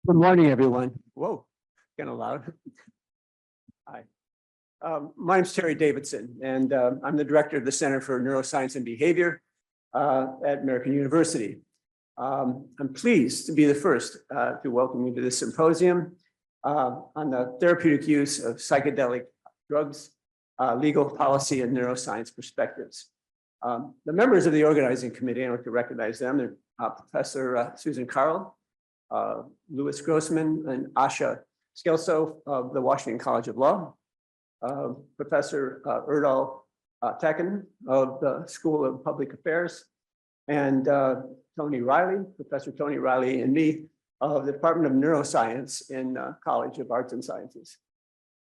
Good morning, everyone. Whoa, kind of loud. Hi. My name's Terry Davidson, and I'm the director of the Center for Neuroscience and Behavior at American University. I'm pleased to be the first to welcome you to this symposium on the therapeutic use of psychedelic drugs, legal policy, and neuroscience perspectives. The members of the organizing committee, I want to recognize them, they're Professor Susan Carl, Louis Grossman and Asha Skelso of the Washington College of Law, Professor Erdal Tekin of the School of Public Affairs, and Tony Riley, Professor Tony Riley, and me of the Department of Neuroscience in College of Arts and Sciences.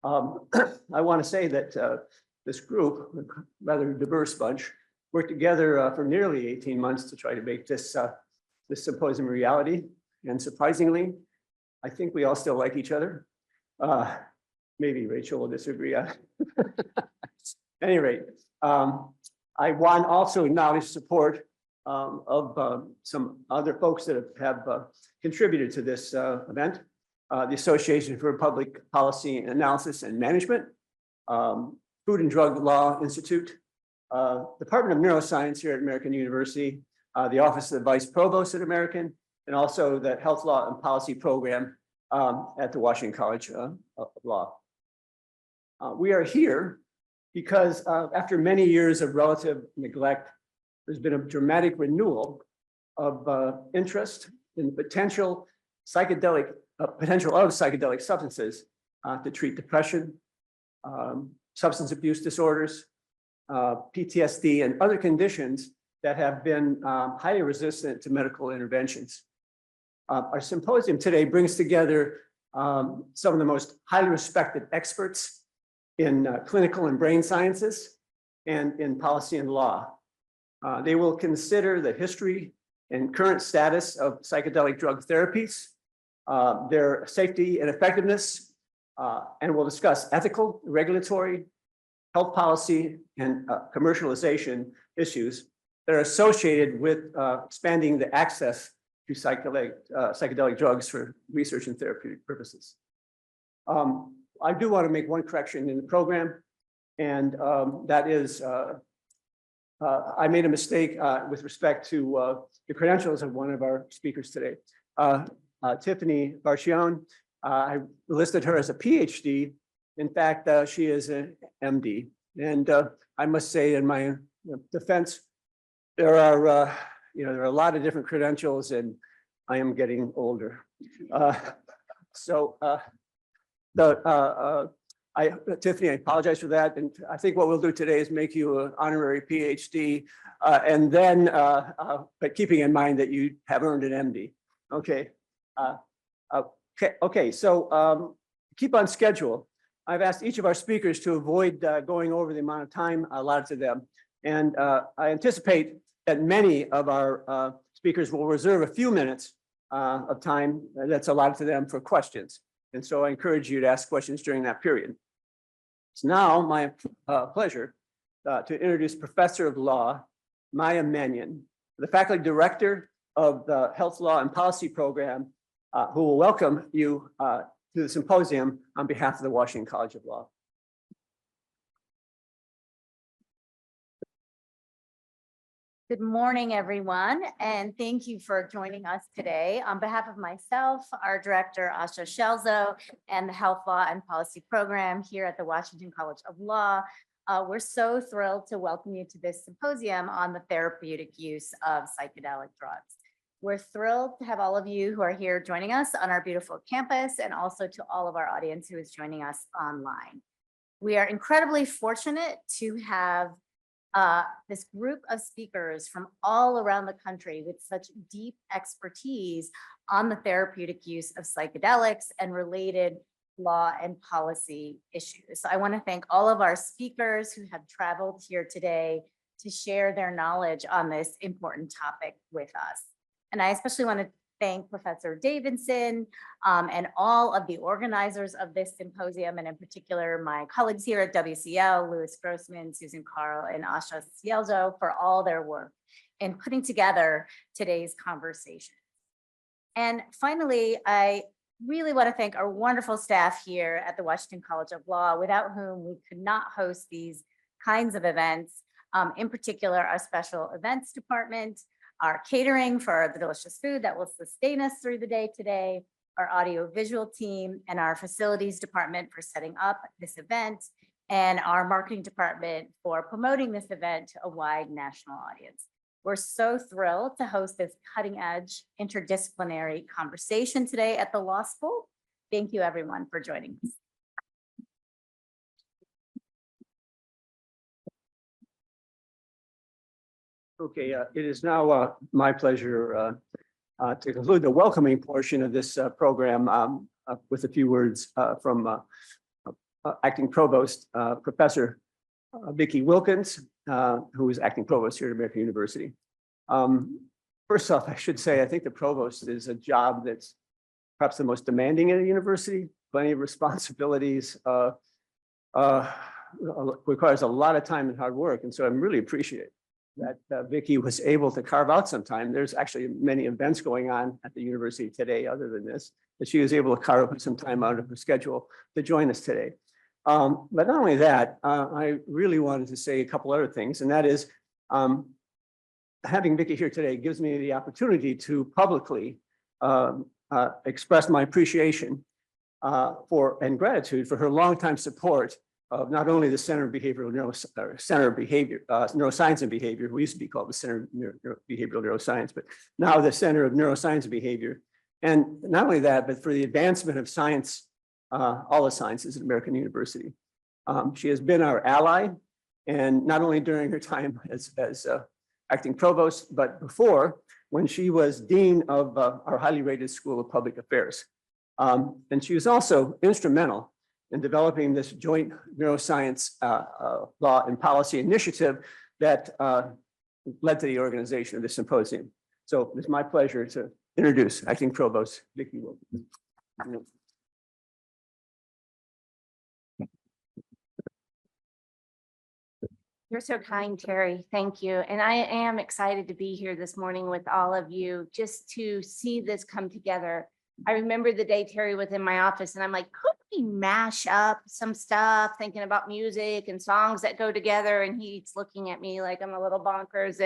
I want to say that this group, a rather diverse bunch, worked together for nearly 18 months to try to make this symposium a reality. And surprisingly, I think we all still like each other. Maybe Rachel will disagree. At any rate, I want to also acknowledge support of some other folks that have contributed to this event. The Association for Public Policy Analysis and Management, Food and Drug Law Institute, Department of Neuroscience here at American University, the Office of the Vice Provost at American, and also the Health Law and Policy Program at the Washington College of Law. We are here because after many years of relative neglect, there's been a dramatic renewal of interest in the potential of psychedelic substances to treat depression, substance abuse disorders, PTSD, and other conditions that have been highly resistant to medical interventions. Our symposium today brings together some of the most highly respected experts in clinical and brain sciences and in policy and law. They will consider the history and current status of psychedelic drug therapies, their safety and effectiveness, and we'll discuss ethical, regulatory, health policy, and commercialization issues that are associated with expanding the access to psychedelic drugs for research and therapeutic purposes. I do want to make one correction in the program, and that is I made a mistake with respect to the credentials of one of our speakers today. Tiffany Barchione, I listed her as a PhD. In fact, she is an MD. And I must say in my defense, there are a lot of different credentials, and I am getting older. Tiffany, I apologize for that. And I think what we'll do today is make you an honorary PhD, and then, but keeping in mind that you have earned an MD. Okay. Okay. So keep on schedule. I've asked each of our speakers to avoid going over the amount of time allotted to them. And I anticipate that many of our speakers will reserve a few minutes of time that's allotted to them for questions. And so I encourage you to ask questions during that period. It's now my pleasure to introduce Professor of Law, Maya Mannion, the faculty director of the Health Law and Policy Program, who will welcome you to the symposium on behalf of the Washington College of Law. Good morning, everyone, and thank you for joining us today. On behalf of myself, our director, Asha Skelso, and the Health Law and Policy Program here at the Washington College of Law, we're so thrilled to welcome you to this symposium on the therapeutic use of psychedelic drugs. We're thrilled to have all of you who are here joining us on our beautiful campus, and also to all of our audience who is joining us online. We are incredibly fortunate to have this group of speakers from all around the country with such deep expertise on the therapeutic use of psychedelics and related law and policy issues. So I want to thank all of our speakers who have traveled here today to share their knowledge on this important topic with us. And I especially want to thank Professor Davidson and all of the organizers of this symposium, and in particular, my colleagues here at WCL, Louis Grossman, Susan Carl, and Asha Skelso, for all their work in putting together today's conversation. And finally, I really want to thank our wonderful staff here at the Washington College of Law, without whom we could not host these kinds of events. In particular, our special events department, our catering for the delicious food that will sustain us through the day today, our audio-visual team, and our facilities department for setting up this event, and our marketing department for promoting this event to a wide national audience. We're so thrilled to host this cutting-edge interdisciplinary conversation today at the law school. Thank you, everyone, for joining us. Okay, it is now my pleasure to conclude the welcoming portion of this program with a few words from Acting Provost Professor Vicki Wilkins, who is Acting Provost here at American University. First off, I should say, I think the Provost is a job that's perhaps the most demanding at a university, plenty of responsibilities, requires a lot of time and hard work. And so I'm really appreciative that Vicki was able to carve out some time. There's actually many events going on at the university today other than this, that she was able to carve some time out of her schedule to join us today. But not only that, I really wanted to say a couple other things, and that is having Vicki here today gives me the opportunity to publicly express my appreciation for and gratitude for her longtime support of not only the Center of Behavioral Neuroscience and Behavior, we used to be called the Center of Behavioral Neuroscience, but now the Center of Neuroscience and Behavior. And not only that, but for the advancement of science, all the sciences at American University. She has been our ally, and not only during her time as acting provost, but before, when she was dean of our highly rated School of Public Affairs. And she was also instrumental in developing this joint neuroscience law and policy initiative that led to the organization of the symposium. So it's my pleasure to introduce Acting Provost Vicki Wilkins. You're so kind, Terry. Thank you. And I am excited to be here this morning with all of you, just to see this come together. I remember the day Terry was in my office and I'm like, could we mash up some stuff, thinking about music and songs that go together? And he's looking at me like I'm a little bonkers.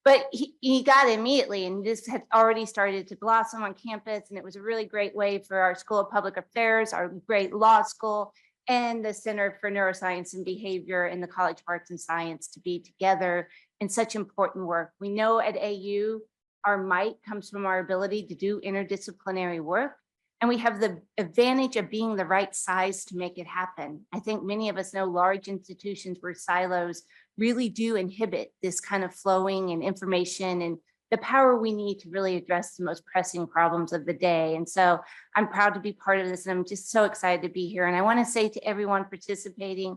But he got it immediately, and this had already started to blossom on campus. And it was a really great way for our School of Public Affairs, our great law school, and the Center for Neuroscience and Behavior in the College of Arts and Science to be together in such important work. We know at AU, our might comes from our ability to do interdisciplinary work. And we have the advantage of being the right size to make it happen. I think many of us know large institutions where silos really do inhibit this kind of flowing and information and the power we need to really address the most pressing problems of the day. And so I'm proud to be part of this, and I'm just so excited to be here. And I want to say to everyone participating,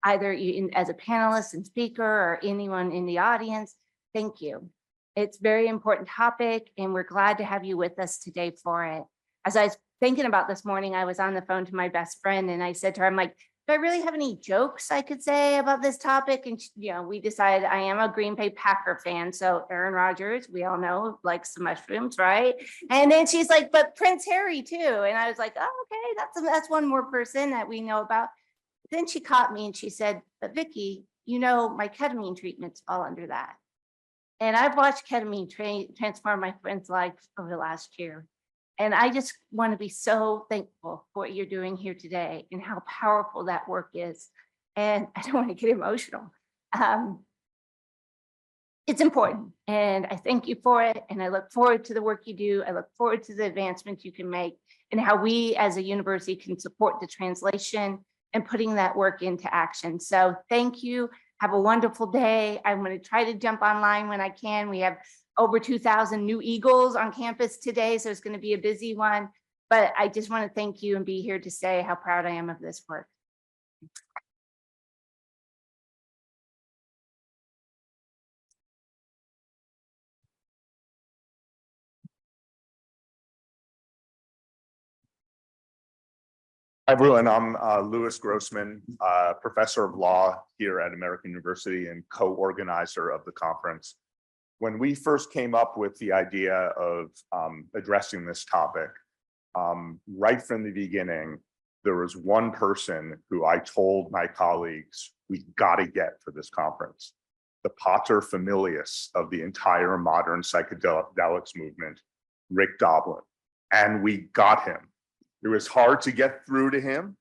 either as a panelist and speaker or anyone in the audience, thank you. It's a very important topic, and we're glad to have you with us today for it. As I was thinking about this morning, I was on the phone to my best friend, and I said to her, I'm like, do I really have any jokes I could say about this topic? And we decided I am a Green Bay Packer fan. So Aaron Rodgers, we all know, likes the mushrooms, right? And then she's like, but Prince Harry too. And I was like, oh, okay, that's one more person that we know about. Then she caught me and she said, but Vicki, my ketamine treatments fall under that. And I've watched ketamine transform my friend's life over the last year. And I just want to be so thankful for what you're doing here today and how powerful that work is. And I don't want to get emotional. It's important. And I thank you for it. And I look forward to the work you do. I look forward to the advancements you can make and how we as a university can support the translation and putting that work into action. So thank you. Have a wonderful day. I'm going to try to jump online when I can. We have over 2,000 new Eagles on campus today, so it's going to be a busy one. But I just want to thank you and be here to say how proud I am of this work. Hi, everyone. I'm Louis Grossman, professor of law here at American University and co-organizer of the conference. When we first came up with the idea of addressing this topic, right from the beginning, there was one person who I told my colleagues, we got to get for this conference, the pater familias of the entire modern psychedelics movement, Rick Doblin. And we got him. It was hard to get through to him,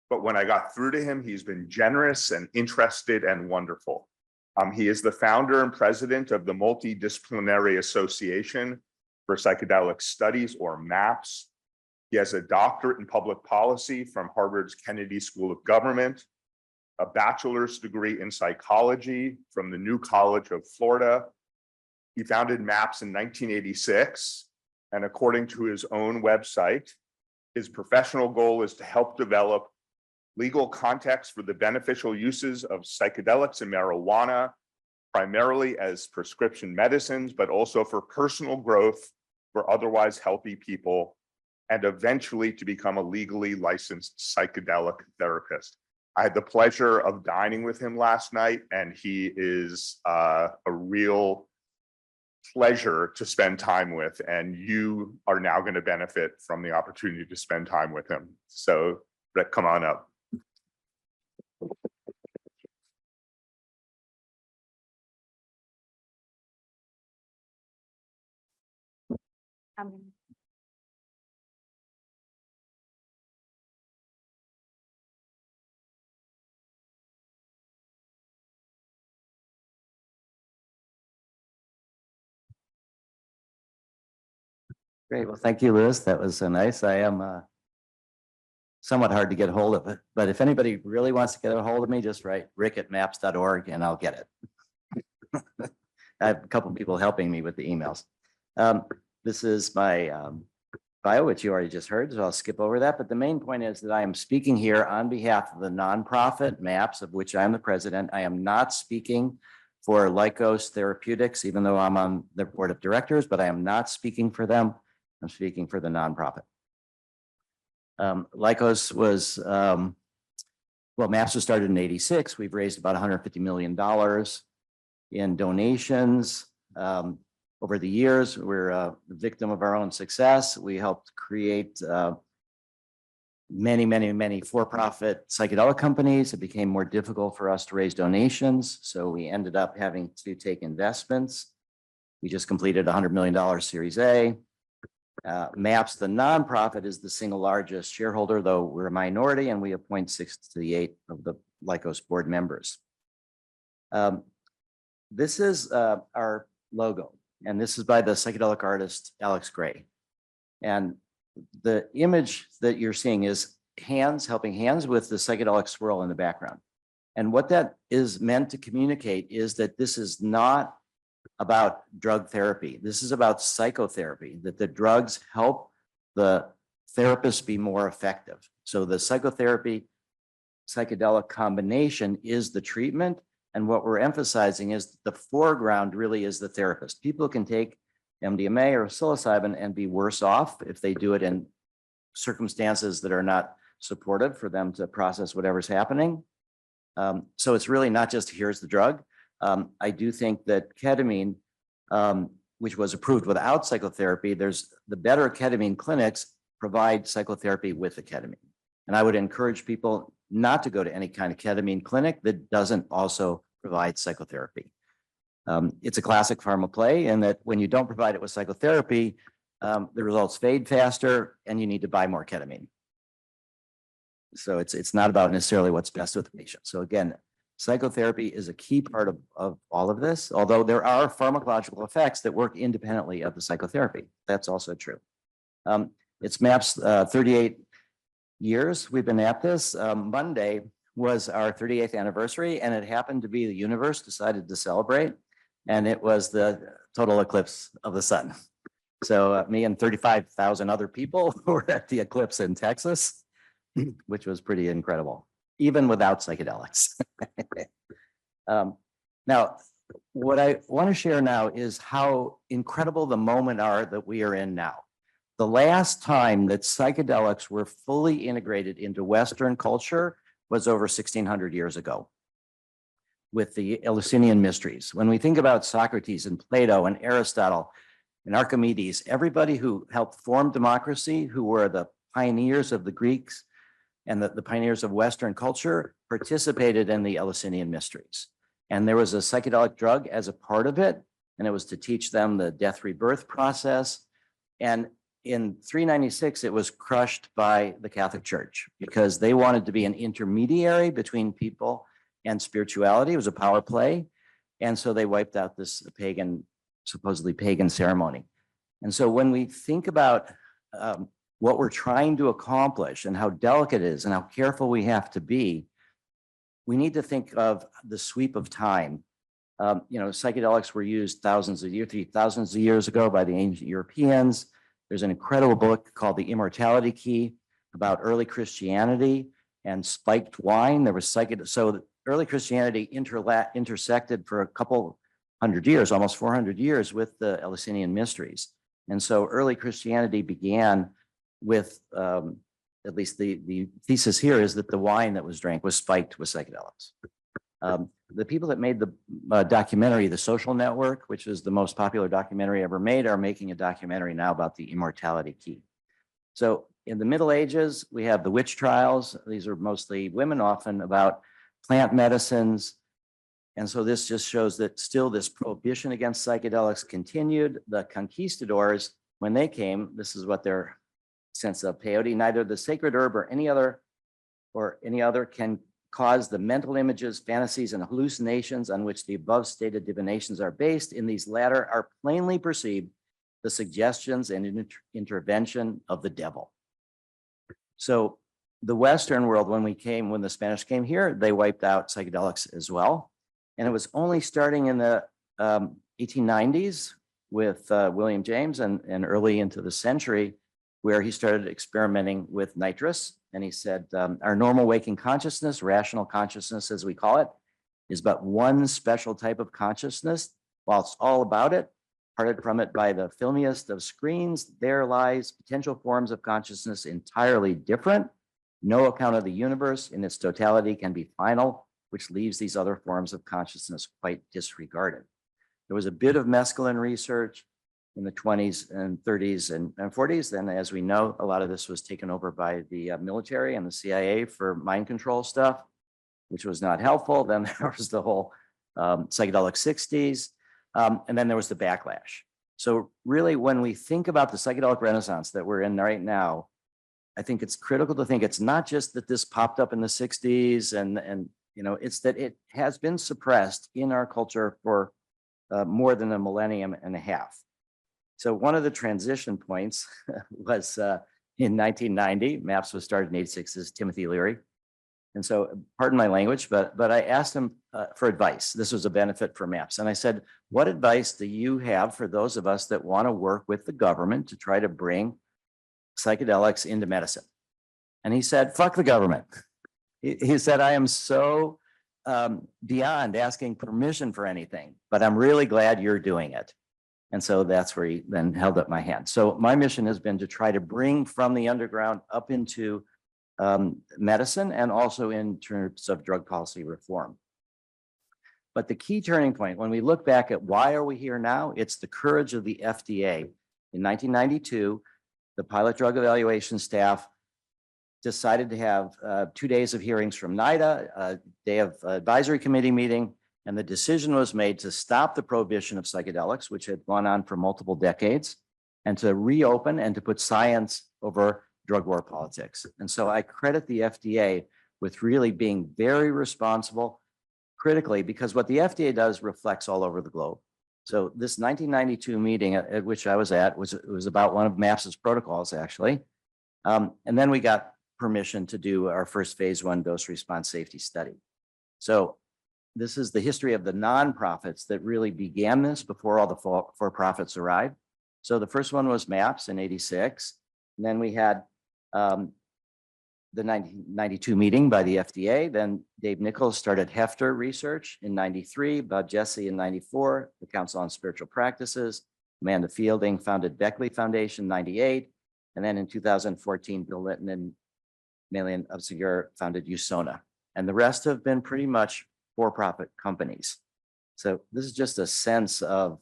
but when I got through to him, he's been generous and interested and wonderful. He is the founder and president of the Multidisciplinary Association for Psychedelic Studies, or MAPS. He has a doctorate in public policy from Harvard's Kennedy School of Government, a bachelor's degree in psychology from the New College of Florida. He founded MAPS in 1986, and according to his own website, his professional goal is to help develop legal context for the beneficial uses of psychedelics and marijuana, primarily as prescription medicines, but also for personal growth for otherwise healthy people, and eventually to become a legally licensed psychedelic therapist. I had the pleasure of dining with him last night, and he is a real pleasure to spend time with, and you are now going to benefit from the opportunity to spend time with him. So, Rick, come on up. Great. Well, thank you, Liz. That was so nice. I am somewhat hard to get a hold of it, but if anybody really wants to get a hold of me, just write rick@maps.org and I'll get it. I have a couple of people helping me with the emails. This is my bio, which you already just heard, so I'll skip over that. But the main point is that I am speaking here on behalf of the nonprofit MAPS, of which I am the president. I am not speaking for Lykos Therapeutics, even though I'm on the board of directors, but I am not speaking for them. I'm speaking for the nonprofit. Lykos was, well, MAPS was started in '86. We've raised about $150 million in donations. Over the years, we're a victim of our own success. We helped create many for-profit psychedelic companies. It became more difficult for us to raise donations, so we ended up having to take investments. We just completed a $100 million Series A. MAPS, the nonprofit, is the single largest shareholder, though we're a minority, and we appoint 6 to the 8 of the Lykos board members. This is our logo, and this is by the psychedelic artist Alex Gray. And the image that you're seeing is hands helping hands with the psychedelic swirl in the background. And what that is meant to communicate is that this is not about drug therapy. This is about psychotherapy, that the drugs help the therapist be more effective. So the psychotherapy psychedelic combination is the treatment. And what we're emphasizing is the foreground really is the therapist. People can take MDMA or psilocybin and be worse off if they do it in circumstances that are not supportive for them to process whatever's happening. So it's really not just here's the drug. I do think that ketamine, which was approved without psychotherapy, there's the better ketamine clinics provide psychotherapy with the ketamine. And I would encourage people not to go to any kind of ketamine clinic that doesn't also provide psychotherapy. It's a classic pharma play in that when you don't provide it with psychotherapy, the results fade faster and you need to buy more ketamine. So it's not about necessarily what's best with the patient. So again, psychotherapy is a key part of all of this, although there are pharmacological effects that work independently of the psychotherapy. That's also true. It's MAPS 38 years we've been at this. Monday was our 38th anniversary, and it happened to be the universe decided to celebrate, and it was the total eclipse of the sun. So me and 35,000 other people were at the eclipse in Texas, which was pretty incredible, even without psychedelics. Now, what I want to share now is how incredible the moment are that we are in now. The last time that psychedelics were fully integrated into Western culture was over 1600 years ago with the Eleusinian mysteries. When we think about Socrates and Plato and Aristotle, and Archimedes, everybody who helped form democracy, who were the pioneers of the Greeks and the pioneers of Western culture, participated in the Eleusinian mysteries. And there was a psychedelic drug as a part of it, and it was to teach them the death rebirth process. And in 396, it was crushed by the Catholic Church because they wanted to be an intermediary between people and spirituality. It was a power play. And so they wiped out this pagan, supposedly pagan ceremony. And so when we think about what we're trying to accomplish and how delicate it is and how careful we have to be, we need to think of the sweep of time. Psychedelics were used thousands of years ago by the ancient Europeans. There's an incredible book called The Immortality Key about early Christianity and spiked wine. There was so early Christianity intersected for a couple hundred years, almost 400 years, with the Eleusinian mysteries. And so early Christianity began with, at least the thesis here is that the wine that was drank was spiked with psychedelics. The people that made the documentary, The Social Network, which is the most popular documentary ever made, are making a documentary now about the Immortality Key. So in the Middle Ages, we have the witch trials. These are mostly women, often about plant medicines. And so this just shows that still this prohibition against psychedelics continued. The conquistadors, when they came, this is what their sense of peyote, neither the sacred herb or any other can cause the mental images, fantasies, and hallucinations on which the above stated divinations are based. In these latter are plainly perceived the suggestions and intervention of the devil. So the Western world, when the Spanish came here, they wiped out psychedelics as well. And it was only starting in the 1890s with William James and early into the century where he started experimenting with nitrous. And he said, our normal waking consciousness, rational consciousness, as we call it, is but one special type of consciousness. While it's all about it, parted from it by the filmiest of screens, there lies potential forms of consciousness entirely different. No account of the universe in its totality can be final, which leaves these other forms of consciousness quite disregarded. There was a bit of mescaline research in the 20s and 30s and 40s. Then, as we know, a lot of this was taken over by the military and the CIA for mind control stuff, which was not helpful. Then there was the whole psychedelic 60s. And then there was the backlash. So really, when we think about the psychedelic renaissance that we're in right now, I think it's critical to think it's not just that this popped up in the 60s and it's that it has been suppressed in our culture for more than a millennium and a half. So one of the transition points was in 1990. MAPS was started in 86 as Timothy Leary. And so, pardon my language, but I asked him for advice. This was a benefit for MAPS. And I said, what advice do you have for those of us that want to work with the government to try to bring psychedelics into medicine? And he said, fuck the government. He said, I am so beyond asking permission for anything, but I'm really glad you're doing it. And so that's where he then held up my hand. So my mission has been to try to bring from the underground up into medicine and also in terms of drug policy reform. But the key turning point, when we look back at why are we here now, it's the courage of the FDA. In 1992, the pilot drug evaluation staff decided to have 2 days of hearings from NIDA, a day of advisory committee meeting, and the decision was made to stop the prohibition of psychedelics, which had gone on for multiple decades, and to reopen and to put science over drug war politics. And so I credit the FDA with really being very responsible critically, because what the FDA does reflects all over the globe. So this 1992 meeting at which I was at was about one of MAPS's protocols, actually. And then we got permission to do our first phase 1 dose response safety study. So this is the history of the nonprofits that really began this before all the for-profits arrived. So the first one was MAPS in 86. And then we had the 1992 meeting by the FDA. Then Dave Nichols started Hefter Research in 93, Bob Jesse in 94, the Council on Spiritual Practices. Amanda Fielding founded Beckley Foundation in 98. And then in 2014, Bill Litton and Malian Absegur founded USONA. And the rest have been pretty much for-profit companies. So this is just a sense of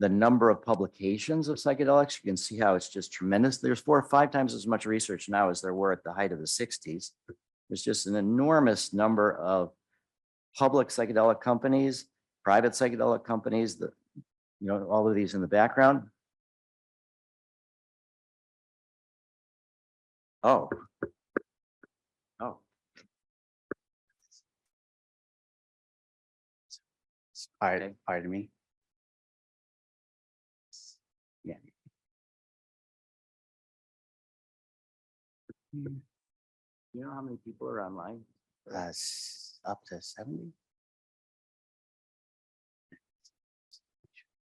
the number of publications of psychedelics. You can see how it's just tremendous. There's 4 or 5 times as much research now as there were at the height of the 60s. There's just an enormous number of public psychedelic companies, private psychedelic companies, that, you know, all of these in the background. Oh. Oh. Pardon, pardon me. Yeah. You know how many people are online? Up to 70.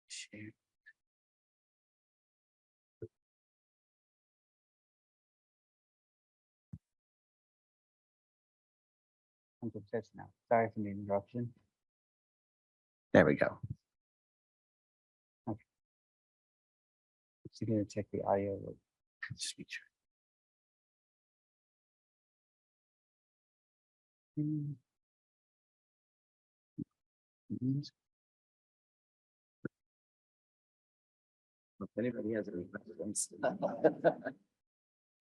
Share. I'm obsessed now. Sorry for the interruption. There we go. Just gonna check the audio. Speech. If anybody has any questions.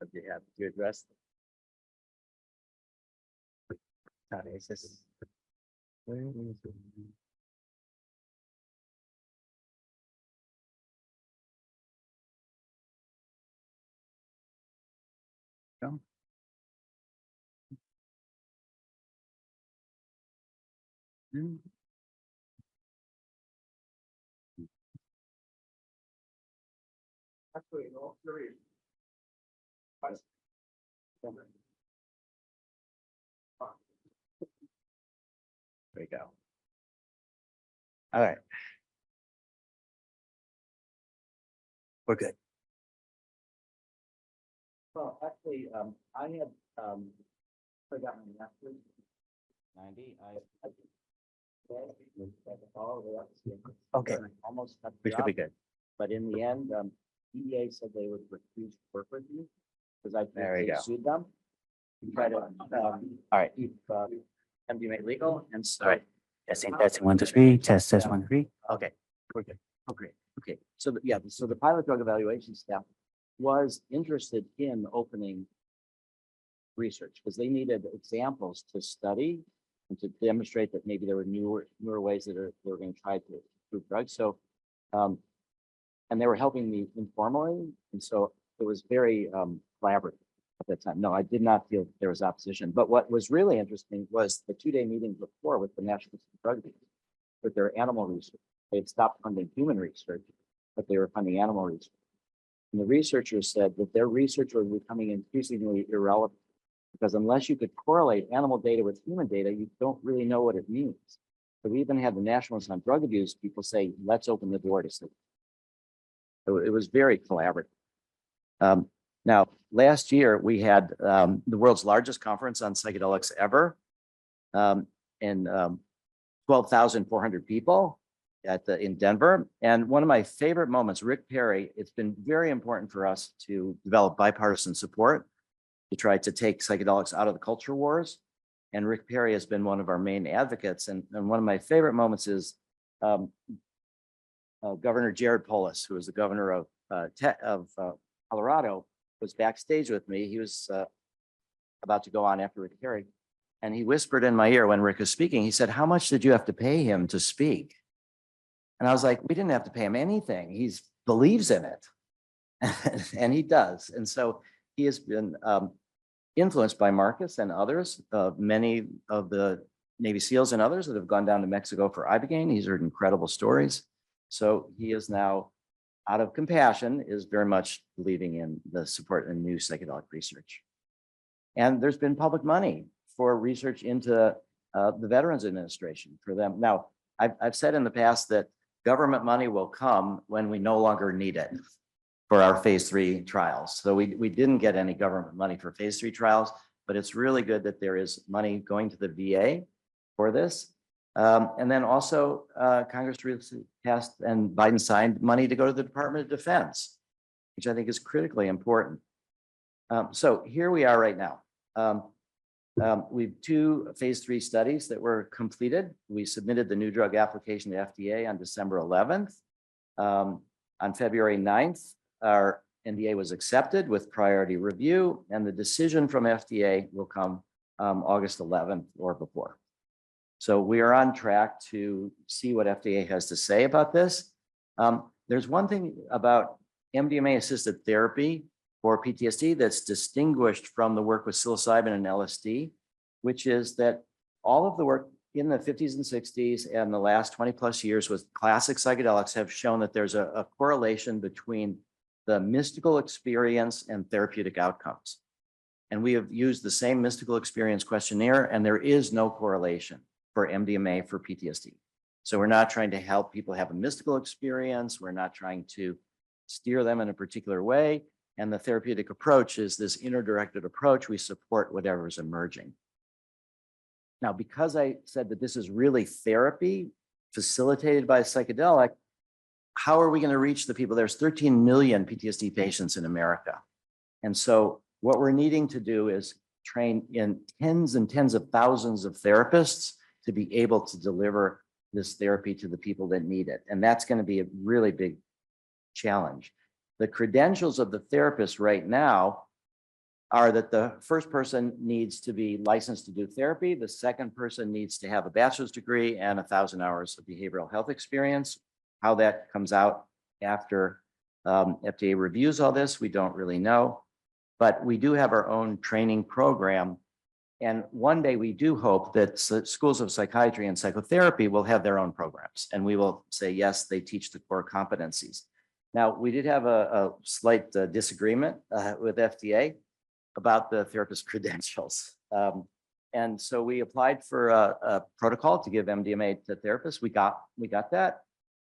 I'd be happy to address them. Sorry, it's just. Where is it? Come. Actually, no, there is. There you go. All right. We're good. Well, actually, I had forgotten my master's. 90. Okay. Almost got the We should be job, good. but in the end, EA said they would refuse to work with you because I There we they go. sued them. To try to All right. keep MDMA legal, and so. All right. Testing 1, 2, 3. Test 1, 3. Okay. We're good. Okay, okay. So, yeah, so the pilot drug evaluation staff was interested in opening research because they needed examples to study and to demonstrate that maybe there were newer ways that they were going to try to improve drugs. So, and they were helping me informally, and so it was very collaborative at that time. No, I did not feel there was opposition. But what was really interesting was the 2-day meeting before with the National Institute of Drug Abuse, with their animal research. They had stopped funding human research, but they were funding animal research. And the researchers said that their research was becoming increasingly irrelevant because unless you could correlate animal data with human data, you don't really know what it means. So we even had the National Institute on Drug Abuse people say, let's open the door to study. So it was very collaborative. Now, last year we had the world's largest conference on psychedelics ever, and 12,400 people in Denver. And one of my favorite moments, Rick Perry, it's been very important for us to develop bipartisan support to try to take psychedelics out of the culture wars. And Rick Perry has been one of our main advocates. And one of my favorite moments is Governor Jared Polis, who is the governor of Colorado, was backstage with me. He was about to go on after Rick Perry. And he whispered in my ear when Rick was speaking, he said, "How much did you have to pay him to speak?" And I was like, we didn't have to pay him anything. He believes in it. And he does. And so he has been influenced by Marcus and others, many of the Navy SEALs and others that have gone down to Mexico for Ibogaine. He's heard incredible stories. So he is now, out of compassion, is very much believing in the support in new psychedelic research. And there's been public money for research into the Veterans Administration for them. Now, I've said in the past that government money will come when we no longer need it for our phase 3 trials. So we didn't get any government money for phase 3 trials, but it's really good that there is money going to the VA for this. And then also Congress passed and Biden signed money to go to the Department of Defense, which I think is critically important. So here we are right now. We've 2 phase 3 studies that were completed. We submitted the new drug application to FDA on December 11th. On February 9th, our NDA was accepted with priority review, and the decision from FDA will come August 11th or before. So we are on track to see what FDA has to say about this. There's one thing about MDMA-assisted therapy for PTSD that's distinguished from the work with psilocybin and LSD, which is that all of the work in the 50s and 60s and the last 20 plus years with classic psychedelics have shown that there's a correlation between the mystical experience and therapeutic outcomes. And we have used the same mystical experience questionnaire, and there is no correlation for MDMA for PTSD. So we're not trying to help people have a mystical experience. We're not trying to steer them in a particular way. And the therapeutic approach is this inner-directed approach. We support whatever is emerging. Now, because I said that this is really therapy facilitated by psychedelic, how are we going to reach the people? There's 13 million PTSD patients in America. And so what we're needing to do is train in tens and tens of thousands of therapists to be able to deliver this therapy to the people that need it. And that's going to be a really big challenge. The credentials of the therapist right now are that the first person needs to be licensed to do therapy. The second person needs to have a bachelor's degree and 1,000 hours of behavioral health experience. How that comes out after FDA reviews all this, we don't really know. But we do have our own training program. And one day we do hope that schools of psychiatry and psychotherapy will have their own programs. And we will say, yes, they teach the core competencies. Now, we did have a slight disagreement with FDA about the therapist credentials. And so we applied for a protocol to give MDMA to therapists. We got that.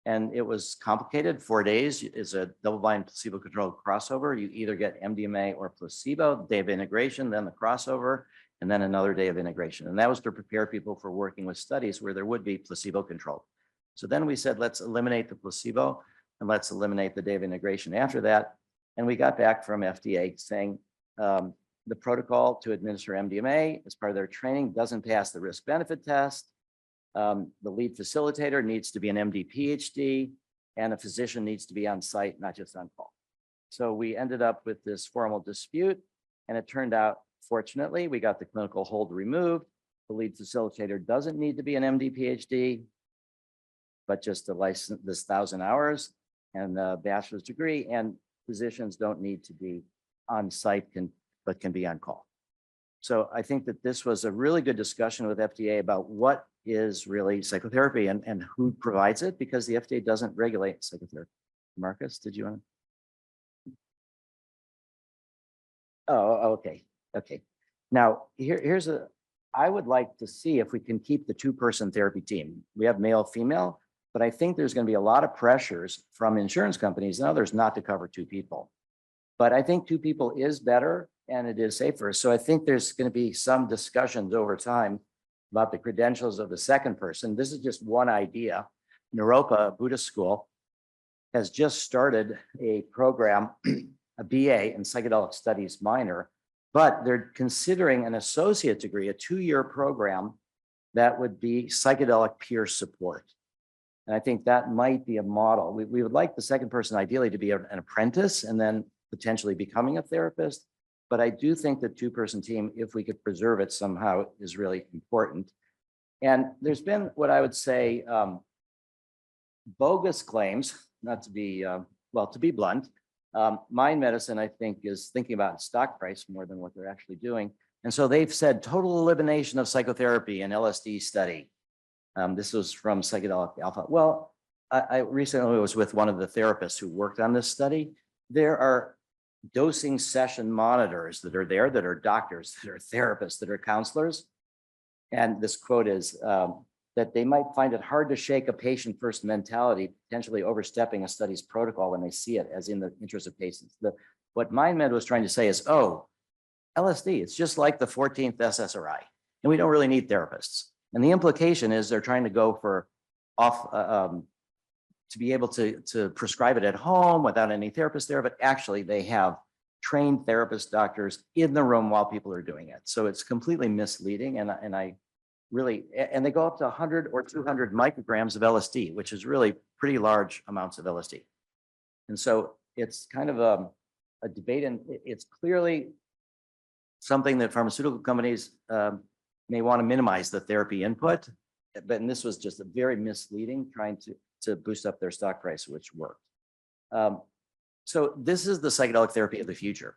And it was complicated. 4 days is a double-blind placebo-controlled crossover. You either get MDMA or placebo, day of integration, then the crossover, and then another day of integration. And that was to prepare people for working with studies where there would be placebo-controlled. So then we said, let's eliminate the placebo and let's eliminate the day of integration after that. And we got back from FDA saying the protocol to administer MDMA as part of their training doesn't pass the risk-benefit test. The lead facilitator needs to be an MD PhD, and a physician needs to be on site, not just on call. So we ended up with this formal dispute, and it turned out, fortunately, we got the clinical hold removed. The lead facilitator doesn't need to be an MD PhD, but just a license, this 1,000 hours and a bachelor's degree, and physicians don't need to be on site, but can be on call. So I think that this was a really good discussion with FDA about what is really psychotherapy and who provides it, because the FDA doesn't regulate psychotherapy. Marcus, did you want to? Oh, okay. Okay. Now, I would like to see if we can keep the 2-person therapy team. We have male, female, but I think there's going to be a lot of pressures from insurance companies and others not to cover 2 people. But I think 2 people is better and it is safer. So I think there's going to be some discussions over time about the credentials of the second person. This is just one idea. Naropa Buddhist School has just started a program, a BA in psychedelic studies minor, but they're considering an associate degree, a 2-year program that would be psychedelic peer support. And I think that might be a model. We would like the second person ideally to be an apprentice and then potentially becoming a therapist. But I do think the 2-person team, if we could preserve it somehow, is really important. And there's been what I would say bogus claims, not to be, to be blunt. Mind medicine, I think, is thinking about stock price more than what they're actually doing. And so they've said total elimination of psychotherapy in LSD study. This was from Psychedelic Alpha. Well, I recently was with one of the therapists who worked on this study. There are dosing session monitors that are there, that are doctors, that are therapists, that are counselors. And this quote is that they might find it hard to shake a patient first mentality, potentially overstepping a study's protocol when they see it as in the interest of patients. What MindMed was trying to say is, oh, LSD, it's just like the 14th SSRI, and we don't really need therapists. And the implication is they're trying to go for to be able to prescribe it at home without any therapist there, but actually they have trained therapists, doctors in the room while people are doing it. So it's completely misleading. And I really, and they go up to 100 or 200 micrograms of LSD, which is really pretty large amounts of LSD. And so it's kind of a debate, and it's clearly something that pharmaceutical companies may want to minimize the therapy input. But and this was just a very misleading, trying to boost up their stock price, which worked. So this is the psychedelic therapy of the future.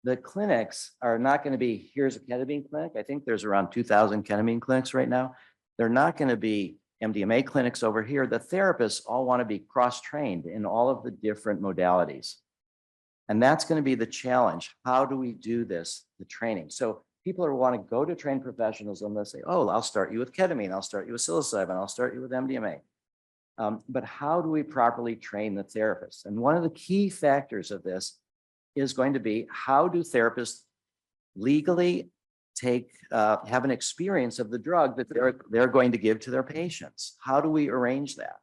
The clinics are not going to be, here's a ketamine clinic. I think there's around 2,000 ketamine clinics right now. They're not going to be MDMA clinics over here. The therapists all want to be cross-trained in all of the different modalities. And that's going to be the challenge. How do we do this, the training? So people are want to go to trained professionals and they'll say, oh, I'll start you with ketamine. I'll start you with psilocybin. I'll start you with MDMA. But how do we properly train the therapists? And one of the key factors of this is going to be, how do therapists legally have an experience of the drug that they're going to give to their patients? How do we arrange that?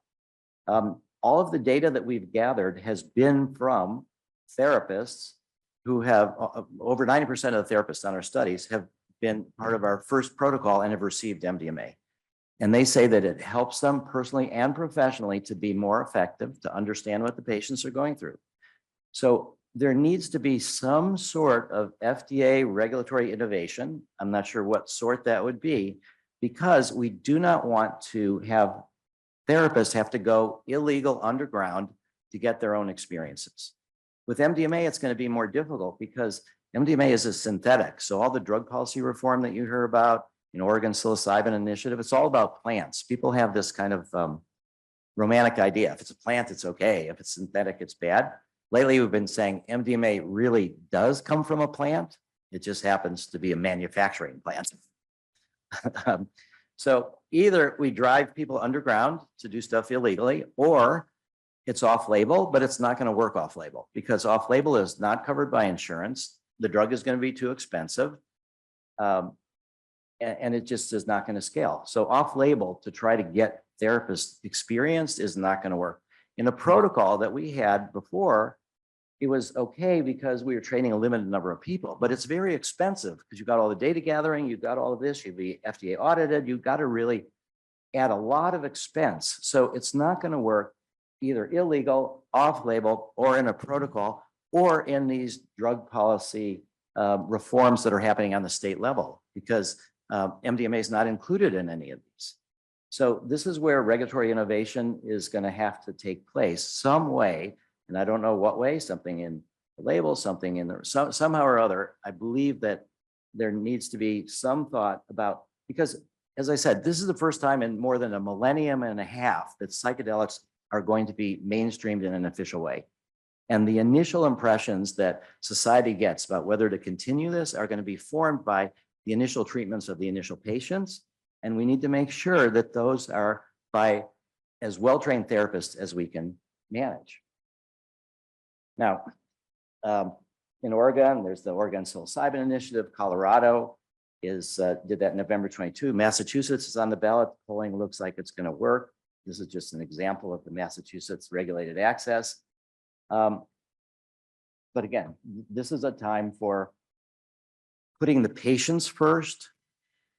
All of the data that we've gathered has been from therapists who have over 90% of the therapists on our studies have been part of our first protocol and have received MDMA. And they say that it helps them personally and professionally to be more effective, to understand what the patients are going through. So there needs to be some sort of FDA regulatory innovation. I'm not sure what sort that would be, because we do not want to have therapists have to go illegal underground to get their own experiences. With MDMA, it's going to be more difficult because MDMA is a synthetic. So all the drug policy reform that you hear about, Oregon psilocybin initiative, it's all about plants. People have this kind of romantic idea. If it's a plant, it's okay. If it's synthetic, it's bad. Lately, we've been saying MDMA really does come from a plant. It just happens to be a manufacturing plant. So either we drive people underground to do stuff illegally, or it's off-label, but it's not going to work off-label because off-label is not covered by insurance. The drug is going to be too expensive. And it just is not going to scale. So off-label to try to get therapists experienced is not going to work. In the protocol that we had before, it was okay because we were training a limited number of people, but it's very expensive because you got all the data gathering, you've got all of this, you'd be FDA audited, you've got to really add a lot of expense. So it's not going to work either illegal, off-label, or in a protocol, or in these drug policy reforms that are happening on the state level, because MDMA is not included in any of these. So this is where regulatory innovation is going to have to take place some way, and I don't know what way, something in the label, something in the, somehow or other. I believe that there needs to be some thought about, because as I said, this is the first time in more than a millennium and a half that psychedelics are going to be mainstreamed in an official way. And the initial impressions that society gets about whether to continue this are going to be formed by the initial treatments of the initial patients. And we need to make sure that those are by as well-trained therapists as we can manage. Now, in Oregon, there's the Oregon Psilocybin Initiative. Colorado did that in November 22. Massachusetts is on the ballot. Polling looks like it's going to work. This is just an example of the Massachusetts regulated access. But again, this is a time for putting the patients first,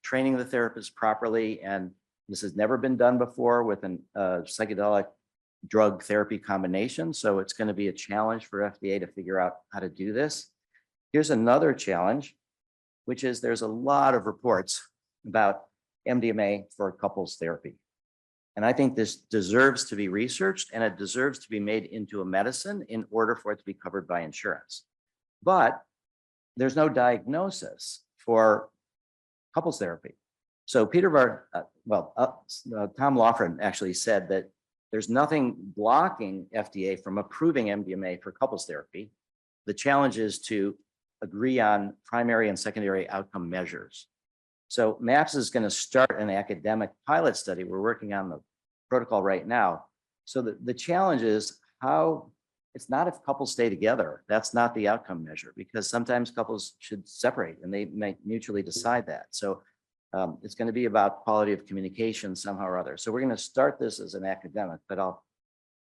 training the therapist properly, and this has never been done before with a psychedelic drug therapy combination. So it's going to be a challenge for FDA to figure out how to do this. Here's another challenge, which is there's a lot of reports about MDMA for couples therapy. And I think this deserves to be researched, and it deserves to be made into a medicine in order for it to be covered by insurance. But there's no diagnosis for couples therapy. So Tom Laughlin actually said that there's nothing blocking FDA from approving MDMA for couples therapy. The challenge is to agree on primary and secondary outcome measures. So MAPS is going to start an academic pilot study. We're working on the protocol right now. So the challenge is how, it's not if couples stay together. That's not the outcome measure, because sometimes couples should separate and they may mutually decide that. So it's going to be about quality of communication somehow or other. So we're going to start this as an academic, but I'll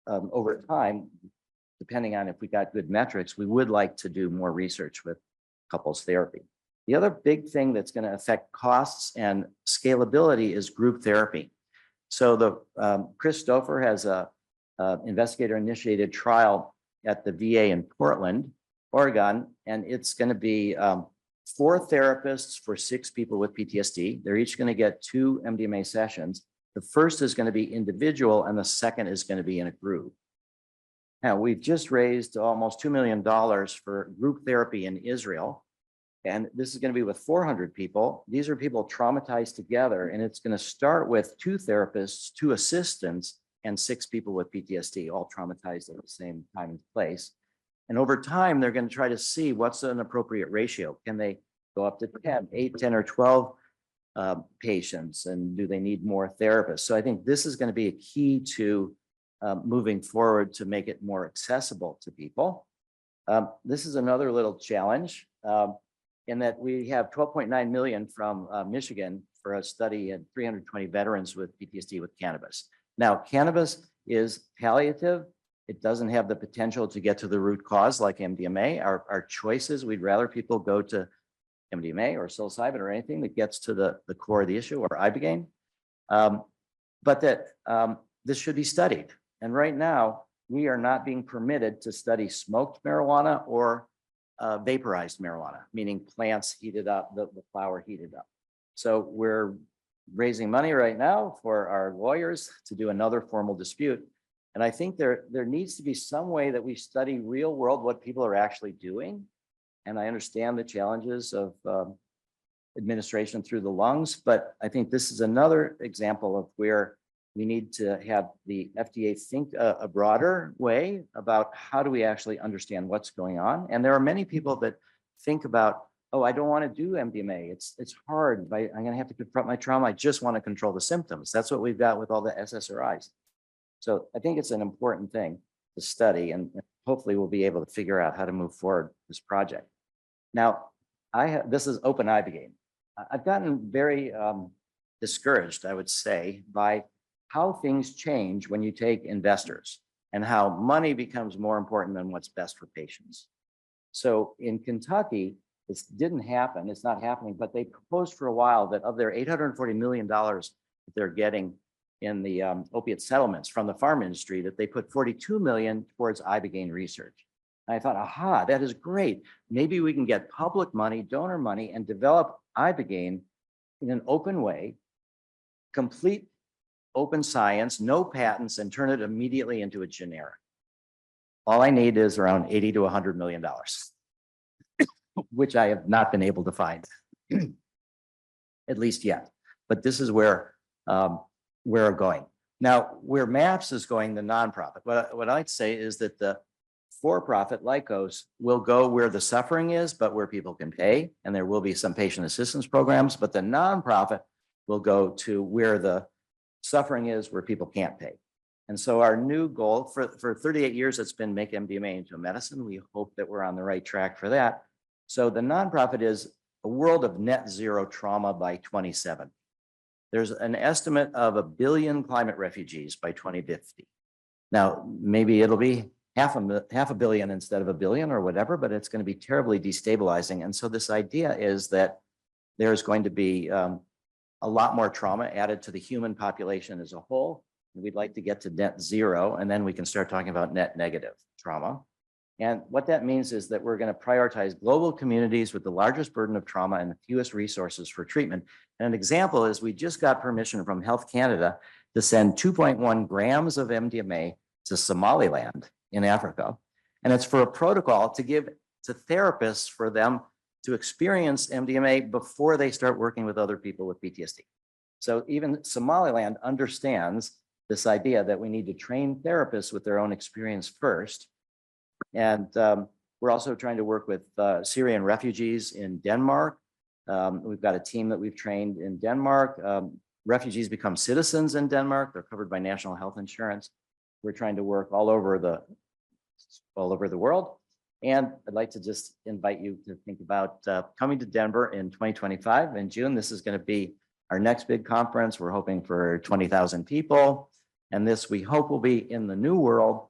over time, depending on if we got good metrics, we would like to do more research with couples therapy. The other big thing that's going to affect costs and scalability is group therapy. So Chris Stouffer has a investigator-initiated trial at the VA in Portland, Oregon, and it's going to be 4 therapists for 6 people with PTSD. They're each going to get 2 MDMA sessions. The first is going to be individual, and the second is going to be in a group. Now, we've just raised almost $2 million for group therapy in Israel. And this is going to be with 400 people. These are people traumatized together, and it's going to start with 2 therapists, 2 assistants, and 6 people with PTSD, all traumatized at the same time and place. And over time, they're going to try to see what's an appropriate ratio. Can they go up to 10, 8, 10, or 12 patients? And do they need more therapists? So I think this is going to be a key to moving forward to make it more accessible to people. This is another little challenge. In that we have 12.9 million from Michigan for a study in 320 veterans with PTSD with cannabis. Now, cannabis is palliative. It doesn't have the potential to get to the root cause like MDMA. Our choices, we'd rather people go to MDMA or psilocybin or anything that gets to the core of the issue, or ibogaine. But that this should be studied. And right now, we are not being permitted to study smoked marijuana or vaporized marijuana, meaning plants heated up, the flower heated up. So we're raising money right now for our lawyers to do another formal dispute. And I think there needs to be some way that we study real world, what people are actually doing. And I understand the challenges of administration through the lungs, but I think this is another example of where we need to have the FDA think a broader way about how do we actually understand what's going on. And there are many people that think about, oh, I don't want to do MDMA. It's hard. I'm going to have to confront my trauma. I just want to control the symptoms. That's what we've got with all the SSRIs. So I think it's an important thing to study, and hopefully we'll be able to figure out how to move forward this project. Now, this is open ibogaine. I've gotten very discouraged, I would say, by how things change when you take investors and how money becomes more important than what's best for patients. So in Kentucky, this didn't happen. It's not happening, but they proposed for a while that of their $840 million that they're getting in the opiate settlements from the farm industry, that they put $42 million towards ibogaine research. And I thought, aha, that is great. Maybe we can get public money, donor money, and develop ibogaine in an open way, complete open science, no patents, and turn it immediately into a generic. All I need is around $80 to $100 million, which I have not been able to find, at least yet. But this is where we're going. Now, where MAPS is going, the nonprofit, what I'd say is that the for-profit Lycos will go where the suffering is, but where people can pay, and there will be some patient assistance programs, but the nonprofit will go to where the suffering is, where people can't pay. And so our new goal for 38 years, it's been make MDMA into a medicine. We hope that we're on the right track for that. So the nonprofit is a world of net zero trauma by 2070. There's an estimate of 1 billion climate refugees by 2050. Now, maybe it'll be half a billion instead of 1 billion or whatever, but it's going to be terribly destabilizing. And so this idea is that there's going to be a lot more trauma added to the human population as a whole. We'd like to get to net zero, and then we can start talking about net negative trauma. And what that means is that we're going to prioritize global communities with the largest burden of trauma and the fewest resources for treatment. And an example is we just got permission from Health Canada to send 2.1 grams of MDMA to Somaliland in Africa. And it's for a protocol to give to therapists for them to experience MDMA before they start working with other people with PTSD. So even Somaliland understands this idea that we need to train therapists with their own experience first. And we're also trying to work with Syrian refugees in Denmark. We've got a team that we've trained in Denmark. Refugees become citizens in Denmark. They're covered by national health insurance. We're trying to work all over the world. And I'd like to just invite you to think about coming to Denver in 2025 in June. This is going to be our next big conference. We're hoping for 20,000 people. And this, we hope, will be in the new world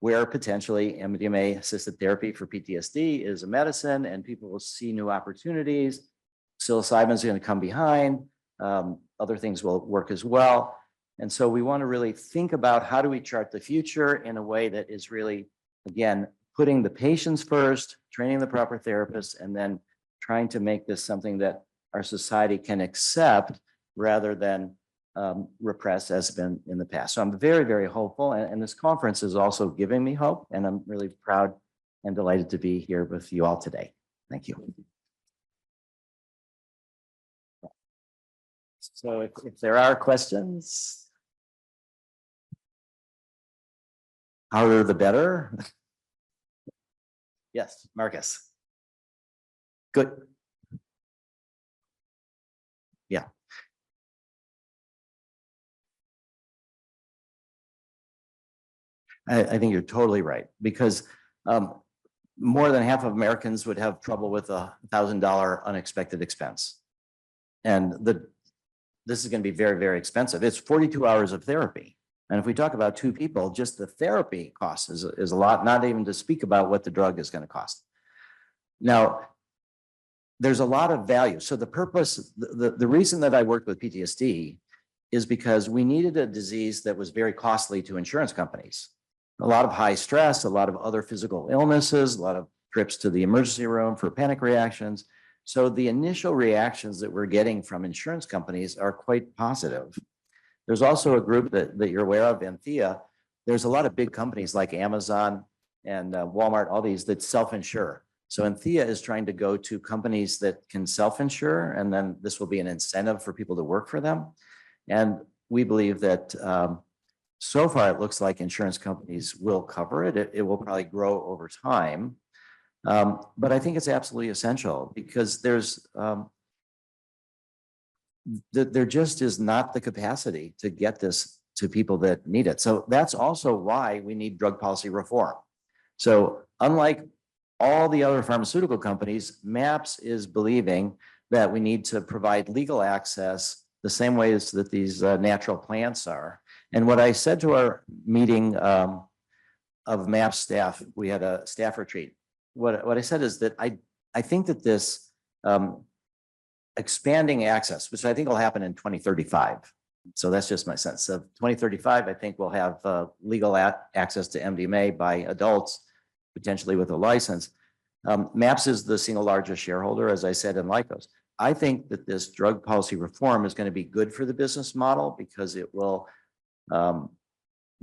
where potentially MDMA assisted therapy for PTSD is a medicine and people will see new opportunities. Psilocybin is going to come behind. Other things will work as well. And so we want to really think about how do we chart the future in a way that is really, again, putting the patients first, training the proper therapists, and then trying to make this something that our society can accept rather than repress as been in the past. So I'm very, very hopeful. And this conference is also giving me hope. And I'm really proud and delighted to be here with you all today. Thank you. So if there are questions, harder the better. Yes, Marcus. Good. Yeah. I think you're totally right, because more than half of Americans would have trouble with $1,000 unexpected expense. And this is going to be very, very expensive. It's 42 hours of therapy. And if we talk about two people, just the therapy cost is a lot, not even to speak about what the drug is going to cost. Now, there's a lot of value. So the purpose, the reason that I worked with PTSD is because we needed a disease that was very costly to insurance companies. A lot of high stress, a lot of other physical illnesses, a lot of trips to the emergency room for panic reactions. So the initial reactions that we're getting from insurance companies are quite positive. There's also a group that you're aware of, Anthea. There's a lot of big companies like Amazon and Walmart, all these that self-insure. So Anthea is trying to go to companies that can self-insure, and then this will be an incentive for people to work for them. And we believe that so far it looks like insurance companies will cover it. It will probably grow over time. But I think it's absolutely essential because there just is not the capacity to get this to people that need it. So that's also why we need drug policy reform. So unlike all the other pharmaceutical companies, MAPS is believing that we need to provide legal access the same ways that these natural plants are. And what I said to our meeting of MAPS staff, we had a staff retreat. What I said is that I think that this expanding access, which I think will happen in 2035. So that's just my sense of 2035. I think we'll have legal access to MDMA by adults, potentially with a license. MAPS is the single largest shareholder, as I said, in Lykos. I think that this drug policy reform is going to be good for the business model because it will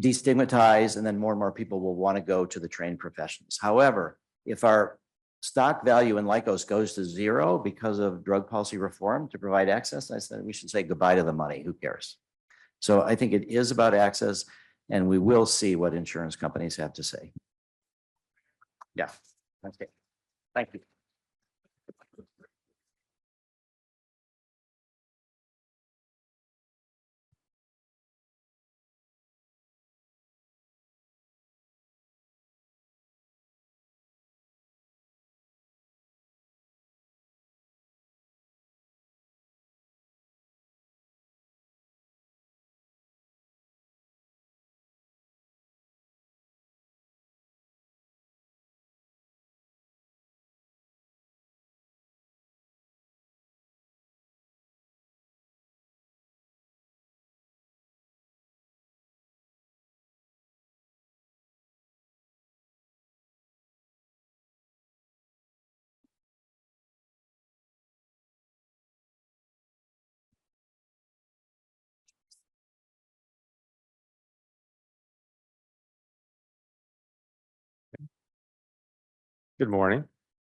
destigmatize, and then more and more people will want to go to the trained professionals. However, if our stock value in Lykos goes to zero because of drug policy reform to provide access, I said we should say goodbye to the money. Who cares? So I think it is about access, and we will see what insurance companies have to say. Yeah. Okay. Thank you. Good morning.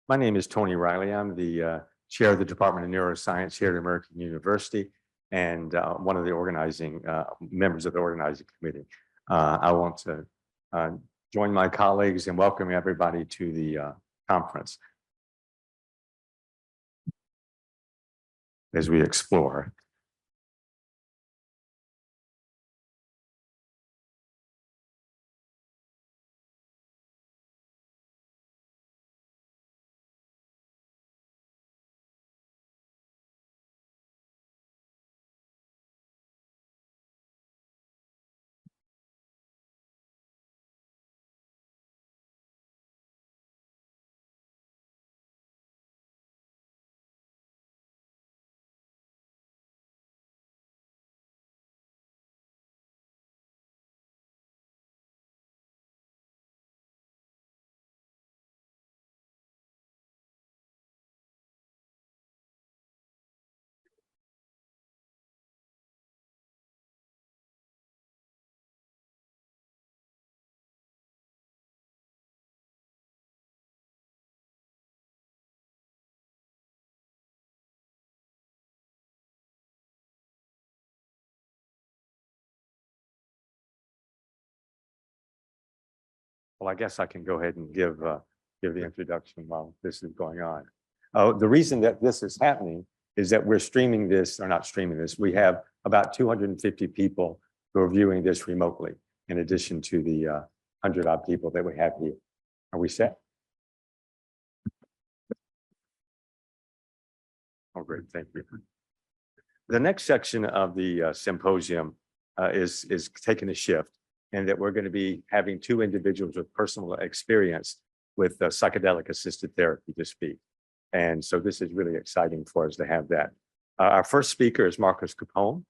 My name is Tony Riley. I'm the chair of the Department of Neuroscience here at American University and one of the organizing members of the organizing committee. I want to join my colleagues in welcoming everybody to the conference as we explore. Well, I guess I can go ahead and give the introduction while this is going on. The reason that this is happening is that we're streaming this, or not streaming this. We have about 250 people who are viewing this remotely, in addition to the 100 odd people that we have here. Are we set? Oh, great, thank you. The next section of the symposium is taking a shift, and that we're going to be having two individuals with personal experience with psychedelic assisted therapy to speak. And so this is really exciting for us to have that. Our first speaker is Marcus Capone,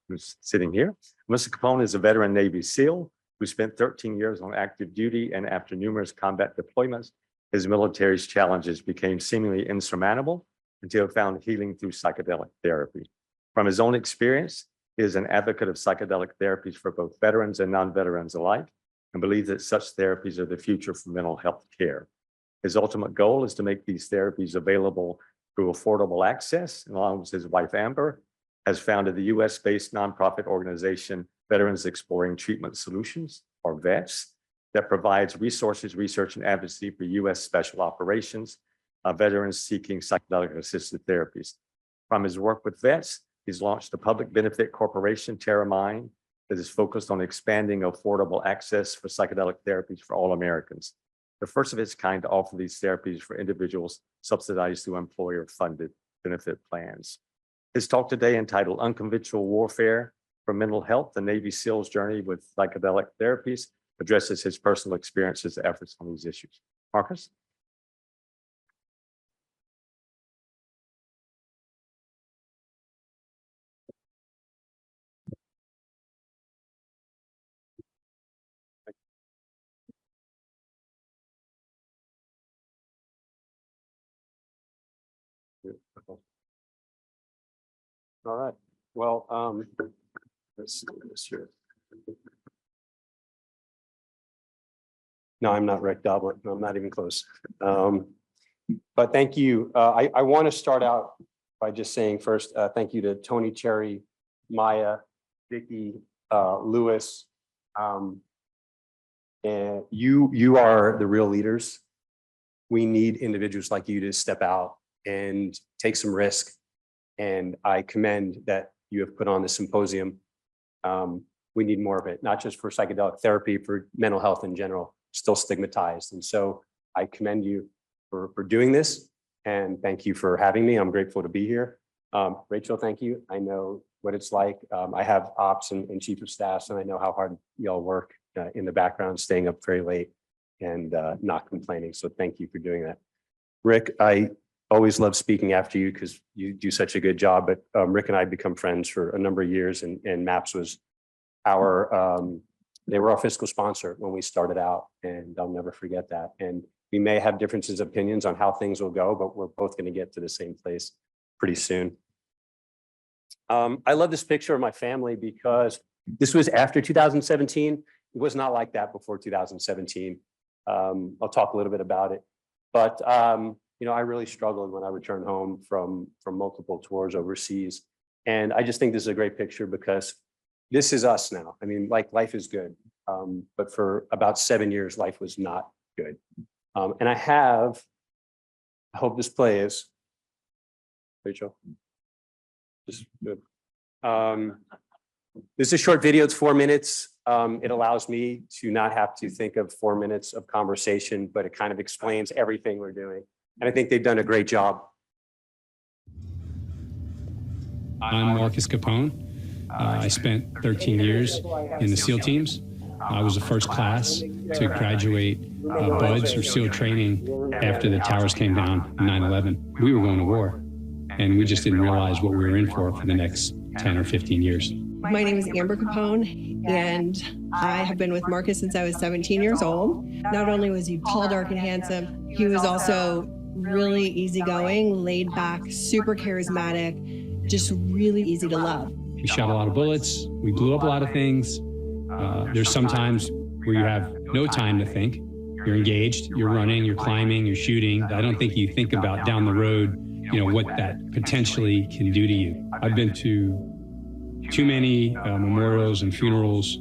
who's sitting here. Mr. Capone is a veteran Navy SEAL who spent 13 years on active duty, and after numerous combat deployments, his military's challenges became seemingly insurmountable until he found healing through psychedelic therapy. From his own experience, he is an advocate of psychedelic therapies for both veterans and non-veterans alike, and believes that such therapies are the future for mental health care. His ultimate goal is to make these therapies available through affordable access, and along with his wife, Amber, has founded the US-based nonprofit organization, Veterans Exploring Treatment Solutions, or VETS, that provides resources, research, and advocacy for US special operations, veterans seeking psychedelic-assisted therapies. From his work with VETS, he's launched a public benefit corporation, TerraMind, that is focused on expanding affordable access for psychedelic therapies for all Americans. The first of its kind to offer these therapies for individuals subsidized through employer-funded benefit plans. His talk today, entitled Unconventional Warfare for Mental Health, the Navy SEAL's Journey with Psychedelic Therapies, addresses his personal experiences and efforts on these issues. Marcus? All right. Well, let's see this here. No, I'm not Rick Doblet. No, I'm not even close. But thank you. I want to start out by just saying first, thank you to Tony, Cherry, Maya, Vicky, Lewis. And you are the real leaders. We need individuals like you to step out and take some risk. And I commend that you have put on the symposium. We need more of it, not just for psychedelic therapy, for mental health in general, still stigmatized. And so I commend you for doing this, and thank you for having me. I'm grateful to be here. Rachel, thank you. I know what it's like. I have ops and chief of staffs, and I know how hard y'all work in the background, staying up very late and not complaining. So thank you for doing that. Rick, I always love speaking after you because you do such a good job, but Rick and I become friends for a number of years, and MAPS was they were our fiscal sponsor when we started out, and I'll never forget that. And we may have differences of opinions on how things will go, but we're both going to get to the same place pretty soon. I love this picture of my family because this was after 2017. It was not like that before 2017. I'll talk a little bit about it, but you know, I really struggled when I returned home from multiple tours overseas. And I just think this is a great picture because this is us now. I mean, like, life is good. But for about 7 years, life was not good. And I hope this plays. Rachel, just good. This is a short video, it's 4 minutes. It allows me to not have to think of 4 minutes of conversation, but it kind of explains everything we're doing. And I think they've done a great job. I'm Marcus Capone. I spent 13 years in the SEAL teams. I was the first class to graduate BUDS or SEAL training after the towers came down in 9/11. We were going to war, and we just didn't realize what we were in for the next 10 or 15 years. My name is Amber Capone, and I have been with Marcus since I was 17 years old. Not only was he tall, dark, and handsome, he was also really easygoing, laid back, super charismatic, just really easy to love. We shot a lot of bullets. We blew up a lot of things. There's some times where you have no time to think. You're engaged, you're running, you're climbing, you're shooting. I don't think you think about down the road, you know, what that potentially can do to you. I've been to too many memorials and funerals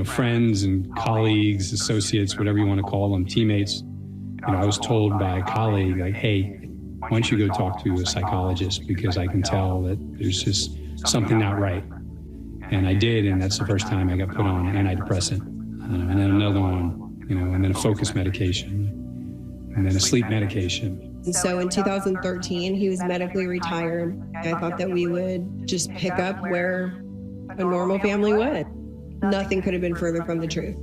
friends and colleagues, associates, whatever you want to call them, teammates. I was told by a colleague, like, hey, why don't you go talk to a psychologist, because I can tell that there's just something not right. And I did, and that's the first time I got put on an antidepressant, and then another one, and then a focus medication, and then a sleep medication. And so in 2013, he was medically retired. I thought that we would just pick up where a normal family would. Nothing could have been further from the truth.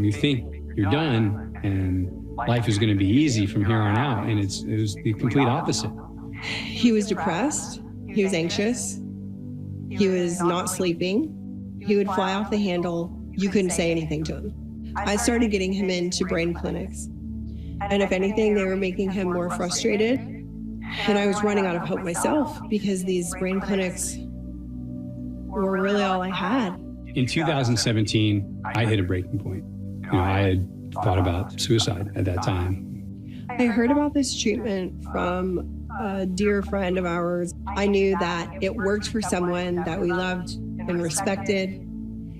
You think you're done and life is going to be easy from here on out, and it was the complete opposite. He was depressed. He was anxious. He was not sleeping. He would fly off the handle. You couldn't say anything to him. I started getting him into brain clinics. And if anything, they were making him more frustrated. And I was running out of hope myself, because these brain clinics were really all I had. In 2017, I hit a breaking point. I had thought about suicide at that time. I heard about this treatment from a dear friend of ours. I knew that it worked for someone that we loved and respected,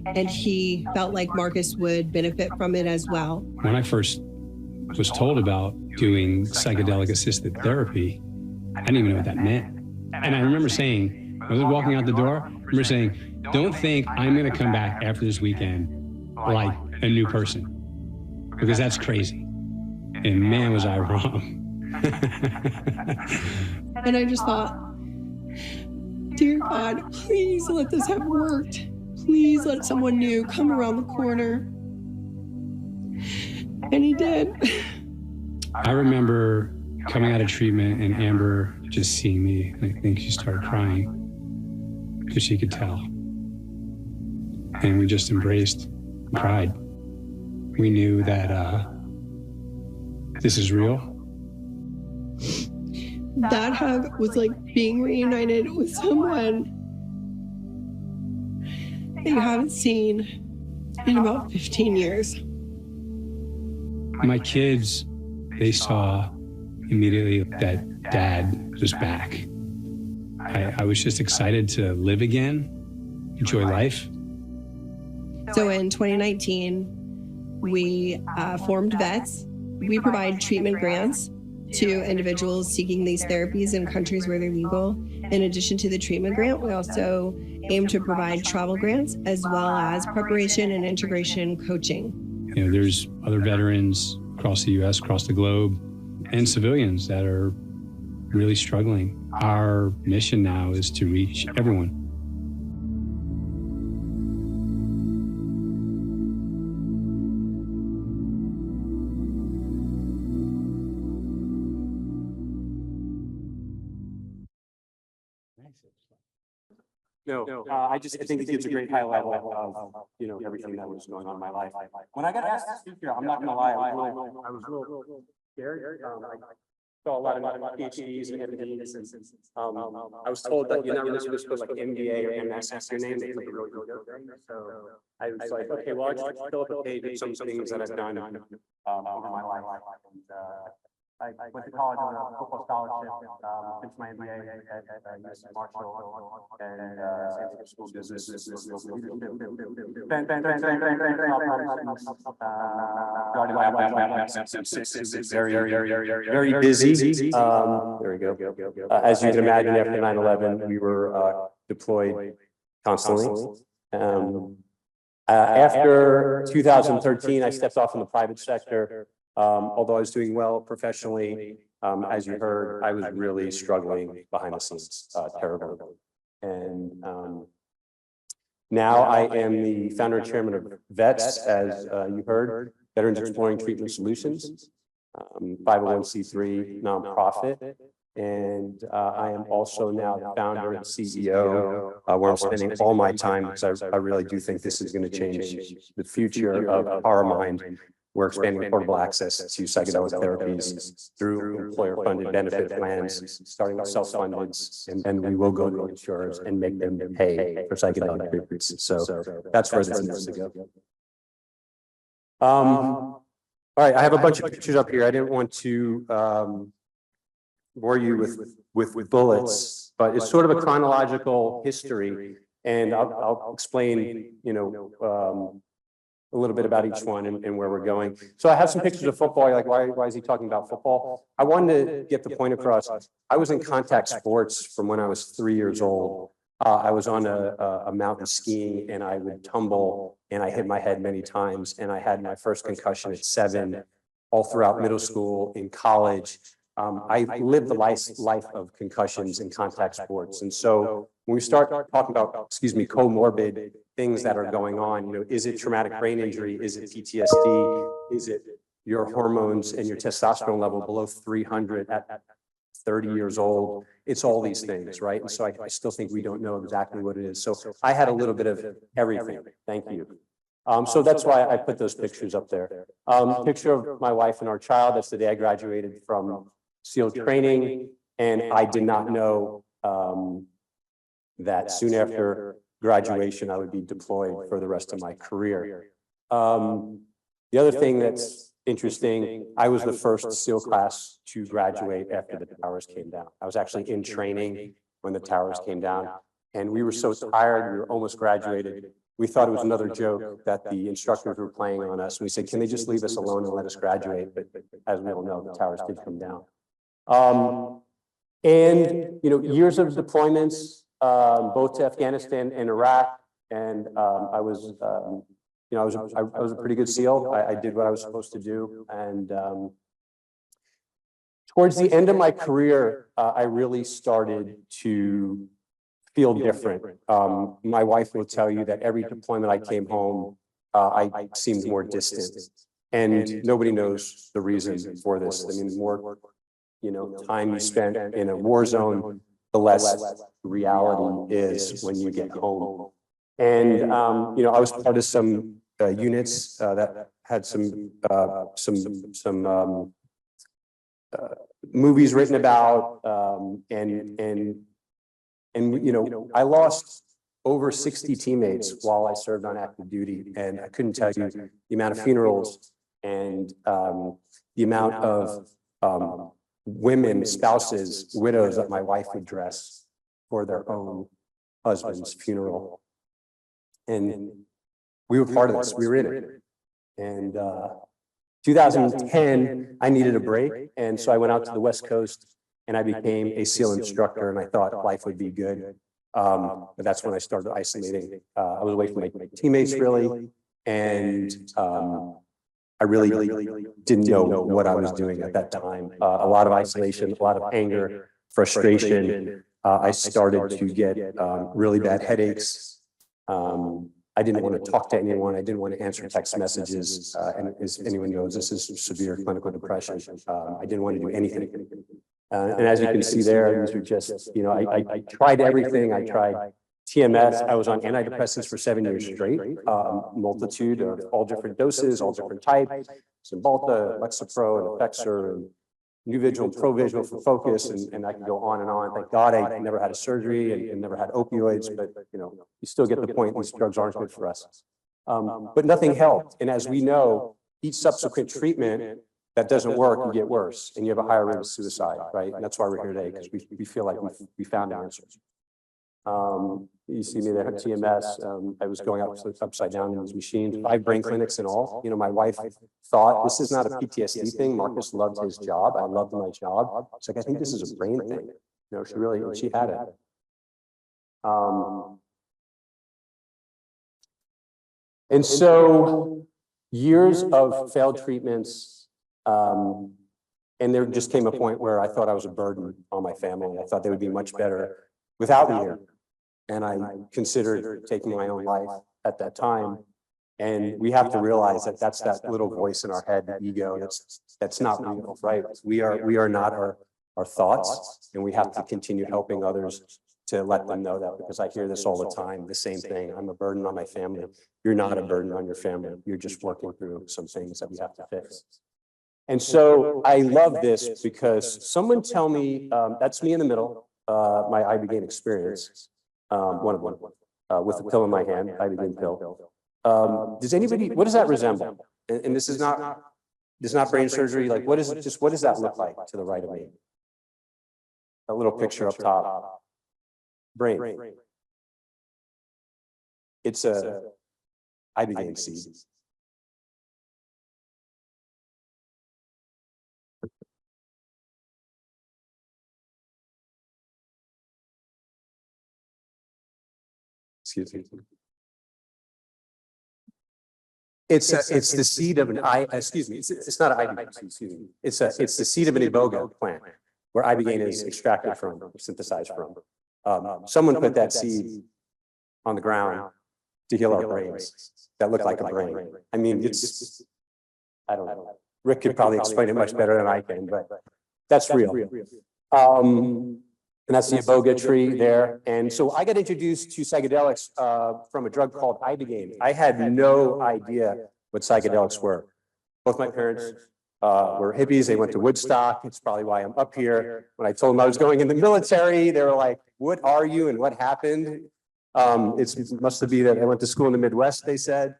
and he felt like Marcus would benefit from it as well. When I first was told about doing psychedelic assisted therapy, I didn't even know what that meant. And I remember saying, I was walking out the door, I remember saying, don't think I'm going to come back after this weekend like a new person, because that's crazy. And man, was I wrong. And I just thought, dear God, please let this have worked. Please let someone new come around the corner. And he did. I remember coming out of treatment and Amber just seeing me, and I think she started crying because she could tell. And we just embraced and cried. We knew that this is real. That hug was like being reunited with someone that you haven't seen in about 15 years. My kids, they saw immediately that Dad was back. I was just excited to live again, enjoy life. So in 2019, we formed VETS. We provide treatment grants to individuals seeking these therapies in countries where they're legal. In addition to the treatment grant, we also aim to provide travel grants as well as preparation and integration coaching. There's other veterans across the U.S., across the globe, and civilians that are really struggling. Our mission now is to reach everyone. No, I think it gives a great highlight of, everything that was going on in my life. When I got asked to speak here, I'm not gonna lie, I was a little scared. I saw a lot of PhDs and MDs, and I was told that you're not really supposed to put like MBA or MS after your name. So I was like, okay, well, I just fill up a page with some things that I've done over my life. I went to college on a football scholarship, finished my MBA at UC Marshall, and San Francisco School of Business. Very busy. There we go. As you can imagine, after 9/11, we were deployed constantly. After 2013, I stepped off in the private sector. Although I was doing well professionally, as you heard, I was really struggling behind the scenes, terribly. And now I am the founder and chairman of VETS, as you heard, Veterans Exploring Treatment Solutions, 501c3 nonprofit. And I am also now the founder and CEO, where I'm spending all my time, because I really do think this is going to change the future of our mind. We're expanding affordable access to psychedelic therapies through employer-funded benefit plans, starting with self-funded, and we will go to insurers and make them pay for psychedelic treatments. So that's where this needs to go. All right, I have a bunch of pictures up here. I didn't want to bore you with bullets, but it's sort of a chronological history And I'll explain, a little bit about each one and where we're going. So I have some pictures of football. You're like, why is he talking about football? I wanted to get the point across. I was in contact sports from when I was 3 years old. I was on a mountain skiing and I would tumble and I hit my head many times. And I had my first concussion at 7, all throughout middle school, in college. I lived the life of concussions in contact sports. And so when we start talking about, comorbid things that are going on, is it traumatic brain injury? Is it PTSD? Is it your hormones and your testosterone level below 300 at 30 years old? It's all these things, right? And so I still think we don't know exactly what it is. So I had a little bit of everything. Thank you. So that's why I put those pictures up there. Picture of my wife and our child. That's the day I graduated from SEAL training. And I did not know that soon after graduation, I would be deployed for the rest of my career. The other thing that's interesting, I was the first SEAL class to graduate after the towers came down. I was actually in training when the towers came down. And we were so tired, we were almost graduated. We thought it was another joke that the instructors were playing on us. We said, can they just leave us alone and let us graduate? But as we all know, the towers did come down. Years of deployments, both to Afghanistan and Iraq. And I was a pretty good SEAL. I did what I was supposed to do. And towards the end of my career, I really started to feel different. My wife will tell you that every deployment I came home, I seemed more distant. And nobody knows the reason for this. I mean, the more time you spend in a war zone, the less reality is when you get home. And I was part of some units that had some movies written about, I lost over 60 teammates while I served on active duty, and I couldn't tell you the amount of funerals and the amount of women, spouses, widows that my wife would dress for their own husband's funeral. And we were part of this, we were in it. And 2010, I needed a break. And so I went out to the West Coast and I became a SEAL instructor, and I thought life would be good. But that's when I started isolating. I was away from my teammates really. And I really didn't know what I was doing at that time. A lot of isolation, a lot of anger, frustration. I started to get really bad headaches. I didn't want to talk to anyone. I didn't want to answer text messages. And as anyone knows, this is severe clinical depression. I didn't want to do anything. And as you can see there, these are just, I tried everything. I tried TMS. I was on antidepressants for 7 years straight, multitude of all different doses, all different types, Cymbalta, Lexapro, and Effexor, and Nuvigil and Provigil for focus, and I can go on and on. Thank God I never had a surgery and never had opioids, but you still get the point. These drugs aren't good for us. But nothing helped. And as we know, each subsequent treatment that doesn't work, you get worse, and you have a higher rate of suicide, right? And that's why we're here today, because we feel like we found answers. You see me there at TMS. I was going upside down in these machines, 5 brain clinics in all. My wife thought this is not a PTSD thing. Marcus loved his job. I loved my job. It's like, I think this is a brain thing. She had it. And so years of failed treatments, and there just came a point where I thought I was a burden on my family. I thought they would be much better without me here. And I considered taking my own life at that time. And we have to realize that that's that little voice in our head, the ego, that's not real, right? We are not our thoughts, and we have to continue helping others to let them know that, because I hear this all the time, the same thing. I'm a burden on my family. You're not a burden on your family. You're just working through some things that we have to fix. And so I love this because someone tell me, that's me in the middle, my ibogaine experience. One of them, with a pill in my hand, ibogaine pill. Does anybody, what does that resemble? And this is not brain surgery. Like, what does that look like to the right of me? A little picture up top. Brain. It's a ibogaine seed. Excuse me. It's the seed of it's not an ibogaine, excuse me. It's the seed of an iboga plant where ibogaine is extracted from, synthesized from. Someone put that seed on the ground to heal our brains that look like a brain. I mean, I don't know. Rick could probably explain it much better than I can, but that's real. And that's the iboga tree there. And so I got introduced to psychedelics from a drug called ibogaine. I had no idea what psychedelics were. Both my parents were hippies. They went to Woodstock. It's probably why I'm up here. When I told them I was going in the military, they were like, "What are you and what happened?" It must have been that I went to school in the Midwest, they said.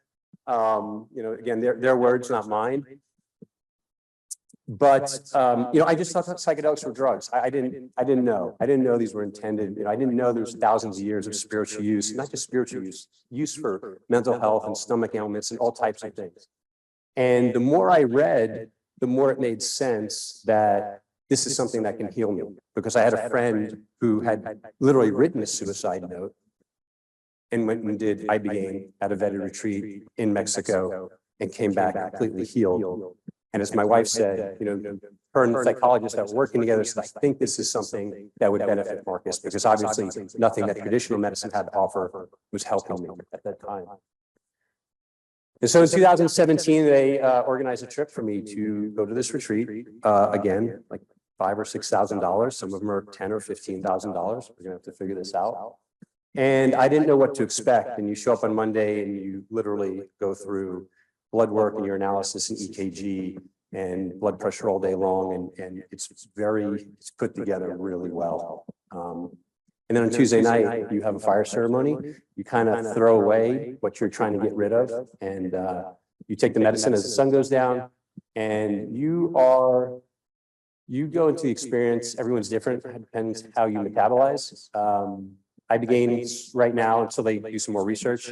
Again, their words, not mine. But I just thought that psychedelics were drugs. I didn't know these were intended. I didn't know there's thousands of years of spiritual use, not just spiritual use for mental health and stomach ailments and all types of things. And the more I read, the more it made sense that this is something that can heal me. Because I had a friend who had literally written a suicide note and went and did ibogaine at a vetted retreat in Mexico and came back completely healed. And as my wife said, her and the psychologist that were working together said, I think this is something that would benefit Marcus, because obviously nothing that traditional medicine had to offer was helping me at that time. And so in 2017, they organized a trip for me to go to this retreat, again, like $5,000 or $6,000. Some of them are $10,000 or $15,000. We're gonna have to figure this out. And I didn't know what to expect. And you show up on Monday and you literally go through blood work and your analysis and EKG and blood pressure all day long. And it's put together really well. And then on Tuesday night, you have a fire ceremony. You kind of throw away what you're trying to get rid of. And you take the medicine as the sun goes down and you go into the experience. Everyone's different. It depends how you metabolize. Ibogaine right now, until they do some more research,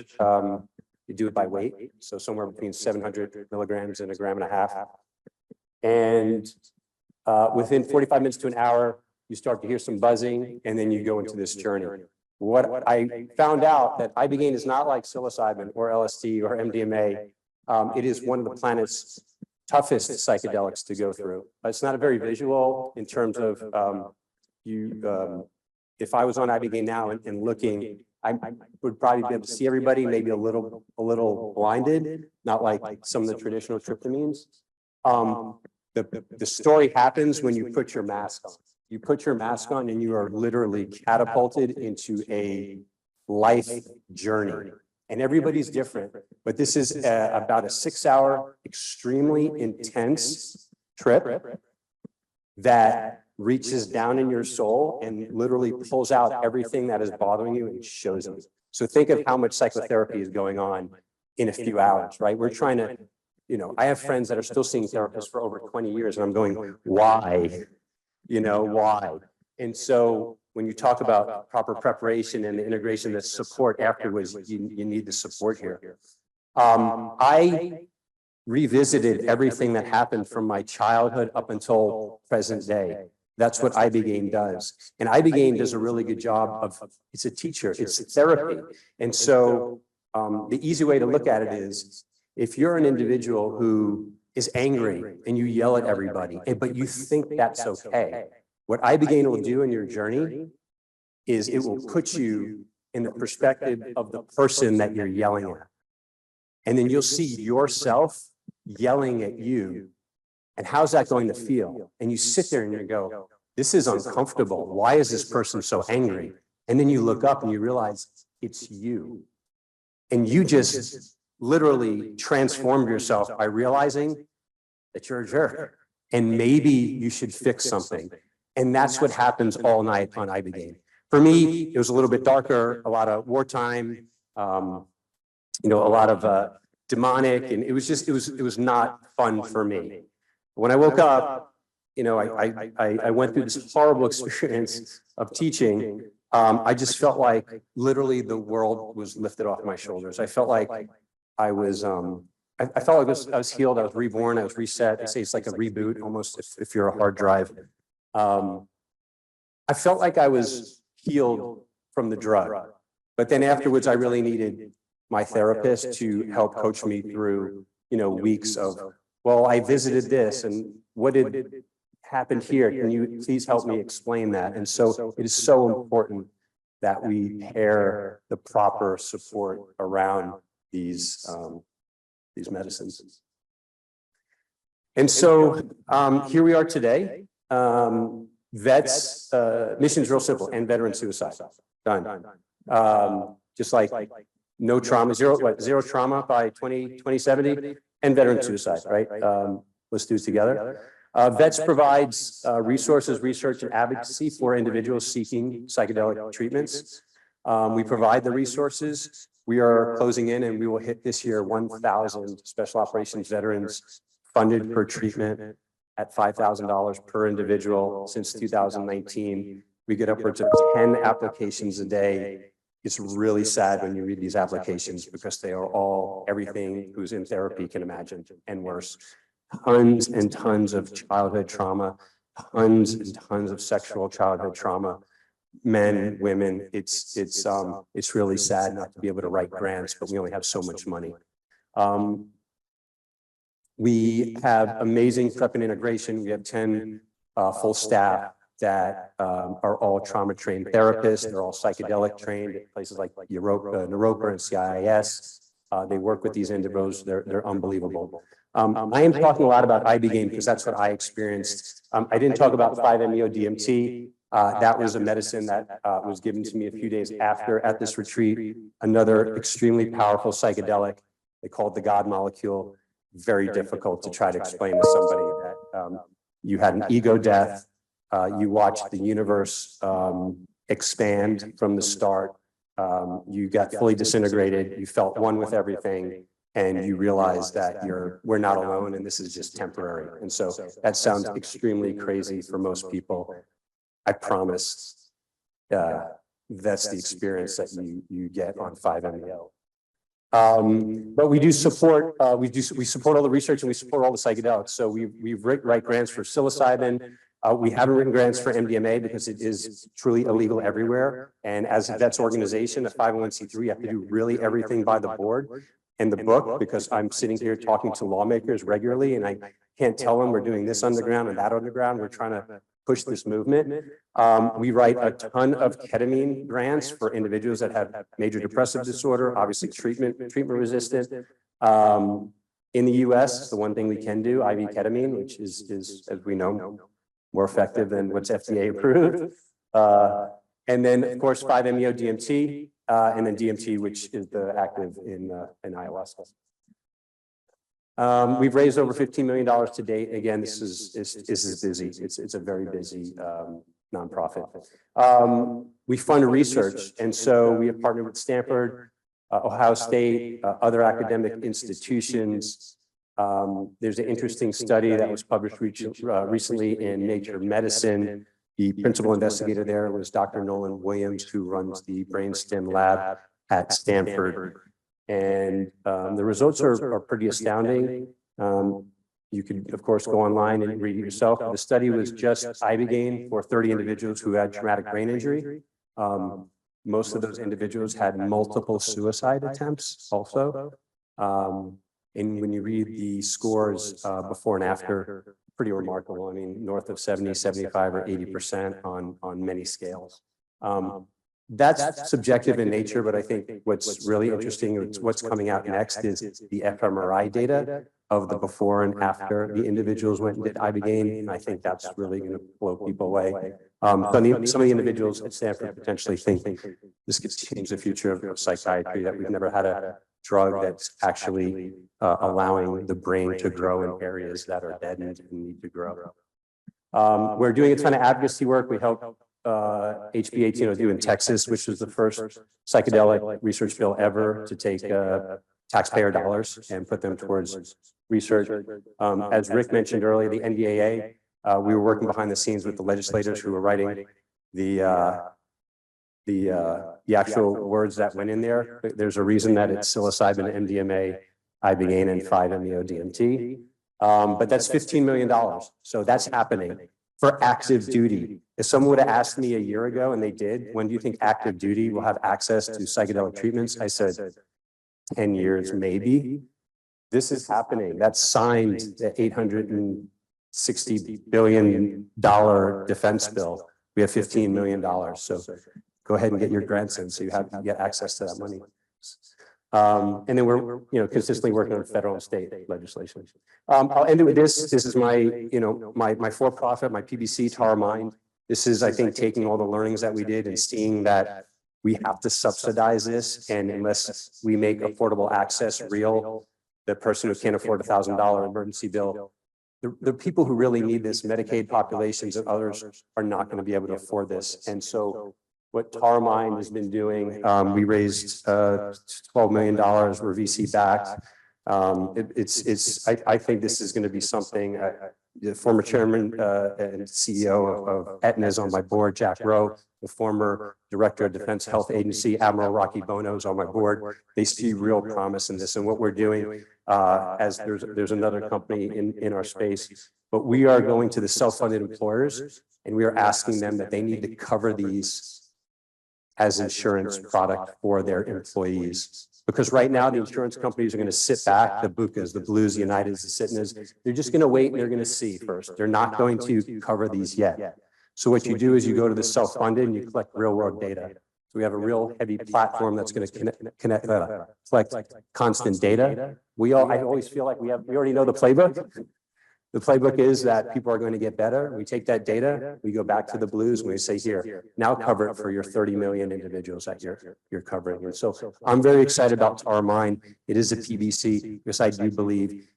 you do it by weight. So somewhere between 700 milligrams and 1.5 grams. And within 45 minutes to an hour, you start to hear some buzzing and then you go into this journey. What I found out that ibogaine is not like psilocybin or LSD or MDMA. It is one of the planet's toughest psychedelics to go through. It's not a very visual in terms of if I was on ibogaine now and looking, I would probably be able to see everybody, maybe a little blinded, not like some of the traditional tryptamines. The story happens when you put your mask on. You put your mask on and you are literally catapulted into a life journey. And everybody's different, but this is about a 6-hour, extremely intense trip that reaches down in your soul and literally pulls out everything that is bothering you and shows you. So think of how much psychotherapy is going on in a few hours, right? We're trying to, I have friends that are still seeing therapists for over 20 years and I'm going, why? Why? And so when you talk about proper preparation and the integration, that support afterwards, you need the support here. I revisited everything that happened from my childhood up until present day. That's what ibogaine does. And ibogaine does a really good job it's a teacher, it's therapy. And so the easy way to look at it is, if you're an individual who is angry and you yell at everybody, but you think that's okay, what ibogaine will do in your journey is it will put you in the perspective of the person that you're yelling at. And then you'll see yourself yelling at you. And how's that going to feel? And you sit there and you go, this is uncomfortable. Why is this person so angry? And then you look up and you realize it's you. And you just literally transformed yourself by realizing that you're a jerk. And maybe you should fix something. And that's what happens all night on ibogaine. For me, it was a little bit darker, a lot of wartime, a lot of demonic, and it was not fun for me. When I woke up, I went through this horrible experience of teaching I just felt like literally the world was lifted off my shoulders. I felt like I was, I felt like I was healed, I was reborn, I was reset. They say it's like a reboot almost if you're a hard drive. I felt like I was healed from the drug, but then afterwards I really needed my therapist to help coach me through, weeks of, well, I visited this and what did happened here? Can you please help me explain that? And so it is so important that we pair the proper support around these medicines. And so here we are today. Vets, mission's real simple, end veteran suicide. Done. Just like no trauma, zero trauma by 2070, and veteran suicide, right? Let's do it together. Vets provides resources, research, and advocacy for individuals seeking psychedelic treatments. We provide the resources. We are closing in and we will hit this year 1,000 special operations veterans funded per treatment at $5,000 per individual since 2019. We get upwards of 10 applications a day. It's really sad when you read these applications because they are all everything who's in therapy can imagine and worse. Tons and tons of childhood trauma, tons and tons of sexual childhood trauma, men, women. It's really sad not to be able to write grants, but we only have so much money. We have amazing prep and integration. We have 10 full staff that are all trauma trained therapists. They're all psychedelic trained at places like Europa and CIIS. They work with these individuals. They're unbelievable. I am talking a lot about ibogaine because that's what I experienced. I didn't talk about 5-MeO-DMT. That was a medicine that was given to me a few days after at this retreat. Another extremely powerful psychedelic. They call it the God molecule. Very difficult to try to explain to somebody that you had an ego death. You watched the universe expand from the start. You got fully disintegrated. You felt one with everything. And you realize that we're not alone and this is just temporary. And so that sounds extremely crazy for most people. I promise that's the experience that you get on 5-MeO. But we do support, we support all the research and we support all the psychedelics. So we write grants for psilocybin. We haven't written grants for MDMA because it is truly illegal everywhere. And as a vets organization, a 501c3, you have to do really everything by the board. And the book, because I'm sitting here talking to lawmakers regularly and I can't tell them we're doing this underground and that underground. We're trying to push this movement. We write a ton of ketamine grants for individuals that have major depressive disorder, obviously treatment resistant. In the US, the one thing we can do, IV ketamine, which is as we know, more effective than what's FDA approved. And then of course, 5-MeO-DMT. And then DMT, which is the active in ayahuasca. We've raised over $15 million to date. Again, this is busy. It's a very busy nonprofit. We fund research, and so we have partnered with Stanford, Ohio State, other academic institutions. There's an interesting study that was published recently in Nature Medicine. The principal investigator there was Dr. Nolan Williams, who runs the brainstem lab at Stanford. And the results are pretty astounding. You could, of course, go online and read it yourself. The study was just ibogaine for 30 individuals who had traumatic brain injury. Most of those individuals had multiple suicide attempts also. And when you read the scores before and after, pretty remarkable. I mean, north of 70, 75, or 80% on many scales. That's subjective in nature, but I think what's really interesting, what's coming out next is the fMRI data of the before and after the individuals went and did ibogaine. And I think that's really going to blow people away. Some of the individuals at Stanford potentially think this could change the future of psychiatry, that we've never had a drug that's actually allowing the brain to grow in areas that are deadened and need to grow. We're doing a ton of advocacy work. We helped HB 1802 in Texas, which was the first psychedelic research bill ever to take taxpayer dollars and put them towards research. As Rick mentioned earlier, the NDAA, we were working behind the scenes with the legislators who were writing the the actual words that went in there. There's a reason that it's psilocybin, MDMA, ibogaine, and 5-MeO-DMT. But that's $15 million. So that's happening for active duty. If someone would have asked me a year ago, and they did, when do you think active duty will have access to psychedelic treatments? I said, 10 years, maybe. This is happening. That's signed the $860 billion defense bill. We have $15 million. So go ahead and get your grants in so you get access to that money. And then we're consistently working on federal and state legislation. I'll end it with this. This is my, my for-profit, my PBC, Tar Mind. This is, I think, taking all the learnings that we did and seeing that we have to subsidize this. And unless we make affordable access real, the person who can't afford $1,000 emergency bill, the people who really need this, Medicaid populations and others, are not going to be able to afford this. And so what Tar Mind has been doing, we raised $12 million, we're VC backed. I think this is going to be something. The former chairman and CEO of Aetna is on my board, Jack Rowe, the former director of Defense Health Agency, Admiral Rocky Bono, is on my board. They see real promise in this and what we're doing. As there's another company in our space, but we are going to the self-funded employers and we are asking them that they need to cover these as insurance product for their employees. Because right now the insurance companies are going to sit back, the Bucas, the Blues, the Uniteds, the Cignas, they're just going to wait and they're going to see first. They're not going to cover these yet. So what you do is you go to the self-funded and you collect real world data. So we have a real heavy platform that's going to collect constant data. I always feel like we already know the playbook. The playbook is that people are going to get better. We take that data, we go back to the Blues and we say, here, now cover it for your 30 million individuals that you're covering. And so I'm very excited about Tar Mind. It is a PBC because I do believe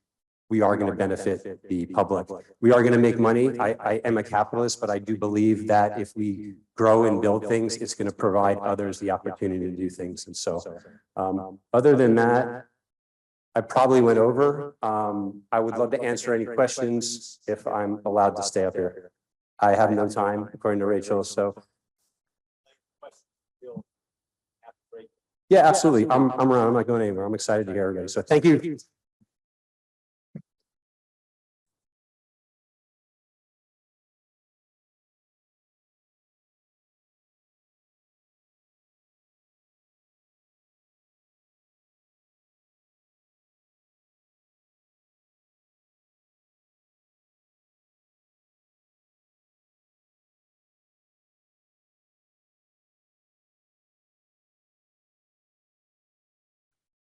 we are going to benefit the public. We are going to make money. I am a capitalist, but I do believe that if we grow and build things, it's going to provide others the opportunity to do things. And so other than that, I probably went over. I would love to answer any questions if I'm allowed to stay up here. I have no time, according to Rachel, so. Yeah, absolutely. I'm around. I'm not going anywhere. I'm excited to hear everybody. So thank you.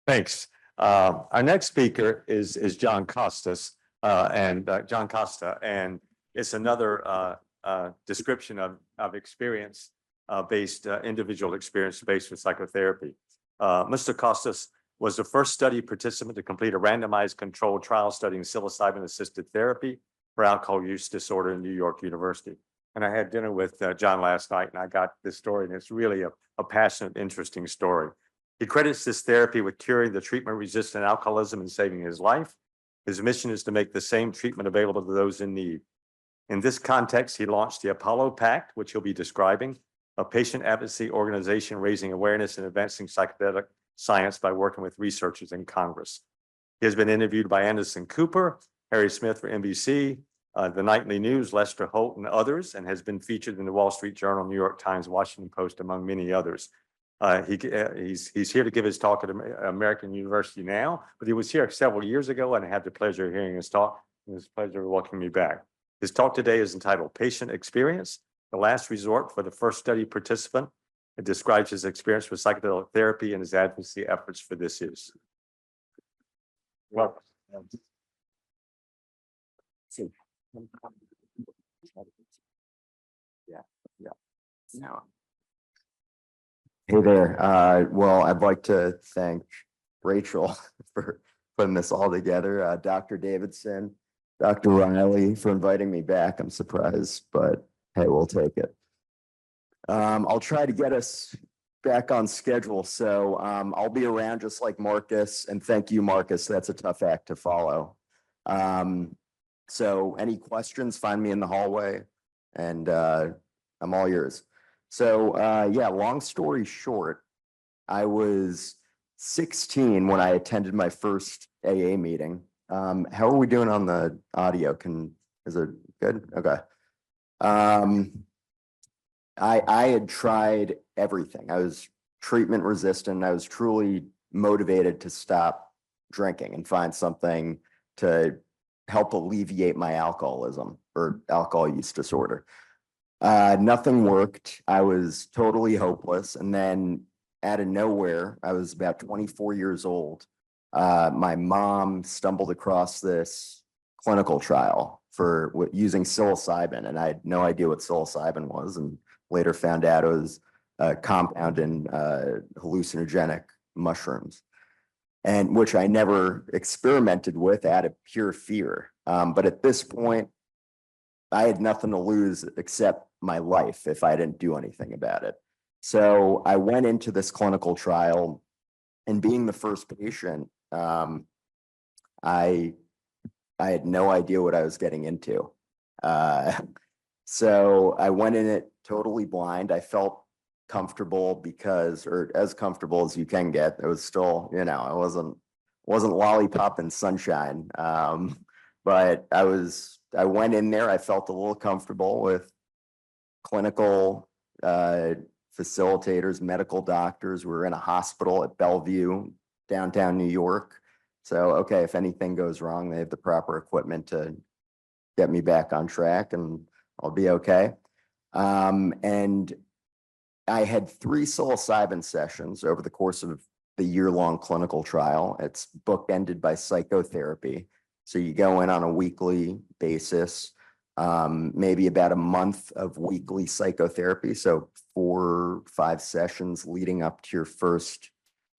Thanks. Our next speaker is John Costas, John Costa, and it's another description of experience based individual experience based with psychotherapy. Mr. Costas was the first study participant to complete a randomized controlled trial studying psilocybin-assisted therapy for alcohol use disorder in New York University. And I had dinner with John last night, and I got this story, and it's really a passionate, interesting story. He credits this therapy with curing the treatment-resistant alcoholism and saving his life. His mission is to make the same treatment available to those in need. In this context, he launched the Apollo Pact, which he'll be describing, a patient advocacy organization raising awareness and advancing psychedelic science by working with researchers in Congress. He has been interviewed by Anderson Cooper, Harry Smith for NBC, the Nightly News, Lester Holt, and others, and has been featured in the Wall Street Journal, New York Times, Washington Post, among many others. He's here to give his talk at American University now, but he was here several years ago, and I had the pleasure of hearing his talk. And it's a pleasure to welcome me back. His talk today is entitled Patient Experience, the Last Resort for the First Study Participant. It describes his experience with psychedelic therapy and his advocacy efforts for this use. Welcome. Yeah. No. Hey there. Well, I'd like to thank Rachel for putting this all together. Dr. Davidson, Dr. Riley for inviting me back. I'm surprised, but hey, we'll take it. I'll try to get us back on schedule. So I'll be around just like Marcus, and thank you, Marcus. That's a tough act to follow. So any questions, find me in the hallway, and I'm all yours. So, yeah, long story short, I was 16 when I attended my first AA meeting. How are we doing on the audio? Is it good? Okay. I had tried everything. I was treatment resistant. I was truly motivated to stop drinking and find something to help alleviate my alcoholism or alcohol use disorder. Nothing worked. I was totally hopeless. And then out of nowhere, I was about 24 years old. My mom stumbled across this clinical trial for using psilocybin, and I had no idea what psilocybin was, and later found out it was a compound in hallucinogenic mushrooms, and which I never experimented with out of pure fear. But at this point, I had nothing to lose except my life if I didn't do anything about it. So I went into this clinical trial, and being the first patient, I had no idea what I was getting into. So I went in it totally blind. I felt comfortable or as comfortable as you can get. It was still, I wasn't lollipop and sunshine. But I went in there, I felt a little comfortable with clinical facilitators, medical doctors. We were in a hospital at Bellevue, downtown New York. So, okay, if anything goes wrong, they have the proper equipment to get me back on track and I'll be okay. And I had 3 psilocybin sessions over the course of the year-long clinical trial. It's bookended by psychotherapy. So you go in on a weekly basis, maybe about a month of weekly psychotherapy. So 4 or 5 sessions leading up to your first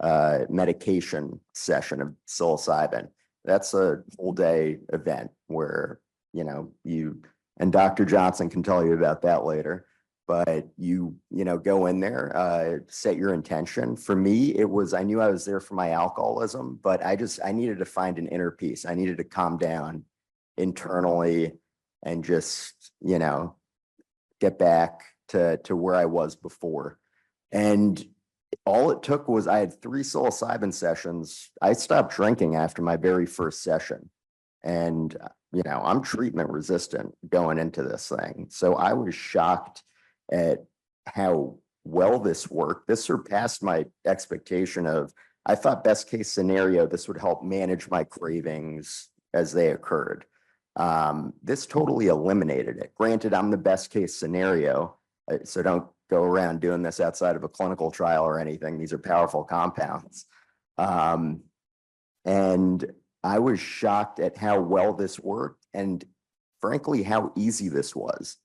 medication session of psilocybin. That's a whole day event where, and Dr. Johnson can tell you about that later, but you go in there, set your intention. For me, I knew I was there for my alcoholism, but I needed to find an inner peace. I needed to calm down internally and just, get back to where I was before. And all it took was I had 3 psilocybin sessions. I stopped drinking after my very first session. And, I'm treatment resistant going into this thing. So I was shocked at how well this worked. This surpassed my expectation I thought best case scenario, this would help manage my cravings as they occurred. This totally eliminated it. Granted, I'm the best case scenario, so don't go around doing this outside of a clinical trial or anything. These are powerful compounds. And I was shocked at how well this worked and frankly, how easy this was.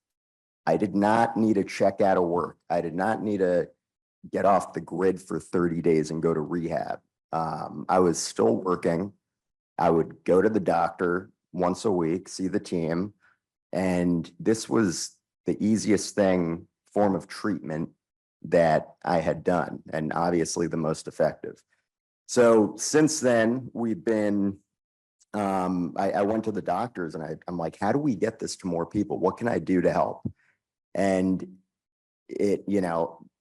I did not need to check out of work. I did not need to get off the grid for 30 days and go to rehab. I was still working. I would go to the doctor once a week, see the team. And this was the easiest form of treatment that I had done, and obviously the most effective. So since then, we've been, I went to the doctors and I'm like, how do we get this to more people? What can I do to help? And a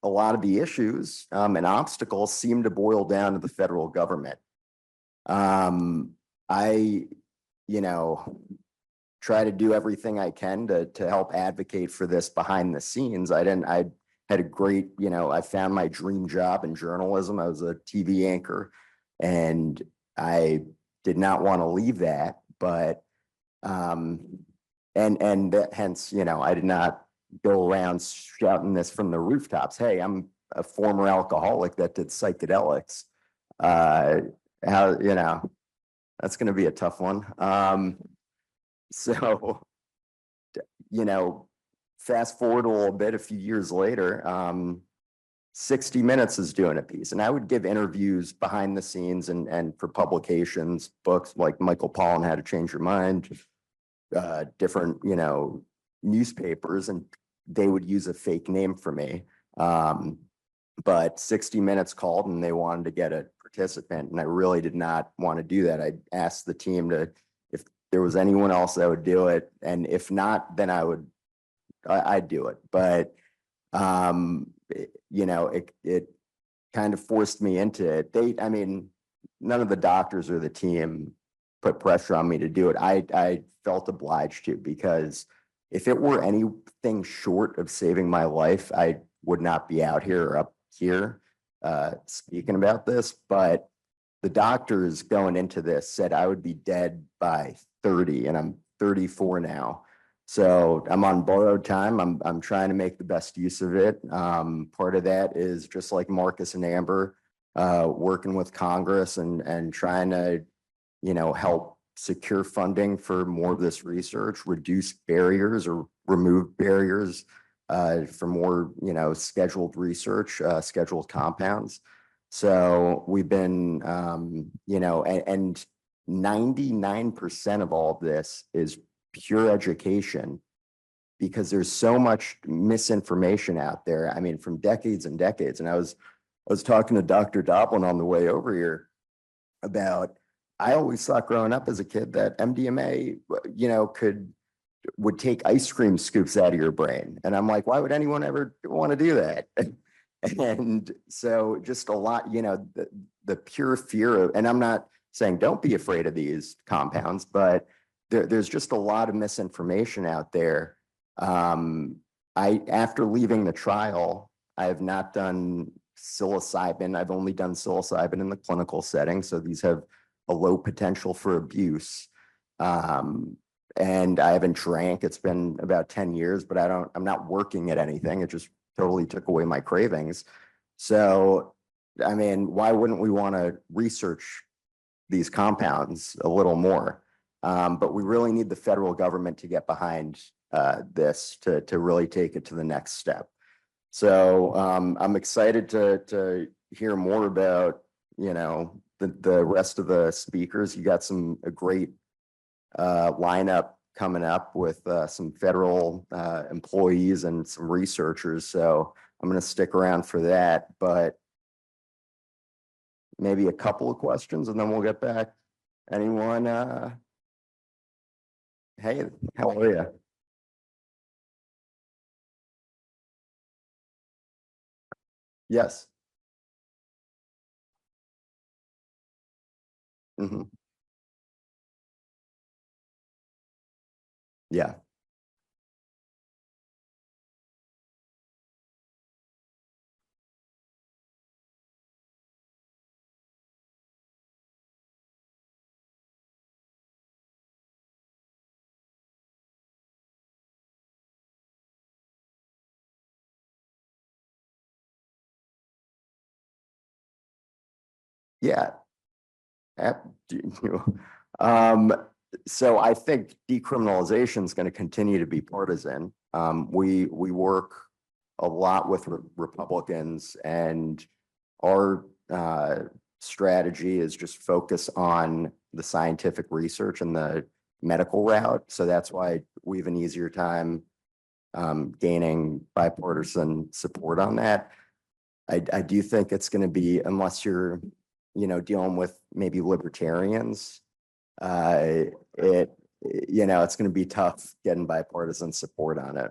lot of the issues and obstacles seem to boil down to the federal government. I try to do everything I can to help advocate for this behind the scenes. I had a great, I found my dream job in journalism. I was a TV anchor and I did not want to leave that, but, and hence, I did not go around shouting this from the rooftops. Hey, I'm a former alcoholic that did psychedelics. That's going to be a tough one. So, fast forward a little bit, a few years later, 60 Minutes is doing a piece, and I would give interviews behind the scenes and for publications, books like Michael Pollan, How to Change Your Mind, different, newspapers, and they would use a fake name for me. But 60 Minutes called and they wanted to get a participant, and I really did not want to do that. I asked the team if there was anyone else that would do it, and if not, then I'd do it. But It kind of forced me into it. I mean, none of the doctors or the team put pressure on me to do it. I felt obliged to, because if it were anything short of saving my life, I would not be out here or up here speaking about this. But the doctors going into this said I would be dead by 30, and I'm 34 now. So I'm on borrowed time. I'm trying to make the best use of it. Part of that is just like Marcus and Amber, working with Congress and trying to, help secure funding for more of this research, reduce barriers or remove barriers for more, scheduled research, scheduled compounds. So we've been, and 99% of all of this is pure education, because there's so much misinformation out there. I mean, from decades and decades. And I was talking to Dr. Doblin on the way over here about, I always thought growing up as a kid that MDMA, would take ice cream scoops out of your brain. And I'm like, why would anyone ever want to do that? And so just a lot, the pure fear of, and I'm not saying don't be afraid of these compounds, but there's just a lot of misinformation out there. After leaving the trial, I have not done psilocybin. I've only done psilocybin in the clinical setting. So these have a low potential for abuse. And I haven't drank. It's been about 10 years, but I'm not working at anything. It just totally took away my cravings. So, I mean, why wouldn't we want to research these compounds a little more? But we really need the federal government to get behind this to really take it to the next step. So I'm excited to hear more about, the rest of the speakers. You got a great lineup coming up with some federal employees and some researchers. So I'm going to stick around for that, but maybe a couple of questions and then we'll get back. Anyone? Hey, how are you? Yes. Mm-hmm. Yeah. Yeah. So I think decriminalization is going to continue to be partisan. We work a lot with Republicans, and our strategy is just focus on the scientific research and the medical route. So that's why we have an easier time gaining bipartisan support on that. I do think it's going to be, unless you're dealing with maybe libertarians, it's going to be tough getting bipartisan support on it.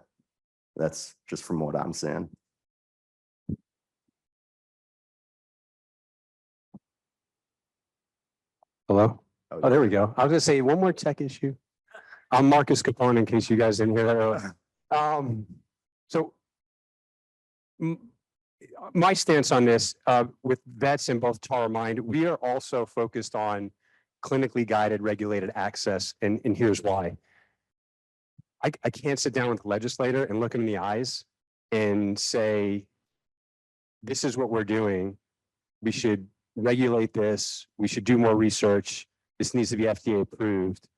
That's just from what I'm seeing. Hello? Oh, there we go. I was gonna say one more tech issue. I'm Marcus Capone, in case you guys didn't hear that earlier. So my stance on this, with vets in both Tar Mind, we are also focused on clinically guided, regulated access, and here's why. I can't sit down with a legislator and look him in the eyes and say, this is what we're doing. We should regulate this. We should do more research. This needs to be FDA approved,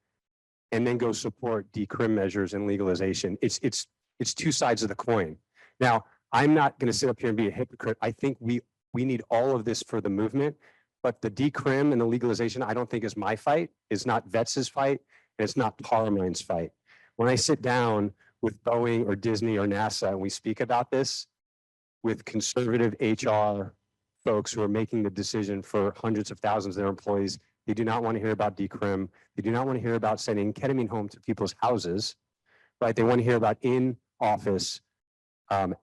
and then go support decrim measures and legalization. It's two sides of the coin. Now, I'm not going to sit up here and be a hypocrite. I think we need all of this for the movement, but the decrim and the legalization, I don't think is my fight. It's not Vets' fight, and it's not Parliament's fight. When I sit down with Boeing or Disney or NASA and we speak about this with conservative HR folks who are making the decision for hundreds of thousands of their employees, they do not want to hear about decrim. They do not want to hear about sending ketamine home to people's houses, right? They want to hear about in-office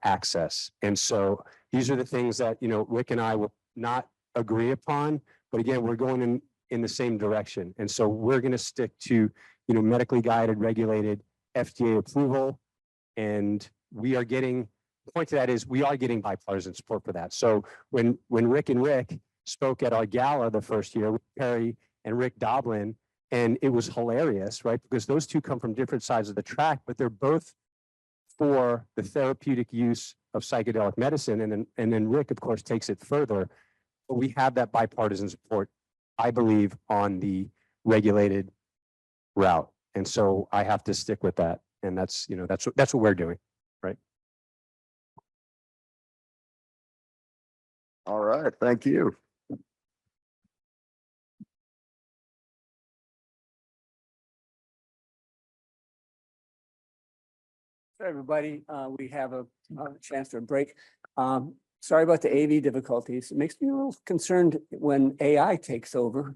access. And so these are the things that, Rick and I will not agree upon, but again, we're going in the same direction. And so we're going to stick to, medically guided, regulated FDA approval. And we are getting, the point to that is we are getting bipartisan support for that. So when Rick and Rick spoke at our gala the first year, Perry and Rick Doblin, and it was hilarious, right? Because those two come from different sides of the track, but they're both for the therapeutic use of psychedelic medicine. And then Rick, of course, takes it further. But we have that bipartisan support, I believe, on the regulated route. And so I have to stick with that. And that's what we're doing, right? All right, thank you. So everybody, we have a chance for a break. Sorry about the AV difficulties. It makes me a little concerned when AI takes over,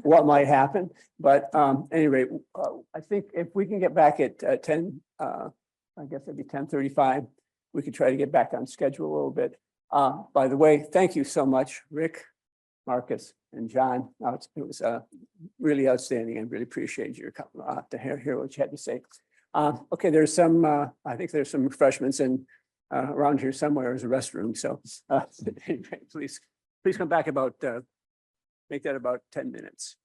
what might happen. But anyway, I think if we can get back at 10, I guess it'd be 10:35, we could try to get back on schedule a little bit. By the way, thank you so much, Rick, Marcus, and John. It was really outstanding. I really appreciate your coming to hear what you had to say. Okay, there's some, I think there's some refreshments in around here somewhere as a restroom. So anyway, please come back about, make that about 10 minutes.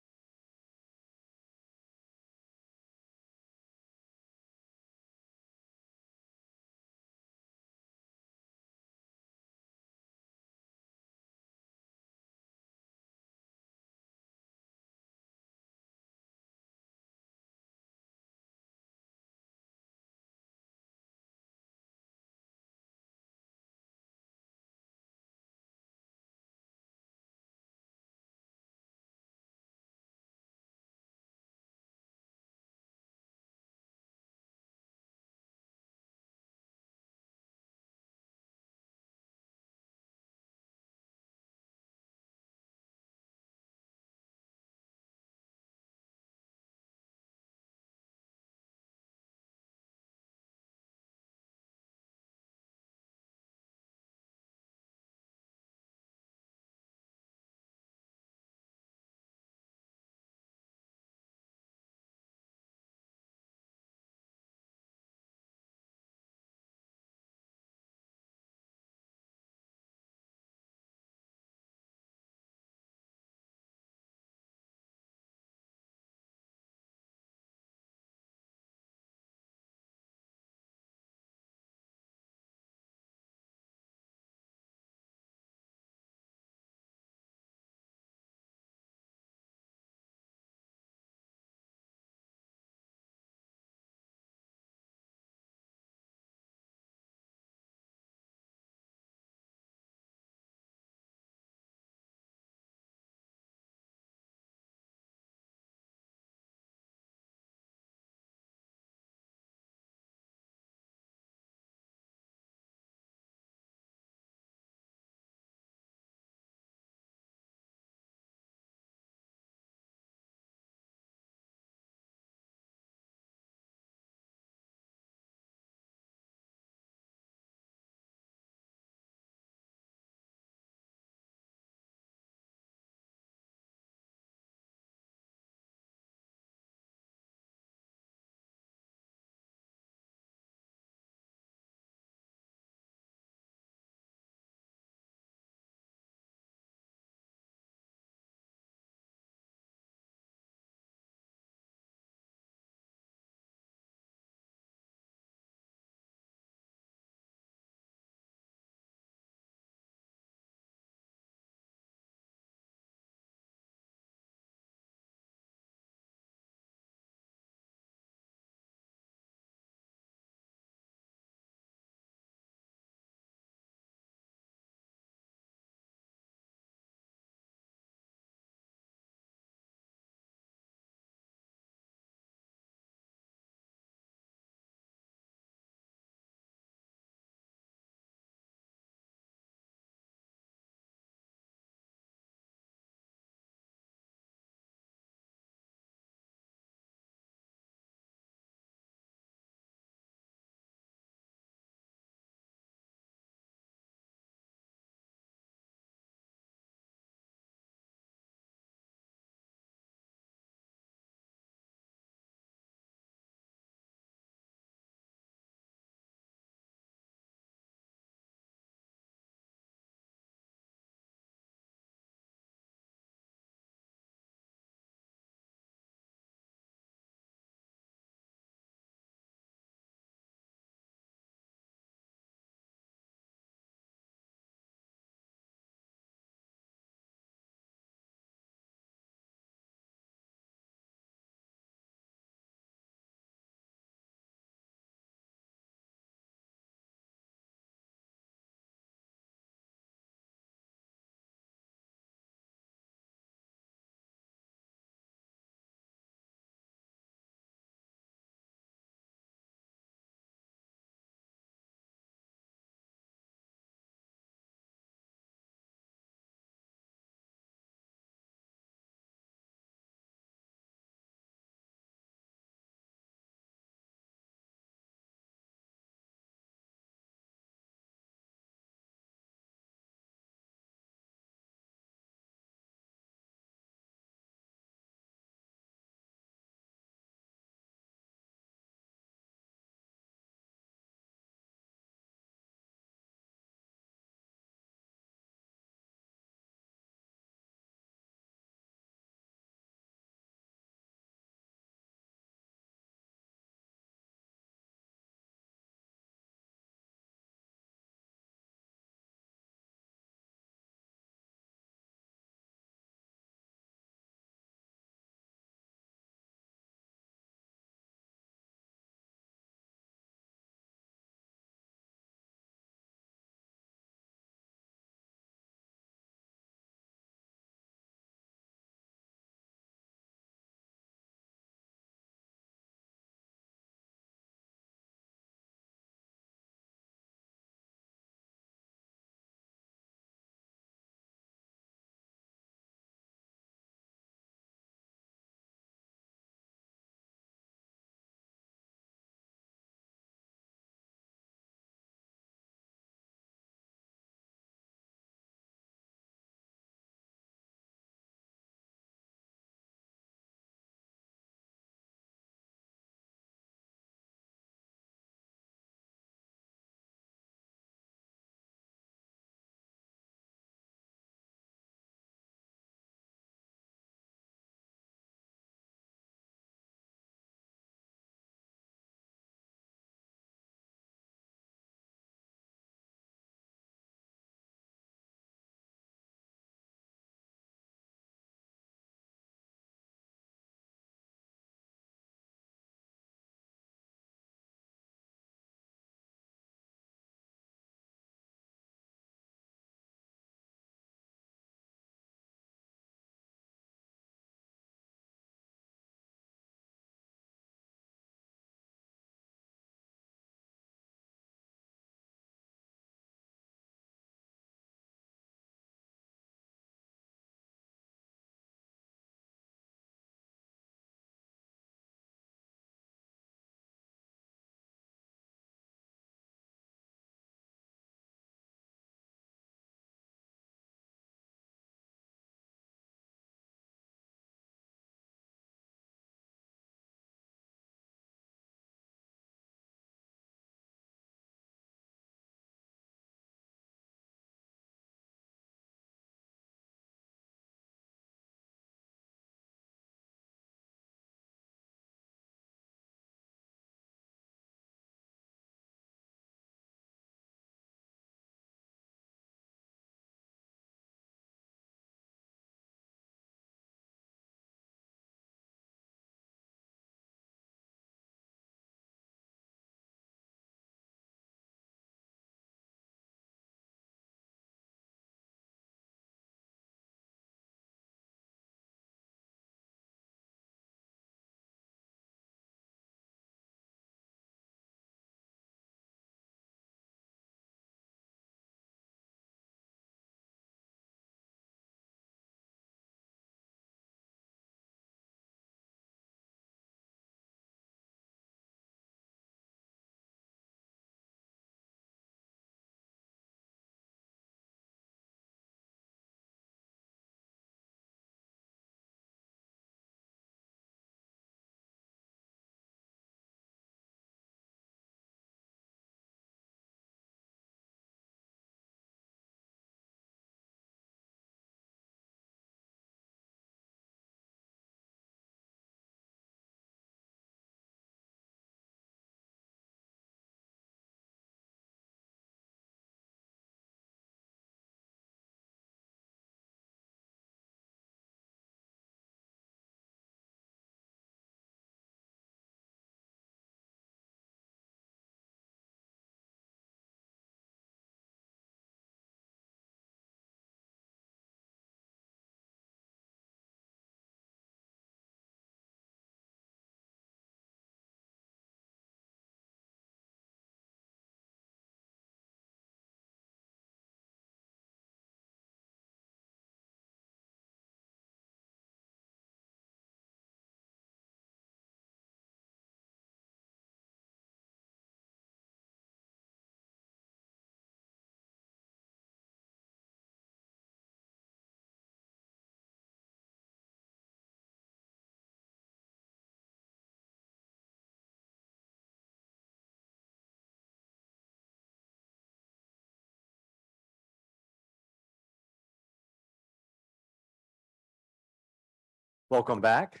Welcome back.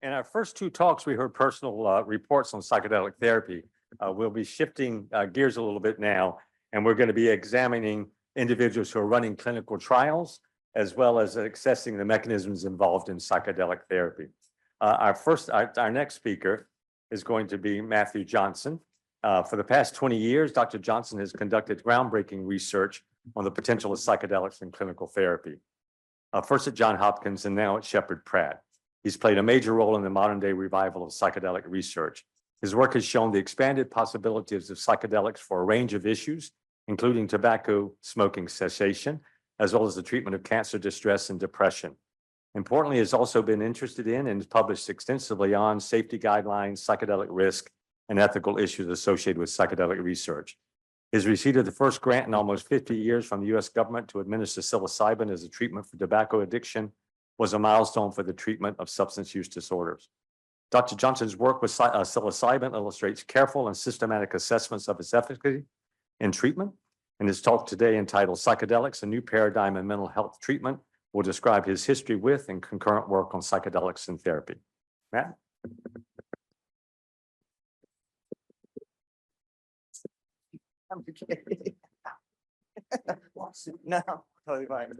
In our first two talks, we heard personal reports on psychedelic therapy. We'll be shifting gears a little bit now, and we're going to be examining individuals who are running clinical trials, as well as assessing the mechanisms involved in psychedelic therapy. Our next speaker is going to be Matthew Johnson. For the past 20 years, Dr. Johnson has conducted groundbreaking research on the potential of psychedelics in clinical therapy. First at Johns Hopkins and now at Sheppard Pratt. He's played a major role in the modern day revival of psychedelic research. His work has shown the expanded possibilities of psychedelics for a range of issues, including tobacco smoking cessation, as well as the treatment of cancer, distress, and depression. Importantly, has also been interested in and published extensively on safety guidelines, psychedelic risk, and ethical issues associated with psychedelic research. His receipt of the first grant in almost 50 years from the U.S. government to administer psilocybin as a treatment for tobacco addiction was a milestone for the treatment of substance use disorders. Dr. Johnson's work with psilocybin illustrates careful and systematic assessments of its efficacy in treatment, and his talk today entitled Psychedelics, a New Paradigm in Mental Health Treatment will describe his history with and concurrent work on psychedelics and therapy. Matt? No, totally fine.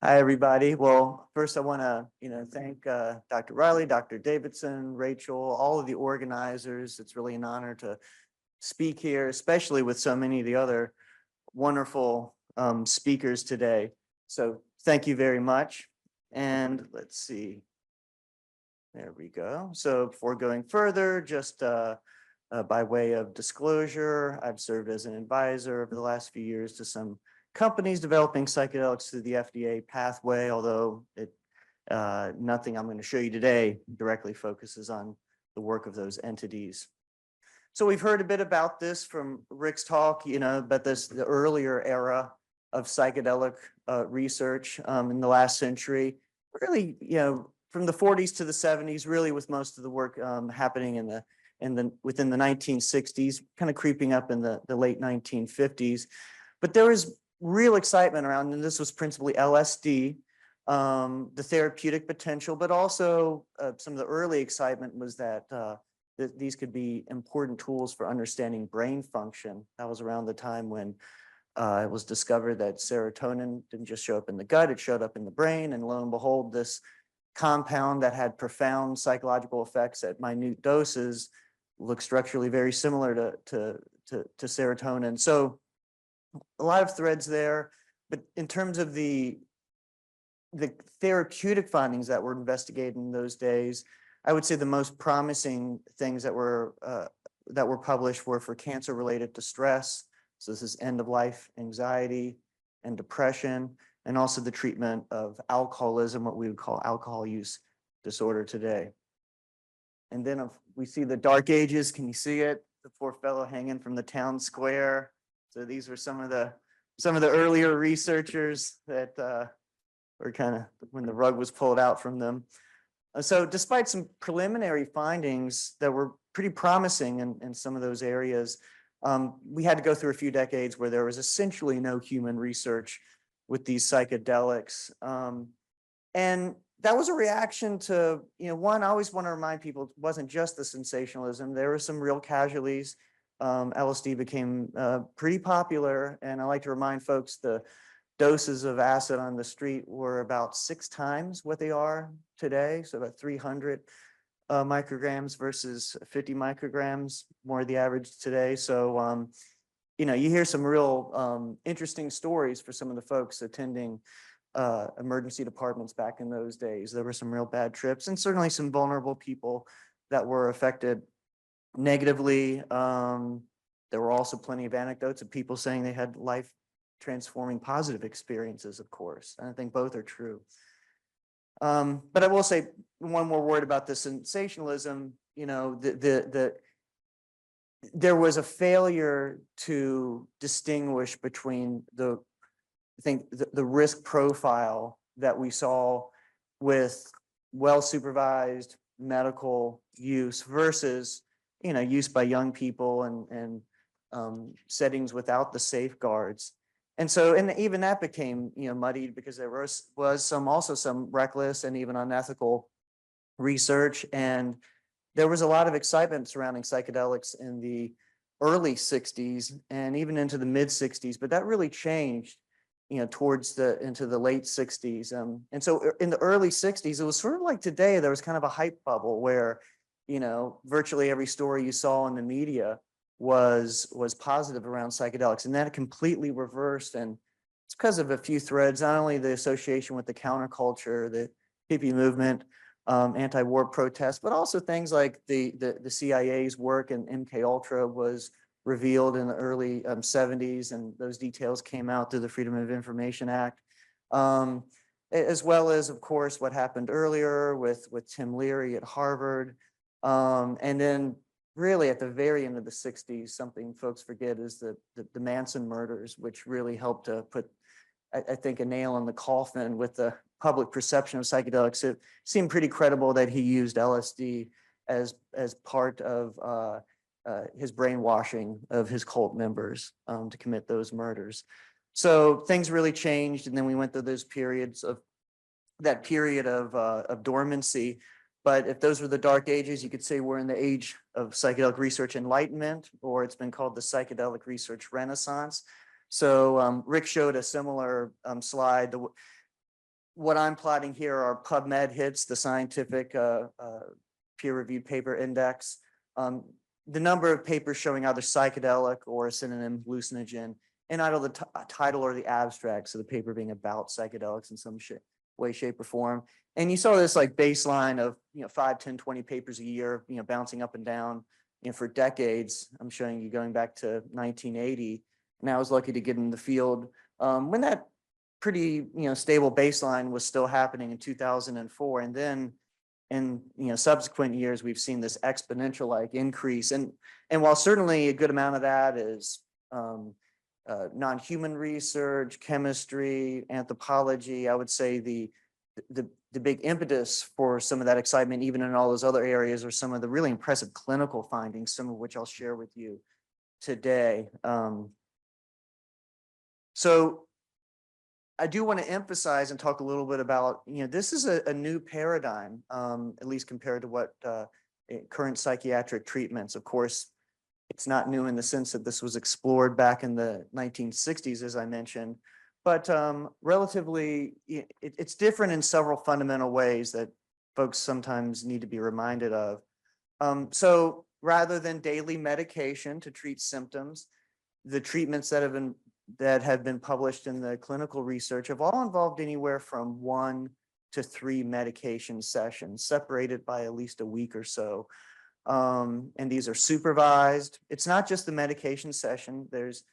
Hi, everybody. Well, first I want to, thank Dr. Riley, Dr. Davidson, Rachel, all of the organizers. It's really an honor to speak here, especially with so many of the other wonderful speakers today. So thank you very much. And let's see. There we go. So before going further, just by way of disclosure, I've served as an advisor over the last few years to some companies developing psychedelics through the FDA pathway, although nothing I'm going to show you today directly focuses on the work of those entities. So we've heard a bit about this from Rick's talk, but the earlier era of psychedelic research in the last century, really, from the 40s to the 70s, really with most of the work happening within the 1960s, kind of creeping up in the late 1950s. But there was real excitement around, and this was principally LSD, the therapeutic potential, but also some of the early excitement was that these could be important tools for understanding brain function. That was around the time when it was discovered that serotonin didn't just show up in the gut, it showed up in the brain, and lo and behold, this compound that had profound psychological effects at minute doses looked structurally very similar to serotonin. So a lot of threads there, but in terms of the therapeutic findings that were investigated in those days, I would say the most promising things that were published were for cancer-related distress. So this is end-of-life anxiety and depression, and also the treatment of alcoholism, what we would call alcohol use disorder today. And then if we see the dark ages, can you see it? The poor fellow hanging from the town square. So these were some of the earlier researchers that were kind of when the rug was pulled out from them. So despite some preliminary findings that were pretty promising in some of those areas, we had to go through a few decades where there was essentially no human research with these psychedelics. And that was a reaction to, one, I always want to remind people, it wasn't just the sensationalism. There were some real casualties. LSD became pretty popular. And I like to remind folks the doses of acid on the street were about 6 times what they are today. So about 300 micrograms versus 50 micrograms, more the average today. So, you hear some real interesting stories for some of the folks attending emergency departments back in those days. There were some real bad trips and certainly some vulnerable people that were affected negatively. There were also plenty of anecdotes of people saying they had life transforming positive experiences, of course. And I think both are true. But I will say one more word about the sensationalism. There was a failure to distinguish between the risk profile that we saw with well-supervised medical use versus, use by young people and settings without the safeguards. And so, and even that became, muddied because there was also some reckless and even unethical research. And there was a lot of excitement surrounding psychedelics in the early 60s and even into the mid 60s, but that really changed, towards into the late 60s. And so in the early 60s, it was sort of like today, there was kind of a hype bubble where, virtually every story you saw in the media was positive around psychedelics, and that completely reversed. And it's because of a few threads, not only the association with the counterculture, the hippie movement, anti-war protests, but also things like the CIA's work and MK Ultra was revealed in the early 70s, and those details came out through the Freedom of Information Act, as well as, of course, what happened earlier with Tim Leary at Harvard, and then really at the very end of the 60s, something folks forget is the Manson murders, which really helped to put, I think, a nail in the coffin with the public perception of psychedelics. It seemed pretty credible that he used LSD as part of his brainwashing of his cult members to commit those murders. So things really changed, and then we went through those periods of dormancy. But if those were the dark ages, you could say we're in the age of psychedelic research enlightenment, or it's been called the psychedelic research renaissance. So Rick showed a similar slide. What I'm plotting here are PubMed hits, the scientific peer-reviewed paper index. The number of papers showing either psychedelic or a synonym hallucinogen, and either the title or the abstract, so the paper being about psychedelics in some way, shape, or form. And you saw this like baseline of 5, 10, 20 papers a year, bouncing up and down, for decades. I'm showing you going back to 1980, and I was lucky to get in the field when that pretty stable baseline was still happening in 2004, and then in subsequent years we've seen this exponential like increase. And while certainly a good amount of that is non-human research, chemistry, anthropology, I would say the big impetus for some of that excitement, even in all those other areas, are some of the really impressive clinical findings, some of which I'll share with you today. So I do want to emphasize and talk a little bit about, this is a new paradigm, at least compared to what current psychiatric treatments. Of course, it's not new in the sense that this was explored back in the 1960s, as I mentioned, but relatively, it's different in several fundamental ways that folks sometimes need to be reminded of. So rather than daily medication to treat symptoms, the treatments that have been published in the clinical research have all involved anywhere from 1 to 3 medication sessions, separated by at least a week or so. And these are supervised. It's not just the medication session. There's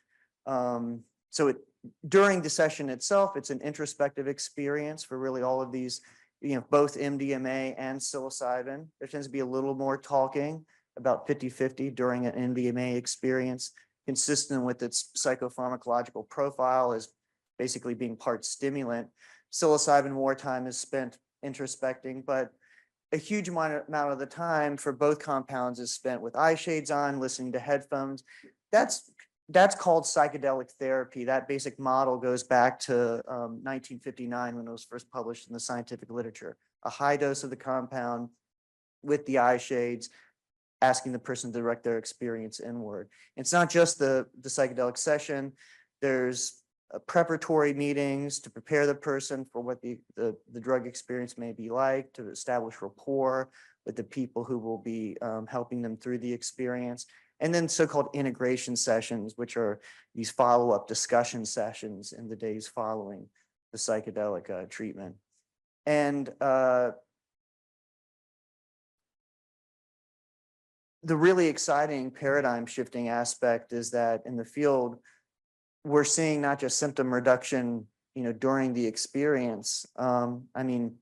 during the session itself, it's an introspective experience for really all of these, both MDMA and psilocybin. There tends to be a little more talking, about 50-50 during an MDMA experience, consistent with its psychopharmacological profile as basically being part stimulant. Psilocybin, more time is spent introspecting, but a huge amount of the time for both compounds is spent with eye shades on, listening to headphones. That's called psychedelic therapy. That basic model goes back to 1959 when it was first published in the scientific literature. A high dose of the compound with the eye shades, asking the person to direct their experience inward. It's not just the psychedelic session. There's preparatory meetings to prepare the person for what the drug experience may be like, to establish rapport with the people who will be helping them through the experience. And then so-called integration sessions, which are these follow-up discussion sessions in the days following the psychedelic treatment. And the really exciting paradigm shifting aspect is that in the field, we're seeing not just symptom reduction, during the experience. I mean,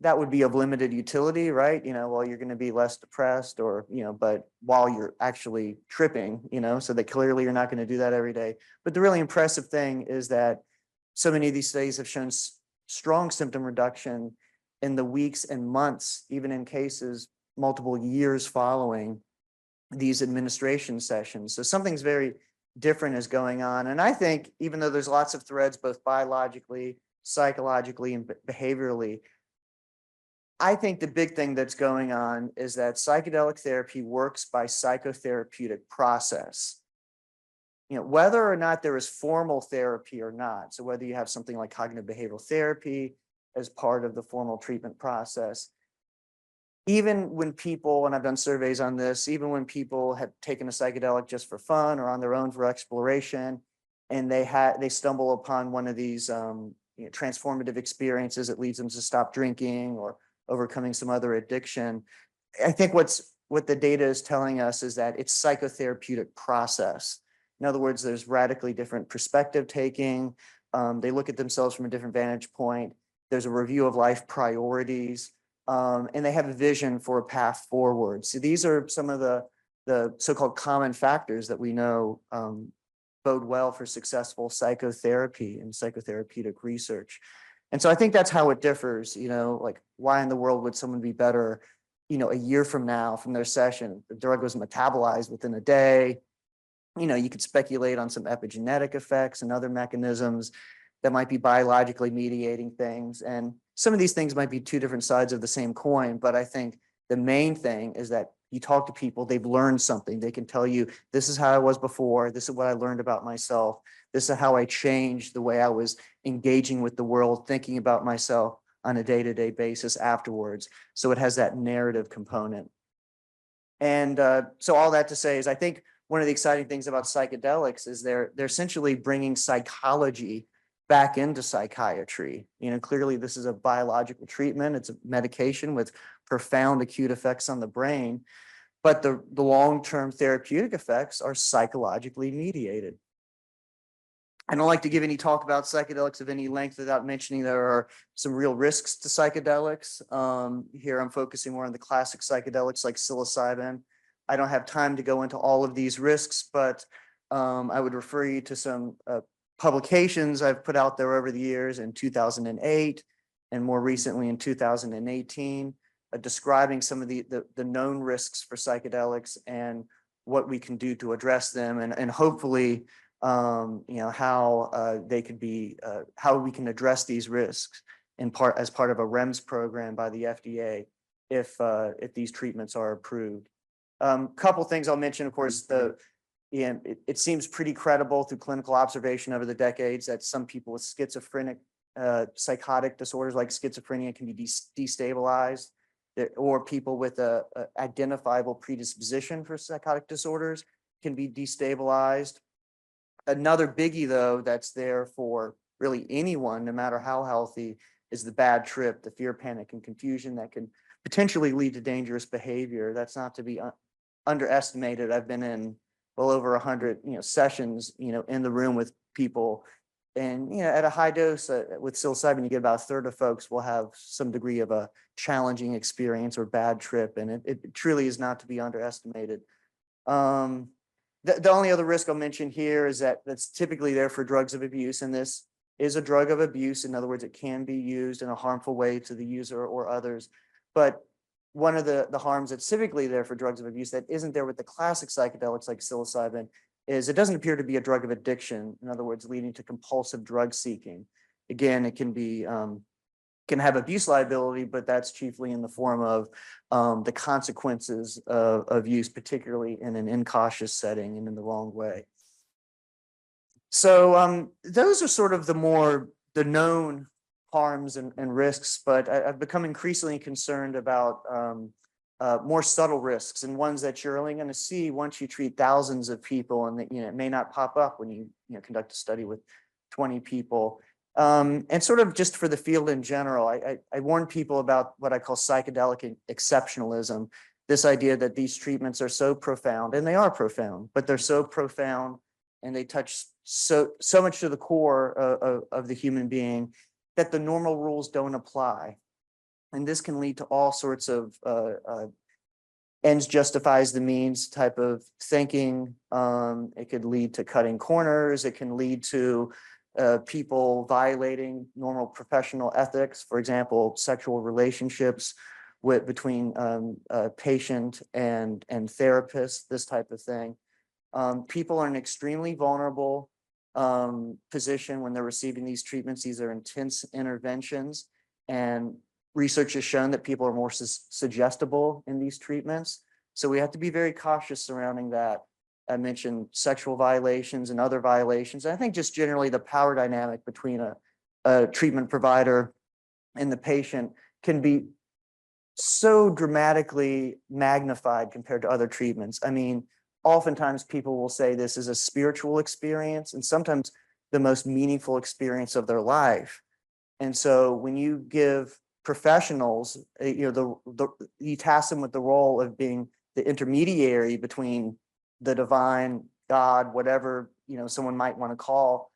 that would be of limited utility, right? Well, you're going to be less depressed or, but while you're actually tripping, so that clearly you're not going to do that every day. But the really impressive thing is that so many of these studies have shown strong symptom reduction in the weeks and months, even in cases multiple years following these administration sessions. So something's very different is going on. And I think even though there's lots of threads, both biologically, psychologically, and behaviorally, I think the big thing that's going on is that psychedelic therapy works by psychotherapeutic process. You know, whether or not there is formal therapy or not, so whether you have something like cognitive behavioral therapy as part of the formal treatment process, even when people, and I've done surveys on this, even when people have taken a psychedelic just for fun or on their own for exploration, and they stumble upon one of these transformative experiences that leads them to stop drinking or overcoming some other addiction. I think what the data is telling us is that it's psychotherapeutic process. In other words, there's radically different perspective taking. They look at themselves from a different vantage point. There's a review of life priorities, and they have a vision for a path forward. So these are some of the so-called common factors that we know bode well for successful psychotherapy and psychotherapeutic research. And so I think that's how it differs, you know, like why in the world would someone be better, you know, a year from now from their session? The drug was metabolized within a day. You know, you could speculate on some epigenetic effects and other mechanisms that might be biologically mediating things. And some of these things might be two different sides of the same coin, but I think the main thing is that you talk to people, they've learned something. They can tell you, this is how I was before. This is what I learned about myself. This is how I changed the way I was engaging with the world, thinking about myself on a day-to-day basis afterwards. So it has that narrative component. And so all that to say is I think one of the exciting things about psychedelics is they're essentially bringing psychology back into psychiatry. You know, clearly this is a biological treatment. It's a medication with profound acute effects on the brain, but the long-term therapeutic effects are psychologically mediated. I don't like to give any talk about psychedelics of any length without mentioning there are some real risks to psychedelics. Here I'm focusing more on the classic psychedelics like psilocybin. I don't have time to go into all of these risks, but I would refer you to some publications I've put out there over the years in 2008 and more recently in 2018, describing some of the known risks for psychedelics and what we can do to address them, and hopefully you know, how they could be, how we can address these risks in part as part of a REMS program by the FDA if these treatments are approved. Couple things I'll mention, of course, it seems pretty credible through clinical observation over the decades that some people with schizophrenic psychotic disorders like schizophrenia can be destabilized, or people with a identifiable predisposition for psychotic disorders can be destabilized. Another biggie, though, that's there for really anyone, no matter how healthy, is the bad trip, the fear, panic, and confusion that can potentially lead to dangerous behavior. That's not to be underestimated. I've been in well over 100, sessions, in the room with people, and at a high dose with psilocybin, you get about a third of folks will have some degree of a challenging experience or bad trip, and it truly is not to be underestimated. The only other risk I'll mention here is that that's typically there for drugs of abuse, and this is a drug of abuse. In other words, it can be used in a harmful way to the user or others. But one of the harms that's typically there for drugs of abuse that isn't there with the classic psychedelics like psilocybin is it doesn't appear to be a drug of addiction. In other words, leading to compulsive drug seeking. Again, it can be can have abuse liability, but that's chiefly in the form of the consequences of use, particularly in an incautious setting and in the wrong way. So those are sort of the known harms and risks, but I've become increasingly concerned about more subtle risks and ones that you're only going to see once you treat thousands of people, and that it may not pop up when you conduct a study with 20 people. And sort of just for the field in general, I warn people about what I call psychedelic exceptionalism. This idea that these treatments are so profound, and they are profound, but they're so profound and they touch so much to the core of the human being that the normal rules don't apply. And this can lead to all sorts of ends justifies the means type of thinking. It could lead to cutting corners. It can lead to people violating normal professional ethics, for example, sexual relationships between patient and therapist, this type of thing. People are in an extremely vulnerable position when they're receiving these treatments. These are intense interventions, and research has shown that people are more suggestible in these treatments. So we have to be very cautious surrounding that. I mentioned sexual violations and other violations. I think just generally the power dynamic between a treatment provider and the patient can be so dramatically magnified compared to other treatments. I mean, oftentimes people will say this is a spiritual experience and sometimes the most meaningful experience of their life. And so when you give professionals, you task them with the role of being the intermediary between the divine, God, whatever, someone might want to call,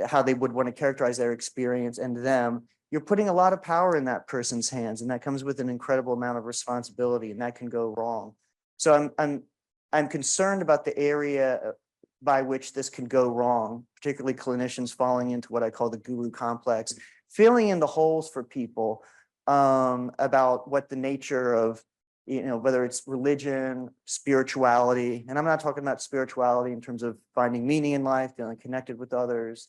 how they would want to characterize their experience, and them, you're putting a lot of power in that person's hands, and that comes with an incredible amount of responsibility, and that can go wrong. So I'm concerned about the area by which this can go wrong, particularly clinicians falling into what I call the guru complex, filling in the holes for people about what the nature of, whether it's religion, spirituality, and I'm not talking about spirituality in terms of finding meaning in life, feeling connected with others,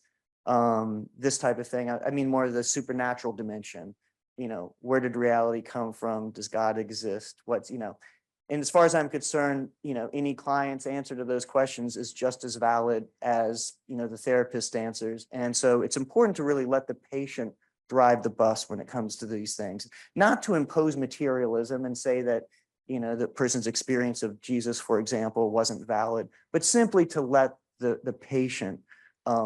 this type of thing. I mean more of the supernatural dimension. Where did reality come from? Does God exist? And as far as I'm concerned, any client's answer to those questions is just as valid as, the therapist answers. And so it's important to really let the patient drive the bus when it comes to these things, not to impose materialism and say that, the person's experience of Jesus, for example, wasn't valid, but simply to let the patient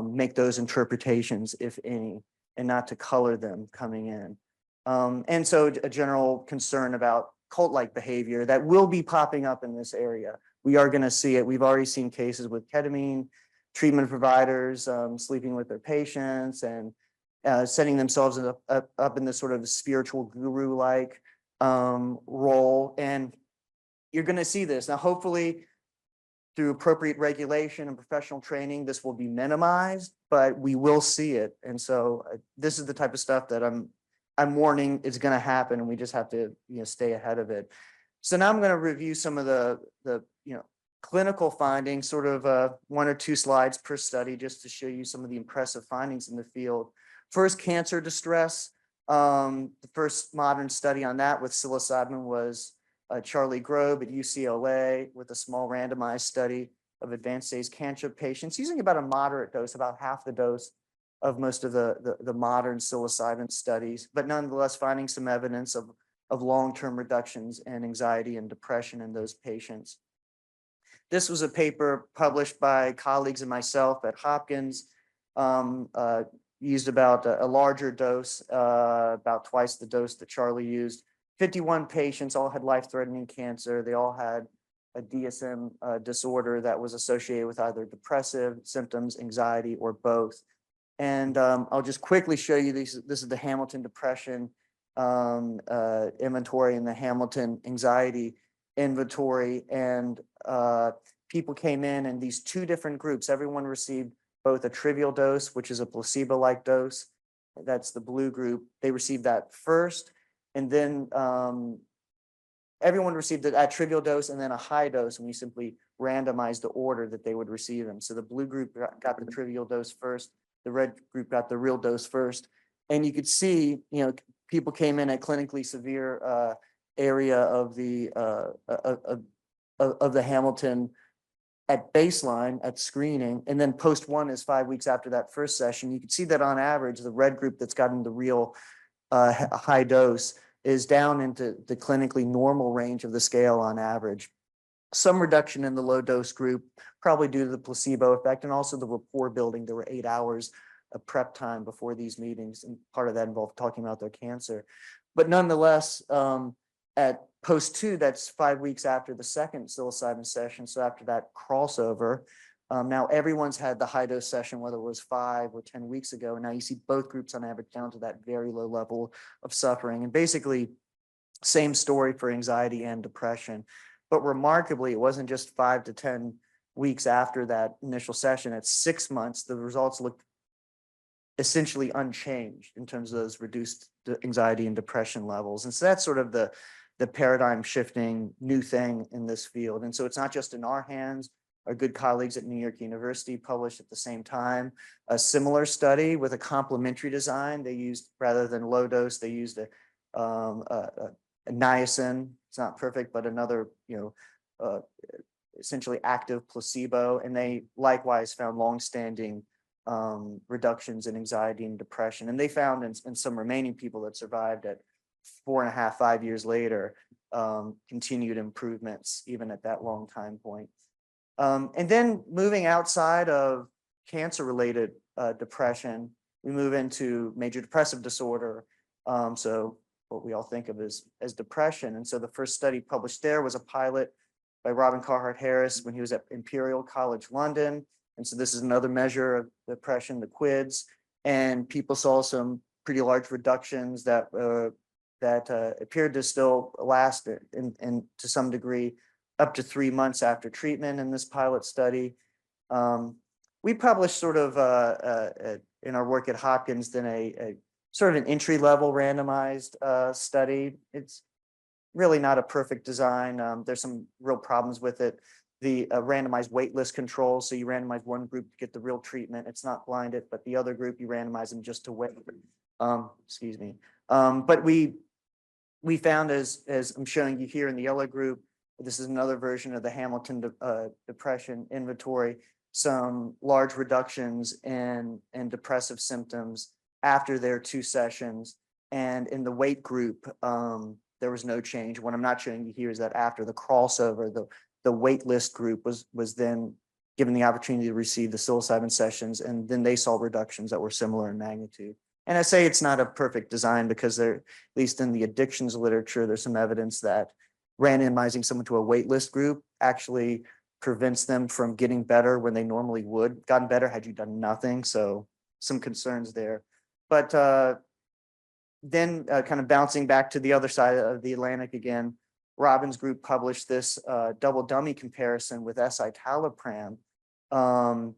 make those interpretations, if any, and not to color them coming in. And so a general concern about cult-like behavior that will be popping up in this area. We are going to see it. We've already seen cases with ketamine treatment providers sleeping with their patients and setting themselves up in this sort of spiritual guru-like role. And you're going to see this. Now, hopefully, through appropriate regulation and professional training, this will be minimized, but we will see it. And so this is the type of stuff that I'm warning is going to happen, and we just have to stay ahead of it. So now I'm going to review some of the clinical findings, sort of 1 or 2 slides per study, just to show you some of the impressive findings in the field. First, cancer distress. The first modern study on that with psilocybin was Charlie Grobe at UCLA with a small randomized study of advanced stage cancer patients using about a moderate dose, about half the dose of most of the modern psilocybin studies, but nonetheless finding some evidence of long-term reductions in anxiety and depression in those patients. This was a paper published by colleagues and myself at Hopkins, used about a larger dose, about twice the dose that Charlie used. 51 patients all had life-threatening cancer. They all had a DSM disorder that was associated with either depressive symptoms, anxiety, or both. And I'll just quickly show you these. This is the Hamilton Depression inventory and the Hamilton Anxiety inventory. And people came in these 2 different groups. Everyone received both a trivial dose, which is a placebo-like dose. That's the blue group. They received that first. And then everyone received that trivial dose and then a high dose, and we simply randomized the order that they would receive them. So the blue group got the trivial dose first. The red group got the real dose first. And you could see, people came in at clinically severe area of the Hamilton at baseline at screening. And then post 1 is 5 weeks after that first session. You can see that on average, the red group that's gotten the real high dose is down into the clinically normal range of the scale on average. Some reduction in the low dose group, probably due to the placebo effect and also the rapport building. There were 8 hours of prep time before these meetings, and part of that involved talking about their cancer. But nonetheless, at post 2, that's 5 weeks after the second psilocybin session. So after that crossover, now everyone's had the high dose session, whether it was 5 or 10 weeks ago. And now you see both groups on average down to that very low level of suffering. And basically, same story for anxiety and depression. But remarkably, it wasn't just 5 to 10 weeks after that initial session. At 6 months, the results looked essentially unchanged in terms of those reduced anxiety and depression levels. And so that's sort of the paradigm shifting new thing in this field. And so it's not just in our hands, our good colleagues at New York University published at the same time a similar study with a complementary design. They used, rather than low dose, they used a niacin. It's not perfect, but another, essentially active placebo. And they likewise found longstanding reductions in anxiety and depression. And they found in some remaining people that survived at 4.5, 5 years later, continued improvements even at that long time point. And then moving outside of cancer-related depression, we move into major depressive disorder. So what we all think of as depression. And so the first study published there was a pilot by Robin Carhart Harris when he was at Imperial College London. And so this is another measure of depression, the QIDS, and people saw some pretty large reductions that appeared to still last in to some degree up to 3 months after treatment in this pilot study. We published sort of in our work at Hopkins then a sort of an entry-level randomized study. It's really not a perfect design. There's some real problems with it. The randomized waitlist control. So you randomize one group to get the real treatment. It's not blinded, but the other group, you randomize them just to wait. Excuse me. But we found, as I'm showing you here in the yellow group, this is another version of the Hamilton Depression Inventory, some large reductions in depressive symptoms after their 2 sessions. And in the wait group, there was no change. What I'm not showing you here is that after the crossover, the wait list group was then given the opportunity to receive the psilocybin sessions, and then they saw reductions that were similar in magnitude. And I say it's not a perfect design because there, at least in the addictions literature, there's some evidence that randomizing someone to a wait list group actually prevents them from getting better when they normally would gotten better had you done nothing. So some concerns there. But then kind of bouncing back to the other side of the Atlantic again, Robin's group published this double dummy comparison with escitalopram, an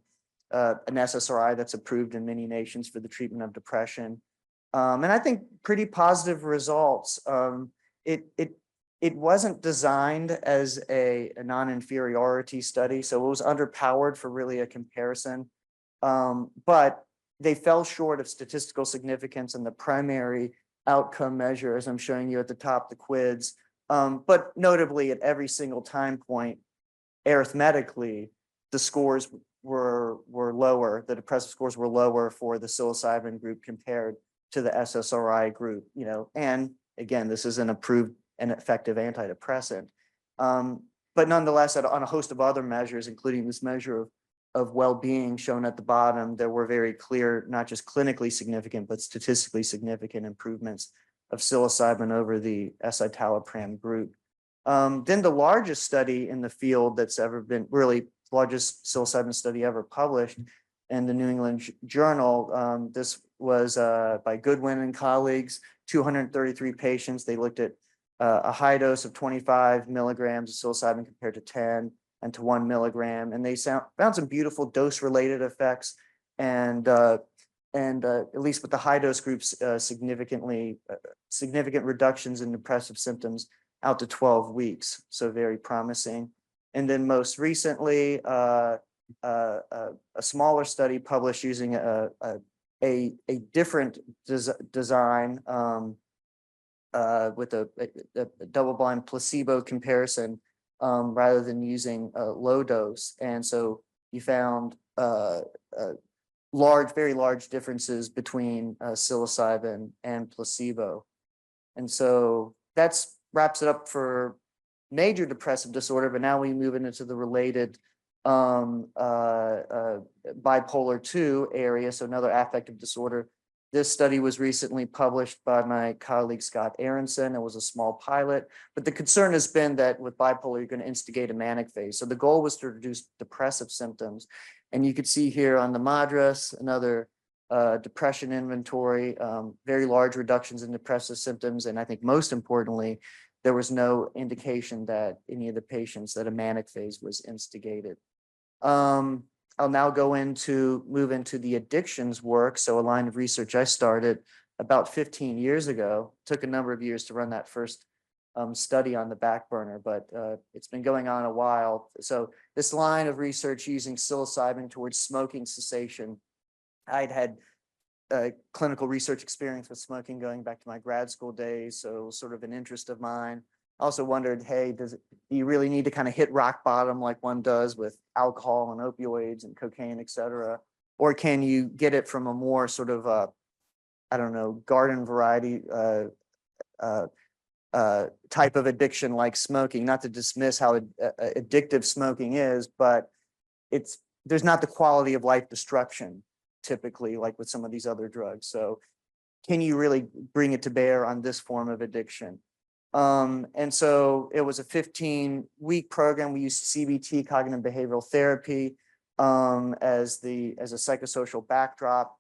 SSRI that's approved in many nations for the treatment of depression. And I think pretty positive results. It wasn't designed as a non-inferiority study, so it was underpowered for really a comparison. But they fell short of statistical significance in the primary outcome measure, as I'm showing you at the top, the QIDS. But notably at every single time point, arithmetically, the scores were lower, the depressive scores were lower for the psilocybin group compared to the SSRI group, and again, this is an approved and effective antidepressant. But nonetheless, on a host of other measures, including this measure of well-being shown at the bottom, there were very clear, not just clinically significant, but statistically significant improvements of psilocybin over the escitalopram group. Then the largest study in the field that's ever been, really largest psilocybin study ever published in the New England Journal. This was by Goodwin and colleagues, 233 patients. They looked at a high dose of 25 milligrams of psilocybin compared to 10 and to 1 milligram. And they found some beautiful dose-related effects and at least with the high dose groups, significant reductions in depressive symptoms out to 12 weeks. So very promising. And then most recently, a smaller study published using a different design with a double-blind placebo comparison rather than using a low dose. And so you found very large differences between psilocybin and placebo. And so that's wraps it up for major depressive disorder, but now we move into the related bipolar 2 area, so another affective disorder. This study was recently published by my colleague Scott Aronson. It was a small pilot, but the concern has been that with bipolar, you're going to instigate a manic phase. So the goal was to reduce depressive symptoms. And you could see here on the MADRS, another depression inventory, very large reductions in depressive symptoms. And I think most importantly, there was no indication that any of the patients that a manic phase was instigated. I'll now move into the addictions work. So a line of research I started about 15 years ago, took a number of years to run that first study on the back burner, but it's been going on a while. So this line of research using psilocybin towards smoking cessation, I'd had clinical research experience with smoking going back to my grad school days, so it was sort of an interest of mine. I also wondered, hey, do you really need to kind of hit rock bottom like one does with alcohol and opioids and cocaine, et cetera? Or can you get it from a more sort of, I don't know, garden variety type of addiction like smoking? Not to dismiss how addictive smoking is, but there's not the quality of life destruction typically like with some of these other drugs. So can you really bring it to bear on this form of addiction? And so it was a 15-week program. We used CBT, cognitive behavioral therapy, as a psychosocial backdrop.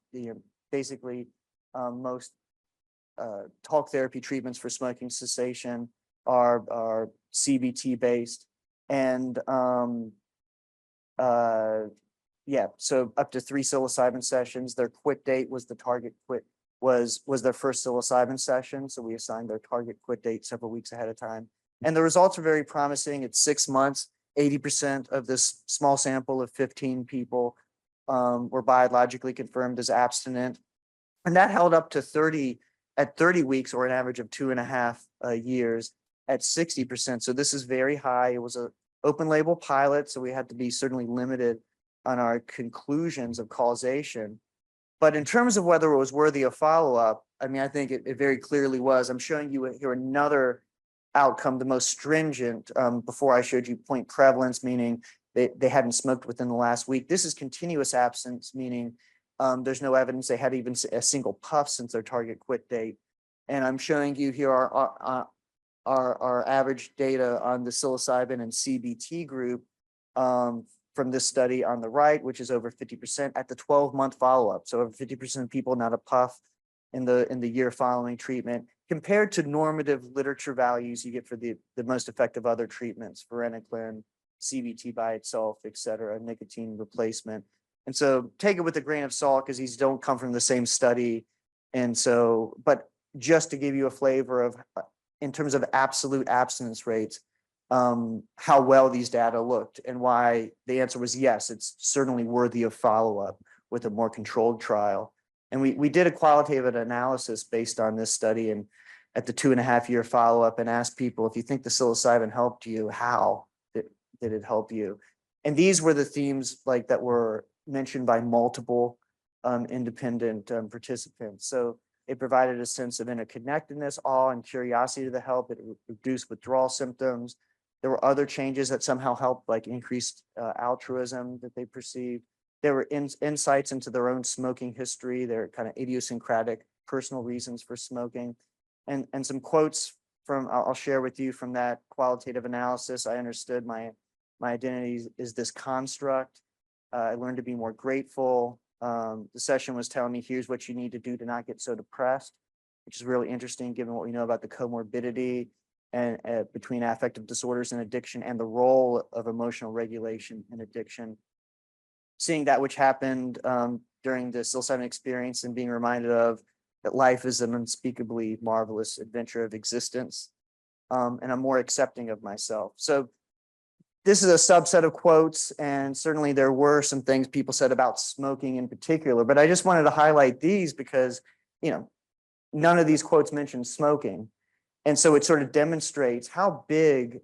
Basically, most talk therapy treatments for smoking cessation are CBT based, and yeah, so up to 3 psilocybin sessions. Their quit date was the target quit was their first psilocybin session. So we assigned their target quit date several weeks ahead of time. And the results are very promising. At 6 months, 80% of this small sample of 15 people were biologically confirmed as abstinent. And that held up to 30 weeks, or an average of 2.5 years at 60%. So this is very high. It was an open label pilot, so we had to be certainly limited on our conclusions of causation. But in terms of whether it was worthy of follow-up, I mean, I think it very clearly was. I'm showing you here another outcome, the most stringent. Before I showed you point prevalence, meaning they hadn't smoked within the last week. This is continuous absence, meaning there's no evidence they had even a single puff since their target quit date. And I'm showing you here our average data on the psilocybin and CBT group from this study on the right, which is over 50% at the 12-month follow-up. So over 50% of people, not a puff in the year following treatment, compared to normative literature values you get for the most effective other treatments, varenicline, CBT by itself, et cetera, nicotine replacement. And so take it with a grain of salt because these don't come from the same study. And so, but just to give you a flavor of, in terms of absolute abstinence rates, how well these data looked, and why the answer was yes, it's certainly worthy of follow-up with a more controlled trial. And we did a qualitative analysis based on this study, and at the 2.5-year follow-up, and asked people, if you think the psilocybin helped you, how did it help you? And these were the themes like that were mentioned by multiple independent participants. So it provided a sense of interconnectedness, awe, and curiosity to the help. It reduced withdrawal symptoms. There were other changes that somehow helped, like increased altruism that they perceived. There were insights into their own smoking history, their kind of idiosyncratic personal reasons for smoking. And some quotes from, I'll share with you from that qualitative analysis. I understood my identity is this construct. I learned to be more grateful. The session was telling me, here's what you need to do to not get so depressed, which is really interesting given what we know about the comorbidity and between affective disorders and addiction, and the role of emotional regulation in addiction. Seeing that which happened during the psilocybin experience, and being reminded of that life is an unspeakably marvelous adventure of existence, and I'm more accepting of myself. So this is a subset of quotes, and certainly there were some things people said about smoking in particular, but I just wanted to highlight these because, you know, none of these quotes mention smoking. And so it sort of demonstrates how big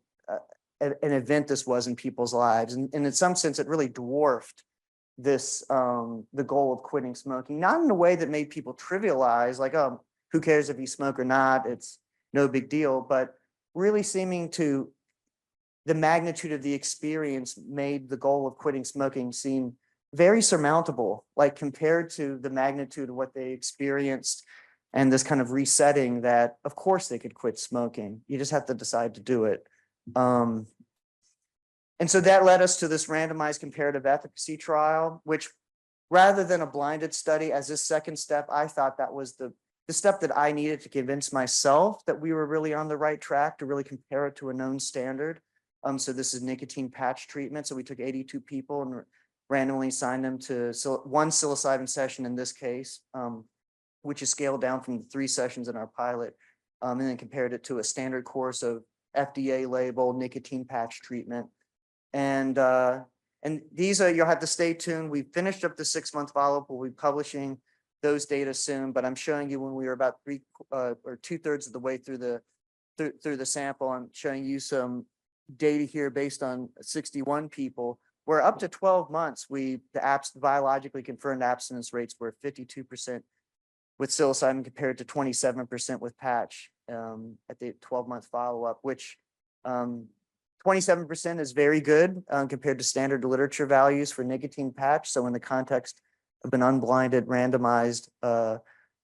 an event this was in people's lives. And in some sense, it really dwarfed this, the goal of quitting smoking, not in a way that made people trivialize, like, oh, who cares if you smoke or not? It's no big deal. But really seeming to, the magnitude of the experience made the goal of quitting smoking seem very surmountable, like compared to the magnitude of what they experienced, and this kind of resetting that, of course, they could quit smoking. You just have to decide to do it. And so that led us to this randomized comparative efficacy trial, which, rather than a blinded study as this second step, I thought that was the step that I needed to convince myself that we were really on the right track to really compare it to a known standard. So this is nicotine patch treatment. So we took 82 people and randomly assigned them to one psilocybin session in this case, which is scaled down from the 3 sessions in our pilot. and then compared it to a standard course of FDA label nicotine patch treatment. And these are, you'll have to stay tuned. We finished up the 6-month follow-up. We'll be publishing those data soon, but I'm showing you when we were about 2/3 of the way through the sample. I'm showing you some data here based on 61 people, where up to 12 months, the biologically confirmed abstinence rates were 52% with psilocybin compared to 27% with patch at the 12-month follow-up, which 27% is very good compared to standard literature values for nicotine patch. So in the context of an unblinded, randomized,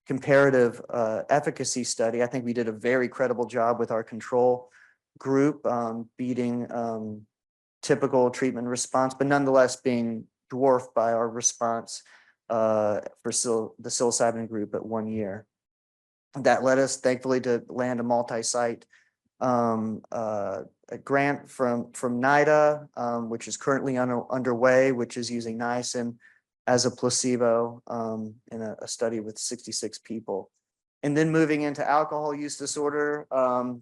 comparative efficacy study, I think we did a very credible job with our control group, beating typical treatment response, but nonetheless being dwarfed by our response for the psilocybin group at 1 year. That led us, thankfully, to land a multi-site a grant from NIDA, which is currently underway, which is using niacin as a placebo in a study with 66 people. And then moving into alcohol use disorder,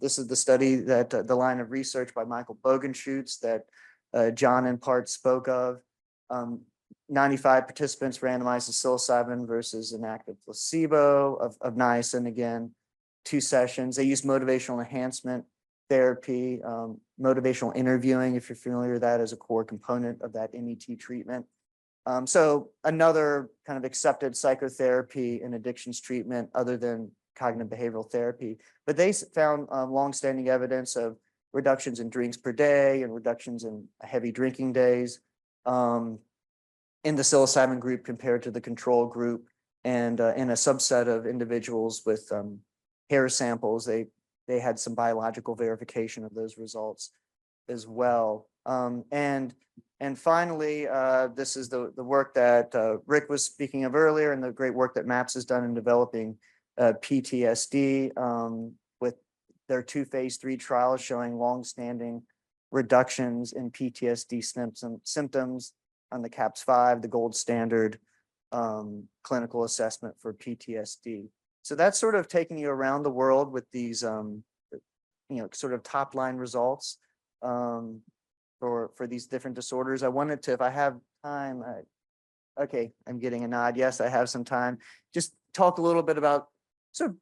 this is the study that the line of research by Michael Bogenschutz that John in part spoke of. 95 participants randomized to psilocybin versus an active placebo of niacin, again, 2 sessions. They used motivational enhancement therapy, motivational interviewing, if you're familiar with that, as a core component of that MET treatment. So another kind of accepted psychotherapy and addictions treatment other than cognitive behavioral therapy. But they found longstanding evidence of reductions in drinks per day and reductions in heavy drinking days in the psilocybin group compared to the control group. And in a subset of individuals with hair samples, they had some biological verification of those results as well. And finally, this is the work that Rick was speaking of earlier, and the great work that MAPS has done in developing PTSD with their 2 phase 3 trials showing longstanding reductions in PTSD symptoms on the CAPS-5, the gold standard clinical assessment for PTSD. So that's sort of taking you around the world with these, sort of top line results for these different disorders. I wanted to, if I have time, okay, I'm getting a nod. Yes, I have some time. Just talk a little bit about sort of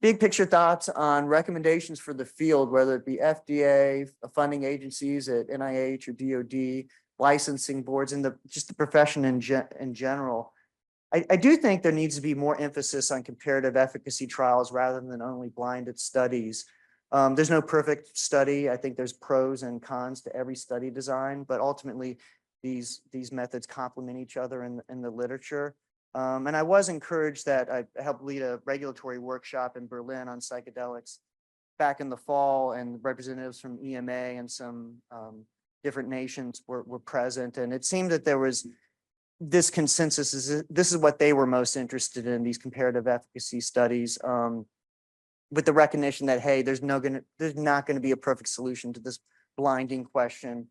big picture thoughts on recommendations for the field, whether it be FDA, funding agencies at NIH or DOD, licensing boards, and just the profession in general. I do think there needs to be more emphasis on comparative efficacy trials rather than only blinded studies. There's no perfect study. I think there's pros and cons to every study design, but ultimately these methods complement each other in the literature. And I was encouraged that I helped lead a regulatory workshop in Berlin on psychedelics back in the fall, and representatives from EMA and some different nations were present. And it seemed that there was this consensus this is what they were most interested in, these comparative efficacy studies, with the recognition that, hey, there's not going to be a perfect solution to this blinding question.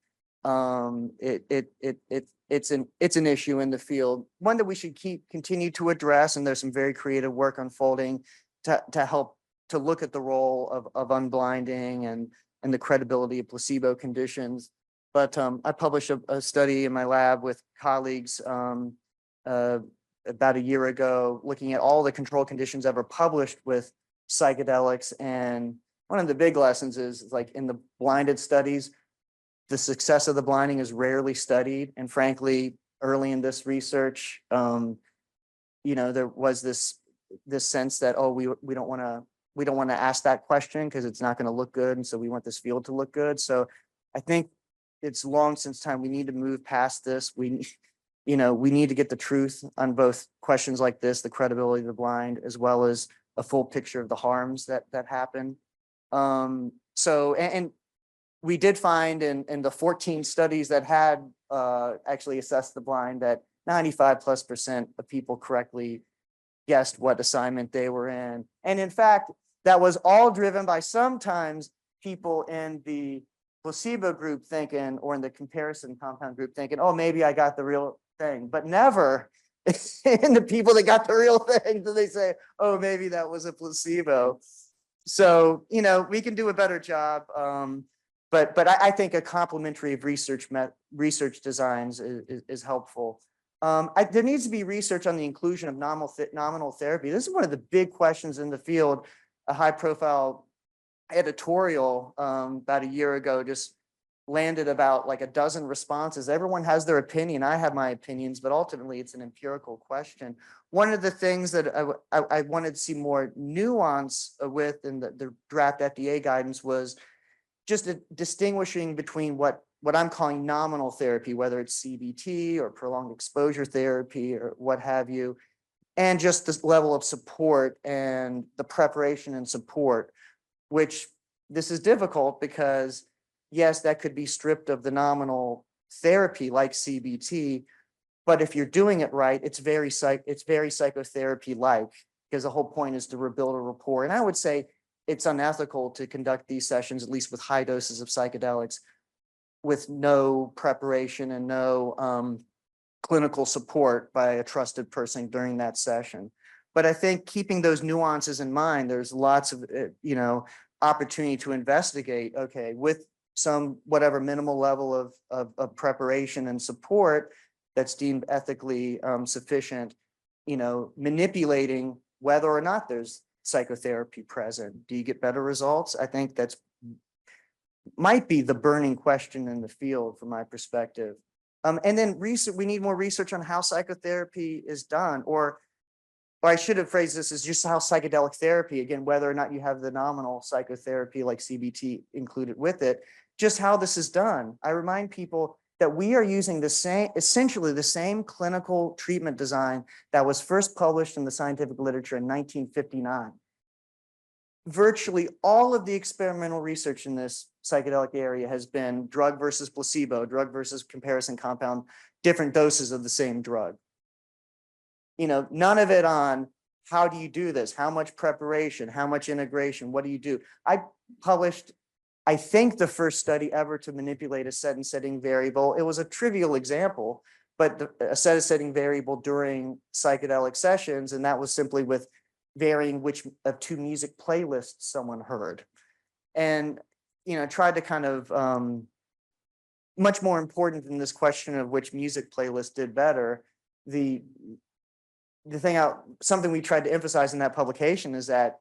It's an issue in the field, one that we should continue to address. And there's some very creative work unfolding to help to look at the role of unblinding and the credibility of placebo conditions. But I published a study in my lab with colleagues about a year ago, looking at all the control conditions ever published with psychedelics. And one of the big lessons is, like, in the blinded studies, the success of the blinding is rarely studied. And frankly, early in this research, there was this sense that, oh, we don't want to ask that question because it's not going to look good, and so we want this field to look good. So I think it's long since time we need to move past this. We need to get the truth on both questions like this, the credibility of the blind, as well as a full picture of the harms that happen. And we did find in the 14 studies that had actually assessed the blind that 95+% of people correctly guessed what assignment they were in. And in fact, that was all driven by sometimes people in the placebo group thinking, or in the comparison compound group thinking, oh, maybe I got the real thing, but never in the people that got the real thing do they say, oh, maybe that was a placebo. So, we can do a better job. But I think a complementary of research designs is helpful. There needs to be research on the inclusion of nominal therapy. This is one of the big questions in the field. A high profile editorial about a year ago just landed about like a dozen responses. Everyone has their opinion. I have my opinions, but ultimately it's an empirical question. One of the things that I wanted to see more nuance with in the draft FDA guidance was just distinguishing between what I'm calling nominal therapy, whether it's CBT or prolonged exposure therapy or what have you, and just this level of support and the preparation and support, which this is difficult because yes, that could be stripped of the nominal therapy like CBT, but if you're doing it right, it's very psychotherapy-like, because the whole point is to rebuild a rapport. And I would say it's unethical to conduct these sessions, at least with high doses of psychedelics, with no preparation and no clinical support by a trusted person during that session. But I think keeping those nuances in mind, there's lots of, opportunity to investigate, okay, with some whatever minimal level of preparation and support that's deemed ethically sufficient, manipulating whether or not there's psychotherapy present. Do you get better results? I think that's might be the burning question in the field from my perspective. And then we need more research on how psychotherapy is done, or I should have phrased this as just how psychedelic therapy, again, whether or not you have the nominal psychotherapy like CBT included with it, just how this is done. I remind people that we are using essentially the same clinical treatment design that was first published in the scientific literature in 1959. Virtually all of the experimental research in this psychedelic area has been drug versus placebo, drug versus comparison compound, different doses of the same drug. None of it on how do you do this? How much preparation? How much integration? What do you do? I published, I think, the first study ever to manipulate a set and setting variable. It was a trivial example, but a set and setting variable during psychedelic sessions, and that was simply with varying which of two music playlists someone heard. And, tried to kind of, much more important than this question of which music playlist did better, something we tried to emphasize in that publication is that,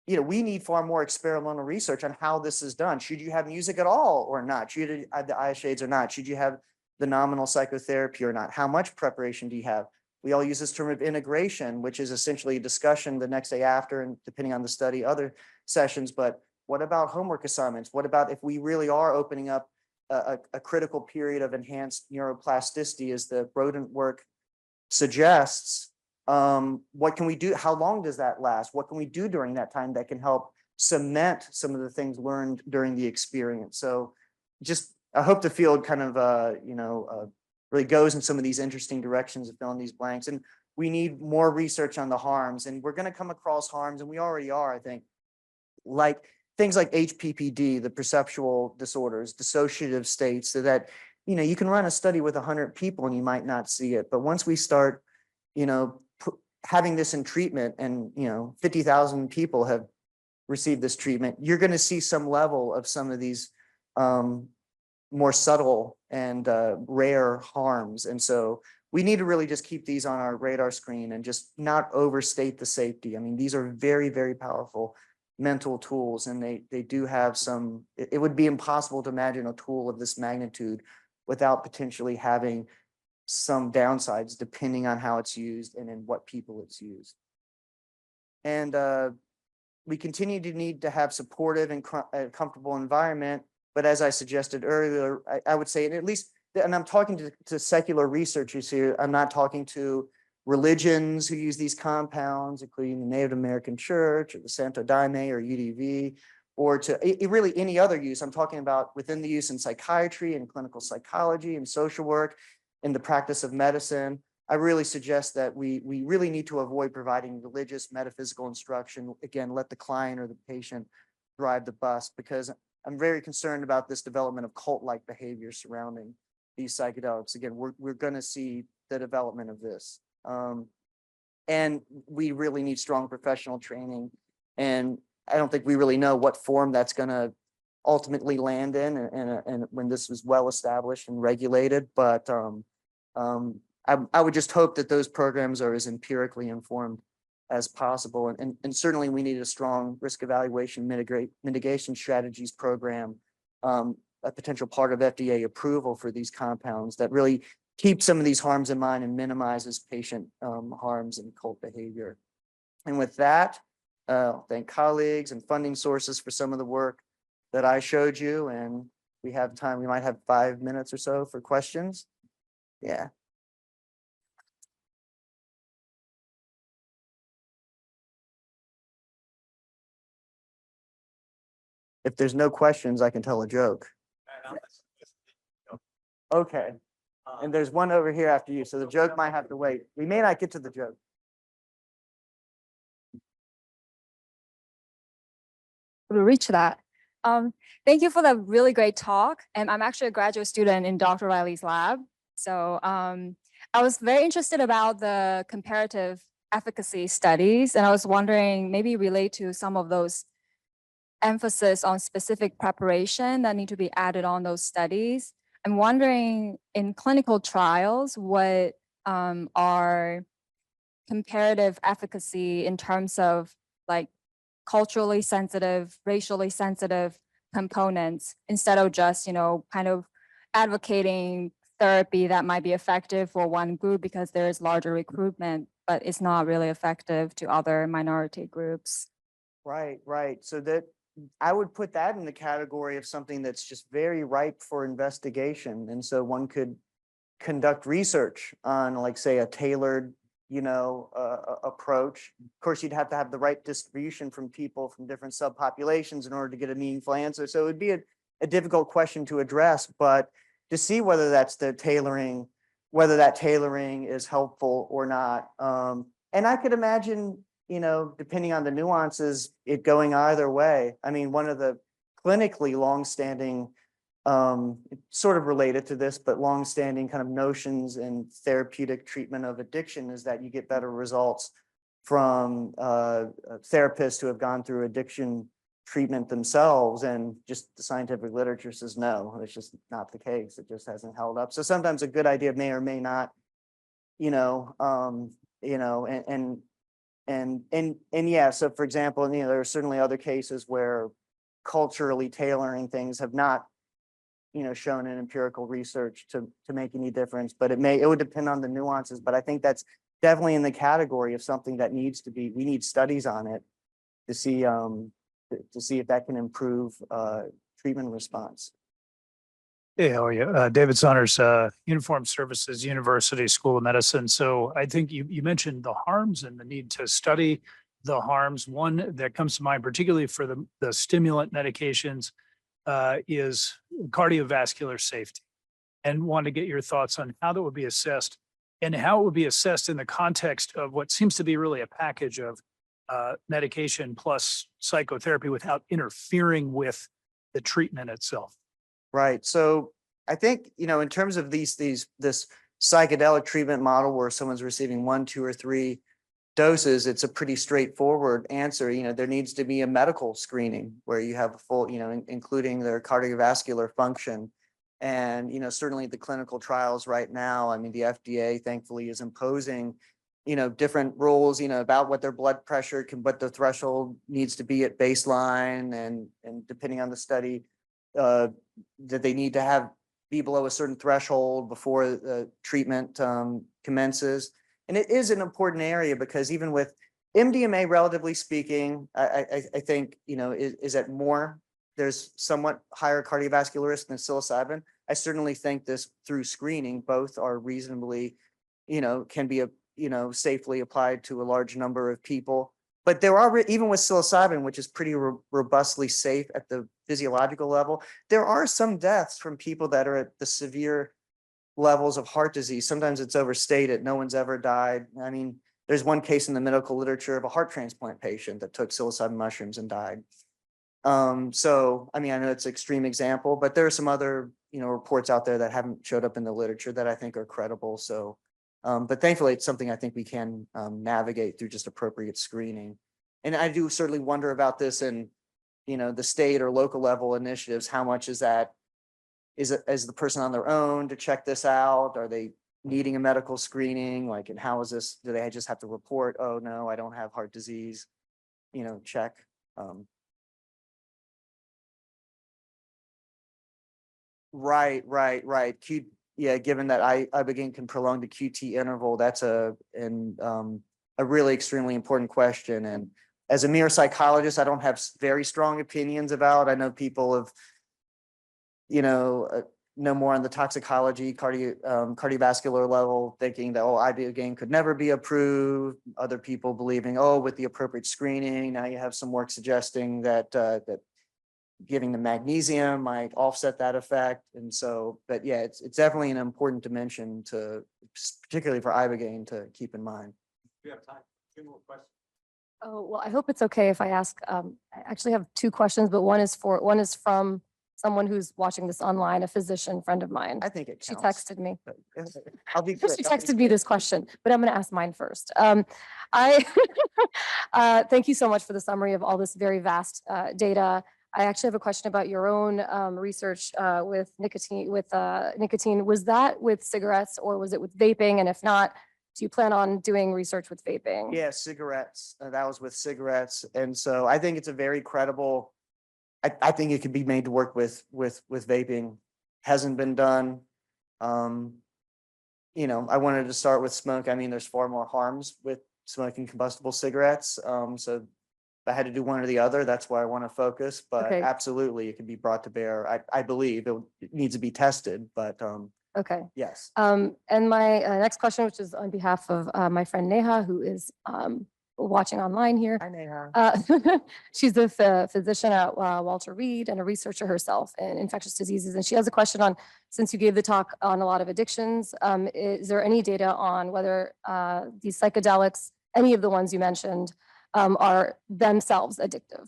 we need far more experimental research on how this is done. Should you have music at all or not? Should you have the eye shades or not? Should you have the nominal psychotherapy or not? How much preparation do you have? We all use this term of integration, which is essentially a discussion the next day after, and depending on the study, other sessions. But what about homework assignments? What about if we really are opening up a critical period of enhanced neuroplasticity, as the rodent work suggests? What can we do? How long does that last? What can we do during that time that can help cement some of the things learned during the experience? So I hope the field kind of, really goes in some of these interesting directions of filling these blanks. And we need more research on the harms, and we're going to come across harms, and we already are, I think, like things like HPPD, the perceptual disorders, dissociative states, so that, you can run a study with 100 people and you might not see it. But once we start, having this in treatment and, 50,000 people have received this treatment, you're going to see some level of some of these more subtle and rare harms. And so we need to really just keep these on our radar screen and just not overstate the safety. I mean, these are very, very powerful mental tools, and they do have some, it would be impossible to imagine a tool of this magnitude without potentially having some downsides depending on how it's used and in what people it's used. And we continue to need to have supportive and comfortable environment. But as I suggested earlier, I would say, and at least, and I'm talking to secular researchers here, I'm not talking to religions who use these compounds, including the Native American Church or the Santo Daime or UDV, or to really any other use. I'm talking about within the use in psychiatry and clinical psychology and social work, in the practice of medicine. I really suggest that we really need to avoid providing religious metaphysical instruction. Again, let the client or the patient drive the bus, because I'm very concerned about this development of cult-like behavior surrounding these psychedelics. Again, we're going to see the development of this. And we really need strong professional training and I don't think we really know what form that's going to ultimately land in and when this was well established and regulated. But I would just hope that those programs are as empirically informed as possible. And certainly we need a strong risk evaluation mitigation strategies program, a potential part of FDA approval for these compounds that really keep some of these harms in mind and minimizes patient harms and cult behavior. And with that, thank colleagues and funding sources for some of the work that I showed you. And we have time, we might have 5 minutes or so for questions. Yeah. If there's no questions, I can tell a joke. Okay. And there's one over here after you, so the joke might have to wait. We may not get to the joke. To reach that. Thank you for the really great talk. And I'm actually a graduate student in Dr. Riley's lab. So I was very interested about the comparative efficacy studies. And I was wondering, maybe relate to some of those emphasis on specific preparation that need to be added on those studies. I'm wondering in clinical trials, what are comparative efficacy in terms of like culturally sensitive, racially sensitive components, instead of just, kind of advocating therapy that might be effective for one group because there is larger recruitment, but it's not really effective to other minority groups. Right, right. So that I would put that in the category of something that's just very ripe for investigation. And so one could conduct research on, like, say, a tailored, approach. Of course, you'd have to have the right distribution from people from different subpopulations in order to get a meaningful answer. So it would be a difficult question to address, but to see whether that's the tailoring, whether that tailoring is helpful or not. And I could imagine, depending on the nuances, it going either way. I mean, one of the clinically longstanding, sort of related to this, but longstanding kind of notions in therapeutic treatment of addiction is that you get better results from therapists who have gone through addiction treatment themselves. And just the scientific literature says, no, it's just not the case. It just hasn't held up. So sometimes a good idea may or may not, and yeah, so for example, there are certainly other cases where culturally tailoring things have not, shown in empirical research to make any difference, but it would depend on the nuances. But I think that's definitely in the category of something that we need studies on it to see if that can improve treatment response. Hey, how are you? David Saunders, Uniformed Services University School of Medicine. So I think you mentioned the harms and the need to study the harms. One that comes to mind, particularly for the stimulant medications, is cardiovascular safety. And want to get your thoughts on how that would be assessed and how it would be assessed in the context of what seems to be really a package of medication plus psychotherapy without interfering with the treatment itself. Right. So I think, in terms of this psychedelic treatment model where someone's receiving 1, 2, or 3 doses, it's a pretty straightforward answer. There needs to be a medical screening where you have a full, including their cardiovascular function. And, certainly the clinical trials right now, I mean, the FDA thankfully is imposing, different rules, about what their blood pressure what the threshold needs to be at baseline, and depending on the study, that they need to be below a certain threshold before the treatment commences. And it is an important area because even with MDMA, relatively speaking, I think, is at more, there's somewhat higher cardiovascular risk than psilocybin. I certainly think this through screening, both are reasonably, can be, safely applied to a large number of people. But there are, even with psilocybin, which is pretty robustly safe at the physiological level, there are some deaths from people that are at the severe levels of heart disease. Sometimes it's overstated. No one's ever died. I mean, there's one case in the medical literature of a heart transplant patient that took psilocybin mushrooms and died. So, I mean, I know it's an extreme example, but there are some other, reports out there that haven't showed up in the literature that I think are credible. So, but thankfully it's something I think we can navigate through just appropriate screening. and I do certainly wonder about this in, the state or local level initiatives. How much is that? Is the person on their own to check this out? Are they needing a medical screening? Like, and how is this? Do they just have to report, oh no, I don't have heart disease? Check. Right. Yeah, given that ibogaine can prolong the QT interval, that's a really extremely important question. And as a neuropsychologist, I don't have very strong opinions about. I know people have, know more on the toxicology, cardiovascular level, thinking that, ibogaine could never be approved. Other people believing, with the appropriate screening, now you have some work suggesting that giving the magnesium might offset that effect. And so, but yeah, it's definitely an important dimension to, particularly for ibogaine, to keep in mind. We have time. Two more questions. Oh, well, I hope it's okay if I ask, I actually have two questions, but one is from someone who's watching this online, a physician friend of mine. I think it She counts. texted me. I'll be quick. She texted me this question, but I'm going to ask mine first. I thank you so much for the summary of all this very vast data. I actually have a question about your own research with nicotine. Was that with cigarettes or was it with vaping? And if not, do you plan on doing research with vaping? Yeah, cigarettes. That was with cigarettes. And so I think it's a very credible, I think it could be made to work with vaping. Hasn't been done. I wanted to start with smoke. I mean, there's far more harms with smoking combustible cigarettes. So if I had to do one or the other, that's why I want to focus. But Okay. absolutely, it can be brought to bear. I believe it needs to be tested, but Okay. yes. And my next question, which is on behalf of my friend Neha, who is watching online here. Hi, Neha. She's a physician at Walter Reed and a researcher herself in infectious diseases. And she has a question on, since you gave the talk on a lot of addictions, is there any data on whether these psychedelics, any of the ones you mentioned, are themselves addictive?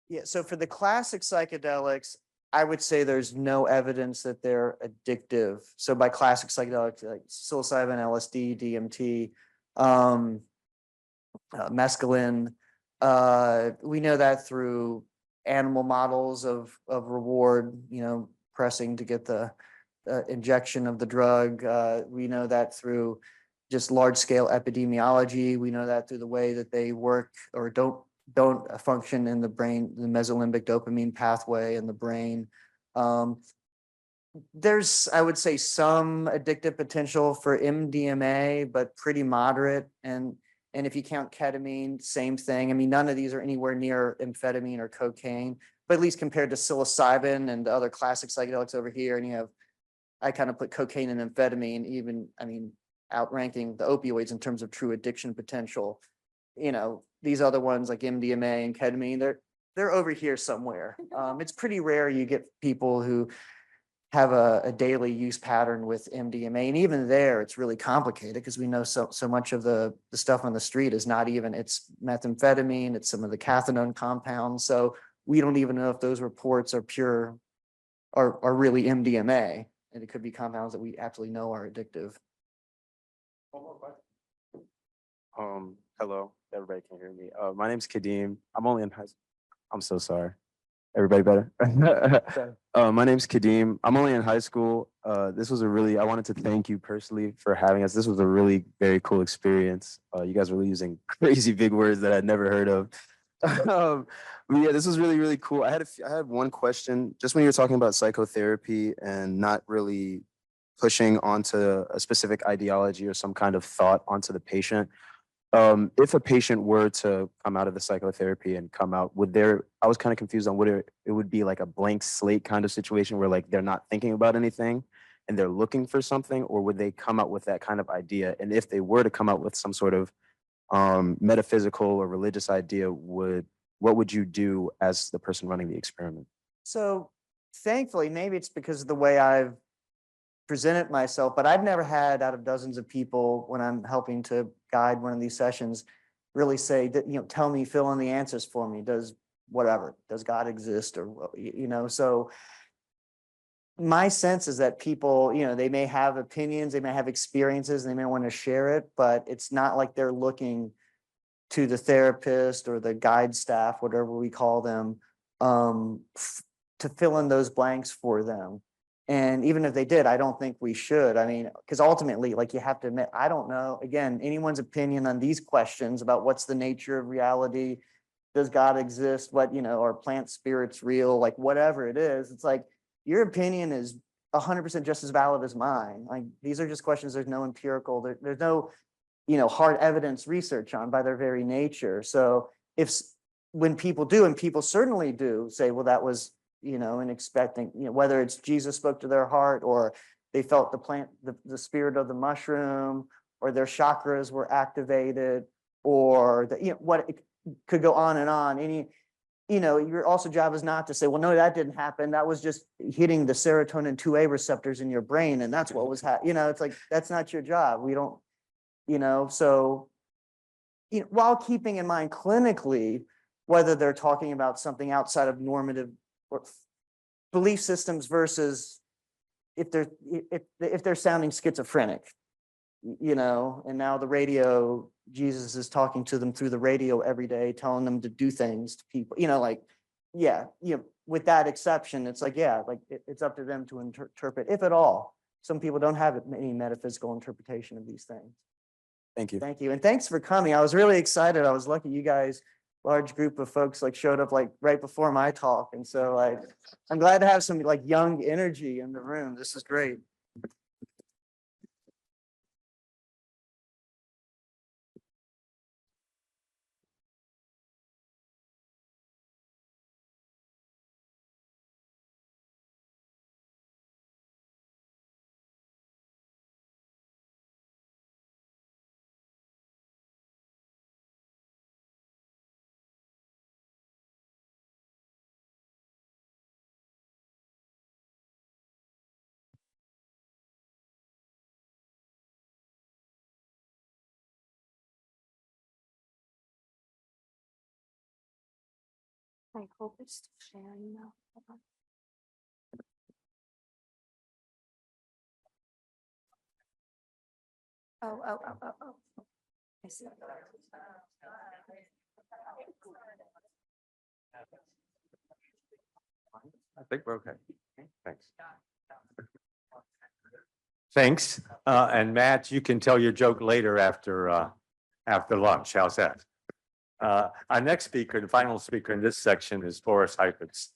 Yeah, so for the classic psychedelics, I would say there's no evidence that they're addictive. So by classic psychedelics, like psilocybin, LSD, DMT, mescaline, we know that through animal models of reward, pressing to get the injection of the drug. We know that through just large scale epidemiology. We know that through the way that they work or don't function in the brain, the mesolimbic dopamine pathway in the brain. There's, I would say, some addictive potential for MDMA, but pretty moderate. And if you count ketamine, same thing. I mean, none of these are anywhere near amphetamine or cocaine, but at least compared to psilocybin and the other classic psychedelics over here. And I kind of put cocaine and amphetamine, even, outranking the opioids in terms of true addiction potential. These other ones like MDMA and ketamine, they're over here somewhere. It's pretty rare you get people who have a daily use pattern with MDMA. And even there, it's really complicated because we know so much of the stuff on the street is not even, it's methamphetamine, it's some of the cathinone compounds. So we don't even know if those reports are pure, are really MDMA. And it could be compounds that we absolutely know are addictive. Hello, everybody can hear me. My name's Kadeem. I'm only in high school. I'm so sorry. Everybody better? My name's Kadeem. I'm only in high school. This was I wanted to thank you personally for having us. This was a really very cool experience. You guys were using crazy big words that I'd never heard of. But yeah, this was really, really cool. I had one question, just when you were talking about psychotherapy and not really pushing onto a specific ideology or some kind of thought onto the patient. If a patient were to come out of the psychotherapy and come out, I was kind of confused on whether it would be like a blank slate kind of situation where like they're not thinking about anything and they're looking for something, or would they come out with that kind of idea? And if they were to come out with some sort of metaphysical or religious idea, what would you do as the person running the experiment? So thankfully, maybe it's because of the way I've presented myself, but I've never had, out of dozens of people when I'm helping to guide one of these sessions, really say that, tell me, fill in the answers for me. Does God exist? Or, so my sense is that people, they may have opinions, they may have experiences, and they may want to share it, but it's not like they're looking to the therapist or the guide staff, whatever we call them, to fill in those blanks for them. And even if they did, I don't think we should. I mean, because ultimately, like, you have to admit, I don't know, again, anyone's opinion on these questions about what's the nature of reality, does God exist, what, are plant spirits real, like whatever it is, it's like, your opinion is 100% just as valid as mine. Like, these are just questions there's no empirical, there's no, hard evidence research on by their very nature. So when people do, and people certainly do say, well, that was, and expecting, whether it's Jesus spoke to their heart, or they felt the plant, the spirit of the mushroom, or their chakras were activated, or what, it could go on and on. Your also job is not to say, well, no, that didn't happen. That was just hitting the serotonin 2A receptors in your brain, and that's what was happening. It's like, that's not your job. We don't, so, while keeping in mind clinically, whether they're talking about something outside of normative or belief systems versus if they're sounding schizophrenic, and now the radio, Jesus is talking to them through the radio every day, telling them to do things to people, with that exception, it's like, it's up to them to interpret, if at all. Some people don't have any metaphysical interpretation of these things. Thank you. Thank you. And thanks for coming. I was really excited. I was lucky you guys, large group of folks, showed up right before my talk. And so I'm glad to have some young energy in the room. This is great. I hope it's still sharing now. Oh. I see. I think we're okay. Thanks. Thanks. And Matt, you can tell your joke later after lunch. How's that? Our next speaker, the final speaker in this section, is Forrest Heifetz.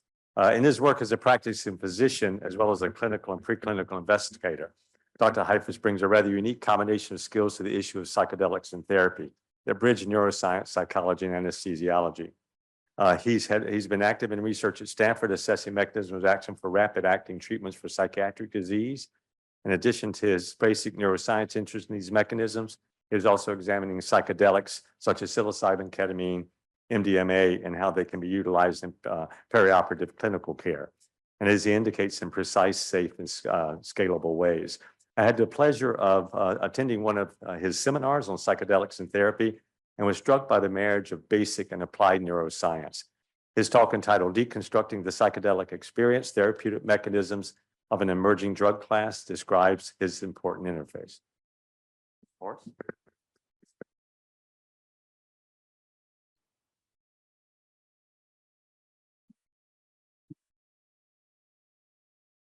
In his work as a practicing physician, as well as a clinical and preclinical investigator, Dr. Heifetz brings a rather unique combination of skills to the issue of psychedelics and therapy that bridge neuroscience, psychology, and anesthesiology. He's been active in research at Stanford, assessing mechanisms of action for rapid-acting treatments for psychiatric disease. In addition to his basic neuroscience interest in these mechanisms, he is also examining psychedelics such as psilocybin, ketamine, MDMA, and how they can be utilized in perioperative clinical care, and as he indicates, in precise, safe, and scalable ways. I had the pleasure of attending one of his seminars on psychedelics and therapy, and was struck by the marriage of basic and applied neuroscience. His talk, entitled Deconstructing the Psychedelic Experience, Therapeutic Mechanisms of an Emerging Drug Class, describes his important interface.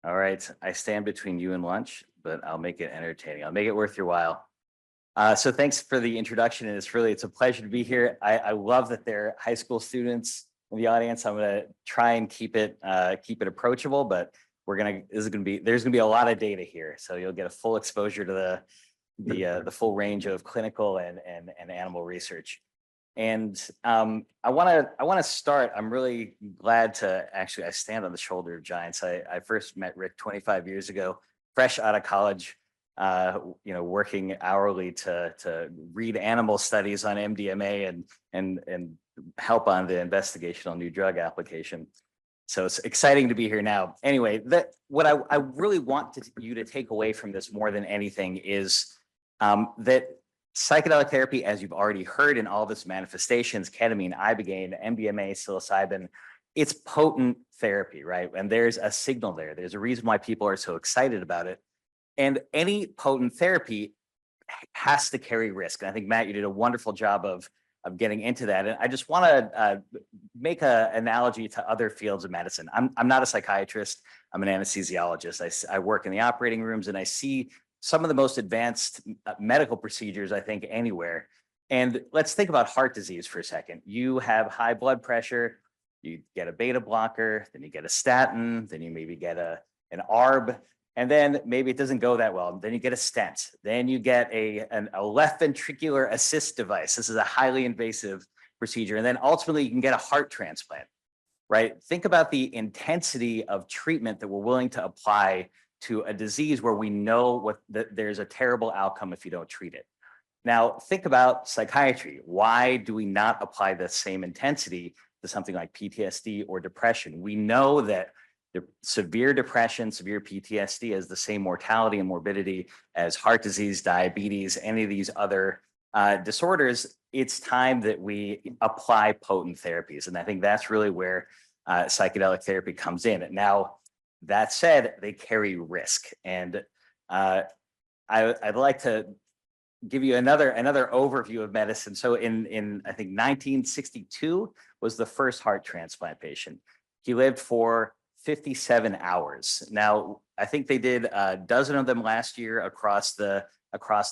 All right, I stand between you and lunch, but I'll make it entertaining. I'll make it worth your while. So thanks for the introduction, and it's a pleasure to be here. I love that there are high school students in the audience. I'm going to try and keep it approachable, but there's going to be a lot of data here, so you'll get a full exposure to the full range of clinical and animal research. And I want to start. I'm really glad to I stand on the shoulder of giants. I first met Rick 25 years ago, fresh out of college, working hourly to read animal studies on MDMA and help on the investigational new drug application. So it's exciting to be here now. Anyway, what I really want you to take away from this more than anything is that psychedelic therapy, as you've already heard in all of its manifestations, ketamine, ibogaine, MDMA, psilocybin, it's potent therapy, right? And there's a signal there. There's a reason why people are so excited about it. And any potent therapy has to carry risk. And I think, Matt, you did a wonderful job of of getting into that. And I just want to make an analogy to other fields of medicine. I'm not a psychiatrist. I'm an anesthesiologist. I work in the operating rooms and I see some of the most advanced medical procedures, I think, anywhere. And let's think about heart disease for a second. You have high blood pressure, you get a beta blocker, then you get a statin, then you maybe get an ARB, and then maybe it doesn't go that well. Then you get a stent, then you get a left ventricular assist device. This is a highly invasive procedure. And then ultimately you can get a heart transplant, right? Think about the intensity of treatment that we're willing to apply to a disease where we know there's a terrible outcome if you don't treat it. Now, think about psychiatry. Why do we not apply the same intensity to something like PTSD or depression? We know that the severe depression, severe PTSD has the same mortality and morbidity as heart disease, diabetes, any of these other disorders. It's time that we apply potent therapies. And I think that's really where psychedelic therapy comes in. Now, that said, they carry risk. And I'd like to give you another overview of medicine. So in I think 1962 was the first heart transplant patient. He lived for 57 hours. Now, I think they did a dozen of them last year across the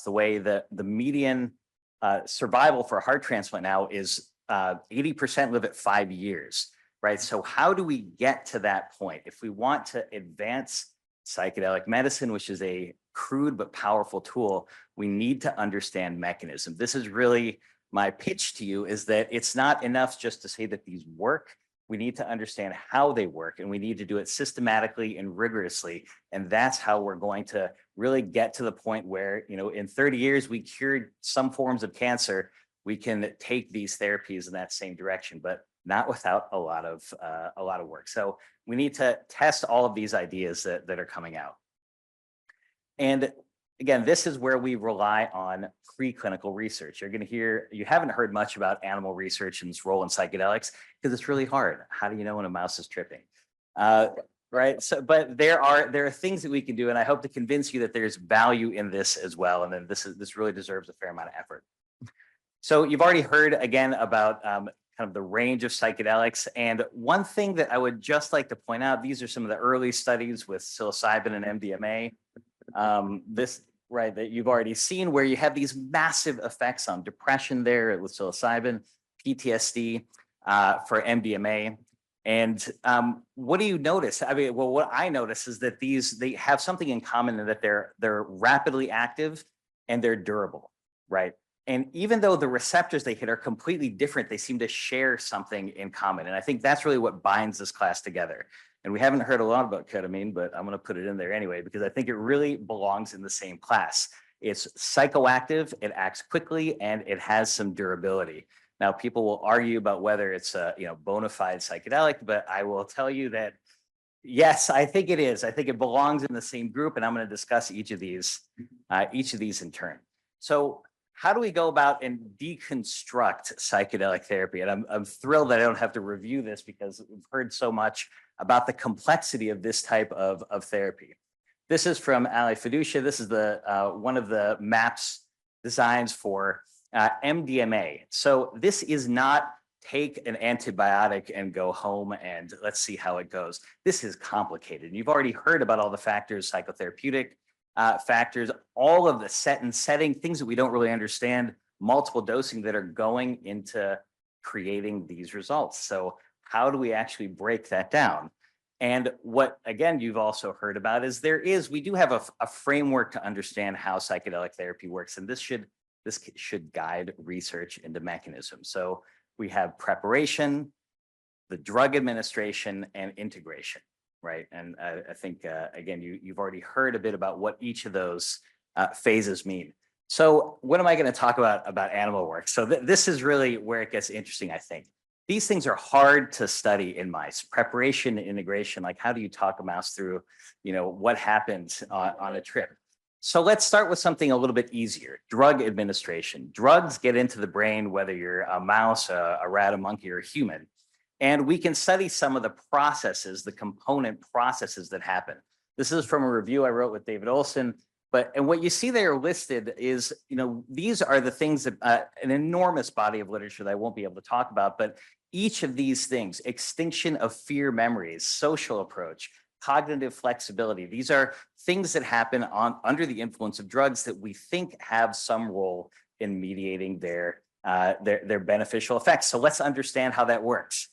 way. The median survival for a heart transplant now is 80% live at 5 years, right? So how do we get to that point? If we want to advance psychedelic medicine, which is a crude but powerful tool, we need to understand mechanism. This is really my pitch to you, is that it's not enough just to say that these work. We need to understand how they work, and we need to do it systematically and rigorously. And that's how we're going to really get to the point where, in 30 years, we cured some forms of cancer. We can take these therapies in that same direction, but not without a lot of work. So we need to test all of these ideas that are coming out. And again, this is where we rely on preclinical research. You haven't heard much about animal research and its role in psychedelics because it's really hard. How do you know when a mouse is tripping? Right. So, but there are things that we can do, and I hope to convince you that there's value in this as well. And then this really deserves a fair amount of effort. So you've already heard again about kind of the range of psychedelics. And one thing that I would just like to point out, these are some of the early studies with psilocybin and MDMA. That you've already seen, where you have these massive effects on depression there with psilocybin, PTSD for MDMA. And what do you notice? I mean, well, what I notice is that they have something in common in that they're rapidly active and they're durable, right? And even though the receptors they hit are completely different, they seem to share something in common. And I think that's really what binds this class together. And we haven't heard a lot about ketamine, but I'm going to put it in there anyway, because I think it really belongs in the same class. It's psychoactive, it acts quickly, and it has some durability. Now, people will argue about whether it's a bona fide psychedelic, but I will tell you that, yes, I think it is. I think it belongs in the same group, and I'm going to discuss each of these in turn. So how do we go about and deconstruct psychedelic therapy? And I'm thrilled that I don't have to review this because we've heard so much about the complexity of this type of therapy. This is from Ali Fiducia. This is one of the MAPS designs for MDMA. So this is not take an antibiotic and go home and let's see how it goes. This is complicated. And you've already heard about all the factors, psychotherapeutic factors, all of the setting, things that we don't really understand, multiple dosing that are going into creating these results. So how do we actually break that down? And what, again, you've also heard about is we do have a framework to understand how psychedelic therapy works. And this should guide research into mechanisms. So we have preparation, the drug administration, and integration, right? And I think, again, you've already heard a bit about what each of those phases mean. So what am I going to talk about animal work? So this is really where it gets interesting, I think. These things are hard to study in mice. Preparation and integration, like how do you talk a mouse through, what happens on a trip? So let's start with something a little bit easier, drug administration. Drugs get into the brain, whether you're a mouse, a rat, a monkey, or a human. And we can study some of the processes, the component processes that happen. This is from a review I wrote with David Olson. And what you see there listed is, these are the things that an enormous body of literature that I won't be able to talk about, but each of these things, extinction of fear memories, social approach, cognitive flexibility, these are things that happen under the influence of drugs that we think have some role in mediating their beneficial effects. So let's understand how that works.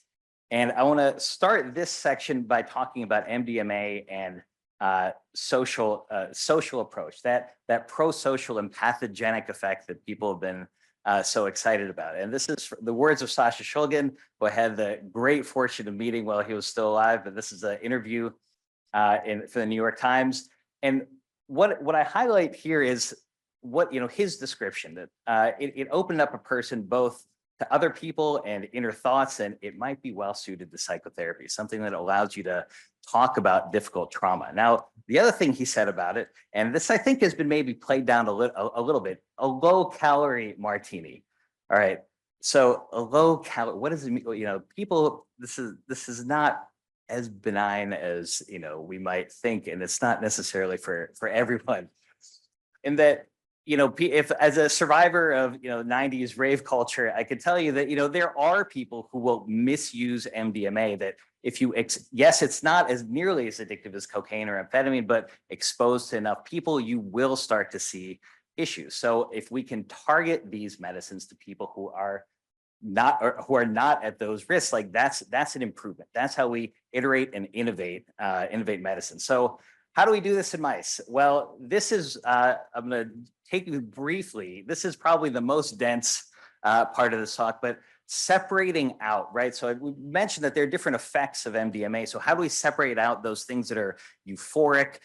And I want to start this section by talking about MDMA and social approach, that pro-social and pathogenic effect that people have been so excited about. And this is the words of Sasha Shulgin, who I had the great fortune of meeting while he was still alive. But this is an interview for the New York Times. And what I highlight here is his description that it opened up a person both to other people and inner thoughts, and it might be well suited to psychotherapy, something that allows you to talk about difficult trauma. Now, the other thing he said about it, and this I think has been maybe played down a little bit, a low-calorie martini. All right, so a low-calorie, what does it mean? People, this is not as benign as we might think, and it's not necessarily for everyone. In that, if as a survivor of 90s rave culture, I could tell you that there are people who will misuse MDMA. That if you yes, it's not as nearly as addictive as cocaine or amphetamine, but exposed to enough people, you will start to see issues. So if we can target these medicines to people who are not at those risks, like that's an improvement. That's how we iterate and innovate medicine. So how do we do this in mice? Well, this is, I'm going to take you briefly. This is probably the most dense part of this talk, but separating out, right? So we mentioned that there are different effects of MDMA. So how do we separate out those things that are euphoric,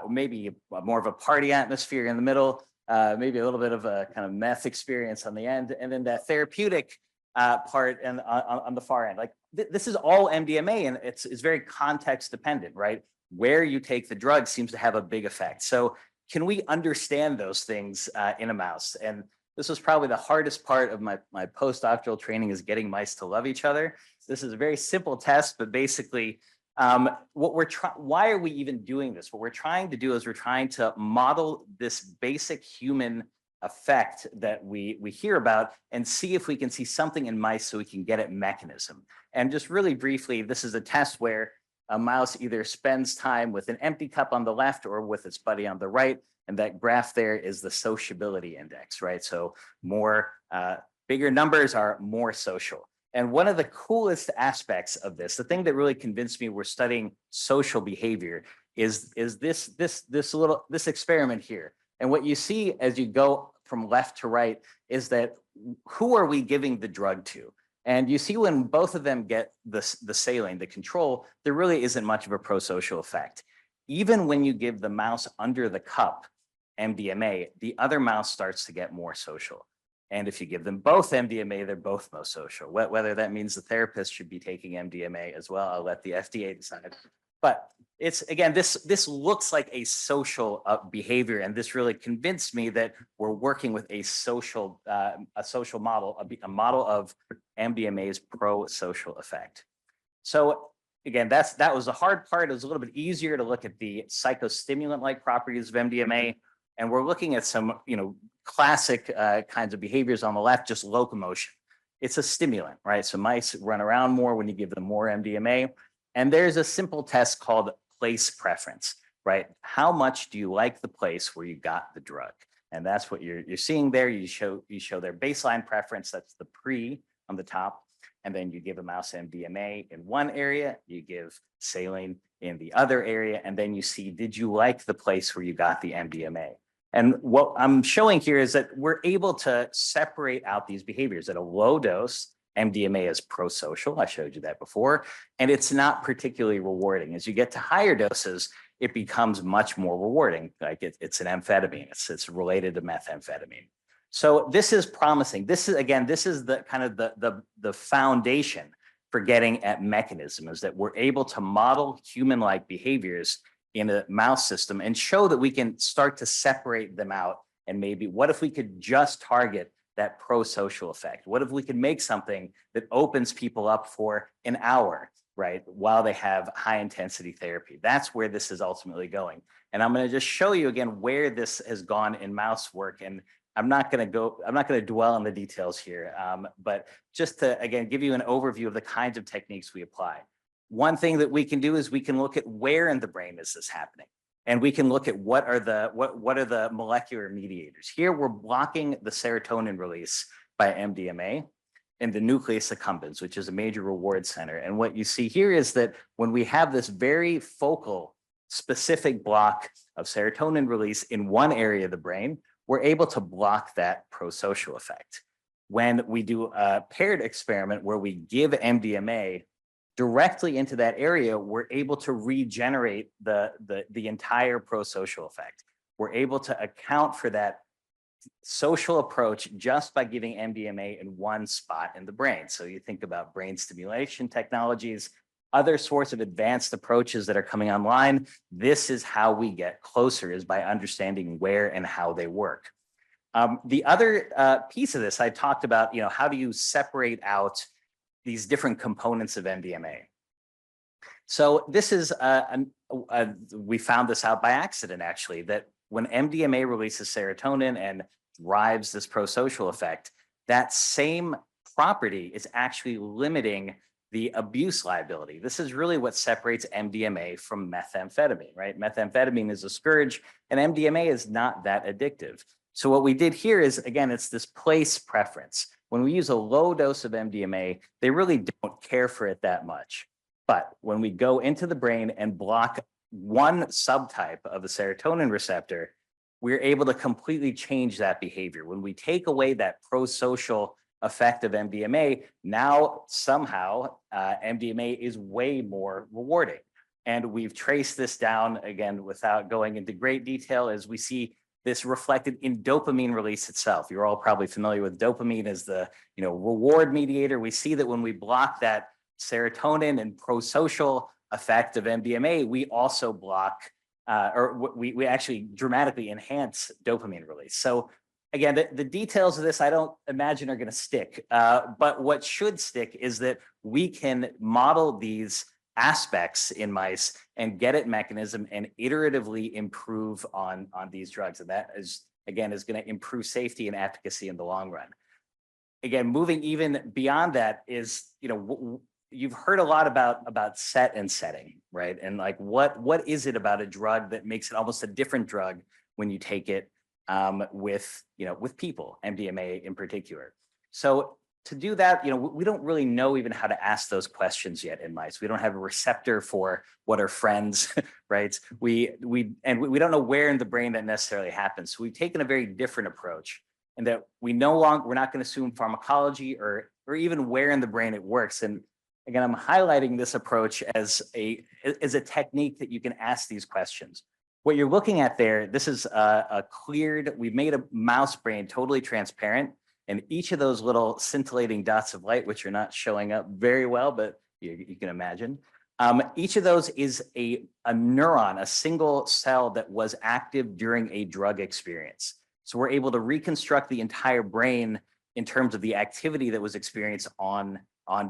maybe more of a party atmosphere in the middle, maybe a little bit of a kind of meth experience on the end, and then that therapeutic part and on the far end. Like this is all MDMA, and it's very context dependent, right? Where you take the drug seems to have a big effect. So can we understand those things in a mouse? And this was probably the hardest part of my postdoctoral training, is getting mice to love each other. This is a very simple test, but basically why are we even doing this? What we're trying to do is we're trying to model this basic human effect that we hear about and see if we can see something in mice so we can get at mechanism. And just really briefly, this is a test where a mouse either spends time with an empty cup on the left or with its buddy on the right. And that graph there is the sociability index, right? So bigger numbers are more social. And one of the coolest aspects of this, the thing that really convinced me we're studying social behavior, is this experiment here. And what you see as you go from left to right is that who are we giving the drug to? And you see when both of them get the saline, the control, there really isn't much of a pro-social effect. Even when you give the mouse under the cup MDMA, the other mouse starts to get more social. And if you give them both MDMA, they're both most social. Whether that means the therapist should be taking MDMA as well, I'll let the FDA decide. But it's, again, this looks like a social behavior, and this really convinced me that we're working with a social model, a model of MDMA's pro-social effect. So again, that was the hard part. It was a little bit easier to look at the psychostimulant-like properties of MDMA, and we're looking at some, classic kinds of behaviors on the left, just locomotion. It's a stimulant, right? So mice run around more when you give them more MDMA. And there's a simple test called place preference, right? How much do you like the place where you got the drug? And that's what you're seeing there. You show their baseline preference. That's the pre on the top. And then you give a mouse MDMA in one area, you give saline in the other area, and then you see, did you like the place where you got the MDMA? And what I'm showing here is that we're able to separate out these behaviors. At a low dose, MDMA is pro-social. I showed you that before, and it's not particularly rewarding. As you get to higher doses, it becomes much more rewarding. Like it's an amphetamine. It's related to methamphetamine. So this is promising. This is the kind of the foundation for getting at mechanism, is that we're able to model human-like behaviors in a mouse system and show that we can start to separate them out. And maybe what if we could just target that pro-social effect? What if we could make something that opens people up for an hour right? While they have high intensity therapy. That's where this is ultimately going. And I'm going to just show you again where this has gone in mouse work. And I'm not going to dwell on the details here, but just to, again, give you an overview of the kinds of techniques we apply. One thing that we can do is we can look at where in the brain is this happening. And we can look at what are the molecular mediators. Here we're blocking the serotonin release by MDMA in the nucleus accumbens, which is a major reward center. And what you see here is that when we have this very focal, specific block of serotonin release in one area of the brain, we're able to block that prosocial effect. When we do a paired experiment where we give MDMA directly into that area, we're able to regenerate the entire prosocial effect. We're able to account for that social approach just by giving MDMA in one spot in the brain. So you think about brain stimulation technologies, other sorts of advanced approaches that are coming online. This is how we get closer, is by understanding where and how they work. The other piece of this, I talked about, how do you separate out these different components of MDMA? So this is, we found this out by accident, actually, that when MDMA releases serotonin and drives this prosocial effect, that same property is actually limiting the abuse liability. This is really what separates MDMA from methamphetamine, right? Methamphetamine is a scourge and MDMA is not that addictive. So what we did here is, again, it's this place preference. When we use a low dose of MDMA, they really don't care for it that much. But when we go into the brain and block one subtype of the serotonin receptor, we're able to completely change that behavior. When we take away that prosocial effect of MDMA, now somehow MDMA is way more rewarding. And we've traced this down, again, without going into great detail, as we see this reflected in dopamine release itself. You're all probably familiar with dopamine as the reward mediator. We see that when we block that serotonin and prosocial effect of MDMA, we also block, we actually dramatically enhance dopamine release. So again, the details of this I don't imagine are going to stick, but what should stick is that we can model these aspects in mice and get at mechanism and iteratively improve on these drugs. And that is, again, is going to improve safety and efficacy in the long run. Again, moving even beyond that is, you've heard a lot about set and setting, right? And like, what is it about a drug that makes it almost a different drug when you take it with people, MDMA in particular? So to do that, we don't really know even how to ask those questions yet in mice. We don't have a receptor for what are friends, right? We don't know where in the brain that necessarily happens. So we've taken a very different approach, and that we're not going to assume pharmacology or even where in the brain it works. And again, I'm highlighting this approach as a technique that you can ask these questions. What you're looking at there, this is we've made a mouse brain totally transparent. And each of those little scintillating dots of light, which are not showing up very well, but you can imagine, each of those is a neuron, a single cell that was active during a drug experience. So we're able to reconstruct the entire brain in terms of the activity that was experienced on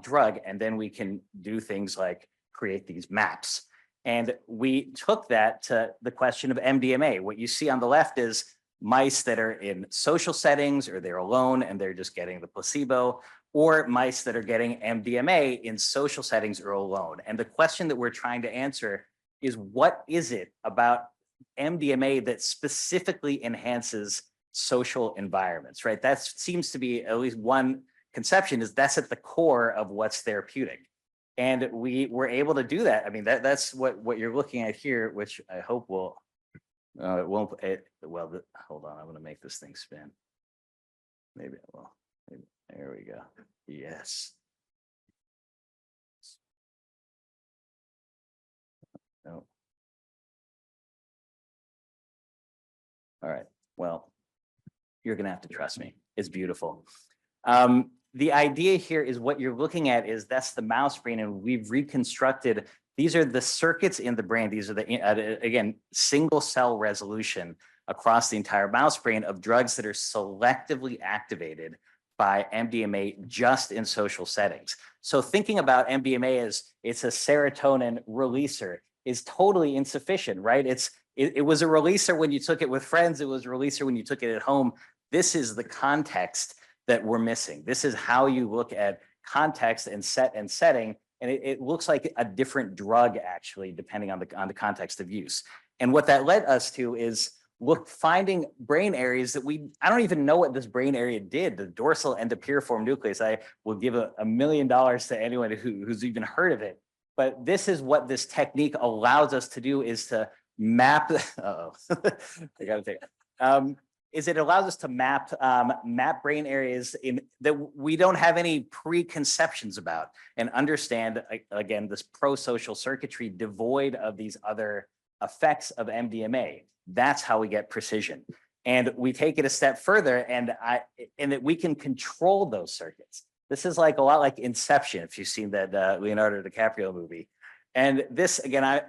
drug. And then we can do things like create these maps. And we took that to the question of MDMA. What you see on the left is mice that are in social settings, or they're alone and they're just getting the placebo, or mice that are getting MDMA in social settings or alone. And the question that we're trying to answer is, what is it about MDMA that specifically enhances social environments, right? That seems to be at least one conception, is that's at the core of what's therapeutic. And we were able to do that. I mean, that's what you're looking at here, which I hope will, it won't, hold on, I'm going to make this thing spin. Maybe it will. There we go. Yes. No. All right. Well, you're going to have to trust me. It's beautiful. The idea here is what you're looking at is that's the mouse brain, and we've reconstructed. These are the circuits in the brain. These are the, again, single cell resolution across the entire mouse brain of drugs that are selectively activated by MDMA just in social settings. So thinking about MDMA as it's a serotonin releaser is totally insufficient, right? It was a releaser when you took it with friends. It was a releaser when you took it at home. This is the context that we're missing. This is how you look at context and setting. And it looks like a different drug, actually, depending on the context of use. And what that led us to is finding brain areas that I don't even know what this brain area did, the dorsal endopiriform nucleus. I will give $1 million to anyone who's even heard of it. But this is what this technique allows us to do, is to map, I gotta take it. It allows us to map brain areas that we don't have any preconceptions about, and understand, again, this pro-social circuitry devoid of these other effects of MDMA. That's how we get precision. And we take it a step further, and that we can control those circuits. This is like a lot like Inception, if you've seen that Leonardo DiCaprio movie. And this, again,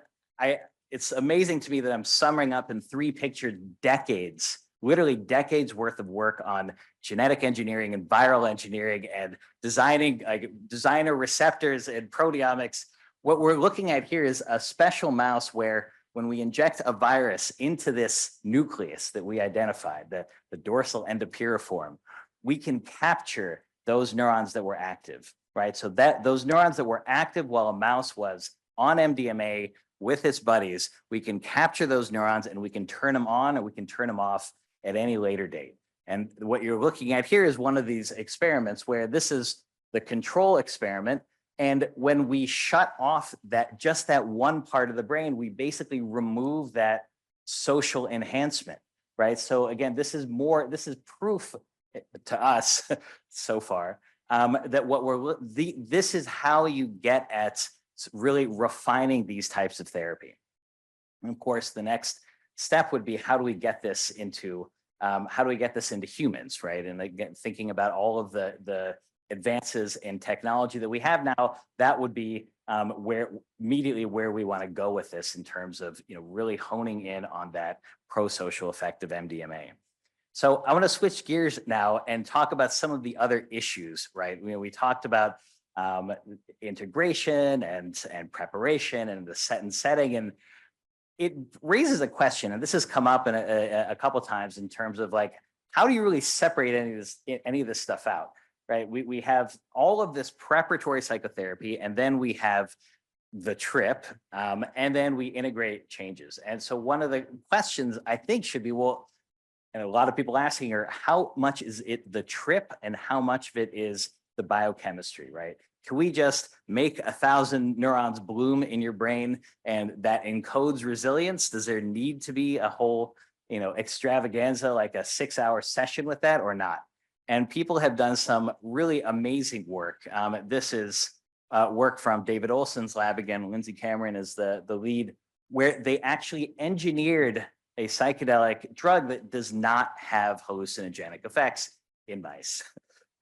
it's amazing to me that I'm summing up in 3 pictures decades, literally decades worth of work on genetic engineering and viral engineering and designing designer receptors and proteomics. What we're looking at here is a special mouse where when we inject a virus into this nucleus that we identified, the dorsal endopiriform, we can capture those neurons that were active, right? So those neurons that were active while a mouse was on MDMA with its buddies, we can capture those neurons and we can turn them on or we can turn them off at any later date. And what you're looking at here is one of these experiments where this is the control experiment. And when we shut off just that one part of the brain, we basically remove that social enhancement, right? So again, this is proof to us so far that this is how you get at really refining these types of therapy. And of course, the next step would be, how do we get this into humans, right? And again, thinking about all of the advances in technology that we have now, that would be where we want to go with this in terms of really honing in on that pro-social effect of MDMA. So I want to switch gears now and talk about some of the other issues, right? We talked about integration and preparation and the setting, and it raises a question, and this has come up in a couple of times in terms of like, how do you really separate any of this stuff out, right? We have all of this preparatory psychotherapy, and then we have the trip, and then we integrate changes. And so one of the questions I think should be, well, and a lot of people asking are, how much is it the trip and how much of it is the biochemistry, right? Can we just make 1,000 neurons bloom in your brain and that encodes resilience? Does there need to be a whole, extravaganza, like a 6-hour session with that, or not? And people have done some really amazing work. This is work from David Olson's lab. Again, Lindsay Cameron is the lead, where they actually engineered a psychedelic drug that does not have hallucinogenic effects in mice,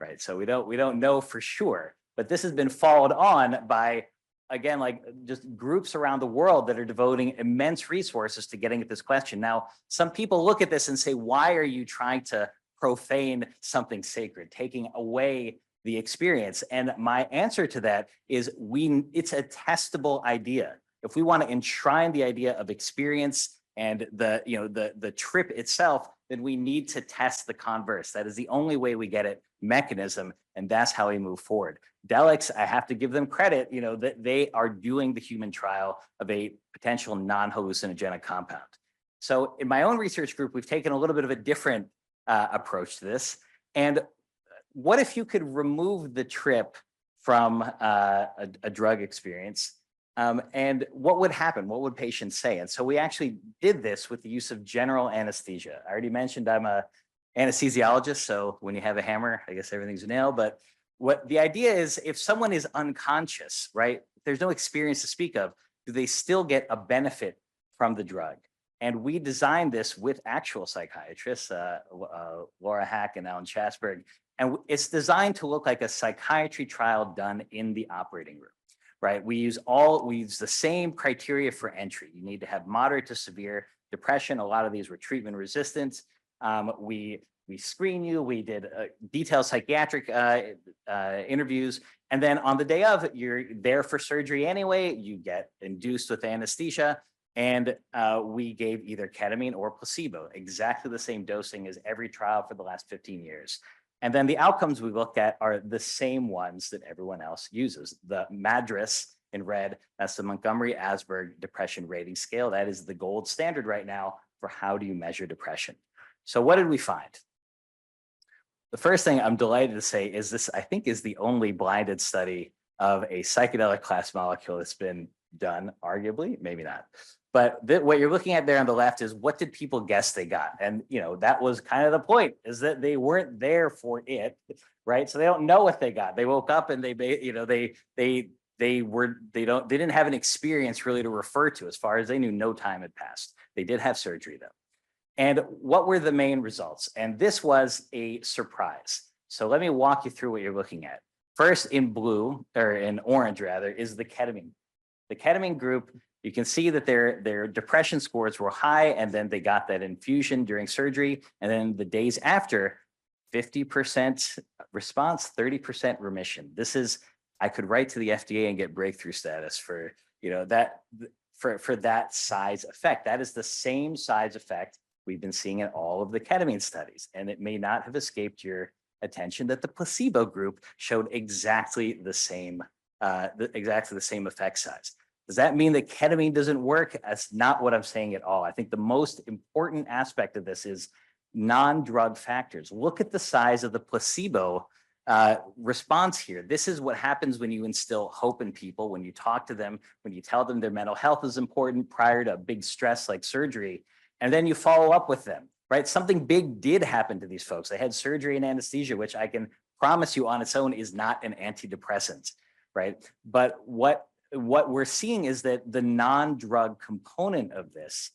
right? So we don't know for sure, but this has been followed on by, again, like just groups around the world that are devoting immense resources to getting at this question. Now, some people look at this and say, why are you trying to profane something sacred, taking away the experience? And my answer to that is it's a testable idea. If we want to enshrine the idea of experience and the trip itself, then we need to test the converse. That is the only way we get at mechanism, and that's how we move forward. Delix, I have to give them credit, that they are doing the human trial of a potential non-hallucinogenic compound. So in my own research group, we've taken a little bit of a different approach to this. And what if you could remove the trip from a drug experience? And what would happen? What would patients say? And so we actually did this with the use of general anesthesia. I already mentioned I'm a anesthesiologist, so when you have a hammer, I guess everything's a nail. But what the idea is, if someone is unconscious, right, there's no experience to speak of, do they still get a benefit from the drug? And we designed this with actual psychiatrists, Laura Hack and Alan Chasberg, and it's designed to look like a psychiatry trial done in the operating room. Right, we use the same criteria for entry. You need to have moderate to severe depression. A lot of these were treatment resistant. We we screen you, we did detailed psychiatric interviews. And then on the day of, you're there for surgery anyway, you get induced with anesthesia. And we gave either ketamine or placebo, exactly the same dosing as every trial for the last 15 years. And then the outcomes we looked at are the same ones that everyone else uses. The MADRS in red, that's the Montgomery-Åsberg Depression Rating Scale. That is the gold standard right now for how do you measure depression. So what did we find? The first thing I'm delighted to say is this, I think, is the only blinded study of a psychedelic class molecule that's been done, arguably, maybe not. But what you're looking at there on the left is what did people guess they got? And that was kind of the point, is that they weren't there for it, right? So they don't know what they got. They woke up and they didn't have an experience really to refer to. As far as they knew, no time had passed. They did have surgery though. And what were the main results? And this was a surprise. So let me walk you through what you're looking at. First, in blue, or in orange rather, is the ketamine. The ketamine group, you can see that their depression scores were high, and then they got that infusion during surgery. And then the days after, 50% response, 30% remission. This is, I could write to the FDA and get breakthrough status for, for that size effect. That is the same size effect we've been seeing in all of the ketamine studies. And it may not have escaped your attention that the placebo group showed exactly the same effect size. Does that mean that ketamine doesn't work? That's not what I'm saying at all. I think the most important aspect of this is non-drug factors. Look at the size of the placebo response here. This is what happens when you instill hope in people, when you talk to them, when you tell them their mental health is important prior to a big stress like surgery, and then you follow up with them, right? Something big did happen to these folks. They had surgery and anesthesia, which I can promise you on its own is not an antidepressant, right? But what we're seeing is that the non-drug component of this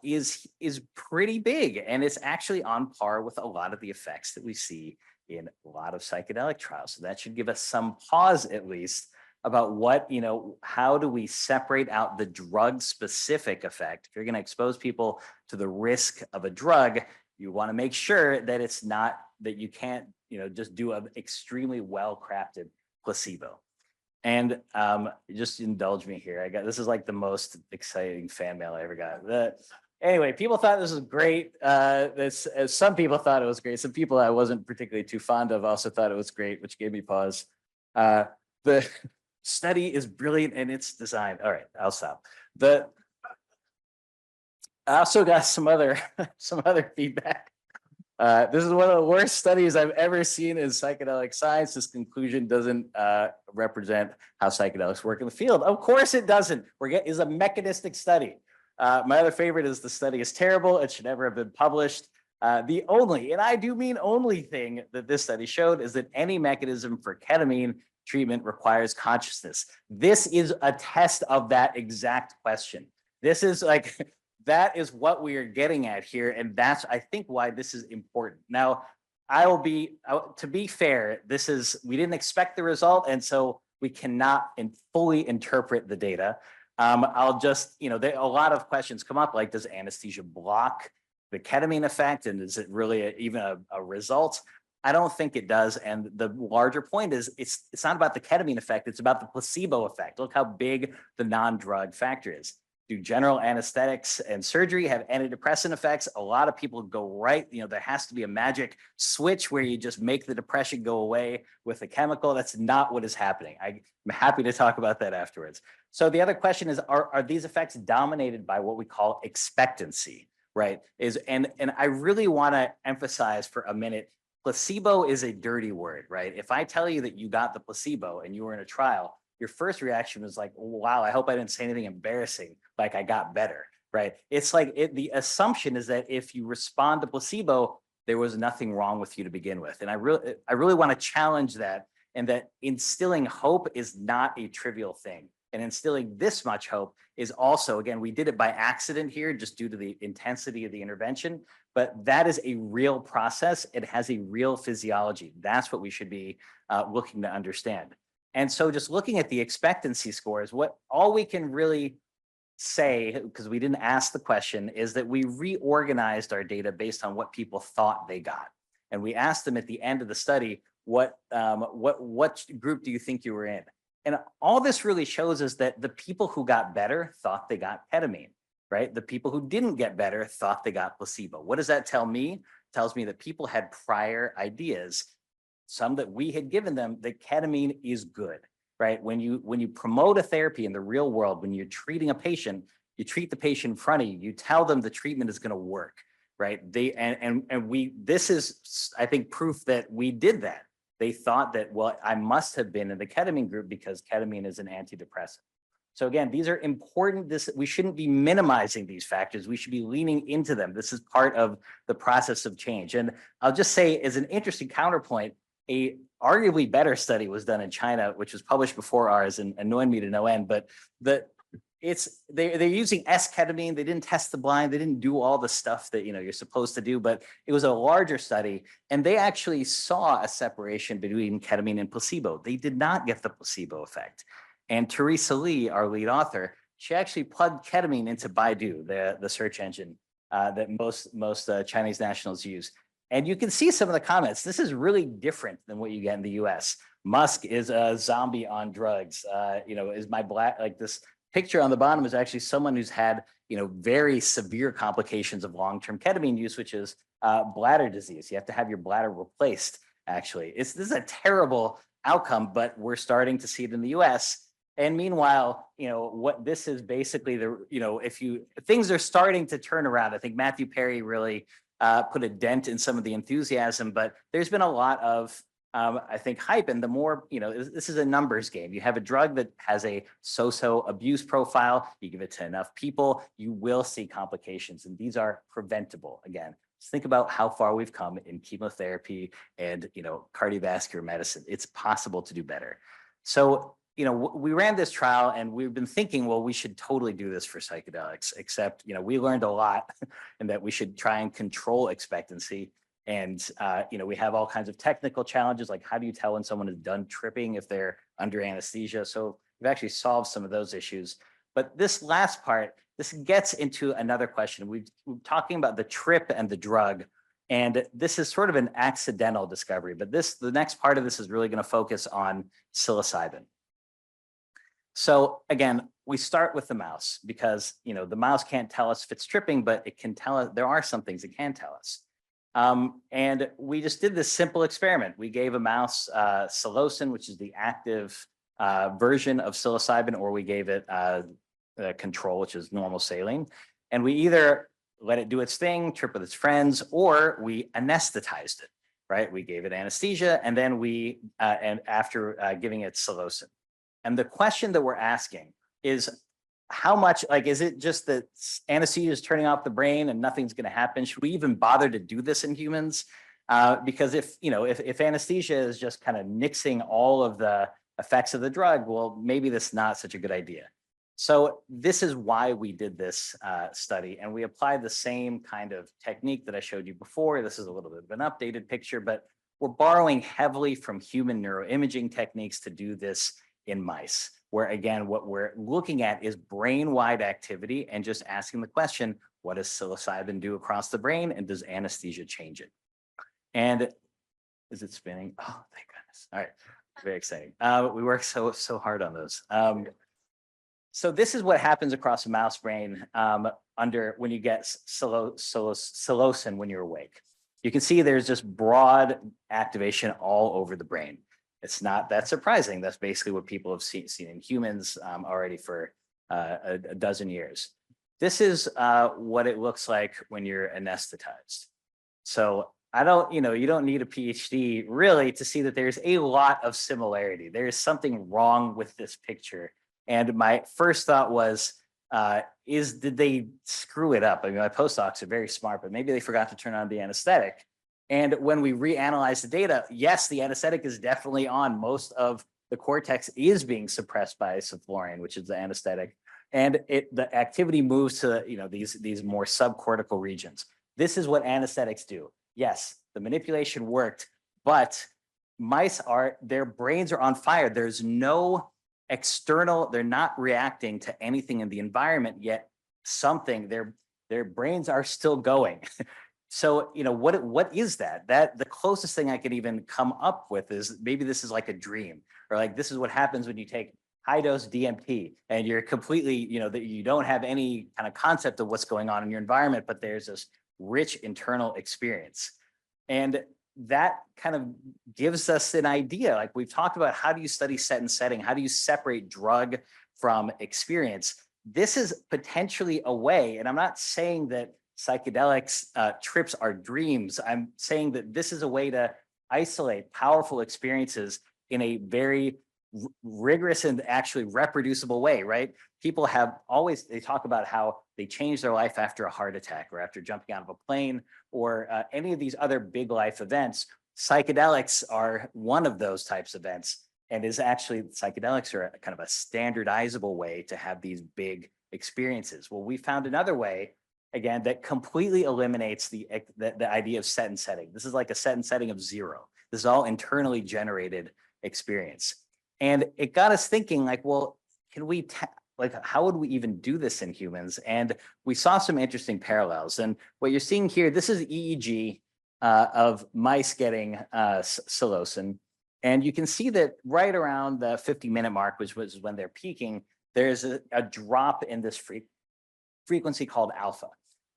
is pretty big, and it's actually on par with a lot of the effects that we see in a lot of psychedelic trials. So that should give us some pause, at least, about what, how do we separate out the drug-specific effect? If you're going to expose people to the risk of a drug, you want to make sure that it's not, that you can't, just do an extremely well-crafted placebo. And just indulge me here. This is like the most exciting fan mail I ever got. Anyway, people thought this was great. Some people thought it was great. Some people I wasn't particularly too fond of also thought it was great, which gave me pause. The study is brilliant in its design. All right, I'll stop. I also got some other feedback. This is one of the worst studies I've ever seen in psychedelic science. This conclusion doesn't represent how psychedelics work in the field. Of course it doesn't. It's a mechanistic study. My other favorite is the study is terrible. It should never have been published. The only, and I do mean only, thing that this study showed is that any mechanism for ketamine treatment requires consciousness. This is a test of that exact question. This is like, that is what we are getting at here. And that's, I think, why this is important. Now, to be fair, we didn't expect the result. And so we cannot fully interpret the data. I'll just, a lot of questions come up, like, does anesthesia block the ketamine effect? And is it really even a result? I don't think it does. And the larger point is it's not about the ketamine effect. It's about the placebo effect. Look how big the non-drug factor is. Do general anesthetics and surgery have antidepressant effects? A lot of people go right, there has to be a magic switch where you just make the depression go away with a chemical. That's not what is happening. I'm happy to talk about that afterwards. So the other question is, are these effects dominated by what we call expectancy, right? And I really want to emphasize for a minute, placebo is a dirty word, right? If I tell you that you got the placebo and you were in a trial, your first reaction was like, wow, I hope I didn't say anything embarrassing, like I got better, right? It's like the assumption is that if you respond to placebo, there was nothing wrong with you to begin with. And I really want to challenge that, and that instilling hope is not a trivial thing. And instilling this much hope is also, again, we did it by accident here, just due to the intensity of the intervention, but that is a real process. It has a real physiology. That's what we should be looking to understand. And so just looking at the expectancy scores, all we can really say, because we didn't ask the question, is that we reorganized our data based on what people thought they got. And we asked them at the end of the study, what group do you think you were in? And all this really shows us that the people who got better thought they got ketamine, right? The people who didn't get better thought they got placebo. What does that tell me? It tells me that people had prior ideas, some that we had given them, that ketamine is good, right? When you promote a therapy in the real world, when you're treating a patient, you treat the patient in front of you, you tell them the treatment is going to work, right? This is, I think, proof that we did that. They thought that, well, I must have been in the ketamine group because ketamine is an antidepressant. So again, these are important. We shouldn't be minimizing these factors. We should be leaning into them. This is part of the process of change. And I'll just say, as an interesting counterpoint, a arguably better study was done in China, which was published before ours and annoyed me to no end. But they're using S-ketamine. They didn't test the blind. They didn't do all the stuff that you're supposed to do. But it was a larger study, and they actually saw a separation between ketamine and placebo. They did not get the placebo effect. And Teresa Lee, our lead author, she actually plugged ketamine into Baidu, the search engine that most Chinese nationals use. And you can see some of the comments. This is really different than what you get in the US. Musk is a zombie on drugs. Is my black, like this picture on the bottom is actually someone who's had, very severe complications of long-term ketamine use, which is bladder disease. You have to have your bladder replaced, actually. This is a terrible outcome, but we're starting to see it in the US. And meanwhile, what this is basically things are starting to turn around. I think Matthew Perry really put a dent in some of the enthusiasm, but there's been a lot of I think hype, and the more, this is a numbers game. You have a drug that has a so-so abuse profile, you give it to enough people, you will see complications, and these are preventable. Again, just think about how far we've come in chemotherapy and, cardiovascular medicine. It's possible to do better. So, we ran this trial and we've been thinking, well, we should totally do this for psychedelics, except, we learned a lot and that we should try and control expectancy. And, we have all kinds of technical challenges, like how do you tell when someone is done tripping if they're under anesthesia? So we've actually solved some of those issues. But this last part, this gets into another question. We're talking about the trip and the drug, and this is sort of an accidental discovery. But the next part of this is really going to focus on psilocybin. So again, we start with the mouse because, the mouse can't tell us if it's tripping, but it can tell us, there are some things it can tell us. And we just did this simple experiment. We gave a mouse psilocin, which is the active version of psilocybin, or we gave it control, which is normal saline. And we either let it do its thing, trip with its friends, or we anesthetized it, right? We gave it anesthesia, and then after giving it psilocin. And the question that we're asking is, how much, is it just that anesthesia is turning off the brain and nothing's going to happen? Should we even bother to do this in humans? Because if anesthesia is just kind of nixing all of the effects of the drug, well, maybe that's not such a good idea. So this is why we did this study, and we applied the same kind of technique that I showed you before. This is a little bit of an updated picture, but we're borrowing heavily from human neuroimaging techniques to do this in mice, where again, what we're looking at is brain-wide activity and just asking the question, what does psilocybin do across the brain, and does anesthesia change it? And is it spinning? Oh, thank goodness. All right, very exciting. We worked so hard on those. So this is what happens across a mouse brain when you get psilocin when you're awake. You can see there's just broad activation all over the brain. It's not that surprising. That's basically what people have seen in humans already for a dozen years. This is what it looks like when you're anesthetized. So you don't need a PhD really to see that there's a lot of similarity. There's something wrong with this picture. And my first thought was, did they screw it up? I mean, my postdocs are very smart, but maybe they forgot to turn on the anesthetic. And when we reanalyze the data, yes, the anesthetic is definitely on. Most of the cortex is being suppressed by sulfurine, which is the anesthetic. And the activity moves to these more subcortical regions. This is what anesthetics do. Yes, the manipulation worked, but mice their brains are on fire. There's no external, they're not reacting to anything in the environment, yet something, their brains are still going. So, what is that? That the closest thing I could even come up with is maybe this is like a dream, or like this is what happens when you take high dose DMT and you're completely, that you don't have any kind of concept of what's going on in your environment, but there's this rich internal experience. And that kind of gives us an idea. Like we've talked about, how do you study set and setting? How do you separate drug from experience? This is potentially a way, and I'm not saying that psychedelics trips are dreams. I'm saying that this is a way to isolate powerful experiences in a very rigorous and actually reproducible way, right? People they talk about how they change their life after a heart attack or after jumping out of a plane or any of these other big life events. Psychedelics are one of those types of events, and psychedelics are kind of a standardizable way to have these big experiences. Well, we found another way, again, that completely eliminates the idea of set and setting. This is like a set and setting of zero. This is all internally generated experience. And it got us thinking like, well, how would we even do this in humans? And we saw some interesting parallels. And what you're seeing here, this is EEG of mice getting psilocin. And you can see that right around the 50-minute mark, which was when they're peaking, there's a drop in this frequency called alpha.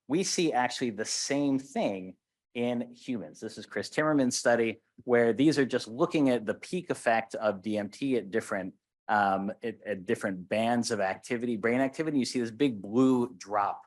We see actually the same thing in humans. This is Chris Timmerman's study, where these are just looking at the peak effect of DMT at different bands of activity, brain activity. You see this big blue drop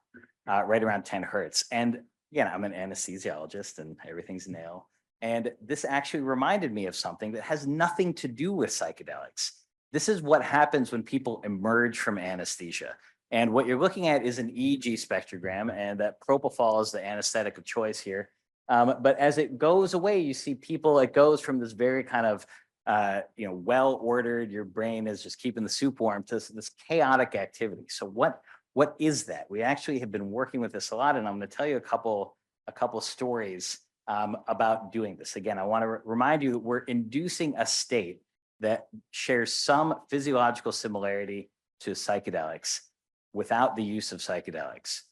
right around 10 hertz. And again, I'm an anesthesiologist and everything's nail. And this actually reminded me of something that has nothing to do with psychedelics. This is what happens when people emerge from anesthesia. And what you're looking at is an EEG spectrogram, and that propofol is the anesthetic of choice here. But as it goes away, you see people, it goes from this very kind of, well-ordered, your brain is just keeping the soup warm, to this chaotic activity. So what is that? We actually have been working with this a lot, and I'm going to tell you a couple stories about doing this. Again, I want to remind you that we're inducing a state that shares some physiological similarity to psychedelics without the use of psychedelics.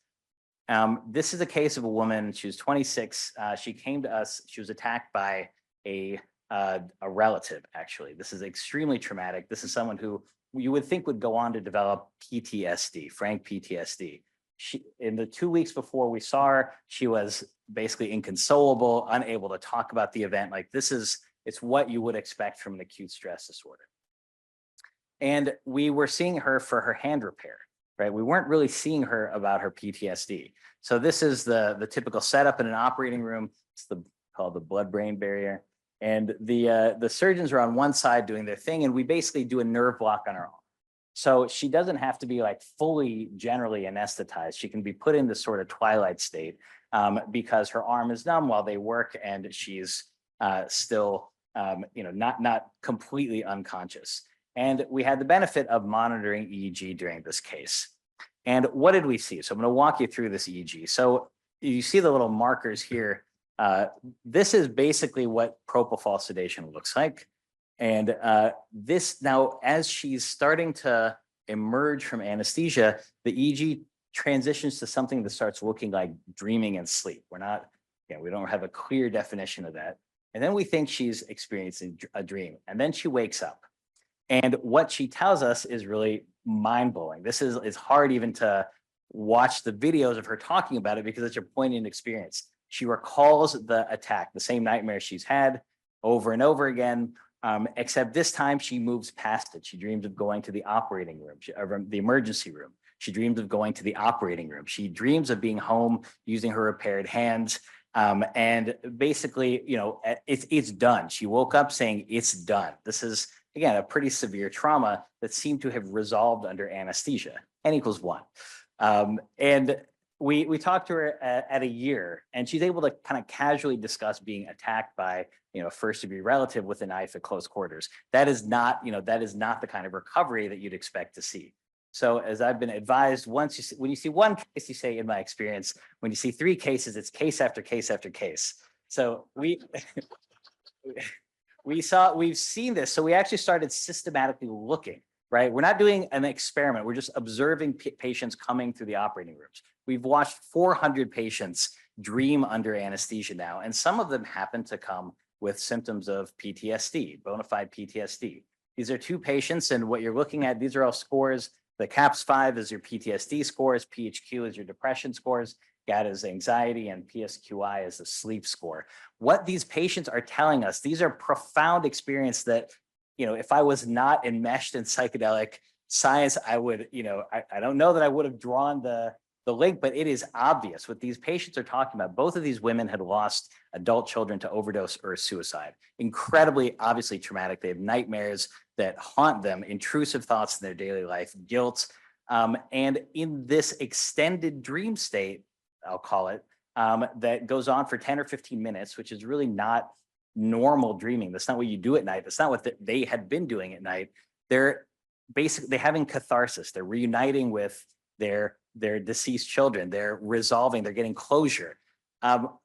This is a case of a woman. She was 26. She came to us. She was attacked by a relative, actually. This is extremely traumatic. This is someone who you would think would go on to develop PTSD, frank PTSD. In the 2 weeks before we saw her, she was basically inconsolable, unable to talk about the event. Like it's what you would expect from an acute stress disorder. And we were seeing her for her hand repair, right? We weren't really seeing her about her PTSD. So this is the typical setup in an operating room. It's called the blood-brain barrier. And the surgeons are on one side doing their thing, and we basically do a nerve block on her arm. So she doesn't have to be like fully generally anesthetized. She can be put in this sort of twilight state because her arm is numb while they work, and she's still not completely unconscious. And we had the benefit of monitoring EEG during this case. And what did we see? So I'm going to walk you through this EEG. So you see the little markers here. This is basically what propofol sedation looks like. And this now, as she's starting to emerge from anesthesia, the EEG transitions to something that starts looking like dreaming and sleep. We don't have a clear definition of that. And then we think she's experiencing a dream, and then she wakes up. And what she tells us is really mind-blowing. This is hard even to watch the videos of her talking about it because it's a poignant experience. She recalls the attack, the same nightmare she's had over and over again, except this time she moves past it. She dreams of going to the operating room, or the emergency room. She dreams of going to the operating room. She dreams of being home using her repaired hands. And basically, it's done. She woke up saying it's done. This is, again, a pretty severe trauma that seemed to have resolved under anesthesia. N equals 1. And we talked to her at a year, and she's able to kind of casually discuss being attacked by a first-degree relative with a knife at close quarters. That is not the kind of recovery that you'd expect to see. So as I've been advised, when you see one case, you say, in my experience, when you see 3 cases, it's case after case after case. So we've seen this. So we actually started systematically looking right? We're not doing an experiment. We're just observing patients coming through the operating rooms. We've watched 400 patients dream under anesthesia now, and some of them happen to come with symptoms of PTSD, bona fide PTSD. These are 2 patients, and what you're looking at, these are all scores. The CAPS-5 is your PTSD scores, PHQ is your depression scores, GAD is anxiety, and PSQI is the sleep score. What these patients are telling us, these are profound experiences that, if I was not enmeshed in psychedelic science, I would, I don't know that I would have drawn the link, but it is obvious what these patients are talking about. Both of these women had lost adult children to overdose or suicide. Incredibly, obviously traumatic. They have nightmares that haunt them, intrusive thoughts in their daily life, guilt. And in this extended dream state, I'll call it, that goes on for 10 or 15 minutes, which is really not normal dreaming. That's not what you do at night. That's not what they had been doing at night. They're having catharsis. They're reuniting with their deceased children. They're resolving, they're getting closure.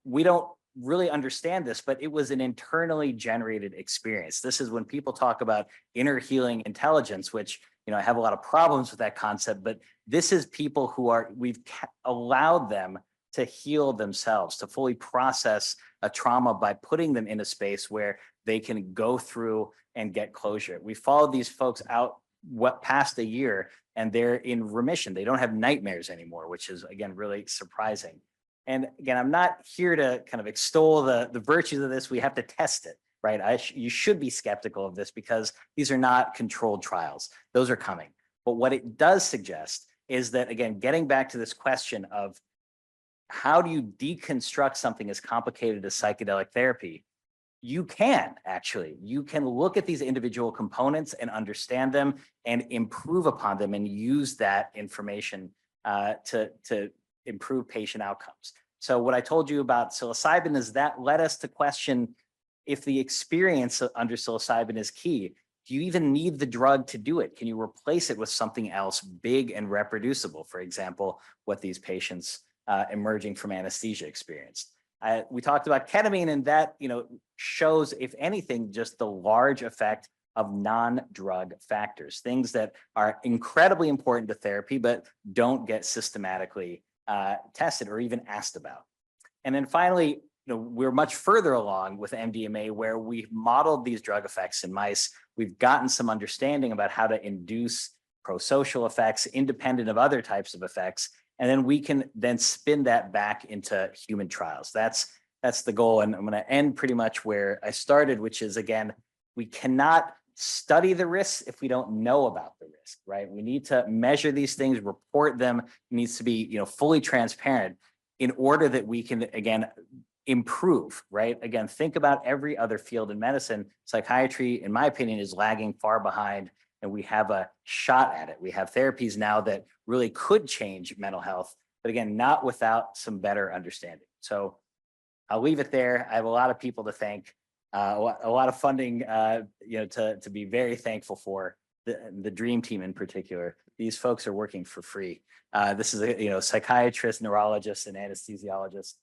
We don't really understand this, but it was an internally generated experience. This is when people talk about inner healing intelligence, which, I have a lot of problems with that concept, but this is people who we've allowed them to heal themselves, to fully process a trauma by putting them in a space where they can go through and get closure. We followed these folks out past a year, and they're in remission. They don't have nightmares anymore, which is, again, really surprising. And again, I'm not here to kind of extol the virtues of this. We have to test it, right? You should be skeptical of this because these are not controlled trials. Those are coming. But what it does suggest is that, again, getting back to this question of how do you deconstruct something as complicated as psychedelic therapy? You can look at these individual components and understand them and improve upon them and use that information to improve patient outcomes. So what I told you about psilocybin is that led us to question if the experience under psilocybin is key. Do you even need the drug to do it? Can you replace it with something else big and reproducible? For example, what these patients emerging from anesthesia experienced. We talked about ketamine, and that shows, if anything, just the large effect of non-drug factors, things that are incredibly important to therapy, but don't get systematically tested or even asked about. And then finally, we're much further along with MDMA, where we've modeled these drug effects in mice. We've gotten some understanding about how to induce prosocial effects independent of other types of effects. And then we can then spin that back into human trials. That's the goal. And I'm going to end pretty much where I started, which is, again, we cannot study the risks if we don't know about the risk, right? We need to measure these things, report them. It needs to be, fully transparent in order that we can, again, improve, right? Again, think about every other field in medicine. Psychiatry, in my opinion, is lagging far behind, and we have a shot at it. We have therapies now that really could change mental health, but again, not without some better understanding. So I'll leave it there. I have a lot of people to thank, a lot of funding, to be very thankful for. The dream team in particular. These folks are working for free. This is a psychiatrist, neurologist, and anesthesiologist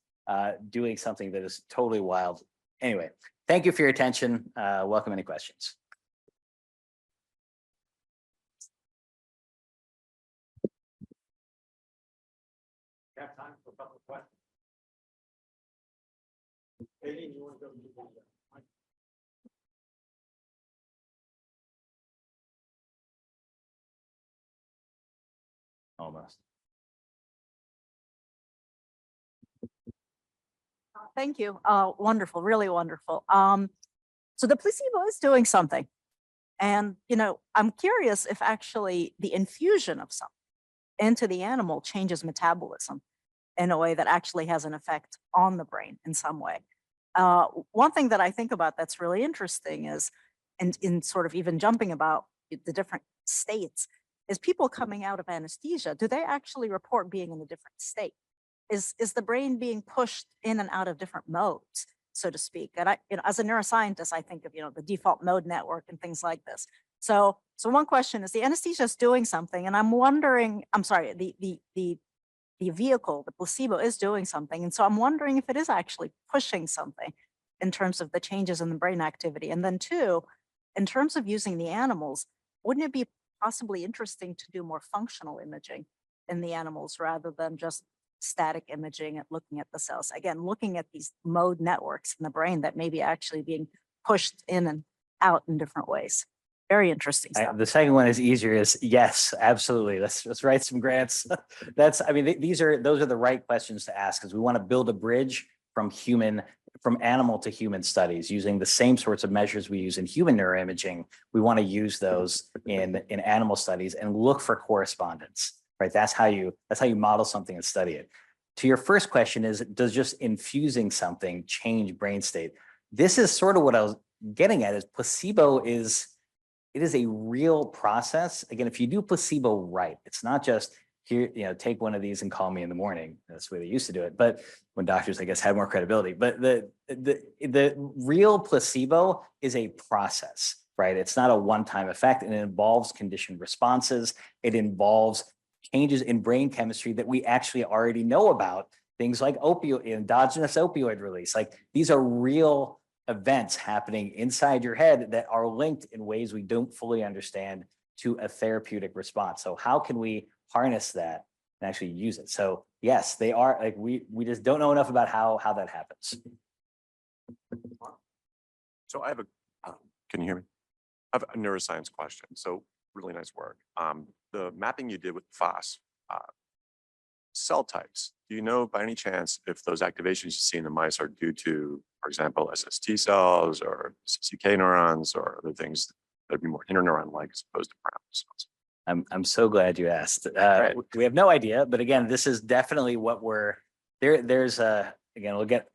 doing something that is totally wild. Anyway, thank you for your attention. Welcome any questions. We have time for a couple of questions. Katie, you want to go? Almost. Thank you. Wonderful, really wonderful. So the placebo is doing something. And, I'm curious if actually the infusion of something into the animal changes metabolism in a way that actually has an effect on the brain in some way. One thing that I think about that's really interesting is, in sort of even jumping about the different states, is people coming out of anesthesia, do they actually report being in a different state? Is the brain being pushed in and out of different modes, so to speak? And I, as a neuroscientist, I think of, the default mode network and things like this. So one question is, the anesthesia is doing something, and I'm wondering, the vehicle, the placebo, is doing something. And so I'm wondering if it is actually pushing something in terms of the changes in the brain activity. And then 2, in terms of using the animals, wouldn't it be possibly interesting to do more functional imaging in the animals rather than just static imaging and looking at the cells. Again, looking at these mode networks in the brain that may be actually being pushed in and out in different ways. Very interesting stuff. The second one is easier, is yes, absolutely. Let's write some grants. I mean, those are the right questions to ask, because we want to build a bridge from animal to human studies using the same sorts of measures we use in human neuroimaging. We want to use those in animal studies and look for correspondence, right? That's how you model something and study it. To your first question is, does just infusing something change brain state? This is sort of what I was getting at, is placebo is a real process. Again, if you do placebo right, it's not just here, take one of these and call me in the morning. That's the way they used to do it. But when doctors, I guess, had more credibility. But the real placebo is a process, right? It's not a one-time effect, and it involves conditioned responses. It involves changes in brain chemistry that we actually already know about. Things like endogenous opioid release. Like, these are real events happening inside your head that are linked in ways we don't fully understand to a therapeutic response. So how can we harness that and actually use it? So yes, they are, like, we just don't know enough about how that happens. So I have can you hear me? I have a neuroscience question. So really nice work. The mapping you did with FOSS, cell types, do you know by any chance if those activations you see in the mice are due to, for example, SST cells or CK neurons or other things that would be more interneuron-like as opposed to pyramidal cells? I'm so glad you asked. Right. We have no idea, but again, this is definitely what there's again, we'll get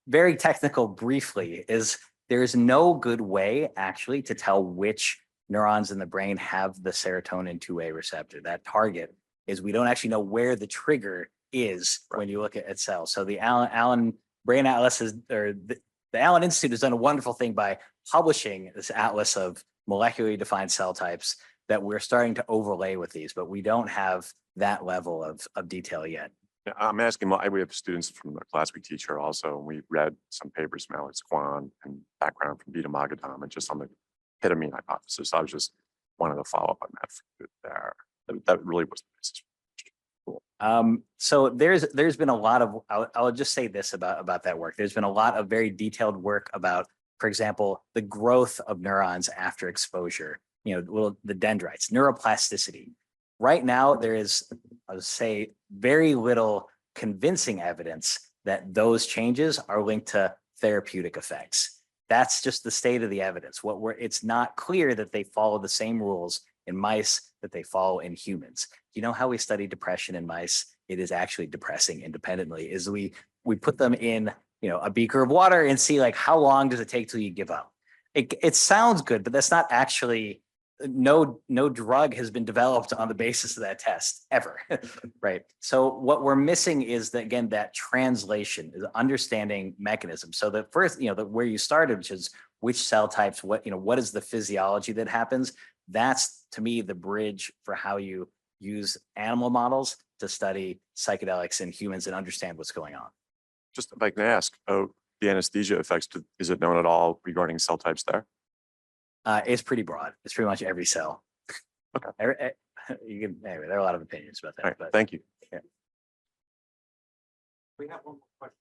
very technical briefly, is there's no good way actually to tell which neurons in the brain have the serotonin 2A receptor. That target is, we don't actually know where the trigger is when you look at cells. So the Allen Brain Atlas the Allen Institute has done a wonderful thing by publishing this atlas of molecularly defined cell types that we're starting to overlay with these, but we don't have that level of detail yet. Yeah, I'm asking, we have students from the class we teach here also, and we read some papers from Alex Kwan and background from Vita Magadam and just on the ketamine hypothesis. I was just wanted to follow up on that there. That really was the basis. Cool. So there's been a lot of, I'll just say this about that work. There's been a lot of very detailed work about, for example, the growth of neurons after exposure, the dendrites, neuroplasticity. Right now, there is, I would say, very little convincing evidence that those changes are linked to therapeutic effects. That's just the state of the evidence. It's not clear that they follow the same rules in mice that they follow in humans. You know how we study depression in mice? It is actually depressing independently. Is we put them in a beaker of water and see, like, how long does it take till you give up? It sounds good, but that's not actually, no drug has been developed on the basis of that test ever, right? So what we're missing is that, again, that translation, is understanding mechanism. So the first, where you started, which is which cell types, what is the physiology that happens? That's, to me, the bridge for how you use animal models to study psychedelics in humans and understand what's going on. Just if I can ask, the anesthesia effects, is it known at all regarding cell types there? It's pretty broad. It's pretty much every cell. Okay. Anyway, there are a lot of opinions about that. All right, but thank you. Yeah. We have one more question.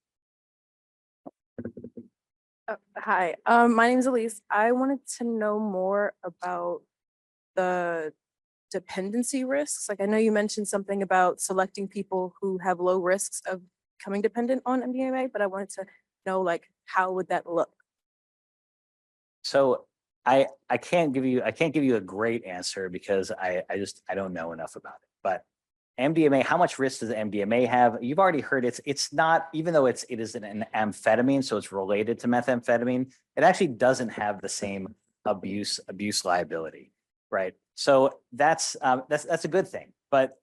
Hi, my name is Elise. I wanted to know more about the dependency risks. Like, I know you mentioned something about selecting people who have low risks of becoming dependent on MDMA, but I wanted to know, like, how would that look? So I can't give you a great answer because I don't know enough about it. But MDMA, how much risk does MDMA have? You've already heard it's not, even though it is an amphetamine, so it's related to methamphetamine, it actually doesn't have the same abuse liability, right? So that's a good thing. But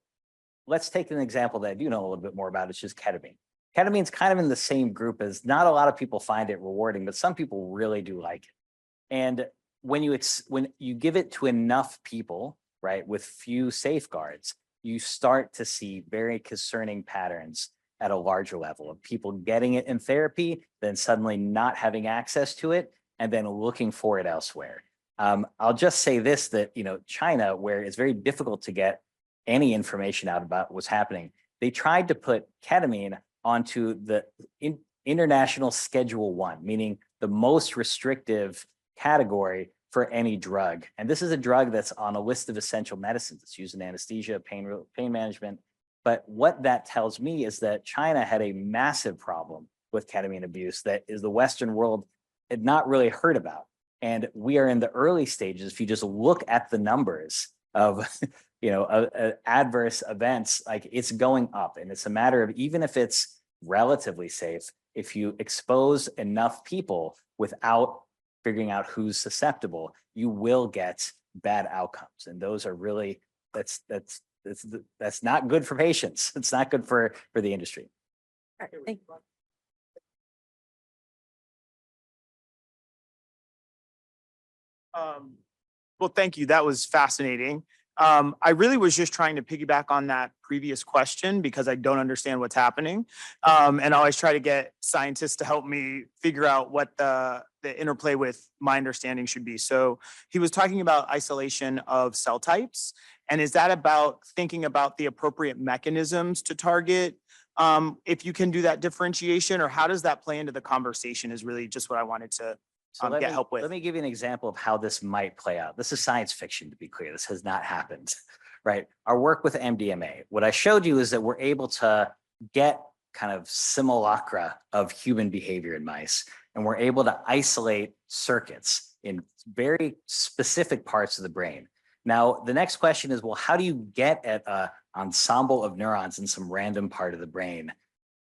let's take an example that I do know a little bit more about. It's just ketamine. Ketamine's kind of in the same group as, not a lot of people find it rewarding, but some people really do like it. And when you give it to enough people, right, with few safeguards, you start to see very concerning patterns at a larger level of people getting it in therapy, then suddenly not having access to it, and then looking for it elsewhere. I'll just say this, that, China, where it's very difficult to get any information out about what's happening, they tried to put ketamine onto the international Schedule 1, meaning the most restrictive category for any drug. And this is a drug that's on a list of essential medicines. It's used in anesthesia, pain management. But what that tells me is that China had a massive problem with ketamine abuse that is the Western world had not really heard about. And we are in the early stages. If you just look at the numbers of adverse events, like it's going up. And it's a matter of, even if it's relatively safe, if you expose enough people without figuring out who's susceptible, you will get bad outcomes. And those are really, that's not good for patients. It's not good for the industry. All right, thank you. Well, thank you. That was fascinating. I really was just trying to piggyback on that previous question because I don't understand what's happening. And I always try to get scientists to help me figure out what the interplay with my understanding should be. So he was talking about isolation of cell types. And is that about thinking about the appropriate mechanisms to target? If you can do that differentiation, or how does that play into the conversation is really just what I wanted to get help with. Let me give you an example of how this might play out. This is science fiction, to be clear. This has not happened, right? Our work with MDMA, what I showed you is that we're able to get kind of simulacra of human behavior in mice, and we're able to isolate circuits in very specific parts of the brain. Now, the next question is, well, how do you get at an ensemble of neurons in some random part of the brain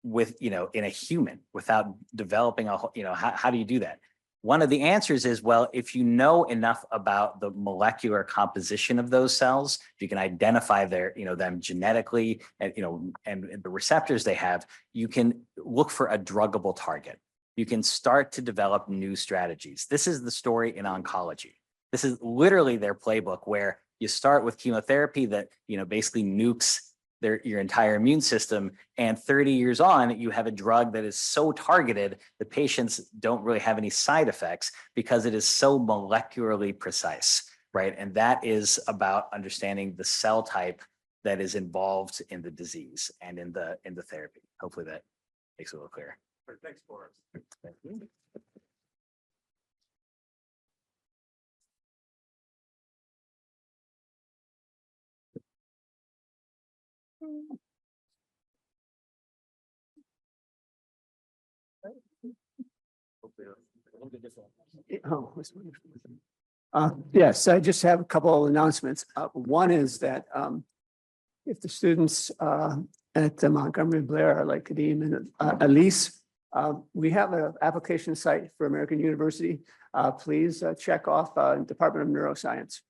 with, in a human without developing how do you do that? One of the answers is, well, if you know enough about the molecular composition of those cells, if you can identify them genetically and the receptors they have, you can look for a druggable target. You can start to develop new strategies. This is the story in oncology. This is literally their playbook, where you start with chemotherapy that basically nukes your entire immune system, and 30 years on, you have a drug that is so targeted that patients don't really have any side effects because it is so molecularly precise, right? And that is about understanding the cell type that is involved in the disease and in the therapy. Hopefully that makes it a little clearer. Thanks, Boris. Thank you. Yes, I just have a couple of announcements. One is that if the students at the Montgomery Blair are like Kadeem and Elise, we have an application site for American University. Please check off Department of Neuroscience.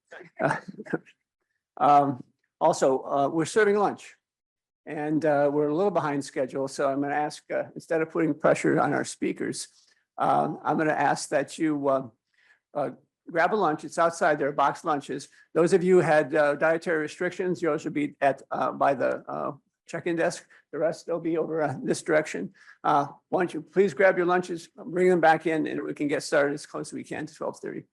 Also, we're serving lunch, and we're a little behind schedule. So I'm going to ask, instead of putting pressure on our speakers, I'm going to ask that you grab a lunch. It's outside. There are boxed lunches. Those of you who had dietary restrictions, yours will be by the check-in desk. The rest will be over this direction. Why don't you please grab your lunches, bring them back in, and we can get started as close as we can to 12:30.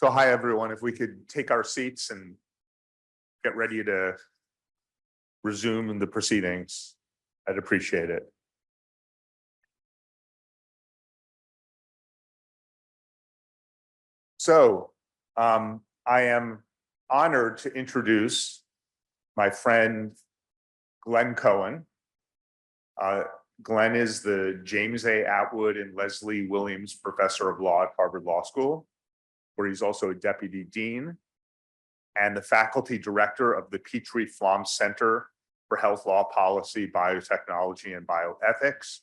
So hi, everyone. If we could take our seats and get ready to resume the proceedings, I'd appreciate it. So I am honored to introduce my friend Glenn Cohen. Glenn is the James A. Atwood and Leslie Williams Professor of Law at Harvard Law School, where he's also a deputy dean and the faculty director of the Petrie-Flom Center for Health Law Policy, Biotechnology, and Bioethics.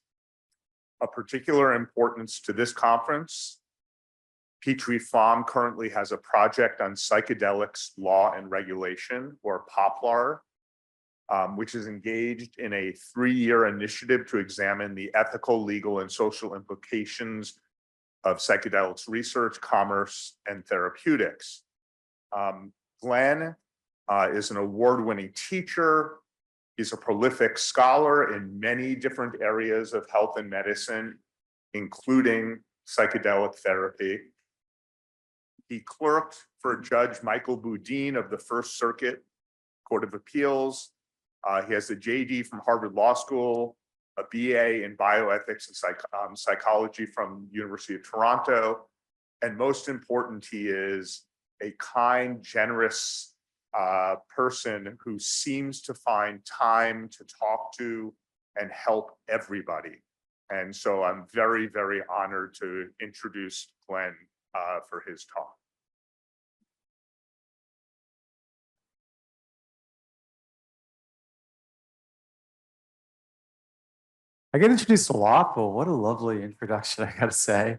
Of particular importance to this conference, Petrie-Flom currently has a project on psychedelics law and regulation, or POPLAR, which is engaged in a 3-year initiative to examine the ethical, legal, and social implications of psychedelics research, commerce, and therapeutics. Glenn is an award-winning teacher. He's a prolific scholar in many different areas of health and medicine, including psychedelic therapy. He clerked for Judge Michael Boudin of the First Circuit Court of Appeals. He has a JD from Harvard Law School, a BA in bioethics and psychology from University of Toronto. And most important, he is a kind, generous person who seems to find time to talk to and help everybody. And so I'm very, very honored to introduce Glenn for his talk. I get introduced a lot, but what a lovely introduction, I gotta say.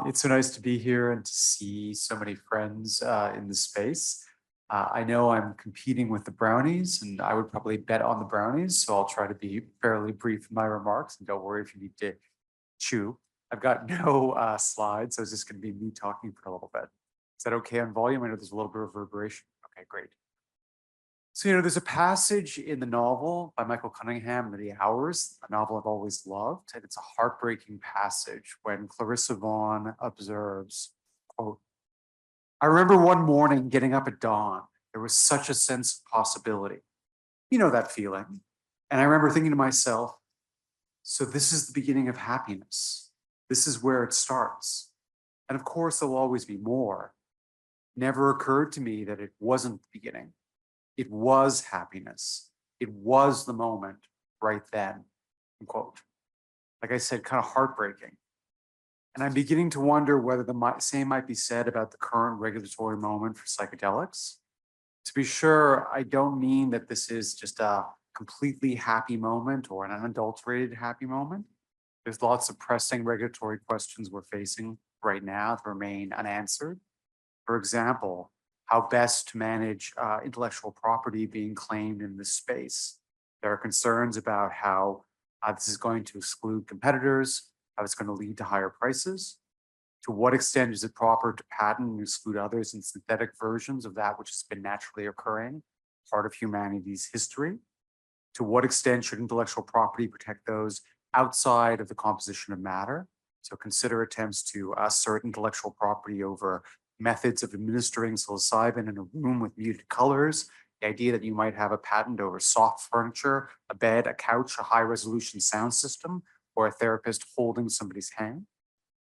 It's so nice to be here and to see so many friends in the space. I know I'm competing with the brownies, and I would probably bet on the brownies, so I'll try to be fairly brief in my remarks, and don't worry if you need to chew. I've got no slides, so it's just gonna be me talking for a little bit. Is that okay on volume? I know there's a little bit of reverberation. Okay, great. So, there's a passage in the novel by Michael Cunningham, The Hours, a novel I've always loved, and it's a heartbreaking passage when Clarissa Vaughn observes, quote, "I remember one morning getting up at dawn. There was such a sense of possibility. You know that feeling. And I remember thinking to myself, so this is the beginning of happiness. This is where it starts. And of course, there'll always be more. Never occurred to me that it wasn't the beginning. It was happiness. It was the moment right then," unquote. Like I said, kind of heartbreaking. And I'm beginning to wonder whether the same might be said about the current regulatory moment for psychedelics. To be sure, I don't mean that this is just a completely happy moment or an unadulterated happy moment. There's lots of pressing regulatory questions we're facing right now that remain unanswered. For example, how best to manage intellectual property being claimed in this space. There are concerns about how this is going to exclude competitors, how it's going to lead to higher prices. To what extent is it proper to patent and exclude others in synthetic versions of that which has been naturally occurring, part of humanity's history? To what extent should intellectual property protect those outside of the composition of matter? So consider attempts to assert intellectual property over methods of administering psilocybin in a room with muted colors, the idea that you might have a patent over soft furniture, a bed, a couch, a high-resolution sound system, or a therapist holding somebody's hand.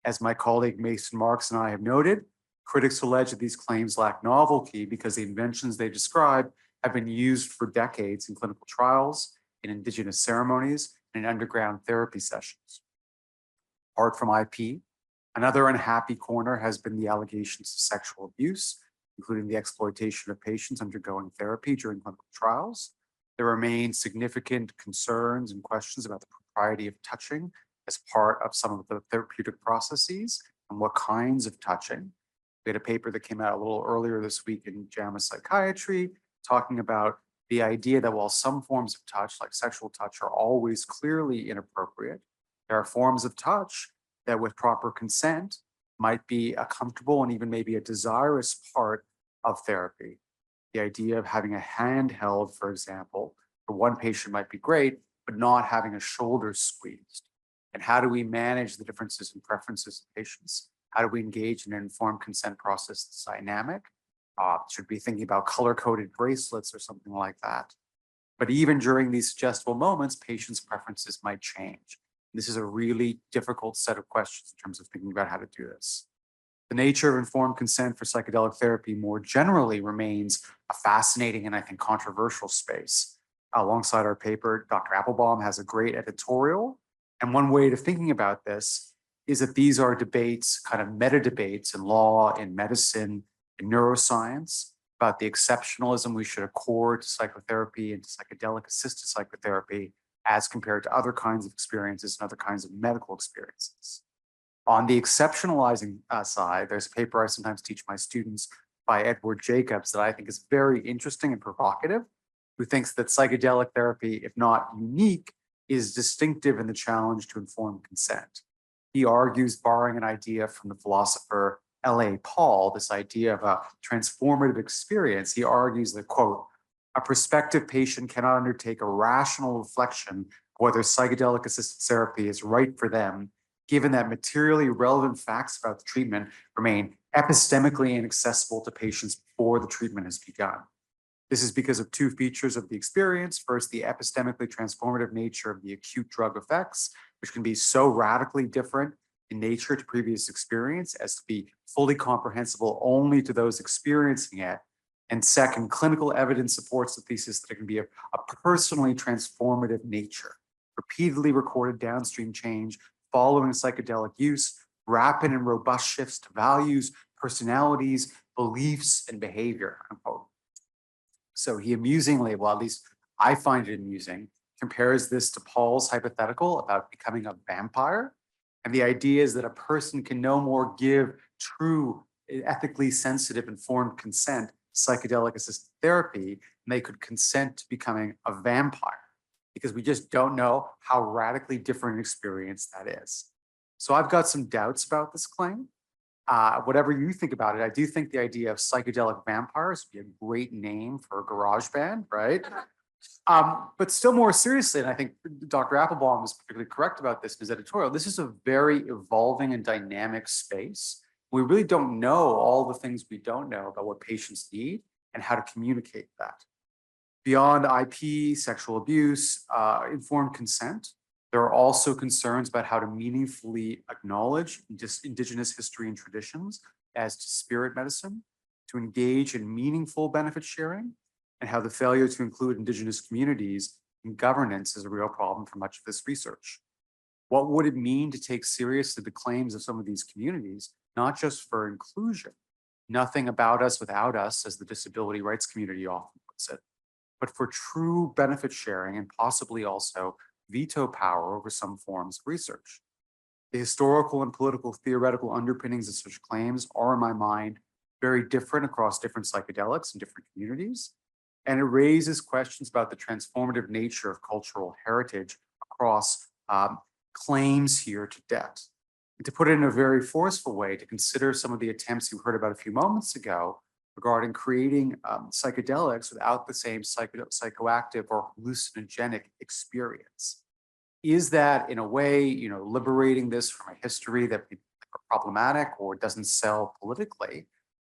As my colleague Mason Marks and I have noted, critics allege that these claims lack novelty because the inventions they describe have been used for decades in clinical trials, in indigenous ceremonies, and in underground therapy sessions. Apart from IP, another unhappy corner has been the allegations of sexual abuse, including the exploitation of patients undergoing therapy during clinical trials. There remain significant concerns and questions about the propriety of touching as part of some of the therapeutic processes and what kinds of touching. We had a paper that came out a little earlier this week in JAMA Psychiatry talking about the idea that while some forms of touch, like sexual touch, are always clearly inappropriate, there are forms of touch that with proper consent might be a comfortable and even maybe a desirous part of therapy. The idea of having a hand held, for example, for one patient might be great, but not having a shoulder squeezed. And how do we manage the differences in preferences of patients? How do we engage in an informed consent process that's dynamic? Should we be thinking about color-coded bracelets or something like that? But even during these suggestible moments, patients' preferences might change. This is a really difficult set of questions in terms of thinking about how to do this. The nature of informed consent for psychedelic therapy more generally remains a fascinating and I think controversial space. Alongside our paper, Dr. Applebaum has a great editorial. And one way of thinking about this is that these are debates, kind of meta debates in law, in medicine, in neuroscience, about the exceptionalism we should accord to psychotherapy and to psychedelic assisted psychotherapy as compared to other kinds of experiences and other kinds of medical experiences. On the exceptionalizing side, there's a paper I sometimes teach my students by Edward Jacobs that I think is very interesting and provocative, who thinks that psychedelic therapy, if not unique, is distinctive in the challenge to informed consent. He argues, borrowing an idea from the philosopher L.A. Paul, this idea of a transformative experience, he argues that, quote, a prospective patient cannot undertake a rational reflection of whether psychedelic assisted therapy is right for them, given that materially relevant facts about the treatment remain epistemically inaccessible to patients before the treatment has begun. This is because of two features of the experience. First, the epistemically transformative nature of the acute drug effects, which can be so radically different in nature to previous experience as to be fully comprehensible only to those experiencing it. And second, clinical evidence supports the thesis that it can be a personally transformative nature, repeatedly recorded downstream change following psychedelic use, rapid and robust shifts to values, personalities, beliefs, and behavior, unquote. So he amusingly, well, at least I find it amusing, compares this to Paul's hypothetical about becoming a vampire. And the idea is that a person can no more give true, ethically sensitive, informed consent psychedelic assisted therapy, and they could consent to becoming a vampire, because we just don't know how radically different an experience that is. So I've got some doubts about this claim. Whatever you think about it, I do think the idea of psychedelic vampires would be a great name for a garage band, right? But still more seriously, and I think Dr. Applebaum is particularly correct about this in his editorial, this is a very evolving and dynamic space. We really don't know all the things we don't know about what patients need and how to communicate that. Beyond IP, sexual abuse, informed consent, there are also concerns about how to meaningfully acknowledge indigenous history and traditions as to spirit medicine, to engage in meaningful benefit sharing, and how the failure to include indigenous communities in governance is a real problem for much of this research. What would it mean to take seriously the claims of some of these communities, not just for inclusion, nothing about us without us, as the disability rights community often puts it, but for true benefit sharing and possibly also veto power over some forms of research? The historical and political theoretical underpinnings of such claims are, in my mind, very different across different psychedelics and different communities. And it raises questions about the transformative nature of cultural heritage across claims here to debt. And to put it in a very forceful way, to consider some of the attempts you heard about a few moments ago regarding creating psychedelics without the same psychoactive or hallucinogenic experience. Is that in a way, liberating this from a history that is problematic or doesn't sell politically?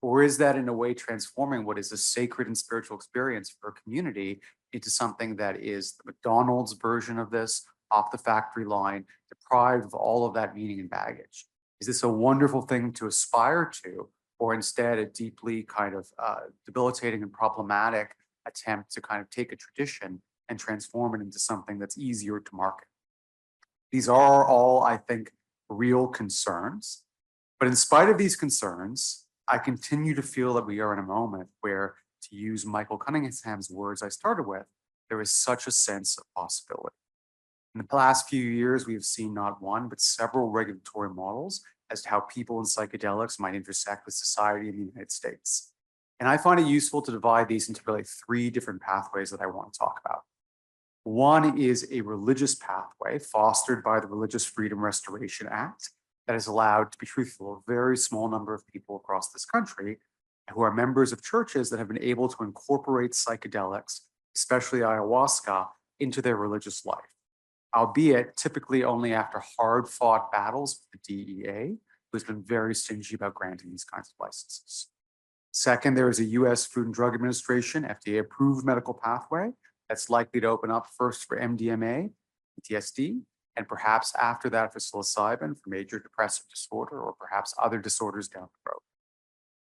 Or is that in a way transforming what is a sacred and spiritual experience for a community into something that is the McDonald's version of this, off the factory line, deprived of all of that meaning and baggage? Is this a wonderful thing to aspire to, or instead a deeply kind of debilitating and problematic attempt to kind of take a tradition and transform it into something that's easier to market? These are all, I think, real concerns. But in spite of these concerns, I continue to feel that we are in a moment where, to use Michael Cunningham's words I started with, there is such a sense of possibility. In the last few years, we have seen not one, but several regulatory models as to how people in psychedelics might intersect with society in the United States. And I find it useful to divide these into really three different pathways that I want to talk about. One is a religious pathway fostered by the Religious Freedom Restoration Act that has allowed, to be truthful, a very small number of people across this country who are members of churches that have been able to incorporate psychedelics, especially ayahuasca, into their religious life, albeit typically only after hard-fought battles with the DEA who's been very stingy about granting these kinds of licenses. Second, there is a US Food and Drug Administration FDA approved medical pathway that's likely to open up first for MDMA, PTSD, and perhaps after that for psilocybin for major depressive disorder or perhaps other disorders down the road.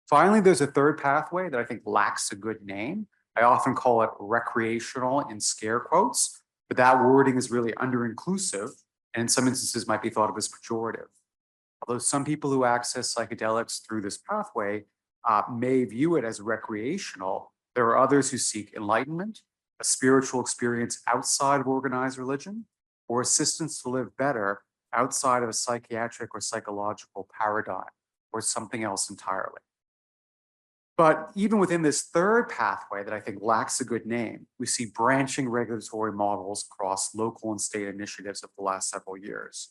Finally, there's a third pathway that I think lacks a good name. I often call it recreational in scare quotes, but that wording is really under-inclusive and in some instances might be thought of as pejorative. Although some people who access psychedelics through this pathway may view it as recreational, there are others who seek enlightenment, a spiritual experience outside of organized religion, or assistance to live better outside of a psychiatric or psychological paradigm, or something else entirely. But even within this third pathway that I think lacks a good name, we see branching regulatory models across local and state initiatives of the last several years.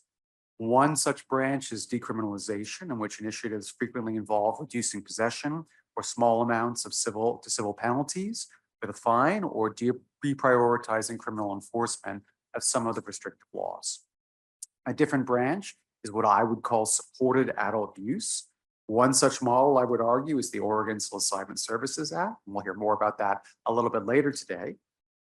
One such branch is decriminalization, in which initiatives frequently involve reducing possession or small amounts of civil penalties with a fine, or reprioritizing criminal enforcement of some of the restrictive laws. A different branch is what I would call supported adult use. One such model, I would argue, is the Oregon Psilocybin Services Act, and we'll hear more about that a little bit later today,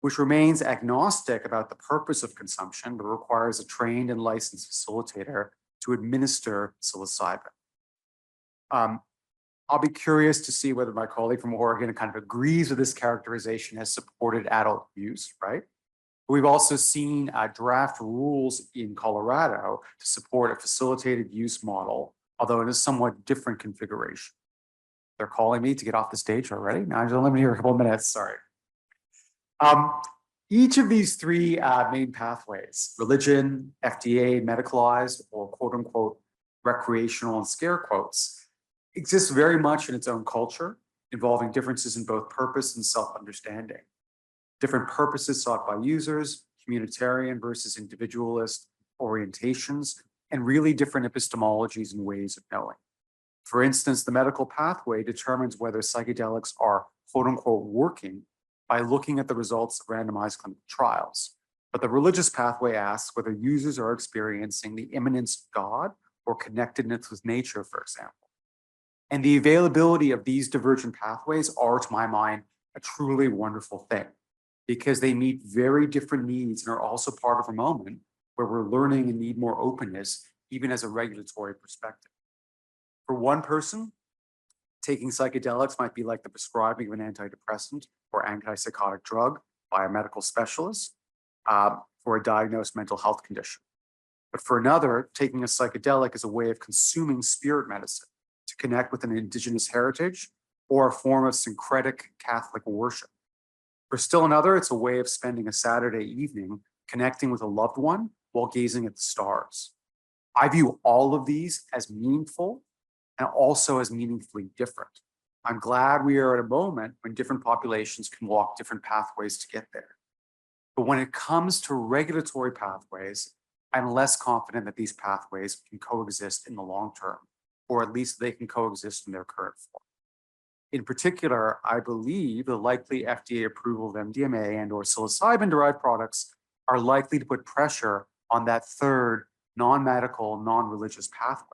which remains agnostic about the purpose of consumption, but requires a trained and licensed facilitator to administer psilocybin. I'll be curious to see whether my colleague from Oregon kind of agrees with this characterization as supported adult use, right? We've also seen draft rules in Colorado to support a facilitated use model, although in a somewhat different configuration. They're calling me to get off the stage already. Now I'm just limited here a couple of minutes, sorry. Each of these three main pathways, religion, FDA, medicalized, or quote unquote, recreational and scare quotes, exists very much in its own culture, involving differences in both purpose and self-understanding. Different purposes sought by users, communitarian versus individualist orientations, and really different epistemologies and ways of knowing. For instance, the medical pathway determines whether psychedelics are quote unquote working by looking at the results of randomized clinical trials. But the religious pathway asks whether users are experiencing the immanence of God or connectedness with nature, for example. And the availability of these divergent pathways are, to my mind, a truly wonderful thing, because they meet very different needs and are also part of a moment where we're learning and need more openness, even as a regulatory perspective. For one person, taking psychedelics might be like the prescribing of an antidepressant or antipsychotic drug by a medical specialist for a diagnosed mental health condition. But for another, taking a psychedelic is a way of consuming spirit medicine to connect with an indigenous heritage or a form of syncretic Catholic worship. For still another, it's a way of spending a Saturday evening connecting with a loved one while gazing at the stars. I view all of these as meaningful and also as meaningfully different. I'm glad we are at a moment when different populations can walk different pathways to get there. But when it comes to regulatory pathways, I'm less confident that these pathways can coexist in the long term, or at least they can coexist in their current form. In particular, I believe the likely FDA approval of MDMA and or psilocybin-derived products are likely to put pressure on that third non-medical, non-religious pathway.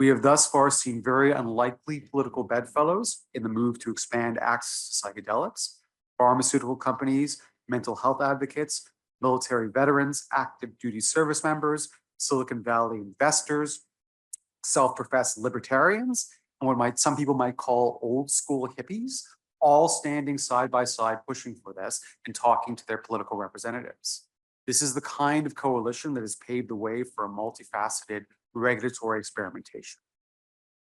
We have thus far seen very unlikely political bedfellows in the move to expand access to psychedelics, pharmaceutical companies, mental health advocates, military veterans, active duty service members, Silicon Valley investors, self-professed libertarians, and what some people might call old school hippies, all standing side by side pushing for this and talking to their political representatives. This is the kind of coalition that has paved the way for a multifaceted regulatory experimentation.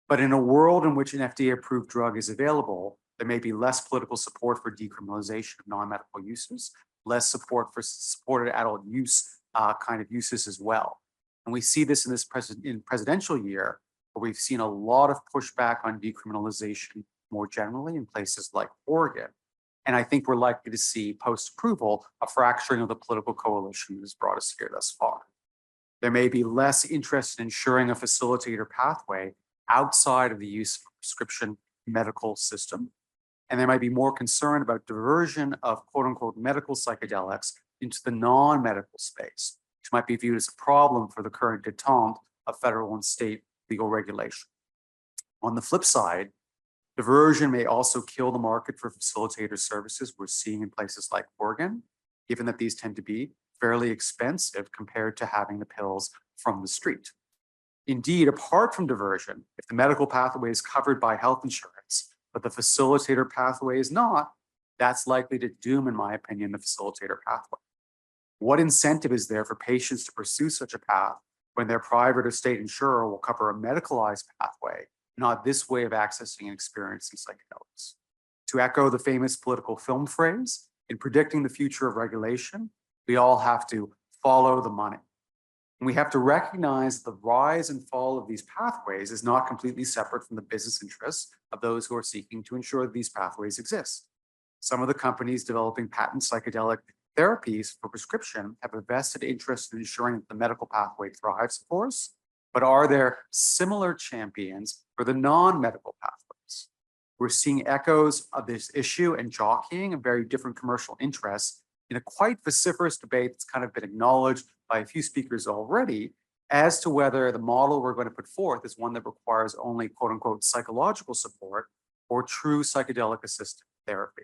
But in a world in which an FDA-approved drug is available, there may be less political support for decriminalization of non-medical uses, less support for supported adult use kind of uses as well. And we see this in this presidential year, where we've seen a lot of pushback on decriminalization more generally in places like Oregon. And I think we're likely to see post-approval a fracturing of the political coalition that has brought us here thus far. There may be less interest in ensuring a facilitator pathway outside of the use of a prescription medical system. And there might be more concern about diversion of quote unquote medical psychedelics into the non-medical space, which might be viewed as a problem for the current detente of federal and state legal regulation. On the flip side, diversion may also kill the market for facilitator services we're seeing in places like Oregon, given that these tend to be fairly expensive compared to having the pills from the street. Indeed, apart from diversion, if the medical pathway is covered by health insurance, but the facilitator pathway is not, that's likely to doom, in my opinion, the facilitator pathway. What incentive is there for patients to pursue such a path when their private or state insurer will cover a medicalized pathway, not this way of accessing and experiencing psychedelics? To echo the famous political film phrase, in predicting the future of regulation, we all have to follow the money. And we have to recognize the rise and fall of these pathways is not completely separate from the business interests of those who are seeking to ensure that these pathways exist. Some of the companies developing patent psychedelic therapies for prescription have a vested interest in ensuring that the medical pathway thrives, of course, but are there similar champions for the non-medical pathways? We're seeing echoes of this issue and jockeying of very different commercial interests in a quite vociferous debate that's kind of been acknowledged by a few speakers already as to whether the model we're going to put forth is one that requires only quote unquote psychological support or true psychedelic assisted therapy.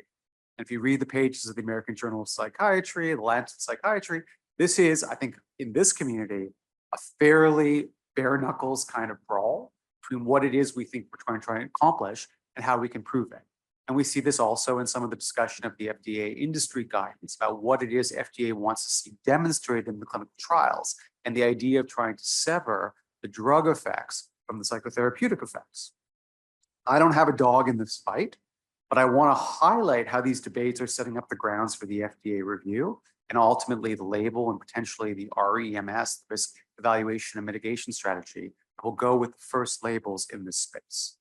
And if you read the pages of the American Journal of Psychiatry, the Lancet Psychiatry, this is, I think, in this community, a fairly bare knuckles kind of brawl between what it is we think we're trying to accomplish and how we can prove it. And we see this also in some of the discussion of the FDA industry guidance about what it is FDA wants to see demonstrated in the clinical trials and the idea of trying to sever the drug effects from the psychotherapeutic effects. I don't have a dog in this fight, but I want to highlight how these debates are setting up the grounds for the FDA review and ultimately the label and potentially the REMS, the risk evaluation and mitigation strategy, that will go with the first labels in this space.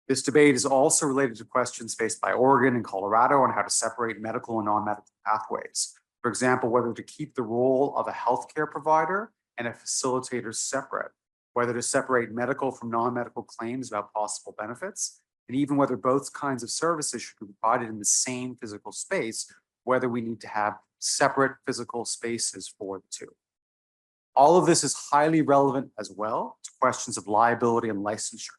This debate is also related to questions faced by Oregon and Colorado on how to separate medical and non-medical pathways. For example, whether to keep the role of a healthcare provider and a facilitator separate, whether to separate medical from non-medical claims about possible benefits, and even whether both kinds of services should be provided in the same physical space, whether we need to have separate physical spaces for the two. All of this is highly relevant as well to questions of liability and licensure.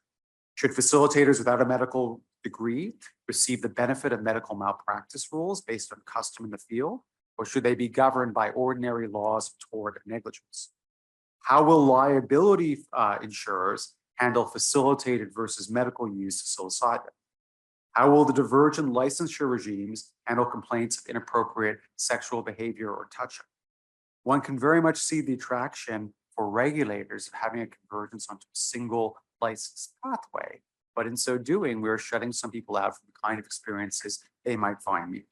Should facilitators without a medical degree receive the benefit of medical malpractice rules based on custom in the field, or should they be governed by ordinary laws of tort and negligence? How will liability insurers handle facilitated versus medical use of psilocybin? How will the divergent licensure regimes handle complaints of inappropriate sexual behavior or touching? One can very much see the attraction for regulators of having a convergence onto a single licensed pathway, but in so doing, we're shutting some people out from the kind of experiences they might find meaningful.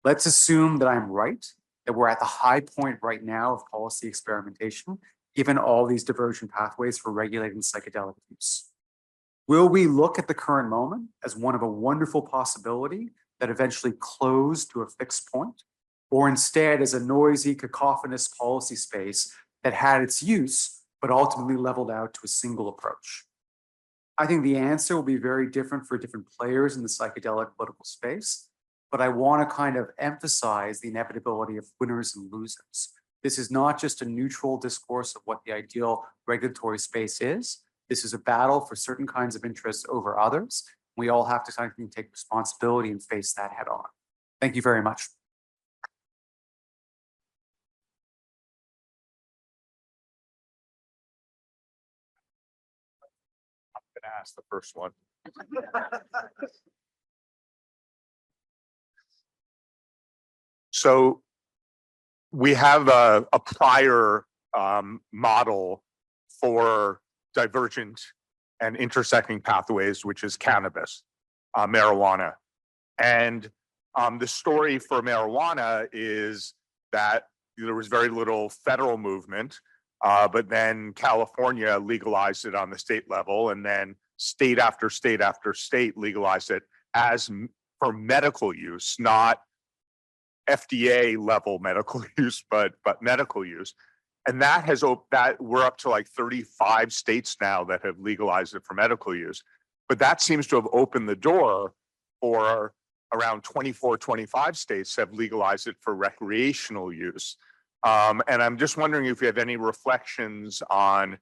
Let's assume that I'm right, that we're at the high point right now of policy experimentation, given all these divergent pathways for regulating psychedelic use. Will we look at the current moment as one of a wonderful possibility that eventually closed to a fixed point, or instead as a noisy, cacophonous policy space that had its use, but ultimately leveled out to a single approach? I think the answer will be very different for different players in the psychedelic political space, but I want to kind of emphasize the inevitability of winners and losers. This is not just a neutral discourse of what the ideal regulatory space is. This is a battle for certain kinds of interests over others. We all have to kind of take responsibility and face that head on. Thank you very much. Ask the first one. So we have a prior model for divergent and intersecting pathways, which is cannabis, marijuana. And the story for marijuana is that there was very little federal movement, but then California legalized it on the state level, and then state after state after state legalized it as for medical use, not FDA level medical use, but medical use. And that has that we're up to like 35 states now that have legalized it for medical use. But that seems to have opened the door for around 24, 25 states have legalized it for recreational use. And I'm just wondering if you have any reflections on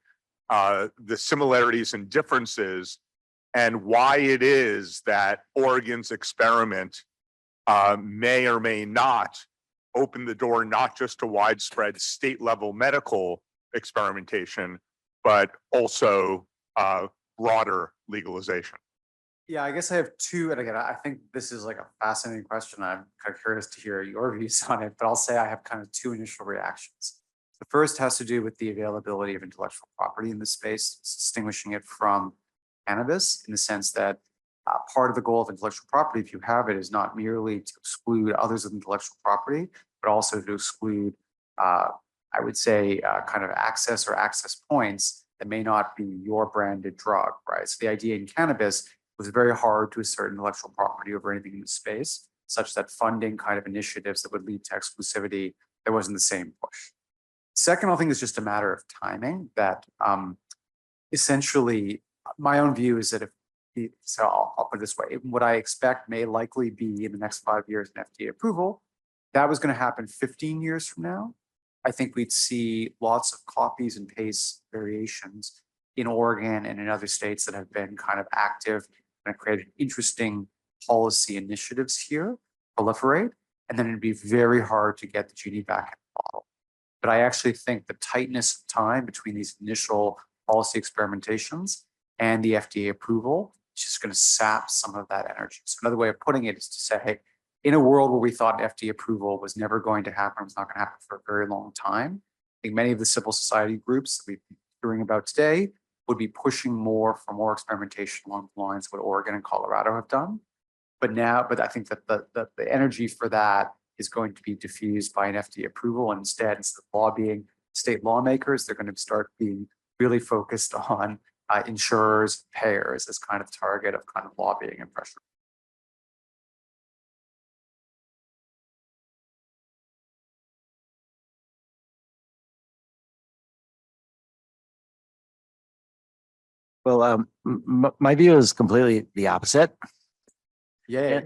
the similarities and differences and why it is that Oregon's experiment may or may not open the door not just to widespread state level medical experimentation, but also broader legalization. Yeah, I guess I have two, and again, I think this is like a fascinating question. I'm kind of curious to hear your views on it, but I'll say I have kind of two initial reactions. The first has to do with the availability of intellectual property in this space, distinguishing it from cannabis in the sense that part of the goal of intellectual property, if you have it, is not merely to exclude others with intellectual property, but also to exclude, I would say, kind of access or access points that may not be your branded drug, right? So the idea in cannabis was very hard to assert intellectual property over anything in the space, such that funding kind of initiatives that would lead to exclusivity, there wasn't the same push. Second, I think is just a matter of timing that essentially my own view is that so I'll put it this way, what I expect may likely be in the next 5 years in FDA approval, that was going to happen 15 years from now. I think we'd see lots of copies and paste variations in Oregon and in other states that have been kind of active and created interesting policy initiatives here proliferate. And then it'd be very hard to get the genie back in the bottle. But I actually think the tightness of time between these initial policy experimentations and the FDA approval is just going to sap some of that energy. So another way of putting it is to say, in a world where we thought FDA approval was never going to happen, was not going to happen for a very long time, I think many of the civil society groups that we've been hearing about today would be pushing more for more experimentation along the lines of what Oregon and Colorado have done. But I think that the energy for that is going to be diffused by an FDA approval. And instead of lobbying state lawmakers, they're going to start being really focused on insurers, payers as kind of target of kind of lobbying and pressure. Well, my view is completely the opposite. Yeah.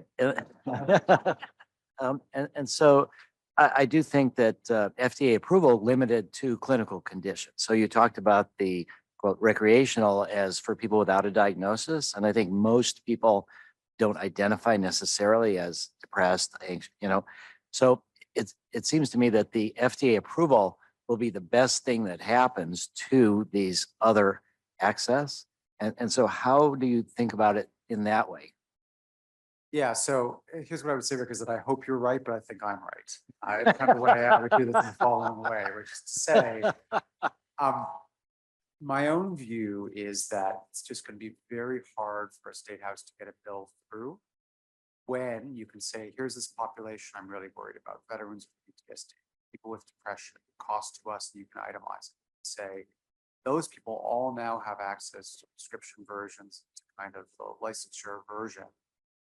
And so I do think that FDA approval limited to clinical conditions. So you talked about the quote recreational as for people without a diagnosis. And I think most people don't identify necessarily as depressed, anxious, So it seems to me that the FDA approval will be the best thing that happens to these other access. And so how do you think about it in that way? Yeah, so here's what I would say, Rick, is that I hope you're right, but I think I'm right. It's kind of the way I would do this in the following way, which is to say, my own view is that it's just going to be very hard for a state house to get a bill through when you can say, here's this population I'm really worried about, veterans with PTSD, people with depression, cost to us, and you can itemize it. Say, those people all now have access to prescription versions, to kind of the licensure version.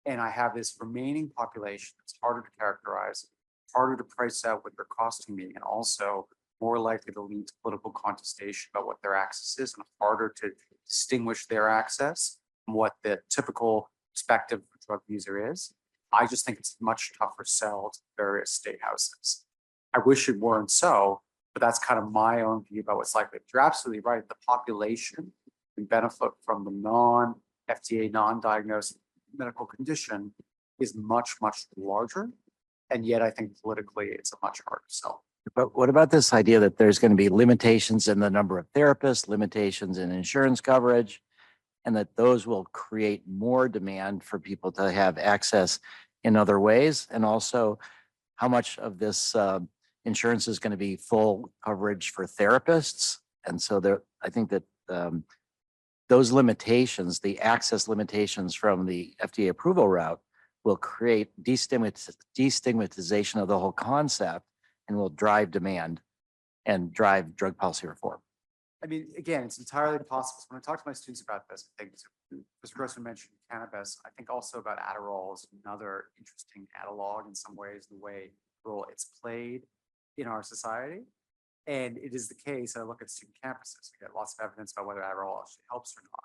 And I have this remaining population that's harder to characterize, harder to price out what they're costing me, and also more likely to lead to political contestation about what their access is, and harder to distinguish their access from what the typical perspective of a drug user is. I just think it's a much tougher sell to various state houses. I wish it weren't so, but that's kind of my own view about what's likely. You're absolutely right. The population can benefit from the non-FDA, non-diagnosed medical condition is much, much larger. And yet I think politically it's a much harder sell. But what about this idea that there's going to be limitations in the number of therapists, limitations in insurance coverage, and that those will create more demand for people to have access in other ways? And also how much of this insurance is going to be full coverage for therapists? And so I think that those limitations, the access limitations from the FDA approval route, will create destigmatization of the whole concept and will drive demand and drive drug policy reform. I mean, again, it's entirely possible. So when I talk to my students about this, I think Mr. Grossman mentioned cannabis. I think also about Adderall is another interesting analog in some ways, the way role it's played in our society. And it is the case, I look at student campuses, we get lots of evidence about whether Adderall actually helps or not.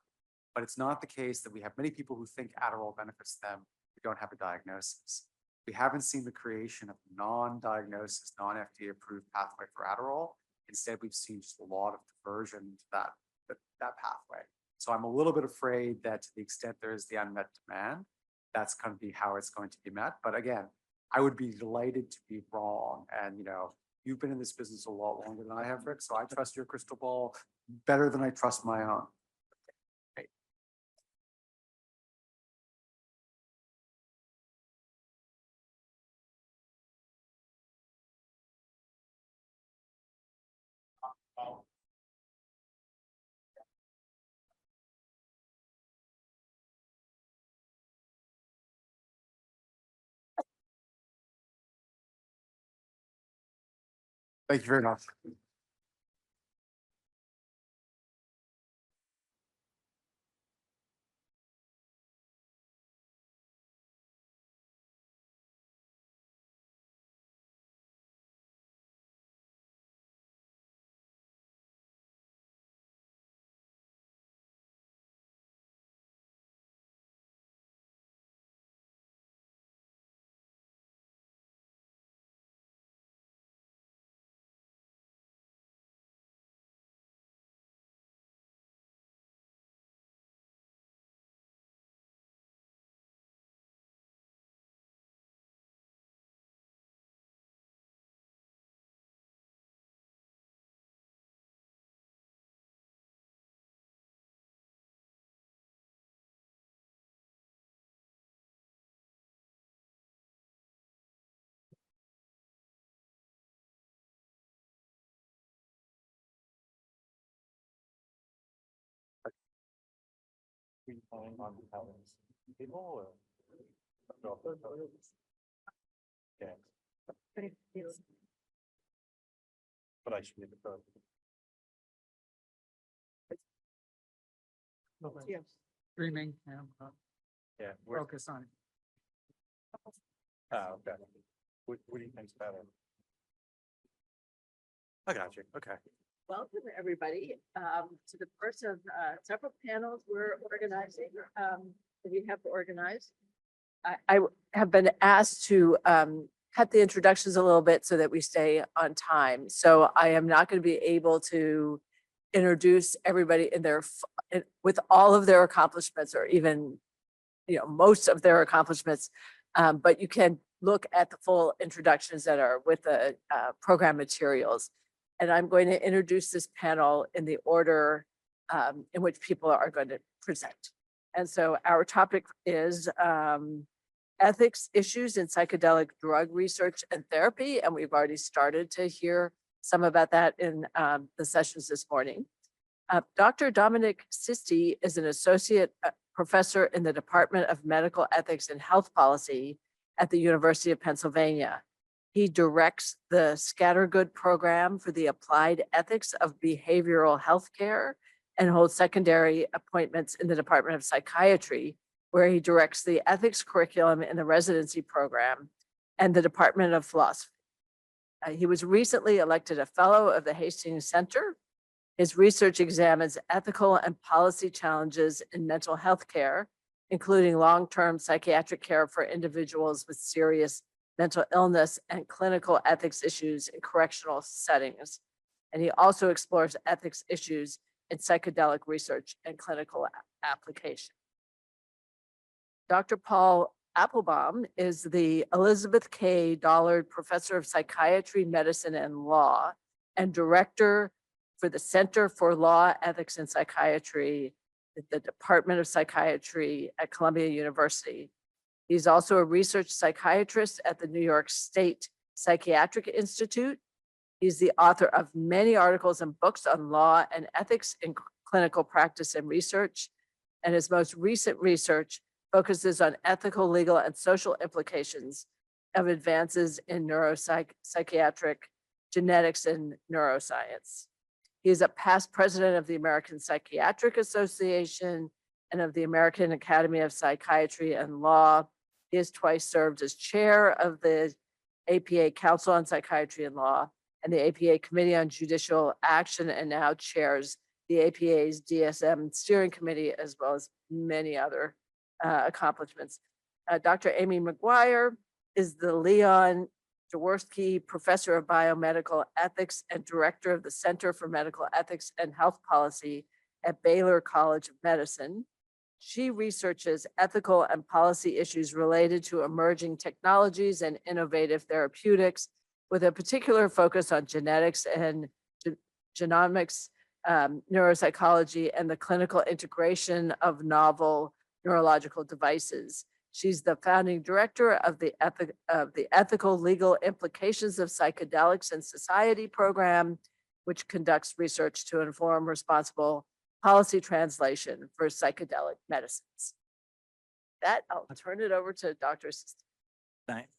But it's not the case that we have many people who think Adderall benefits them who don't have a diagnosis. We haven't seen the creation of non-diagnosis, non-FDA approved pathway for Adderall. Instead, we've seen just a lot of diversion to that that pathway. So I'm a little bit afraid that to the extent there is the unmet demand, that's going to be how it's going to be met. But again, I would be delighted to be wrong. And, you've been in this business a lot longer than I have, Rick. So I trust your crystal ball better than I trust my own. Great. Thank you very much. But I should be the first. Yes. Streaming. Yeah. Focus on it. Oh, okay. What do you think's better? I got you. Okay. Welcome, everybody, to the first of several panels we're organizing, that we have organized. I have been asked to cut the introductions a little bit so that we stay on time. So I am not going to be able to introduce everybody in their with all of their accomplishments, or even most of their accomplishments. But you can look at the full introductions that are with the program materials. And I'm going to introduce this panel in the order in which people are going to present. And so our topic is ethics issues in psychedelic drug research and therapy. And we've already started to hear some about that in the sessions this morning. Dr. Dominic Sisti is an associate professor in the Department of Medical Ethics and Health Policy at the University of Pennsylvania. He directs the Scattergood program for the applied ethics of behavioral health care and holds secondary appointments in the Department of Psychiatry, where he directs the ethics curriculum in the residency program and the Department of Philosophy. He was recently elected a fellow of the Hastings Center. His research examines ethical and policy challenges in mental health care, including long-term psychiatric care for individuals with serious mental illness and clinical ethics issues in correctional settings. And he also explores ethics issues in psychedelic research and clinical application. Dr. Paul Applebaum is the Elizabeth K. Dollard Professor of Psychiatry, Medicine, and Law, and Director for the Center for Law, Ethics, and Psychiatry at the Department of Psychiatry at Columbia University. He's also a research psychiatrist at the New York State Psychiatric Institute. He's the author of many articles and books on law and ethics in clinical practice and research. And his most recent research focuses on ethical, legal, and social implications of advances in neuropsychiatric genetics and neuroscience. He is a past president of the American Psychiatric Association and of the American Academy of Psychiatry and Law. He has twice served as chair of the APA Council on Psychiatry and Law and the APA Committee on Judicial Action, and now chairs the APA's DSM Steering Committee, as well as many other accomplishments. Dr. Amy McGuire is the Leon Jaworski Professor of Biomedical Ethics and Director of the Center for Medical Ethics and Health Policy at Baylor College of Medicine. She researches ethical and policy issues related to emerging technologies and innovative therapeutics, with a particular focus on genetics and genomics, neuropsychology, and the clinical integration of novel neurological devices. She's the founding director of the Ethical Legal Implications of Psychedelics in Society program, which conducts research to inform responsible policy translation for psychedelic medicines. That I'll turn it over to Dr. Assistant. Thanks.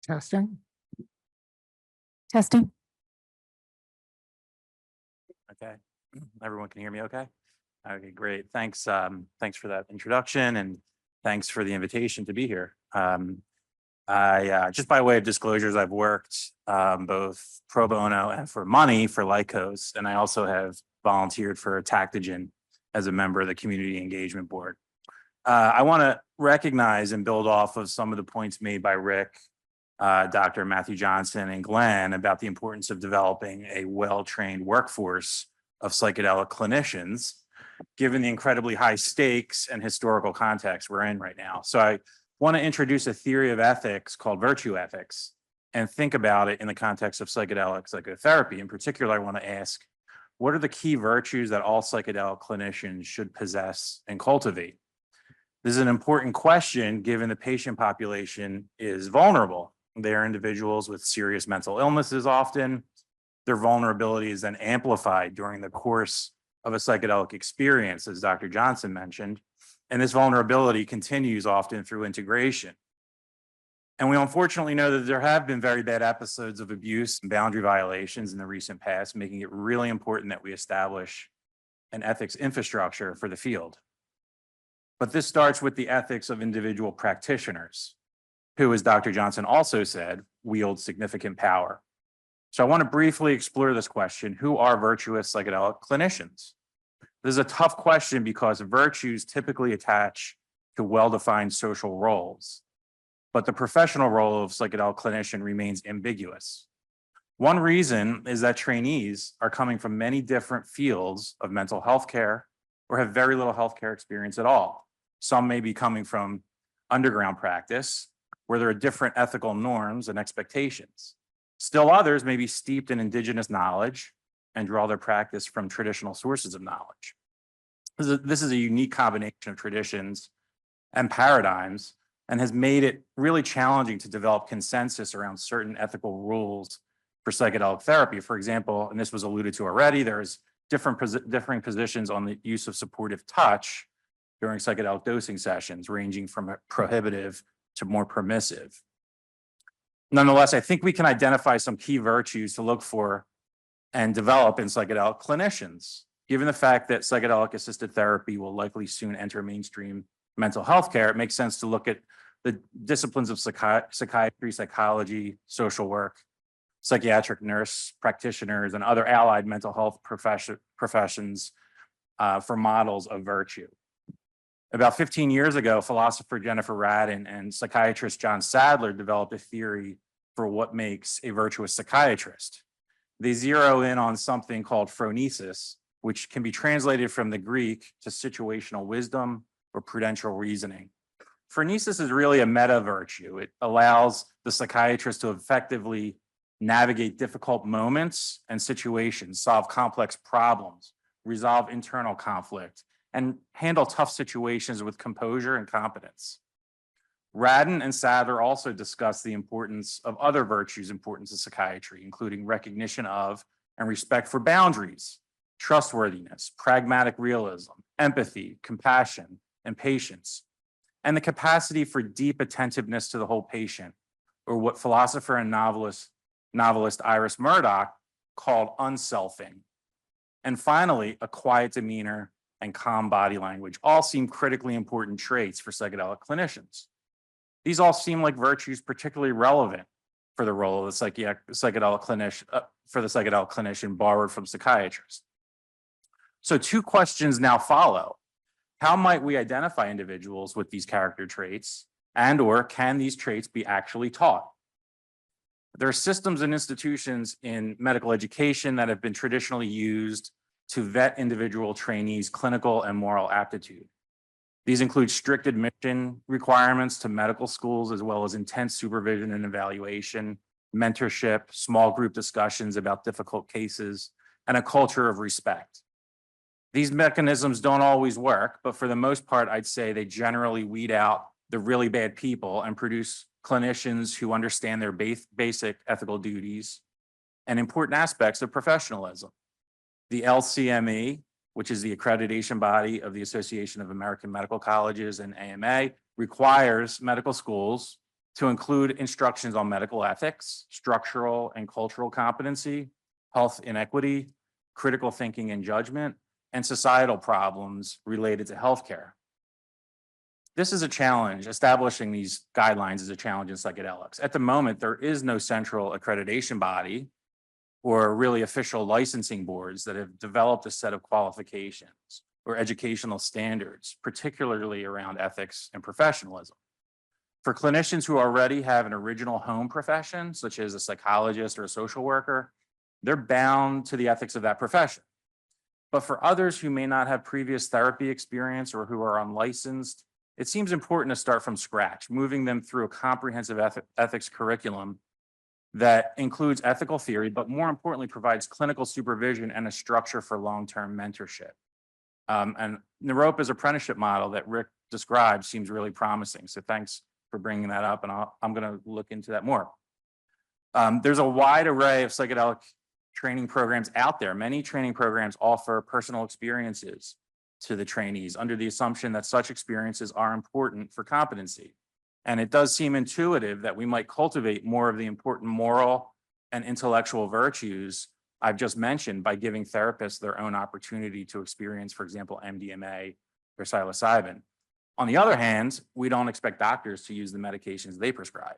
Testing. Testing. Okay, everyone can hear me okay? Okay, great. Thanks. Thanks for that introduction and thanks for the invitation to be here. Just by way of disclosures, I've worked both pro bono and for money for Lycos, and I also have volunteered for Tactogen as a member of the Community Engagement Board. I want to recognize and build off of some of the points made by Rick, Dr. Matthew Johnson, and Glenn about the importance of developing a well-trained workforce of psychedelic clinicians, given the incredibly high stakes and historical context we're in right now. So I want to introduce a theory of ethics called virtue ethics and think about it in the context of psychedelic psychotherapy. In particular, I want to ask, what are the key virtues that all psychedelic clinicians should possess and cultivate? This is an important question given the patient population is vulnerable. They are individuals with serious mental illnesses often. Their vulnerability is then amplified during the course of a psychedelic experience, as Dr. Johnson mentioned. And this vulnerability continues often through integration. And we unfortunately know that there have been very bad episodes of abuse and boundary violations in the recent past, making it really important that we establish an ethics infrastructure for the field. But this starts with the ethics of individual practitioners, who, as Dr. Johnson also said, wield significant power. So I want to briefly explore this question: who are virtuous psychedelic clinicians? This is a tough question because virtues typically attach to well-defined social roles, but the professional role of psychedelic clinician remains ambiguous. One reason is that trainees are coming from many different fields of mental health care or have very little healthcare experience at all. Some may be coming from underground practice, where there are different ethical norms and expectations. Still others may be steeped in indigenous knowledge and draw their practice from traditional sources of knowledge. This is a unique combination of traditions and paradigms and has made it really challenging to develop consensus around certain ethical rules for psychedelic therapy. For example, and this was alluded to already, there's differing positions on the use of supportive touch during psychedelic dosing sessions, ranging from prohibitive to more permissive. Nonetheless, I think we can identify some key virtues to look for and develop in psychedelic clinicians. Given the fact that psychedelic assisted therapy will likely soon enter mainstream mental health care, it makes sense to look at the disciplines of psychiatry, psychology, social work, psychiatric nurse practitioners, and other allied mental health professions for models of virtue. About 15 years ago, philosopher Jennifer Radin and psychiatrist John Sadler developed a theory for what makes a virtuous psychiatrist. They zero in on something called phronesis, which can be translated from the Greek to situational wisdom or prudential reasoning. Phronesis is really a meta virtue. It allows the psychiatrist to effectively navigate difficult moments and situations, solve complex problems, resolve internal conflict, and handle tough situations with composure and competence. Radin and Sadler also discuss the importance of other virtues important to psychiatry, including recognition of and respect for boundaries, trustworthiness, pragmatic realism, empathy, compassion, and patience, and the capacity for deep attentiveness to the whole patient, or what philosopher and novelist Iris Murdoch called unselfing. And finally, a quiet demeanor and calm body language all seem critically important traits for psychedelic clinicians. These all seem like virtues particularly relevant for the role of the psychedelic clinician borrowed from psychiatrists. So two questions now follow. How might we identify individuals with these character traits? And/or can these traits be actually taught? There are systems and institutions in medical education that have been traditionally used to vet individual trainees' clinical and moral aptitude. These include strict admission requirements to medical schools, as well as intense supervision and evaluation, mentorship, small group discussions about difficult cases, and a culture of respect. These mechanisms don't always work, but for the most part, I'd say they generally weed out the really bad people and produce clinicians who understand their basic ethical duties and important aspects of professionalism. The LCME, which is the accreditation body of the Association of American Medical Colleges and AMA, requires medical schools to include instructions on medical ethics, structural and cultural competency, health inequity, critical thinking and judgment, and societal problems related to healthcare. This is a challenge. Establishing these guidelines is a challenge in psychedelics. At the moment, there is no central accreditation body or really official licensing boards that have developed a set of qualifications or educational standards, particularly around ethics and professionalism. For clinicians who already have an original home profession, such as a psychologist or a social worker, they're bound to the ethics of that profession. But for others who may not have previous therapy experience or who are unlicensed, it seems important to start from scratch, moving them through a comprehensive ethics curriculum that includes ethical theory, but more importantly, provides clinical supervision and a structure for long-term mentorship. And Naropa's apprenticeship model that Rick described seems really promising. So thanks for bringing that up, and I'm going to look into that more. There's a wide array of psychedelic training programs out there. Many training programs offer personal experiences to the trainees under the assumption that such experiences are important for competency. And it does seem intuitive that we might cultivate more of the important moral and intellectual virtues I've just mentioned by giving therapists their own opportunity to experience, for example, MDMA or psilocybin. On the other hand, we don't expect doctors to use the medications they prescribe.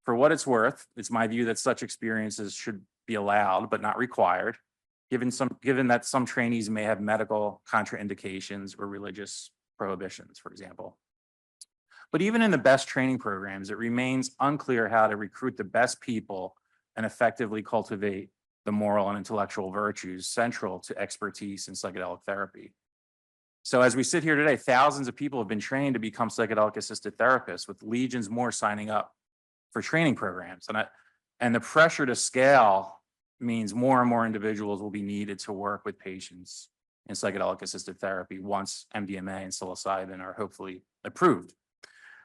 For what it's worth, it's my view that such experiences should be allowed, but not required, given that some trainees may have medical contraindications or religious prohibitions, for example. But even in the best training programs, it remains unclear how to recruit the best people and effectively cultivate the moral and intellectual virtues central to expertise in psychedelic therapy. So as we sit here today, thousands of people have been trained to become psychedelic assisted therapists, with legions more signing up for training programs. And the pressure to scale means more and more individuals will be needed to work with patients in psychedelic assisted therapy once MDMA and psilocybin are hopefully approved.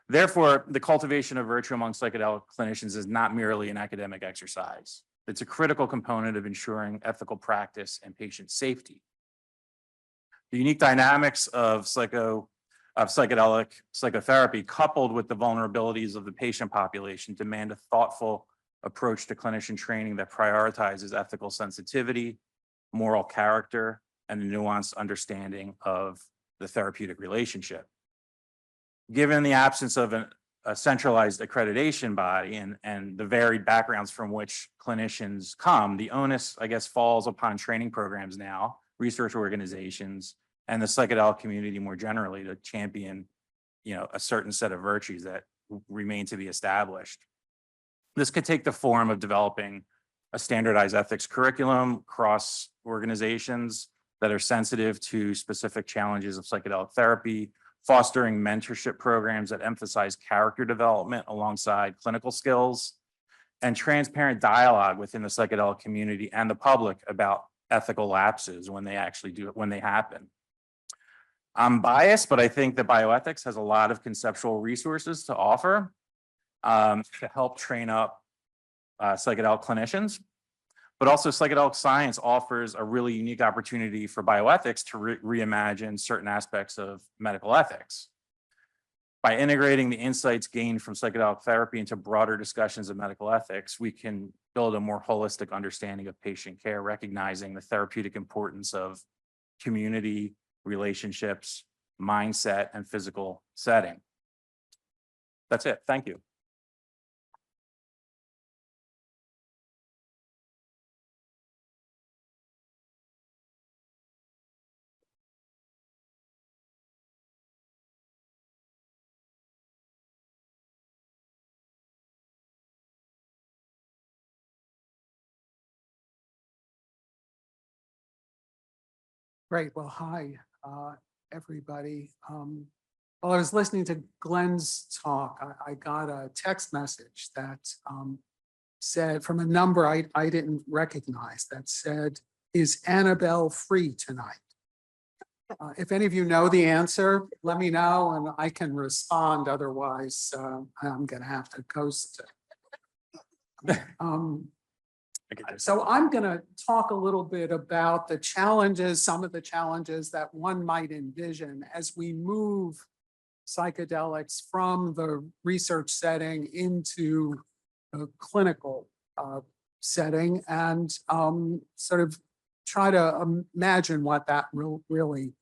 Therefore, the cultivation of virtue among psychedelic clinicians is not merely an academic exercise. It's a critical component of ensuring ethical practice and patient safety. The unique dynamics of psychedelic psychotherapy, coupled with the vulnerabilities of the patient population, demand a thoughtful approach to clinician training that prioritizes ethical sensitivity, moral character, and a nuanced understanding of the therapeutic relationship. Given the absence of a centralized accreditation body and the varied backgrounds from which clinicians come, the onus, I guess, falls upon training programs now, research organizations, and the psychedelic community more generally to champion, a certain set of virtues that remain to be established. This could take the form of developing a standardized ethics curriculum across organizations that are sensitive to specific challenges of psychedelic therapy, fostering mentorship programs that emphasize character development alongside clinical skills, and transparent dialogue within the psychedelic community and the public about ethical lapses when they happen. I'm biased, but I think that bioethics has a lot of conceptual resources to offer to help train up psychedelic clinicians. But also psychedelic science offers a really unique opportunity for bioethics to reimagine certain aspects of medical ethics. By integrating the insights gained from psychedelic therapy into broader discussions of medical ethics, we can build a more holistic understanding of patient care, recognizing the therapeutic importance of community, relationships, mindset, and physical setting. That's it. Thank you. Great. Well, hi, everybody. While I was listening to Glenn's talk, I got a text message that said from a number I didn't recognize that said, "Is Annabelle free tonight?" If any of you know the answer, let me know and I can respond. Otherwise, I'm going to have to ghost. So I'm going to talk a little bit about the challenges, some of the challenges that one might envision as we move psychedelics from the research setting into a clinical setting, and sort of try to imagine what that will really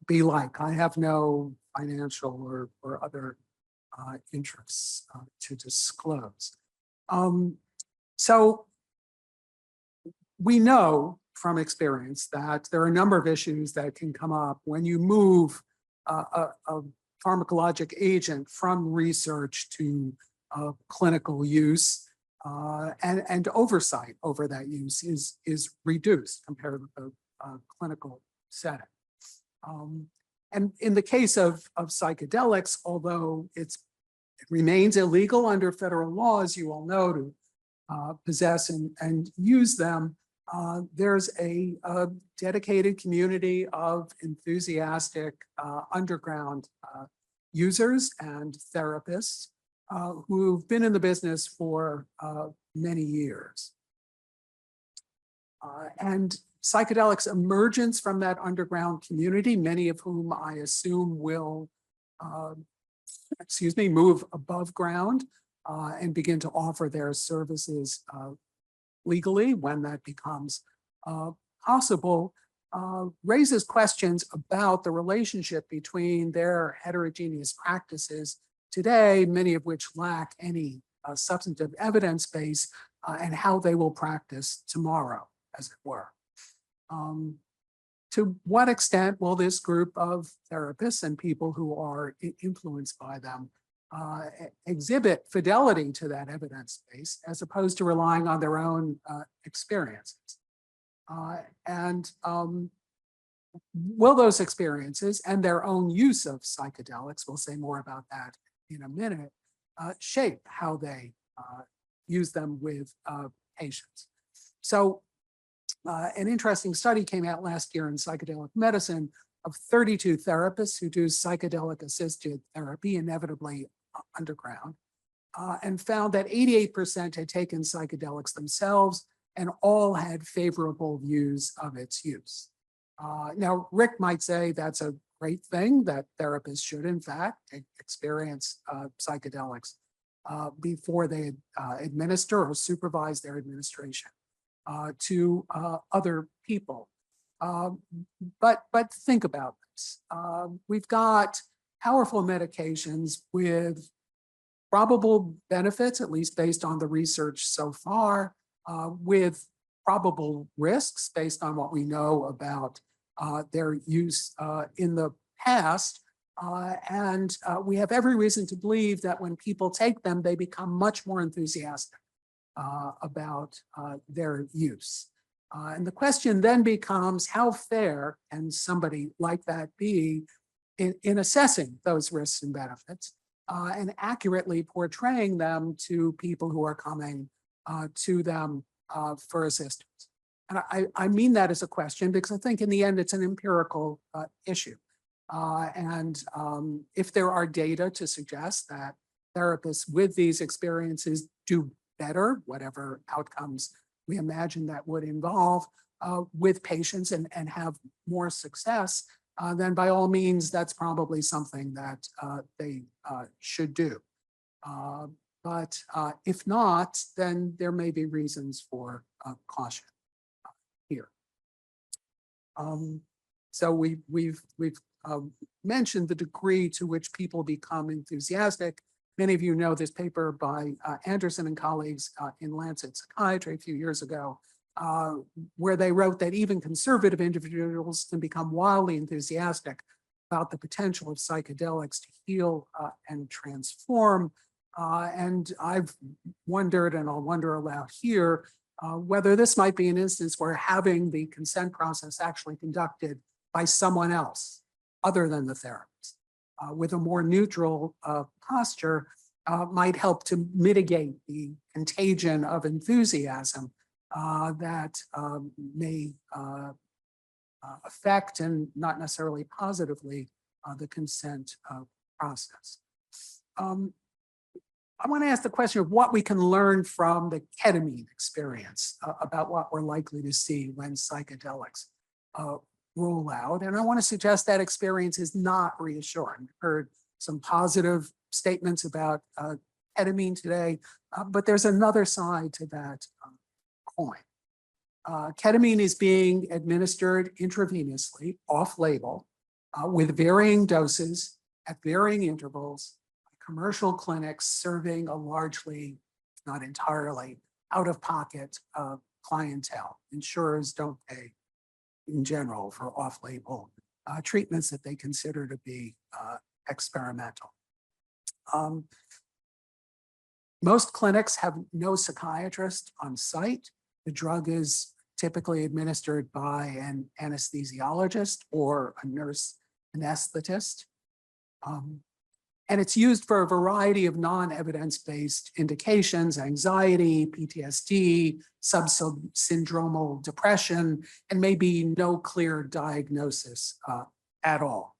be like. I have no financial or other interests to disclose. So we know from experience that there are a number of issues that can come up when you move a pharmacologic agent from research to clinical use, and oversight over that use is reduced compared with the clinical setting. And in the case of psychedelics, although it remains illegal under federal law, as you all know, to possess and use them, there's a dedicated community of enthusiastic underground users and therapists who've been in the business for many years. And psychedelics emergence from that underground community, many of whom I assume will, move above ground and begin to offer their services legally when that becomes possible, raises questions about the relationship between their heterogeneous practices today, many of which lack any substantive evidence base, and how they will practice tomorrow, as it were. To what extent will this group of therapists and people who are influenced by them exhibit fidelity to that evidence base as opposed to relying on their own experiences? And will those experiences and their own use of psychedelics, we'll say more about that in a minute, shape how they use them with patients? So an interesting study came out last year in Psychedelic Medicine of 32 therapists who do psychedelic assisted therapy, inevitably underground, and found that 88% had taken psychedelics themselves and all had favorable views of its use. Now, Rick might say that's a great thing, that therapists should, in fact, experience psychedelics before they administer or supervise their administration to other people. But think about this. We've got powerful medications with probable benefits, at least based on the research so far, with probable risks based on what we know about their use in the past. And we have every reason to believe that when people take them, they become much more enthusiastic about their use. And the question then becomes, how fair can somebody like that be in assessing those risks and benefits and accurately portraying them to people who are coming to them for assistance? And I mean that as a question because I think in the end it's an empirical issue. And if there are data to suggest that therapists with these experiences do better, whatever outcomes we imagine that would involve, with patients and have more success, then by all means, that's probably something that they should do. But if not, then there may be reasons for caution here. So we've mentioned the degree to which people become enthusiastic. Many of you know this paper by Anderson and colleagues in Lancet Psychiatry a few years ago, where they wrote that even conservative individuals can become wildly enthusiastic about the potential of psychedelics to heal and transform. And I've wondered, and I'll wonder aloud here, whether this might be an instance where having the consent process actually conducted by someone else other than the therapist with a more neutral posture might help to mitigate the contagion of enthusiasm that may affect and not necessarily positively the consent process. I want to ask the question of what we can learn from the ketamine experience about what we're likely to see when psychedelics roll out. And I want to suggest that experience is not reassuring. I've heard some positive statements about ketamine today, but there's another side to that coin. Ketamine is being administered intravenously, off-label, with varying doses at varying intervals, commercial clinics serving a largely, not entirely, out-of-pocket clientele. Insurers don't pay in general for off-label treatments that they consider to be experimental. Most clinics have no psychiatrist on site. The drug is typically administered by an anesthesiologist or a nurse anesthetist. And it's used for a variety of non-evidence-based indications: anxiety, PTSD, subsyndromal depression, and maybe no clear diagnosis at all.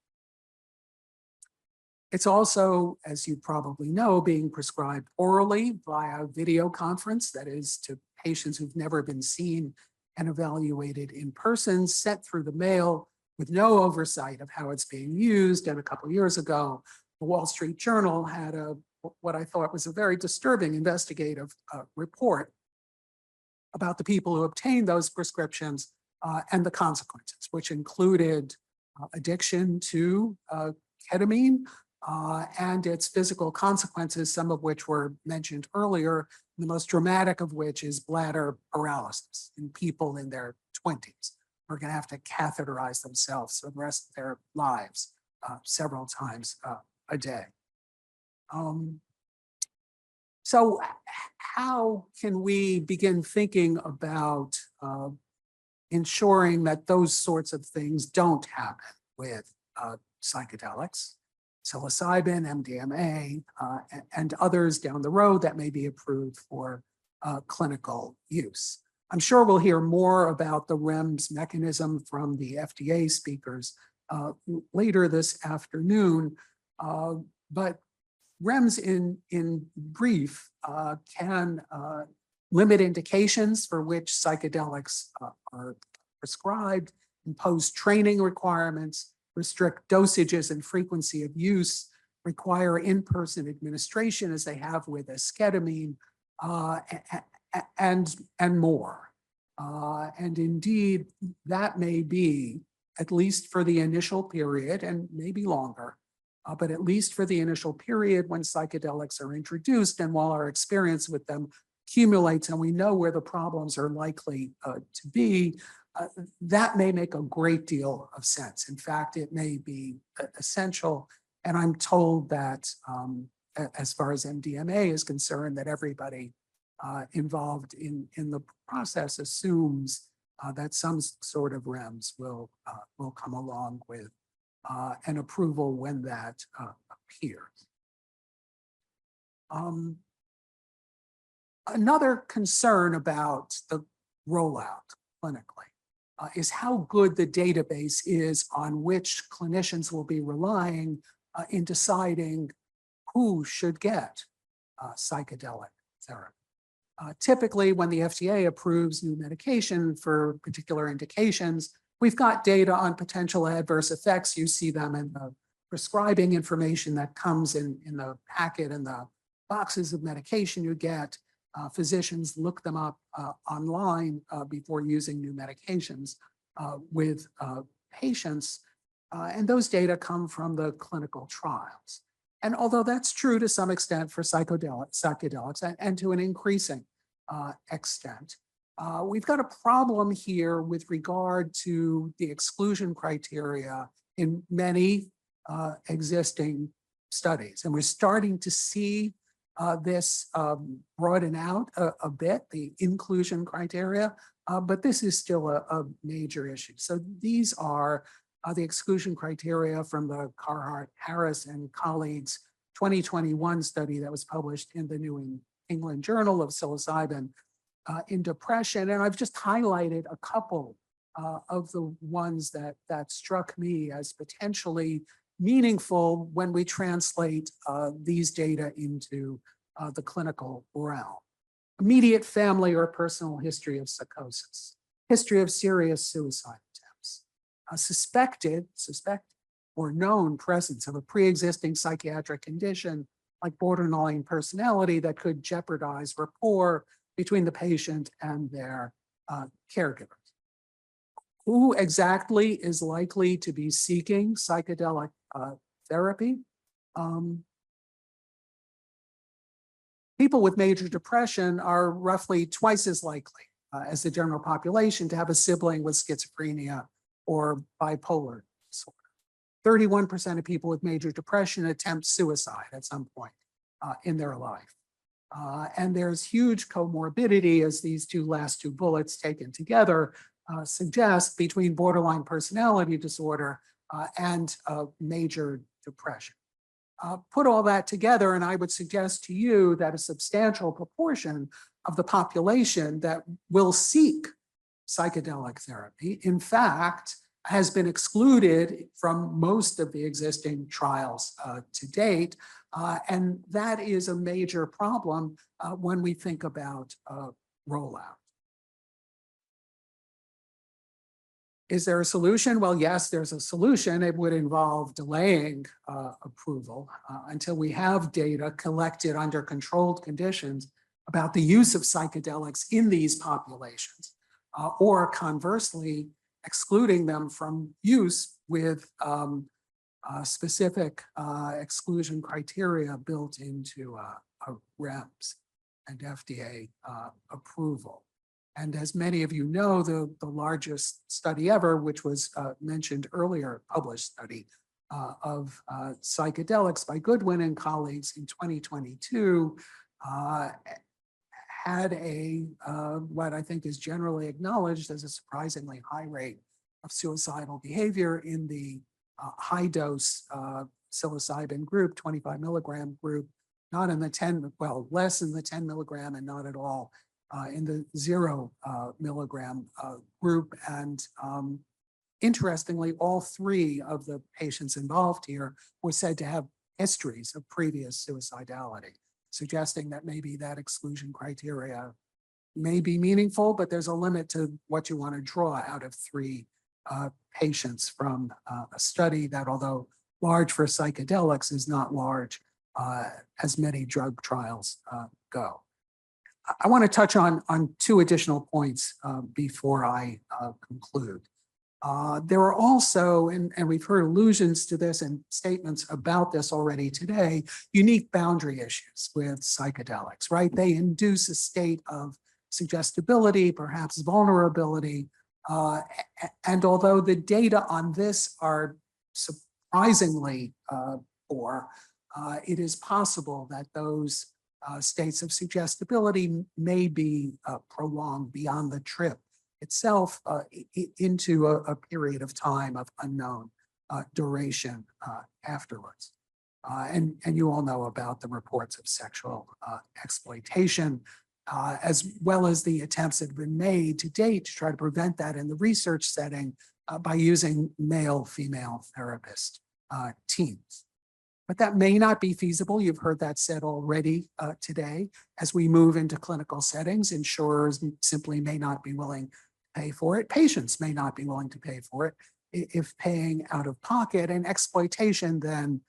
It's also, as you probably know, being prescribed orally via video conference, that is to patients who've never been seen and evaluated in person, sent through the mail with no oversight of how it's being used. And a couple of years ago, the Wall Street Journal had what I thought was a very disturbing investigative report about the people who obtained those prescriptions and the consequences, which included addiction to ketamine and its physical consequences, some of which were mentioned earlier, the most dramatic of which is bladder paralysis in people in their 20s who are going to have to catheterize themselves for the rest of their lives several times a day. So how can we begin thinking about ensuring that those sorts of things don't happen with psychedelics, psilocybin, MDMA, and others down the road that may be approved for clinical use? I'm sure we'll hear more about the REMS mechanism from the FDA speakers later this afternoon, but REMS in brief can limit indications for which psychedelics are prescribed, impose training requirements, restrict dosages and frequency of use, require in-person administration as they have with esketamine, and more. And indeed, that may be, at least for the initial period, and maybe longer, but at least for the initial period when psychedelics are introduced and while our experience with them accumulates and we know where the problems are likely to be, that may make a great deal of sense. In fact, it may be essential. And I'm told that as far as MDMA is concerned, that everybody involved in the process assumes that some sort of REMS will come along with an approval when that appears. Another concern about the rollout clinically is how good the database is on which clinicians will be relying in deciding who should get psychedelic therapy. Typically, when the FDA approves new medication for particular indications, we've got data on potential adverse effects. You see them in the prescribing information that comes in the packet and the boxes of medication you get. Physicians look them up online before using new medications with patients. And those data come from the clinical trials. And although that's true to some extent for psychedelics and to an increasing extent, we've got a problem here with regard to the exclusion criteria in many existing studies. And we're starting to see this broaden out a bit, the inclusion criteria, but this is still a major issue. So these are the exclusion criteria from the Carhart, Harris, and colleagues 2021 study that was published in the New England Journal of Psilocybin in depression. And I've just highlighted a couple of the ones that struck me as potentially meaningful when we translate these data into the clinical realm. Immediate family or personal history of psychosis, history of serious suicide attempts, suspected or known presence of a pre-existing psychiatric condition like borderline personality that could jeopardize rapport between the patient and their caregivers. Who exactly is likely to be seeking psychedelic therapy? People with major depression are roughly twice as likely as the general population to have a sibling with schizophrenia or bipolar disorder. 31% of people with major depression attempt suicide at some point in their life. And there's huge comorbidity, as these last two bullets taken together suggest, between borderline personality disorder and major depression. Put all that together, and I would suggest to you that a substantial proportion of the population that will seek psychedelic therapy, in fact, has been excluded from most of the existing trials to date. And that is a major problem when we think about rollout. Is there a solution? Well, yes, there's a solution. It would involve delaying approval until we have data collected under controlled conditions about the use of psychedelics in these populations, or conversely, excluding them from use with specific exclusion criteria built into REMS and FDA approval. And as many of you know, the largest study ever, which was mentioned earlier, published study of psychedelics by Goodwin and colleagues in 2022, had what I think is generally acknowledged as a surprisingly high rate of suicidal behavior in the high dose psilocybin group, 25 milligram group, not in the 10, well, less in the 10 milligram and not at all in the 0 milligram group. And interestingly, all 3 of the patients involved here were said to have histories of previous suicidality, suggesting that maybe that exclusion criteria may be meaningful, but there's a limit to what you want to draw out of 3 patients from a study that, although large for psychedelics, is not large as many drug trials go. I want to touch on 2 additional points before I conclude. There are also, and we've heard allusions to this and statements about this already today, unique boundary issues with psychedelics, right? They induce a state of suggestibility, perhaps vulnerability. And although the data on this are surprisingly poor, it is possible that those states of suggestibility may be prolonged beyond the trip itself into a period of time of unknown duration afterwards. And you all know about the reports of sexual exploitation, as well as the attempts that have been made to date to try to prevent that in the research setting by using male-female therapist teams. But that may not be feasible. You've heard that said already today. As we move into clinical settings, insurers simply may not be willing to pay for it. Patients may not be willing to pay for it if paying out of pocket, and exploitation then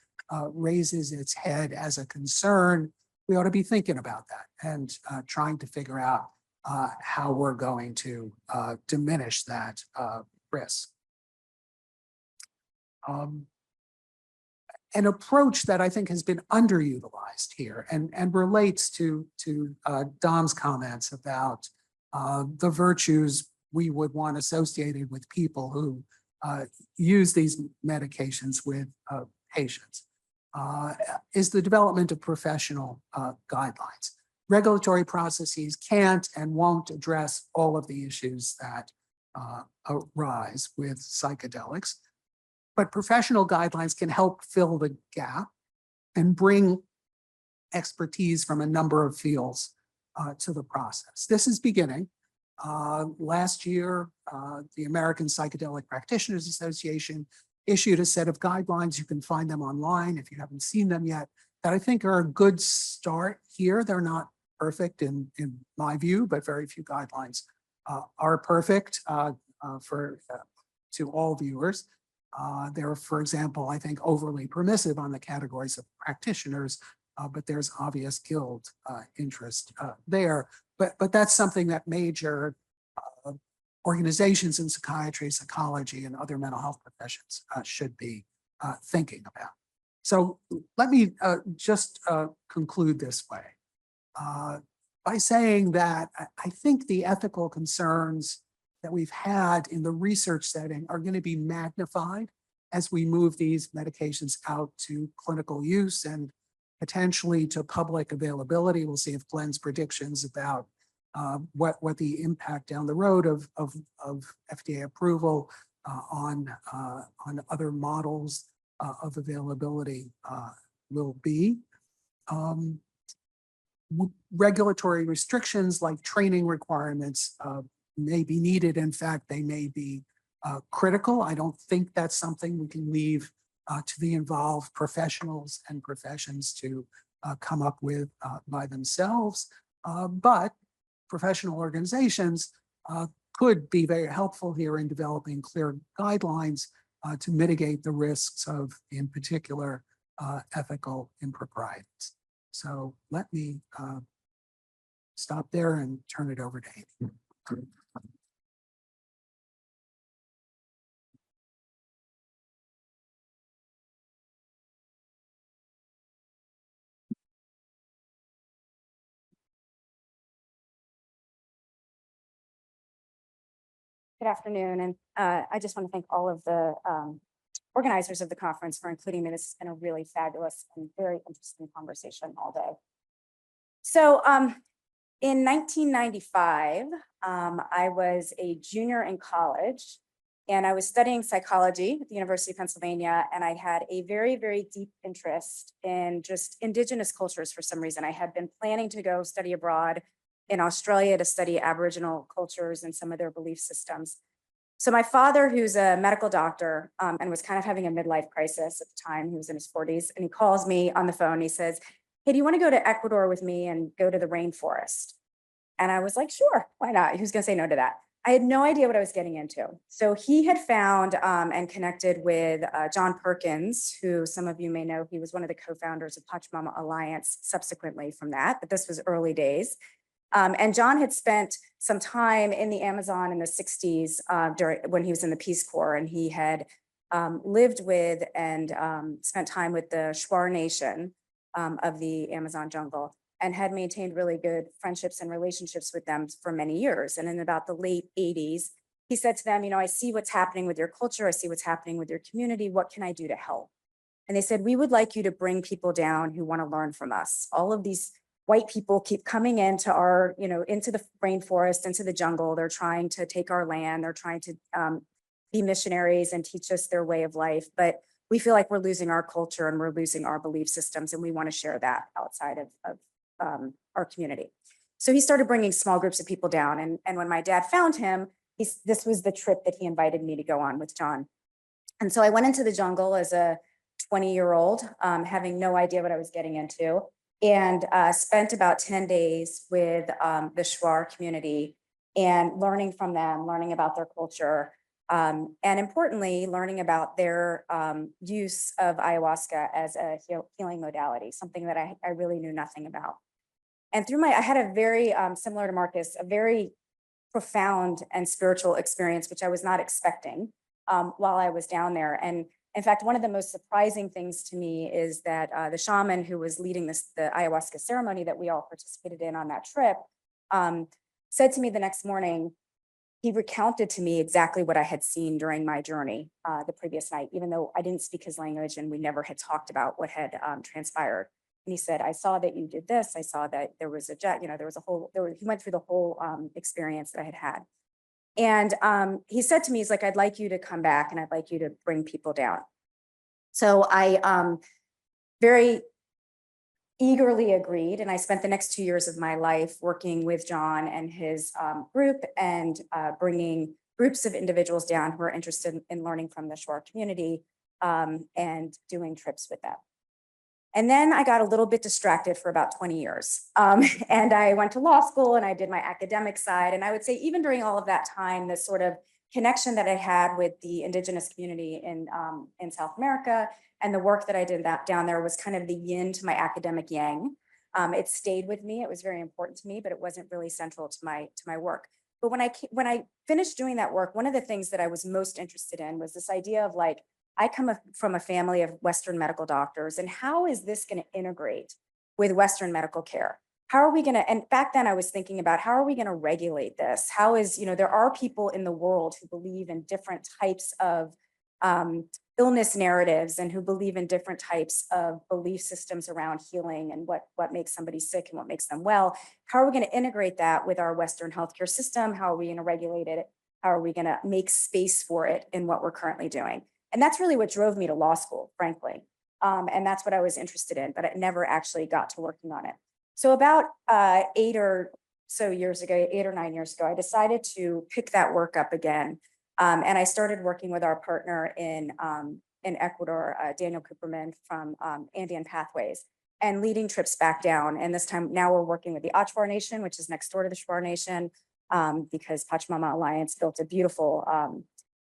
raises its head as a concern. We ought to be thinking about that and trying to figure out how we're going to diminish that risk. An approach that I think has been underutilized here and relates to Dom's comments about the virtues we would want associated with people who use these medications with patients. is the development of professional guidelines. Regulatory processes can't and won't address all of the issues that arise with psychedelics, but professional guidelines can help fill the gap and bring expertise from a number of fields to the process. This is beginning. Last year, the American Psychedelic Practitioners Association issued a set of guidelines. You can find them online if you haven't seen them yet, that I think are a good start here. They're not perfect in my view, but very few guidelines are perfect to all viewers. They're, for example, I think overly permissive on the categories of practitioners, but there's obvious guild interest there. But that's something that major organizations in psychiatry, psychology, and other mental health professions should be thinking about. So let me just conclude this way by saying that I think the ethical concerns that we've had in the research setting are going to be magnified as we move these medications out to clinical use and potentially to public availability. We'll see if Glenn's predictions about what the impact down the road of FDA approval on other models of availability will be. Regulatory restrictions like training requirements may be needed. In fact, they may be critical. I don't think that's something we can leave to the involved professionals and professions to come up with by themselves. But professional organizations could be very helpful here in developing clear guidelines to mitigate the risks of, in particular, ethical improprieties. So let me stop there and turn it over to Amy. Good afternoon, and I just want to thank all of the organizers of the conference for including me. This has been a really fabulous and very interesting conversation all day. So in 1995, I was a junior in college, and I was studying psychology at the University of Pennsylvania, and I had a very, very deep interest in just indigenous cultures for some reason. I had been planning to go study abroad in Australia to study Aboriginal cultures and some of their belief systems. So my father, who's a medical doctor and was kind of having a midlife crisis at the time, he was in his 40s, and he calls me on the phone. He says, "Hey, do you want to go to Ecuador with me and go to the rainforest?" And I was like, "Sure, why not?" He was going to say no to that. I had no idea what I was getting into. So he had found and connected with John Perkins, who some of you may know. He was one of the co-founders of Pachamama Alliance subsequently from that, but this was early days. And John had spent some time in the Amazon in the 60s when he was in the Peace Corps, and he had lived with and spent time with the Shuar Nation of the Amazon jungle, and had maintained really good friendships and relationships with them for many years. And in about the late 80s, he said to them, "You know, I see what's happening with your culture. I see what's happening with your community. What can I do to help?" And they said, "We would like you to bring people down who want to learn from us. All of these white people keep coming into our, into the rainforest, into the jungle. They're trying to take our land. They're trying to be missionaries and teach us their way of life. But we feel like we're losing our culture and we're losing our belief systems, and we want to share that outside of our community." So he started bringing small groups of people down. And when my dad found him, this was the trip that he invited me to go on with John. And so I went into the jungle as a 20-year-old, having no idea what I was getting into, and spent about 10 days with the Shuar community and learning from them, learning about their culture, and importantly, learning about their use of ayahuasca as a healing modality, something that I really knew nothing about. And I had a very, similar to Marcus, a very profound and spiritual experience, which I was not expecting while I was down there. And in fact, one of the most surprising things to me is that the shaman who was leading the ayahuasca ceremony that we all participated in on that trip said to me the next morning, he recounted to me exactly what I had seen during my journey the previous night, even though I didn't speak his language and we never had talked about what had transpired. And he said, I saw that you did this. I saw that there was a jet, there was a whole, he went through the whole experience that I had had. And he said to me, he's like, I'd like you to come back and I'd like you to bring people down. So I very eagerly agreed. And I spent the next 2 years of my life working with John and his group and bringing groups of individuals down who are interested in learning from the Shore community and doing trips with them. And then I got a little bit distracted for about 20 years. And I went to law school and I did my academic side. And I would say even during all of that time, the sort of connection that I had with the indigenous community in South America and the work that I did down there was kind of the yin to my academic yang. It stayed with me. It was very important to me, but it wasn't really central to my work. But when I finished doing that work, one of the things that I was most interested in was this idea of like, I come from a family of Western medical doctors, and how is this going to integrate with Western medical care? How are we going to, and back then I was thinking about how are we going to regulate this? How is, there are people in the world who believe in different types of illness narratives and who believe in different types of belief systems around healing and what makes somebody sick and what makes them well. How are we going to integrate that with our Western healthcare system? How are we going to regulate it? How are we going to make space for it in what we're currently doing? And that's really what drove me to law school, frankly. And that's what I was interested in, but I never actually got to working on it. So about 8 or 9 years ago, I decided to pick that work up again. And I started working with our partner in Ecuador, Daniel Cooperman from Andean Pathways, and leading trips back down. And this time now we're working with the Achuar Nation, which is next door to the Shuar Nation, because Pachamama Alliance built a beautiful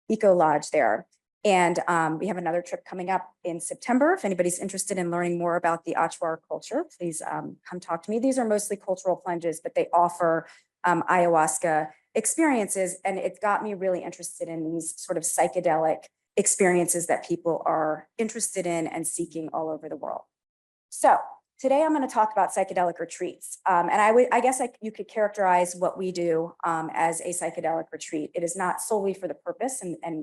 eco lodge there. And we have another trip coming up in September. If anybody's interested in learning more about the Achuar culture, please come talk to me. These are mostly cultural plunges, but they offer ayahuasca experiences. And it got me really interested in these sort of psychedelic experiences that people are interested in and seeking all over the world. So today I'm going to talk about psychedelic retreats. And I guess you could characterize what we do as a psychedelic retreat. It is not solely for the purpose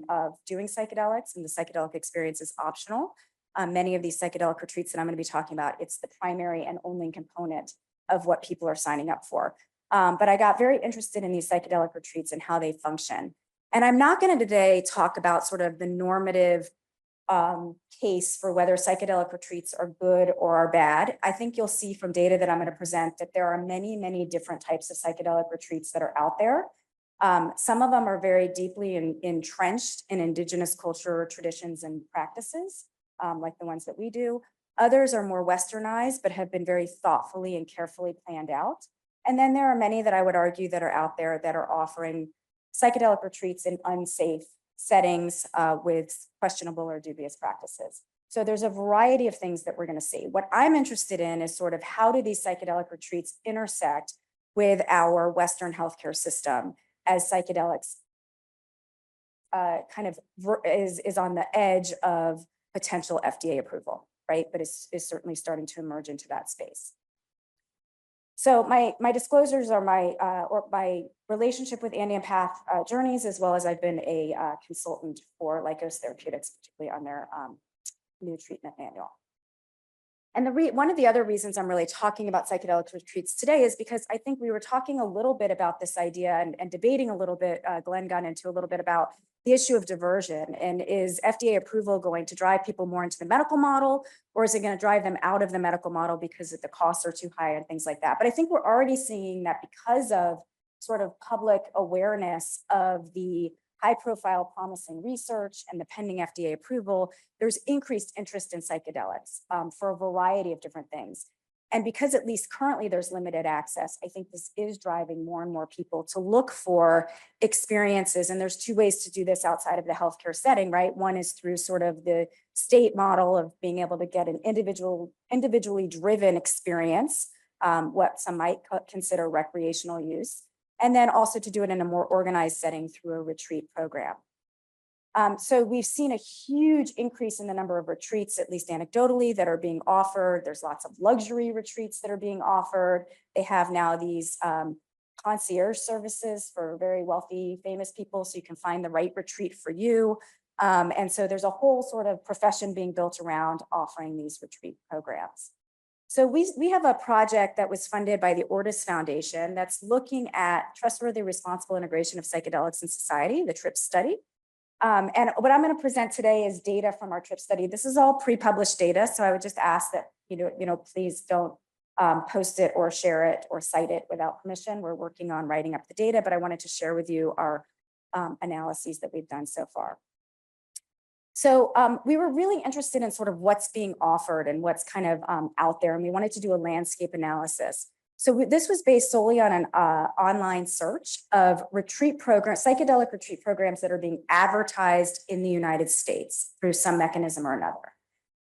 of doing psychedelics, and the psychedelic experience is optional. Many of these psychedelic retreats that I'm going to be talking about, it's the primary and only component of what people are signing up for. But I got very interested in these psychedelic retreats and how they function. And I'm not going to today talk about sort of the normative case for whether psychedelic retreats are good or are bad. I think you'll see from data that I'm going to present that there are many, many different types of psychedelic retreats that are out there. Some of them are very deeply entrenched in indigenous culture, traditions, and practices, like the ones that we do. Others are more westernized, but have been very thoughtfully and carefully planned out. And then there are many that I would argue that are out there that are offering psychedelic retreats in unsafe settings with questionable or dubious practices. So there's a variety of things that we're going to see. What I'm interested in is sort of how do these psychedelic retreats intersect with our Western healthcare system as psychedelics kind of is on the edge of potential FDA approval, right? But is certainly starting to emerge into that space. So my disclosures are my relationship with Andean Path Journeys, as well as I've been a consultant for Lykos Therapeutics, particularly on their new treatment manual. And one of the other reasons I'm really talking about psychedelic retreats today is because I think we were talking a little bit about this idea and debating a little bit, Glenn got into a little bit about the issue of diversion, and is FDA approval going to drive people more into the medical model, or is it going to drive them out of the medical model because the costs are too high and things like that? But I think we're already seeing that because of sort of public awareness of the high profile promising research and the pending FDA approval, there's increased interest in psychedelics for a variety of different things. And because at least currently there's limited access, I think this is driving more and more people to look for experiences. And there's two ways to do this outside of the healthcare setting, right? One is through sort of the state model of being able to get an individually driven experience, what some might consider recreational use, and then also to do it in a more organized setting through a retreat program. So we've seen a huge increase in the number of retreats, at least anecdotally, that are being offered. There's lots of luxury retreats that are being offered. They have now these concierge services for very wealthy, famous people, so you can find the right retreat for you. And so there's a whole sort of profession being built around offering these retreat programs. So we have a project that was funded by the Ortis Foundation that's looking at trustworthy, responsible integration of psychedelics in society, the TRIP study. And what I'm going to present today is data from our TRIP study. This is all pre-published data, so I would just ask that please don't post it or share it or cite it without permission. We're working on writing up the data, but I wanted to share with you our analyses that we've done so far. So we were really interested in sort of what's being offered and what's kind of out there, and we wanted to do a landscape analysis. So this was based solely on an online search of retreat programs, psychedelic retreat programs that are being advertised in the United States through some mechanism or another.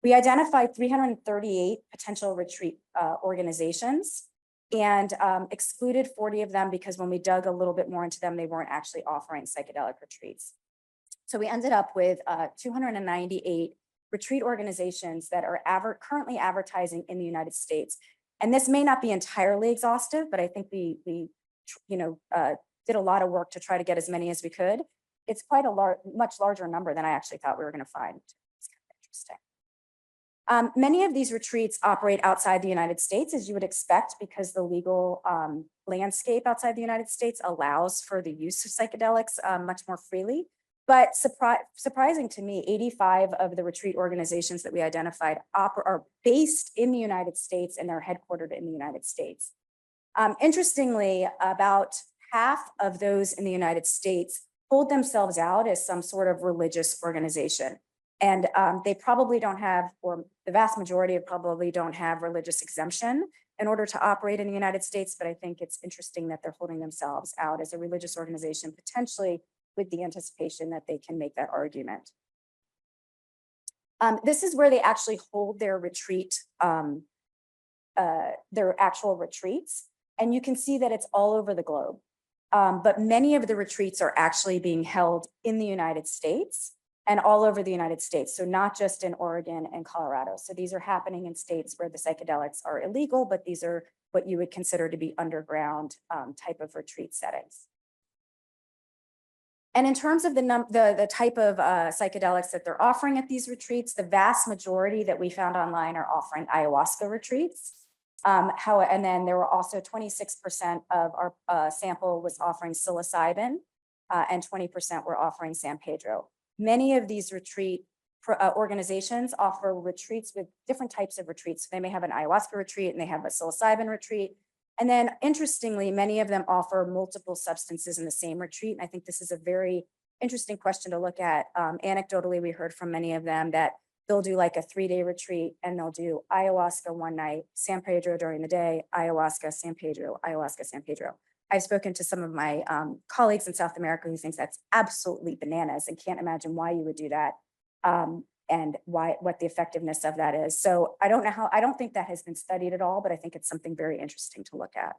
We identified 338 potential retreat organizations and excluded 40 of them because when we dug a little bit more into them, they weren't actually offering psychedelic retreats. So we ended up with 298 retreat organizations that are currently advertising in the United States. And this may not be entirely exhaustive, but I think we did a lot of work to try to get as many as we could. It's quite a much larger number than I actually thought we were going to find. It's kind of interesting. Many of these retreats operate outside the United States, as you would expect, because the legal landscape outside the United States allows for the use of psychedelics much more freely. But surprising to me, 85 of the retreat organizations that we identified are based in the United States and they're headquartered in the United States. Interestingly, about half of those in the United States hold themselves out as some sort of religious organization. And they probably don't have, or the vast majority probably don't have religious exemption in order to operate in the United States. But I think it's interesting that they're holding themselves out as a religious organization, potentially with the anticipation that they can make that argument. This is where they actually hold their retreat, their actual retreats. And you can see that it's all over the globe. But many of the retreats are actually being held in the United States and all over the United States. So not just in Oregon and Colorado. So these are happening in states where the psychedelics are illegal, but these are what you would consider to be underground type of retreat settings. And in terms of the type of psychedelics that they're offering at these retreats, the vast majority that we found online are offering ayahuasca retreats. And then there were also 26% of our sample was offering psilocybin and 20% were offering San Pedro. Many of these retreat organizations offer retreats with different types of retreats. So they may have an ayahuasca retreat and they have a psilocybin retreat. And then interestingly, many of them offer multiple substances in the same retreat. And I think this is a very interesting question to look at. Anecdotally, we heard from many of them that they'll do like a 3-day retreat and they'll do ayahuasca one night, San Pedro during the day, ayahuasca, San Pedro, ayahuasca, San Pedro. I've spoken to some of my colleagues in South America who thinks that's absolutely bananas and can't imagine why you would do that. And what the effectiveness of that is. So I don't think that has been studied at all, but I think it's something very interesting to look at.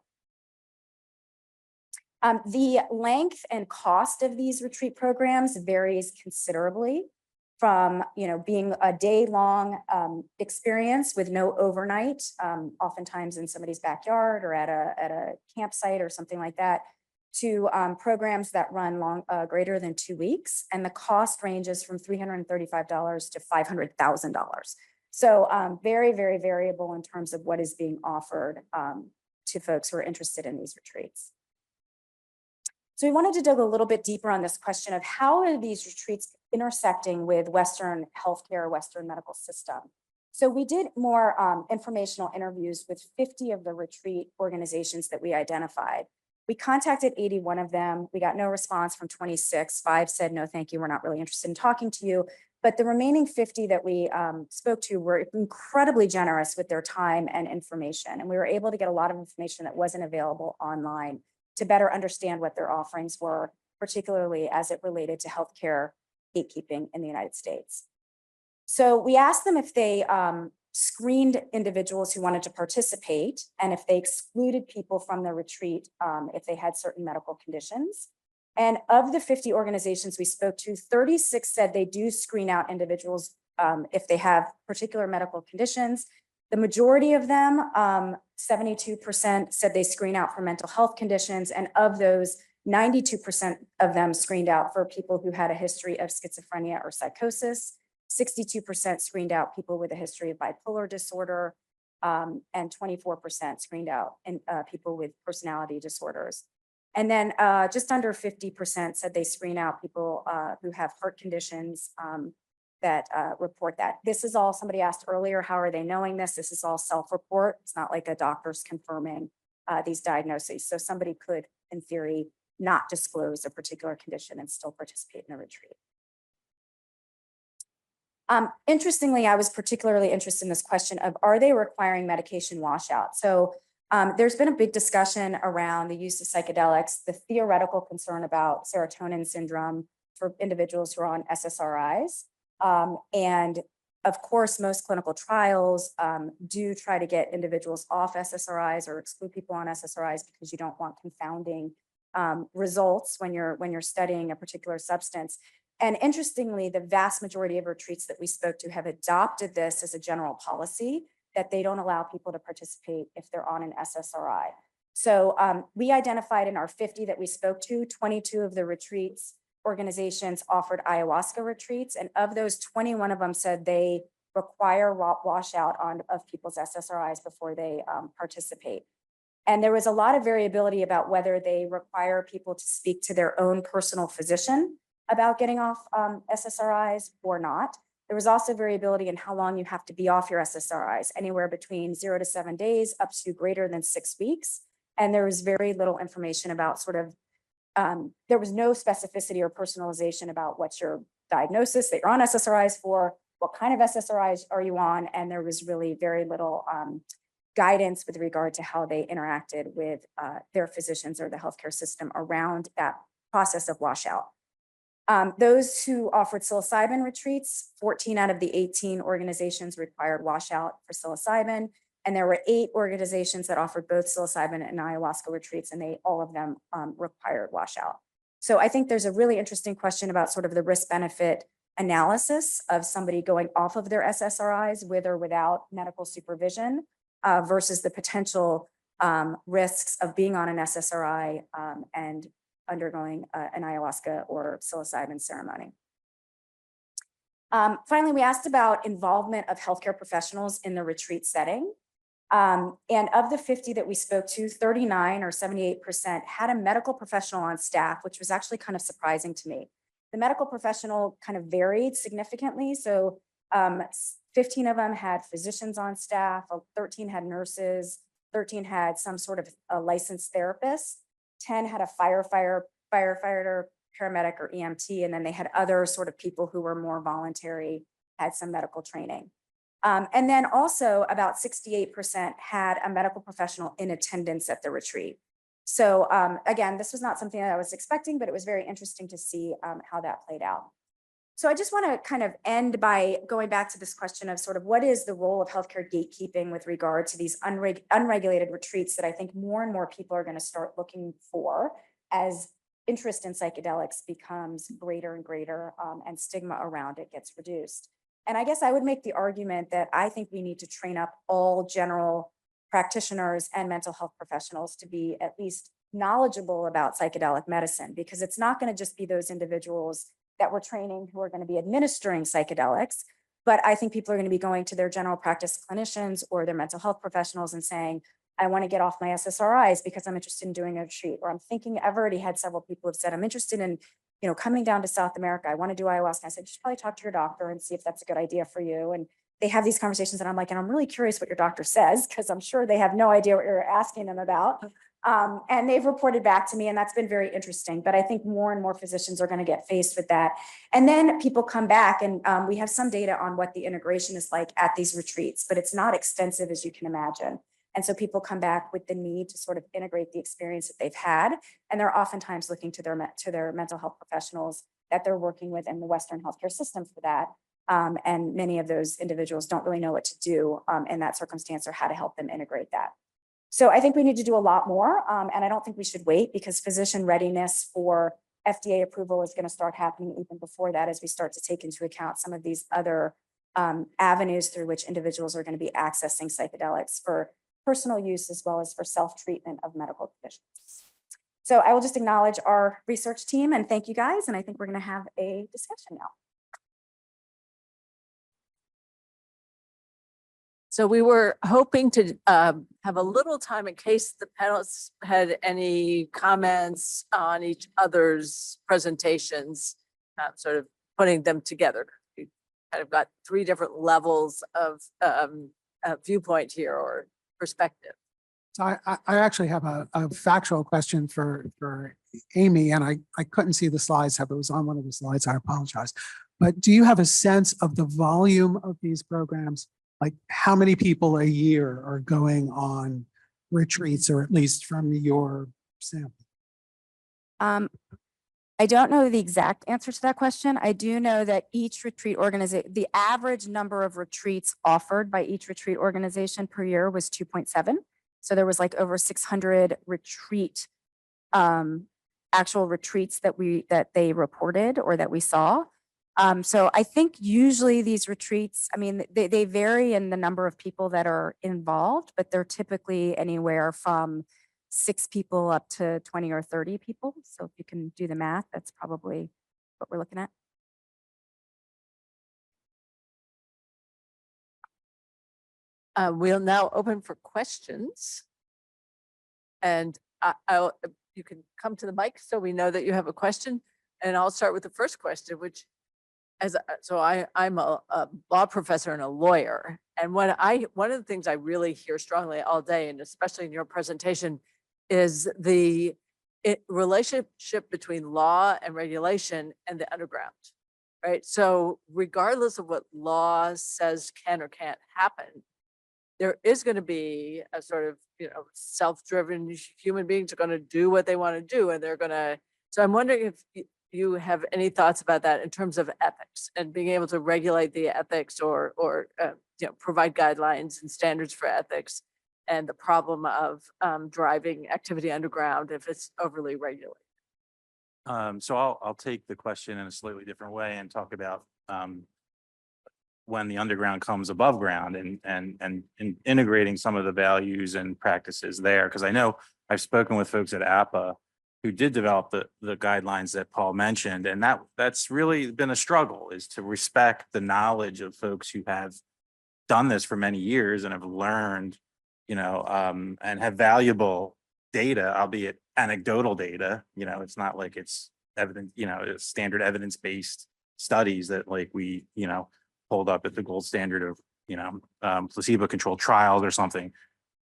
The length and cost of these retreat programs varies considerably from being a day-long experience with no overnight, oftentimes in somebody's backyard or at a campsite or something like that, to programs that run greater than 2 weeks. And the cost ranges from $335 to $500,000. So very, very variable in terms of what is being offered to folks who are interested in these retreats. So we wanted to dig a little bit deeper on this question of how are these retreats intersecting with Western healthcare, Western medical system. So we did more informational interviews with 50 of the retreat organizations that we identified. We contacted 81 of them. We got no response from 26. 5 said, no, thank you. We're not really interested in talking to you. But the remaining 50 that we spoke to were incredibly generous with their time and information. And we were able to get a lot of information that wasn't available online to better understand what their offerings were, particularly as it related to healthcare gatekeeping in the United States. So we asked them if they screened individuals who wanted to participate and if they excluded people from the retreat if they had certain medical conditions. And of the 50 organizations we spoke to, 36 said they do screen out individuals if they have particular medical conditions. The majority of them, 72% said they screen out for mental health conditions. And of those, 92% of them screened out for people who had a history of schizophrenia or psychosis. 62% screened out people with a history of bipolar disorder, and 24% screened out people with personality disorders. And then just under 50% said they screen out people who have heart conditions that report that. This is all, somebody asked earlier, how are they knowing this? This is all self-report. It's not like a doctor's confirming these diagnoses. So somebody could, in theory, not disclose a particular condition and still participate in a retreat. Interestingly, I was particularly interested in this question of, are they requiring medication washout? So there's been a big discussion around the use of psychedelics, the theoretical concern about serotonin syndrome for individuals who are on SSRIs. And of course, most clinical trials do try to get individuals off SSRIs or exclude people on SSRIs because you don't want confounding results when you're studying a particular substance. And interestingly, the vast majority of retreats that we spoke to have adopted this as a general policy, that they don't allow people to participate if they're on an SSRI. So we identified in our 50 that we spoke to, 22 of the retreats organizations offered ayahuasca retreats. And of those, 21 of them said they require washout of people's SSRIs before they participate. And there was a lot of variability about whether they require people to speak to their own personal physician about getting off SSRIs or not. There was also variability in how long you have to be off your SSRIs, anywhere between 0 to 7 days up to greater than 6 weeks. And there was very little information about sort of, there was no specificity or personalization about what's your diagnosis that you're on SSRIs for, what kind of SSRIs are you on, and there was really very little guidance with regard to how they interacted with their physicians or the healthcare system around that process of washout. Those who offered psilocybin retreats, 14 out of the 18 organizations required washout for psilocybin. And there were 8 organizations that offered both psilocybin and ayahuasca retreats, and all of them required washout. So I think there's a really interesting question about sort of the risk-benefit analysis of somebody going off of their SSRIs with or without medical supervision versus the potential risks of being on an SSRI and undergoing an ayahuasca or psilocybin ceremony. Finally, we asked about involvement of healthcare professionals in the retreat setting. And of the 50 that we spoke to, 39 or 78% had a medical professional on staff, which was actually kind of surprising to me. The medical professional kind of varied significantly. So 15 of them had physicians on staff, 13 had nurses, 13 had some sort of a licensed therapist, 10 had a firefighter, paramedic, or EMT, and then they had other sort of people who were more voluntary, had some medical training. And then also about 68% had a medical professional in attendance at the retreat. So again, this was not something that I was expecting, but it was very interesting to see how that played out. So I just want to kind of end by going back to this question of sort of what is the role of healthcare gatekeeping with regard to these unregulated retreats that I think more and more people are going to start looking for as interest in psychedelics becomes greater and greater and stigma around it gets reduced. And I guess I would make the argument that I think we need to train up all general practitioners and mental health professionals to be at least knowledgeable about psychedelic medicine, because it's not going to just be those individuals that we're training who are going to be administering psychedelics, but I think people are going to be going to their general practice clinicians or their mental health professionals and saying, I want to get off my SSRIs because I'm interested in doing a retreat, or I'm thinking, I've already had several people have said, I'm interested in, coming down to South America. I want to do ayahuasca. I said, you should probably talk to your doctor and see if that's a good idea for you. And they have these conversations and I'm like, and I'm really curious what your doctor says, because I'm sure they have no idea what you're asking them about. And they've reported back to me, and that's been very interesting. But I think more and more physicians are going to get faced with that. And then people come back, and we have some data on what the integration is like at these retreats, but it's not extensive as you can imagine. And so people come back with the need to sort of integrate the experience that they've had. And they're oftentimes looking to their mental health professionals that they're working with in the Western healthcare system for that. And many of those individuals don't really know what to do in that circumstance or how to help them integrate that. So I think we need to do a lot more. And I don't think we should wait, because physician readiness for FDA approval is going to start happening even before that, as we start to take into account some of these other avenues through which individuals are going to be accessing psychedelics for personal use as well as for self-treatment of medical conditions. So I will just acknowledge our research team and thank you guys. And I think we're going to have a discussion now. So we were hoping to have a little time in case the panelists had any comments on each other's presentations, sort of putting them together. We kind of got three different levels of viewpoint here or perspective. So I actually have a factual question for Amy, and I couldn't see the slides, if it was on one of the slides, I apologize. But do you have a sense of the volume of these programs? Like how many people a year are going on retreats, or at least from your sample? I don't know the exact answer to that question. I do know that each retreat organization, the average number of retreats offered by each retreat organization per year was 2.7. So there was like over 600 actual retreats that they reported or that we saw. So I think usually these retreats, I mean, they vary in the number of people that are involved, but they're typically anywhere from 6 people up to 20 or 30 people. So if you can do the math, that's probably what we're looking at. We'll now open for questions. And you can come to the mic so we know that you have a question. And I'll start with the first question, which I'm a law professor and a lawyer. And one of the things I really hear strongly all day, and especially in your presentation, is the relationship between law and regulation and the underground, right? So regardless of what law says can or can't happen, there is going to be a sort of, self-driven human beings are going to do what they want to do, and they're going to. So I'm wondering if you have any thoughts about that in terms of ethics and being able to regulate the ethics or provide guidelines and standards for ethics, and the problem of driving activity underground if it's overly regulated. So I'll take the question in a slightly different way and talk about when the underground comes above ground and integrating some of the values and practices there. Because I know I've spoken with folks at APA who did develop the guidelines that Paul mentioned, and that's really been a struggle, is to respect the knowledge of folks who have done this for many years and have learned, and have valuable data, albeit anecdotal data. It's not like it's evidence, it's standard evidence-based studies that like we, hold up at the gold standard of, placebo-controlled trials or something.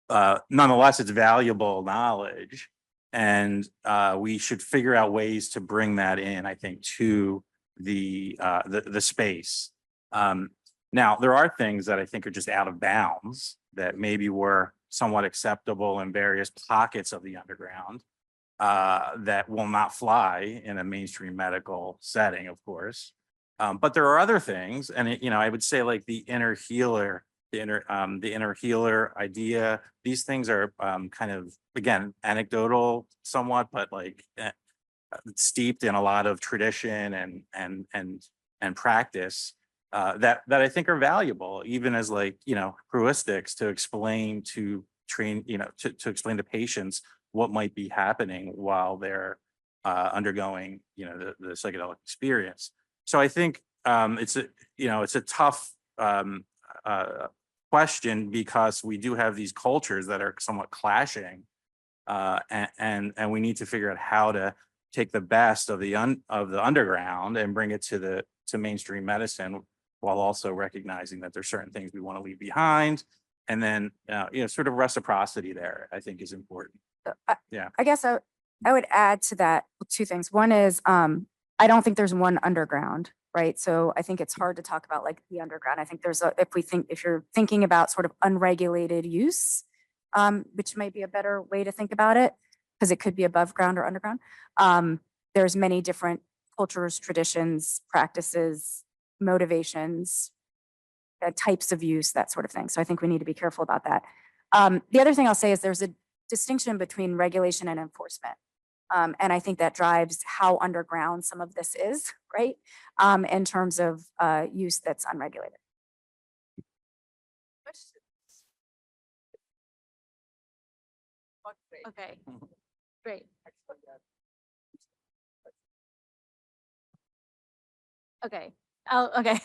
Nonetheless, it's valuable knowledge. And we should figure out ways to bring that in, I think, to the space. Now, there are things that I think are just out of bounds that maybe were somewhat acceptable in various pockets of the underground that will not fly in a mainstream medical setting, of course. But there are other things, and I would say like the inner healer idea. These things are kind of, again, anecdotal somewhat, but like steeped in a lot of tradition and practice that I think are valuable, even as like heuristics to explain to explain to patients what might be happening while they're undergoing the psychedelic experience. So I think it's a tough question, because we do have these cultures that are somewhat clashing, and we need to figure out how to take the best of the underground and bring it to mainstream medicine, while also recognizing that there's certain things we want to leave behind, and then sort of reciprocity there, I think, is important. Yeah, I guess I would add to that 2 things. One is I don't think there's one underground, right? So I think it's hard to talk about like the underground. I think if you're thinking about sort of unregulated use, which might be a better way to think about it, because it could be above ground or underground. There's many different cultures, traditions, practices, motivations, types of use, that sort of thing. So I think we need to be careful about that. The other thing I'll say is there's a distinction between regulation and enforcement. And I think that drives how underground some of this is, right? In terms of use that's unregulated. Okay, great. Okay. Oh, okay.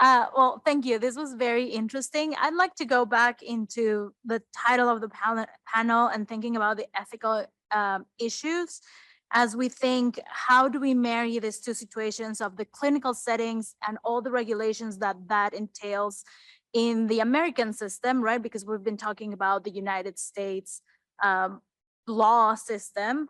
Well, thank you. This was very interesting. I'd like to go back into the title of the panel and thinking about the ethical issues as we think, how do we marry these two situations of the clinical settings and all the regulations that that entails in the American system, right? Because we've been talking about the United States law system.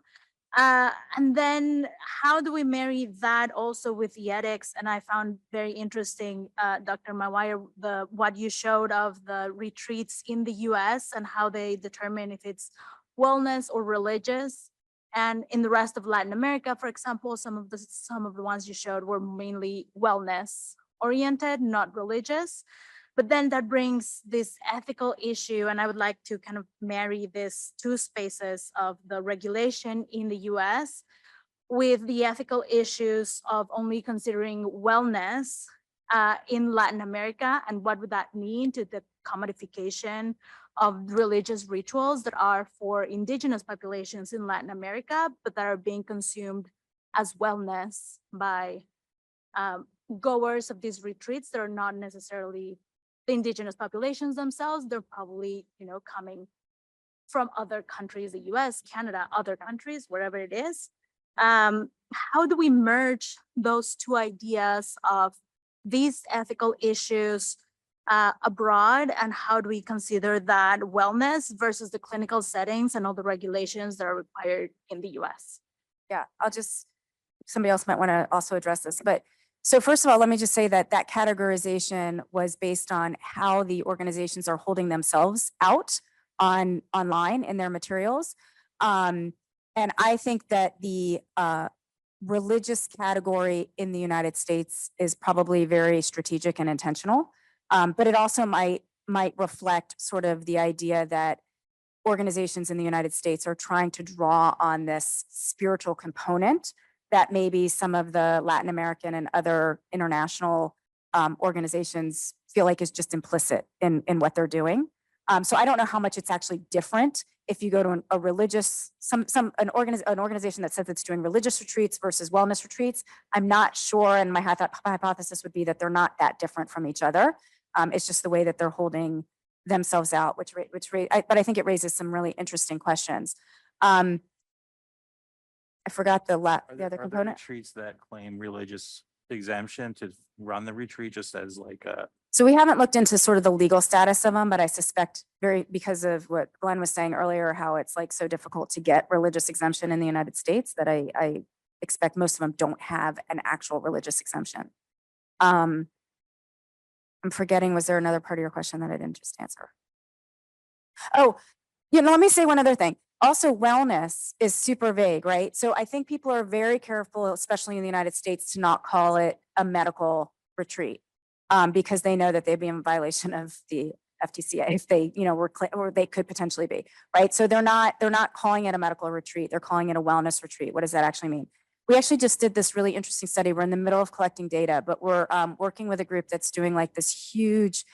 And then how do we marry that also with the ethics? And I found very interesting, Dr. Mawaya, what you showed of the retreats in the US and how they determine if it's wellness or religious. And in the rest of Latin America, for example, some of the ones you showed were mainly wellness oriented, not religious. But then that brings this ethical issue, and I would like to kind of marry these two spaces of the regulation in the US with the ethical issues of only considering wellness in Latin America, and what would that mean to the commodification of religious rituals that are for indigenous populations in Latin America, but that are being consumed as wellness by goers of these retreats that are not necessarily the indigenous populations themselves. They're probably, coming from other countries, the US, Canada, other countries, wherever it is. How do we merge those two ideas of these ethical issues abroad, and how do we consider that wellness versus the clinical settings and all the regulations that are required in the US? Yeah, somebody else might want to also address this, but so first of all, let me just say that that categorization was based on how the organizations are holding themselves out online in their materials. And I think that the religious category in the United States is probably very strategic and intentional, but it also might reflect sort of the idea that organizations in the United States are trying to draw on this spiritual component that maybe some of the Latin American and other international organizations feel like is just implicit in what they're doing. So I don't know how much it's actually different if you go to a religious, an organization that says it's doing religious retreats versus wellness retreats. I'm not sure, and my hypothesis would be that they're not that different from each other. It's just the way that they're holding themselves out, but I think it raises some really interesting questions. I forgot the other component. Retreats that claim religious exemption to run the retreat just as like a. So we haven't looked into sort of the legal status of them, but I suspect because of what Glenn was saying earlier, how it's like so difficult to get religious exemption in the United States, that I expect most of them don't have an actual religious exemption. I'm forgetting, was there another part of your question that I didn't just answer? Oh, let me say one other thing. Also, wellness is super vague, right? So I think people are very careful, especially in the United States, to not call it a medical retreat because they know that they'd be in violation of the FTCA if they, or they could potentially be, right? So they're not calling it a medical retreat. They're calling it a wellness retreat. What does that actually mean? We actually just did this really interesting study. We're in the middle of collecting data, but we're working with a group that's doing like this huge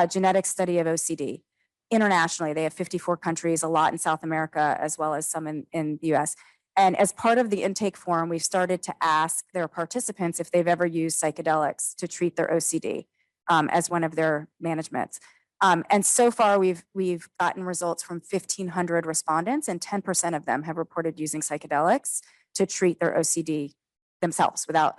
genetic study of OCD. Internationally, they have 54 countries, a lot in South America, as well as some in the US. And as part of the intake form, we started to ask their participants if they've ever used psychedelics to treat their OCD as one of their managements. And so far, we've gotten results from 1,500 respondents, and 10% of them have reported using psychedelics to treat their OCD themselves without,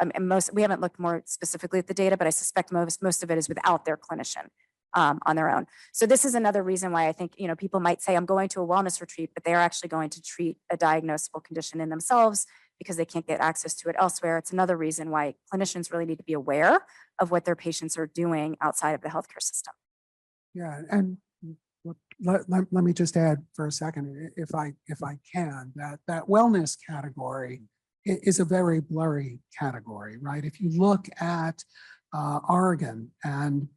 we haven't looked more specifically at the data, but I suspect most of it is without their clinician. On their own. So this is another reason why I think, people might say I'm going to a wellness retreat, but they're actually going to treat a diagnosable condition in themselves because they can't get access to it elsewhere. It's another reason why clinicians really need to be aware of what their patients are doing outside of the healthcare system. Yeah, and let me just add for a second, if I can, that wellness category is a very blurry category, right? If you look at Oregon and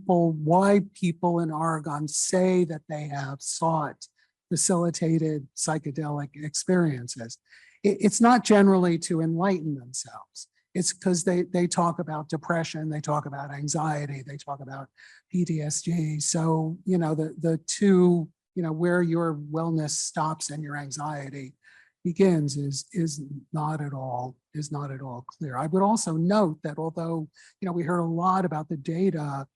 why people in Oregon say that they have sought facilitated psychedelic experiences, it's not generally to enlighten themselves. It's because they talk about depression, they talk about anxiety, they talk about PTSD. So, the two where your wellness stops and your anxiety begins is not at all clear. I would also note that although we heard a lot about the data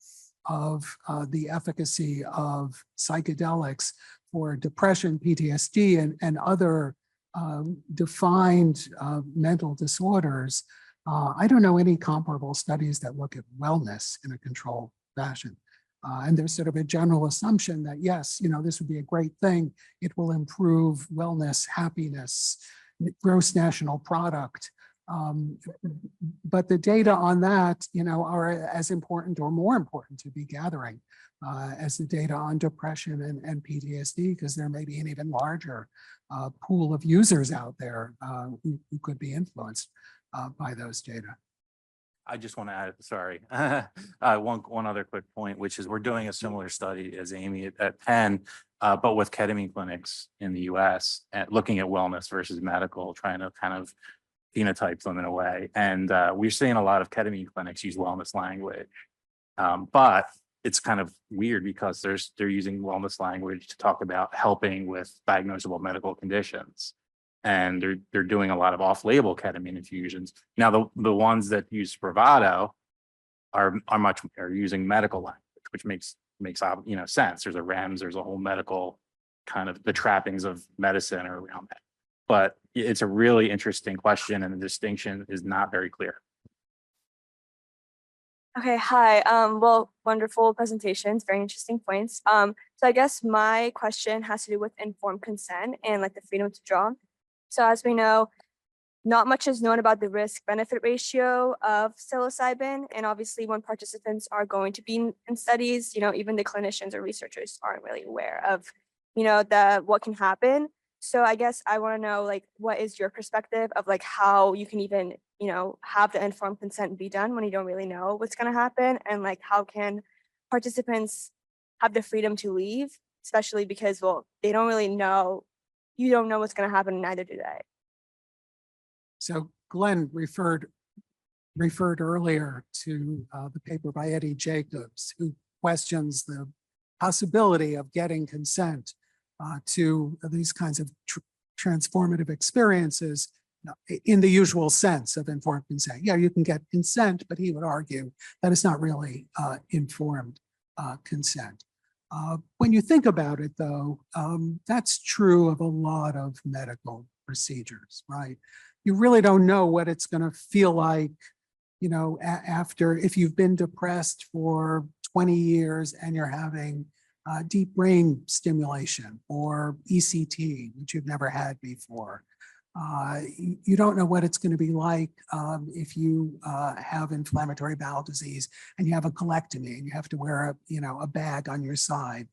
of the efficacy of psychedelics for depression, PTSD, and other defined mental disorders, I don't know any comparable studies that look at wellness in a controlled fashion. And there's sort of a general assumption that, yes, this would be a great thing. It will improve wellness, happiness, gross national product. But the data on that, are as important or more important to be gathering as the data on depression and PTSD, because there may be an even larger pool of users out there who could be influenced by those data. I just want to add, sorry, one other quick point, which is we're doing a similar study as Amy at Penn, but with ketamine clinics in the US, and looking at wellness versus medical, trying to kind of phenotype them in a way. And we're seeing a lot of ketamine clinics use wellness language, but it's kind of weird because they're using wellness language to talk about helping with diagnosable medical conditions. And they're doing a lot of off-label ketamine infusions. Now, the ones that use Spravato are using medical language, which makes sense. There's a REMS, there's a whole medical kind of the trappings of medicine are around that. But it's a really interesting question, and the distinction is not very clear. Okay, hi. Well, wonderful presentations, very interesting points. So I guess my question has to do with informed consent and like the freedom to draw. So as we know, not much is known about the risk-benefit ratio of psilocybin. And obviously when participants are going to be in studies, even the clinicians or researchers aren't really aware of, what can happen. So I guess I want to know, like, what is your perspective of like how you can even, have the informed consent be done when you don't really know what's going to happen? And like, how can participants have the freedom to leave, especially because, well, they don't really know, you don't know what's going to happen, and neither do they. So Glenn referred earlier to the paper by Eddie Jacobs, who questions the possibility of getting consent to these kinds of transformative experiences in the usual sense of informed consent. Yeah, you can get consent, but he would argue that it's not really informed consent. When you think about it, though, that's true of a lot of medical procedures, right? You really don't know what it's going to feel like, after, if you've been depressed for 20 years and you're having deep brain stimulation or ECT, which you've never had before. You don't know what it's going to be like if you have inflammatory bowel disease and you have a colectomy and you have to wear a bag on your side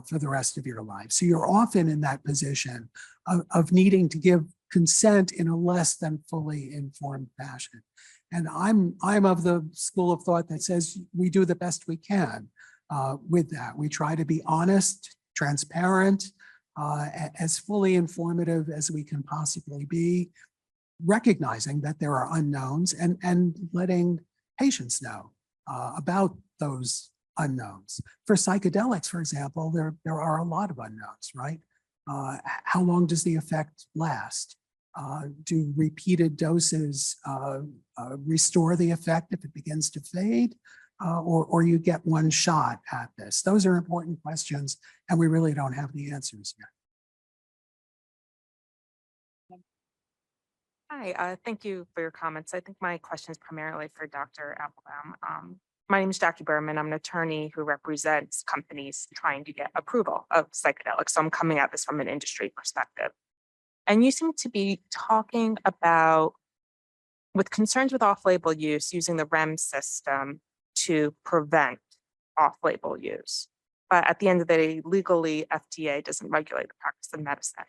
for the rest of your life. So you're often in that position of needing to give consent in a less than fully informed fashion. And I'm of the school of thought that says we do the best we can with that. We try to be honest, transparent, as fully informative as we can possibly be, recognizing that there are unknowns and letting patients know about those unknowns. For psychedelics, for example, there are a lot of unknowns, right? How long does the effect last? Do repeated doses restore the effect if it begins to fade? Or you get one shot at this? Those are important questions, and we really don't have the answers yet. Hi, thank you for your comments. I think my question is primarily for Dr. Applebaum. My name is Jackie Berman. I'm an attorney who represents companies trying to get approval of psychedelics. So I'm coming at this from an industry perspective. And you seem to be talking about, with concerns with off-label use, using the REMS system to prevent off-label use. But at the end of the day, legally, FDA doesn't regulate the practice of medicine.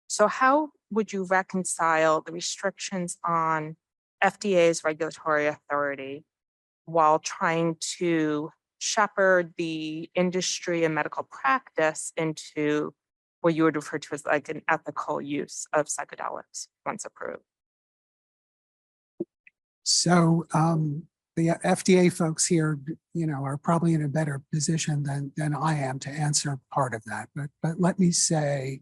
So how would you reconcile the restrictions on FDA's regulatory authority while trying to shepherd the industry and medical practice into what you would refer to as like an ethical use of psychedelics once approved? So the FDA folks here, are probably in a better position than I am to answer part of that. But let me say,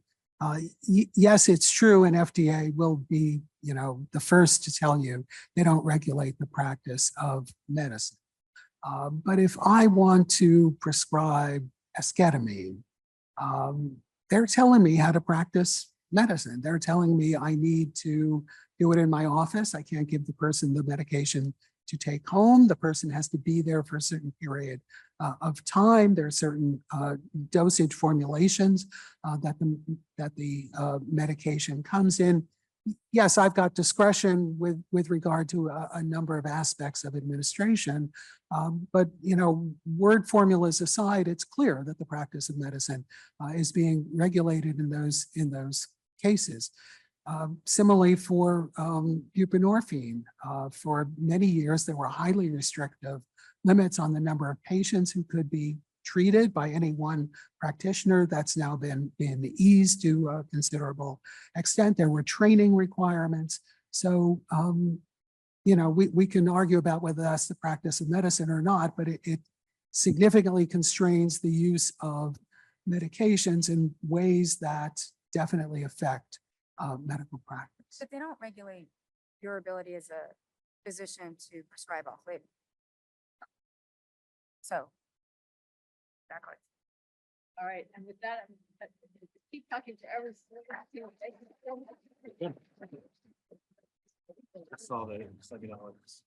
yes, it's true, and FDA will be, the first to tell you they don't regulate the practice of medicine. But if I want to prescribe esketamine, they're telling me how to practice medicine. They're telling me I need to do it in my office. I can't give the person the medication to take home. The person has to be there for a certain period of time. There are certain dosage formulations that the medication comes in. Yes, I've got discretion with regard to a number of aspects of administration, but word formulas aside, it's clear that the practice of medicine is being regulated in those cases. Similarly for buprenorphine, for many years there were highly restrictive limits on the number of patients who could be treated by any one practitioner. That's now been eased to a considerable extent. There were training requirements. So, we can argue about whether that's the practice of medicine or not, but it significantly constrains the use of medications in ways that definitely affect medical practice. But they don't regulate your ability as a physician to prescribe off-label. So. Exactly. All right, and with that, I'm keep talking to everyone. I saw the psychedelics.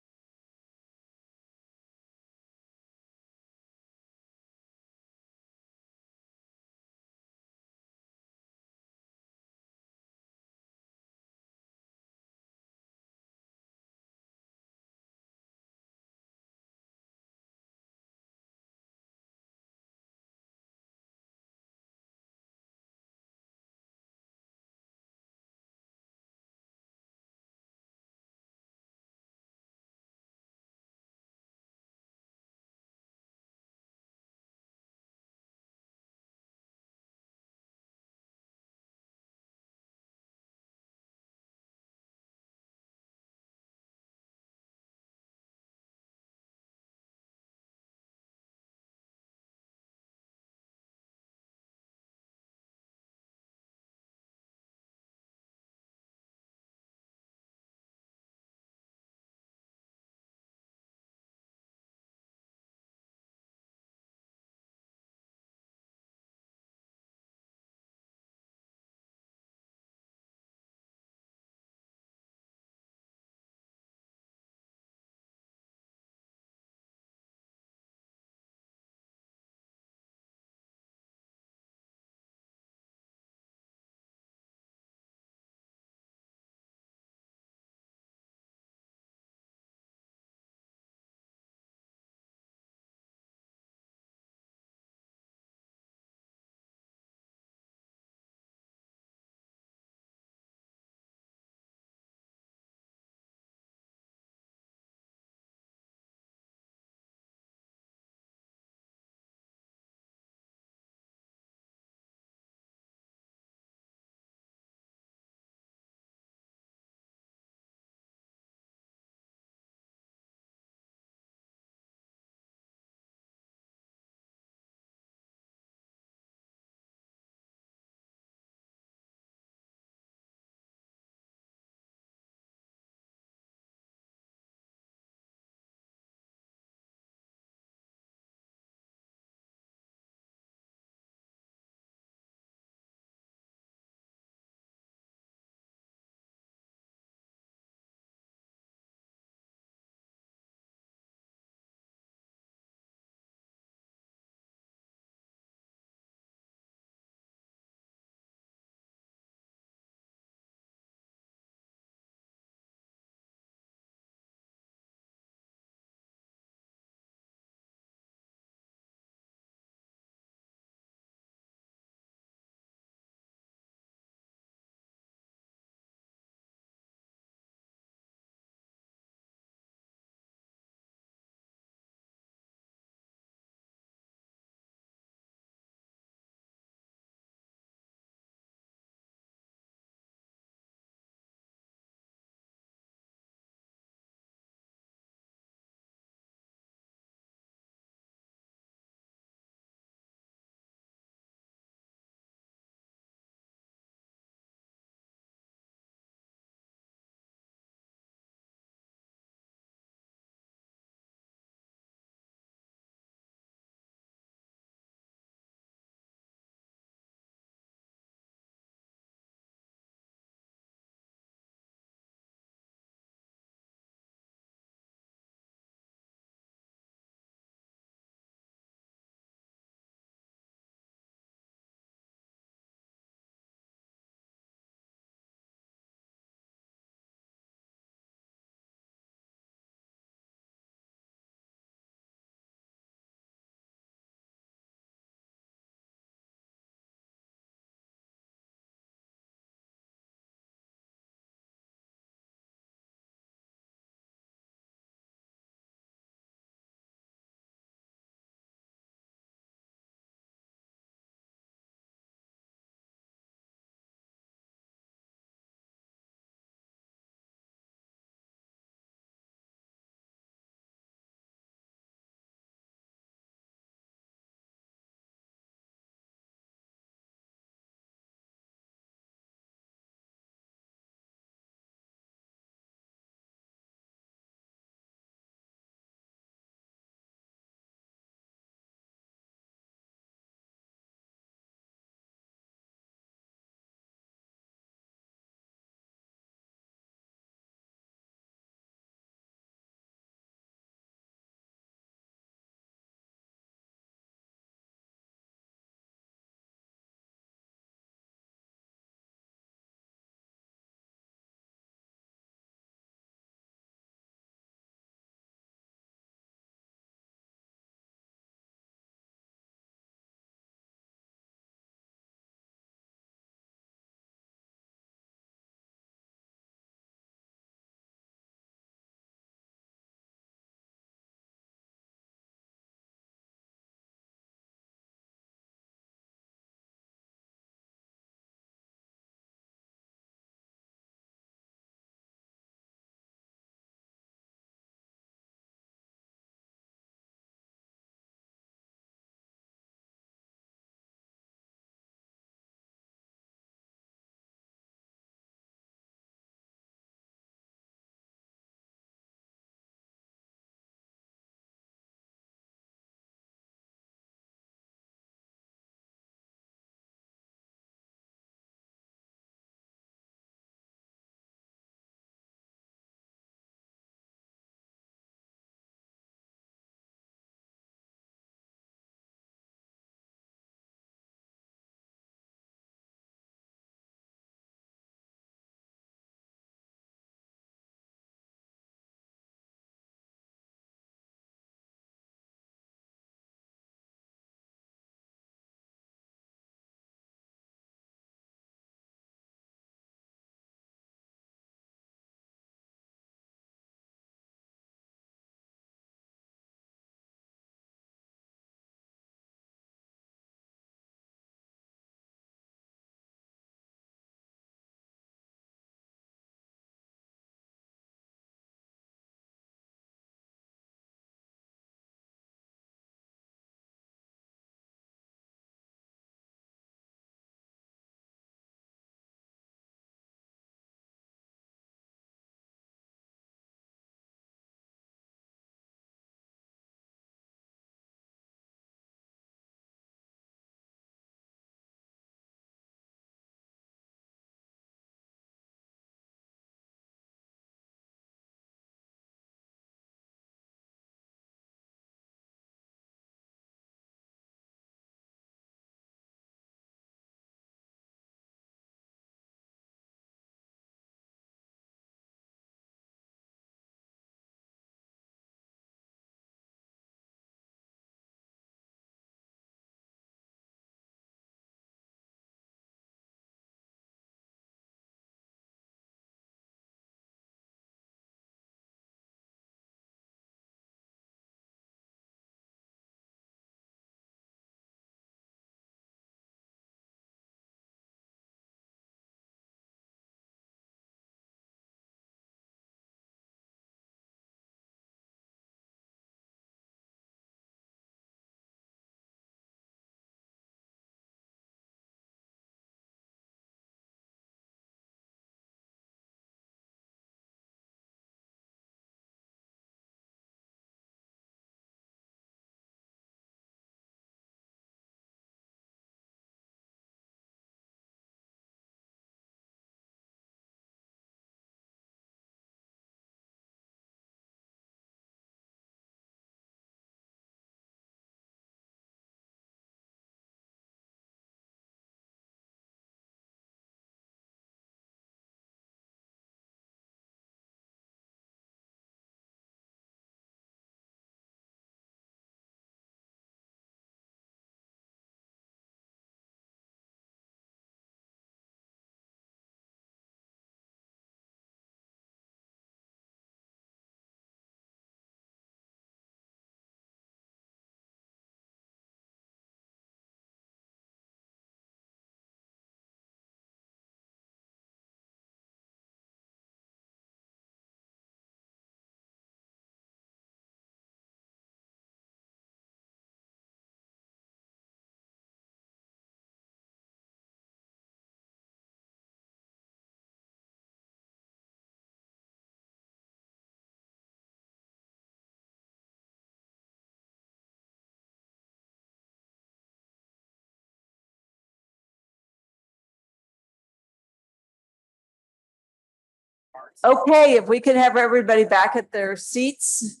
Okay, if we could have everybody back at their seats.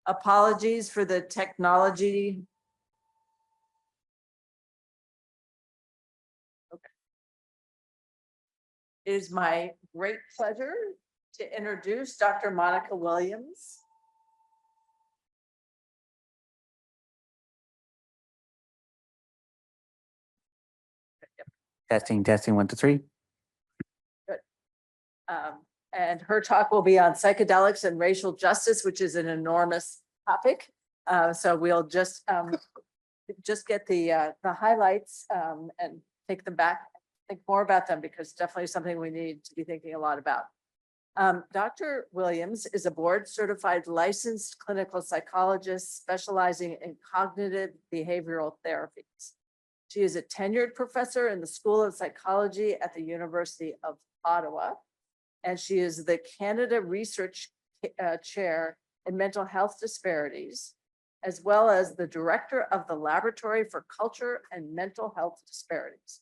Apologies for the technology. Okay. It is my great pleasure to introduce Dr. Monica Williams. Testing, testing, 1, 2, 3. And her talk will be on psychedelics and racial justice, which is an enormous topic. So we'll just get the highlights and take them back, think more about them, because definitely something we need to be thinking a lot about. Dr. Williams is a board certified licensed clinical psychologist specializing in cognitive behavioral therapies. She is a tenured professor in the School of Psychology at the University of Ottawa, and she is the Canada Research Chair in Mental Health Disparities, as well as the Director of the Laboratory for Culture and Mental Health Disparities.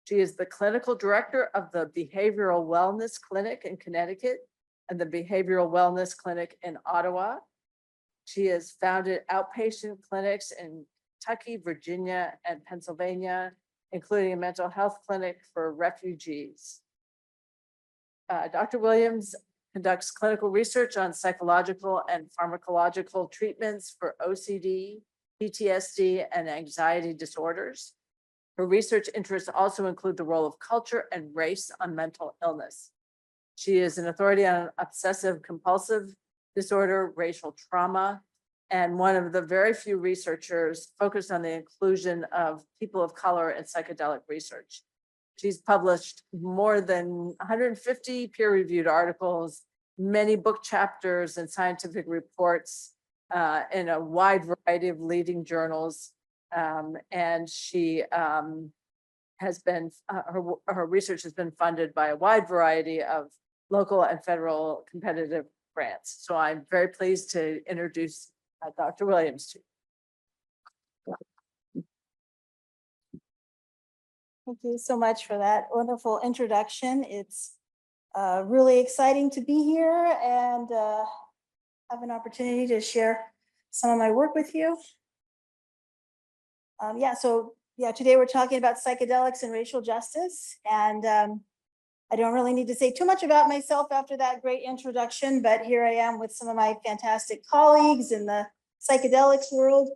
She is the Clinical Director of the Behavioral Wellness Clinic in Connecticut and the Behavioral Wellness Clinic in Ottawa. She has founded outpatient clinics in Kentucky, Virginia, and Pennsylvania, including a mental health clinic for refugees. Dr. Williams conducts clinical research on psychological and pharmacological treatments for OCD, PTSD, and anxiety disorders. Her research interests also include the role of culture and race on mental illness. She is an authority on obsessive compulsive disorder, racial trauma, and one of the very few researchers focused on the inclusion of people of color in psychedelic research. She's published more than 150 peer-reviewed articles, many book chapters and scientific reports in a wide variety of leading journals. And she has been, her research has been funded by a wide variety of local and federal competitive grants. So I'm very pleased to introduce Dr. Williams to you. Thank you so much for that wonderful introduction. It's really exciting to be here and have an opportunity to share some of my work with you. Today we're talking about psychedelics and racial justice. And I don't really need to say too much about myself after that great introduction, but here I am with some of my fantastic colleagues in the psychedelics world.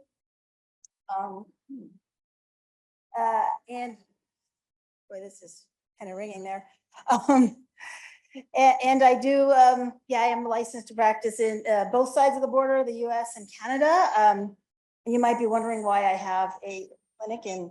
And boy, this is kind of ringing there. And I do, I am licensed to practice in both sides of the border, the US and Canada. And you might be wondering why I have a clinic in,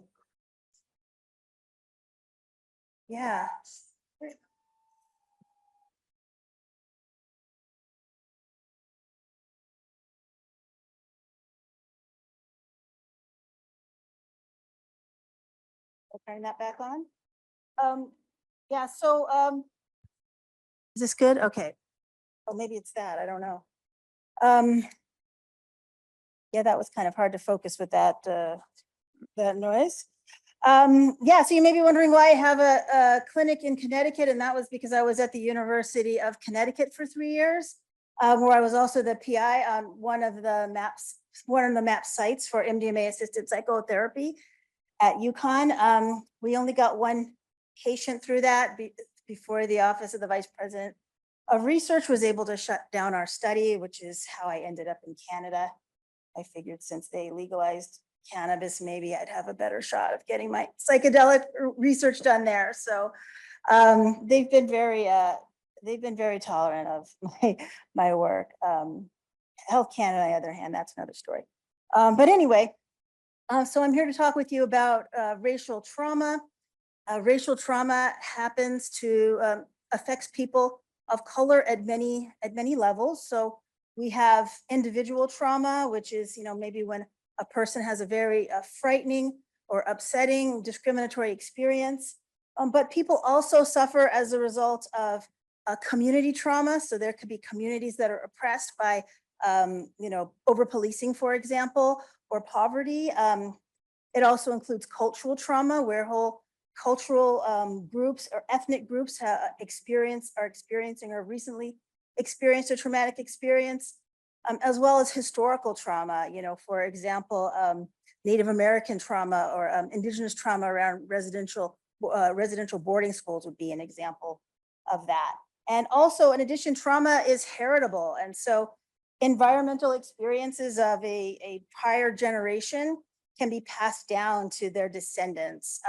turn that back on. Is this good? Okay. Oh, maybe it's that, I don't know. That was kind of hard to focus with that noise. So you may be wondering why I have a clinic in Connecticut, and that was because I was at the University of Connecticut for 3 years, where I was also the PI on one of the MAP sites for MDMA-assisted psychotherapy at UConn. We only got one patient through that before the Office of the Vice President of Research was able to shut down our study, which is how I ended up in Canada. I figured since they legalized cannabis, maybe I'd have a better shot of getting my psychedelic research done there. So they've been very tolerant of my work. Health Canada, on the other hand, that's another story. But anyway, so I'm here to talk with you about racial trauma. Racial trauma happens to affects people of color at many levels. So we have individual trauma, which is, maybe when a person has a very frightening or upsetting discriminatory experience. But people also suffer as a result of community trauma. So there could be communities that are oppressed by, over-policing, for example, or poverty. It also includes cultural trauma, where whole cultural groups or ethnic groups are experiencing or recently experienced a traumatic experience, as well as historical trauma. For example, Native American trauma or indigenous trauma around residential boarding schools would be an example of that. And also, in addition, trauma is heritable. And so environmental experiences of a prior generation can be passed down to their descendants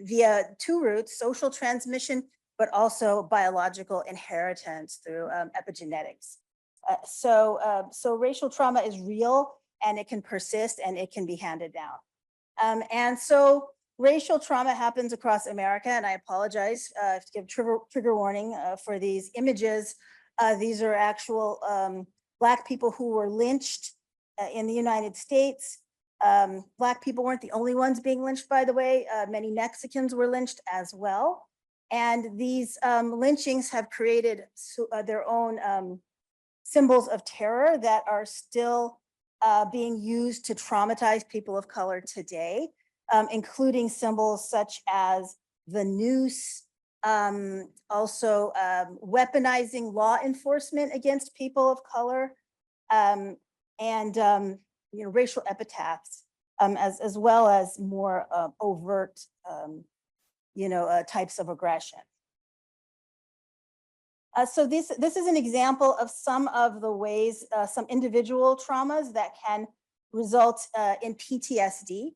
via two routes: social transmission, but also biological inheritance through epigenetics. So racial trauma is real, and it can persist, and it can be handed down. And so racial trauma happens across America, and I apologize to give trigger warning for these images. These are actual Black people who were lynched in the United States. Black people weren't the only ones being lynched, by the way. Many Mexicans were lynched as well. And these lynchings have created their own symbols of terror that are still being used to traumatize people of color today, including symbols such as the noose, also weaponizing law enforcement against people of color, and racial epitaphs, as well as more overt types of aggression. So this is an example of some of the ways, some individual traumas that can result in PTSD.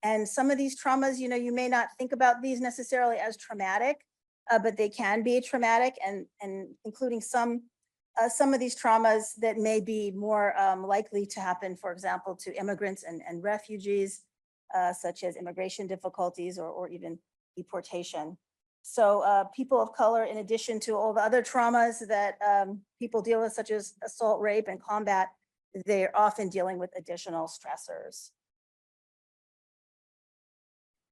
And some of these traumas, you may not think about these necessarily as traumatic, but they can be traumatic, and including some of these traumas that may be more likely to happen, for example, to immigrants and refugees, such as immigration difficulties or even deportation. So people of color, in addition to all the other traumas that people deal with, such as assault, rape, and combat, they're often dealing with additional stressors.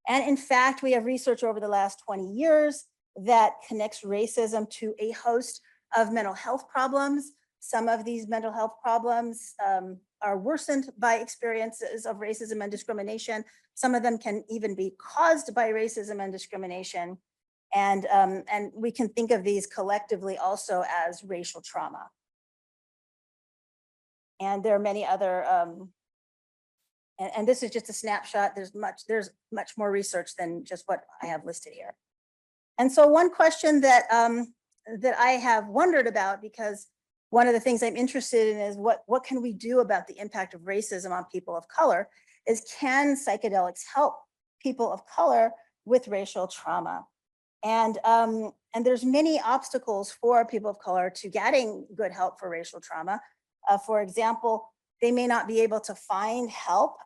And in fact, we have research over the last 20 years that connects racism to a host of mental health problems. Some of these mental health problems are worsened by experiences of racism and discrimination. Some of them can even be caused by racism and discrimination. And we can think of these collectively also as racial trauma. And there are many other, and this is just a snapshot. There's much more research than just what I have listed here. And so one question that I have wondered about, because one of the things I'm interested in is what can we do about the impact of racism on people of color, is can psychedelics help people of color with racial trauma? And there's many obstacles for people of color to getting good help for racial trauma. For example, they may not be able to find help.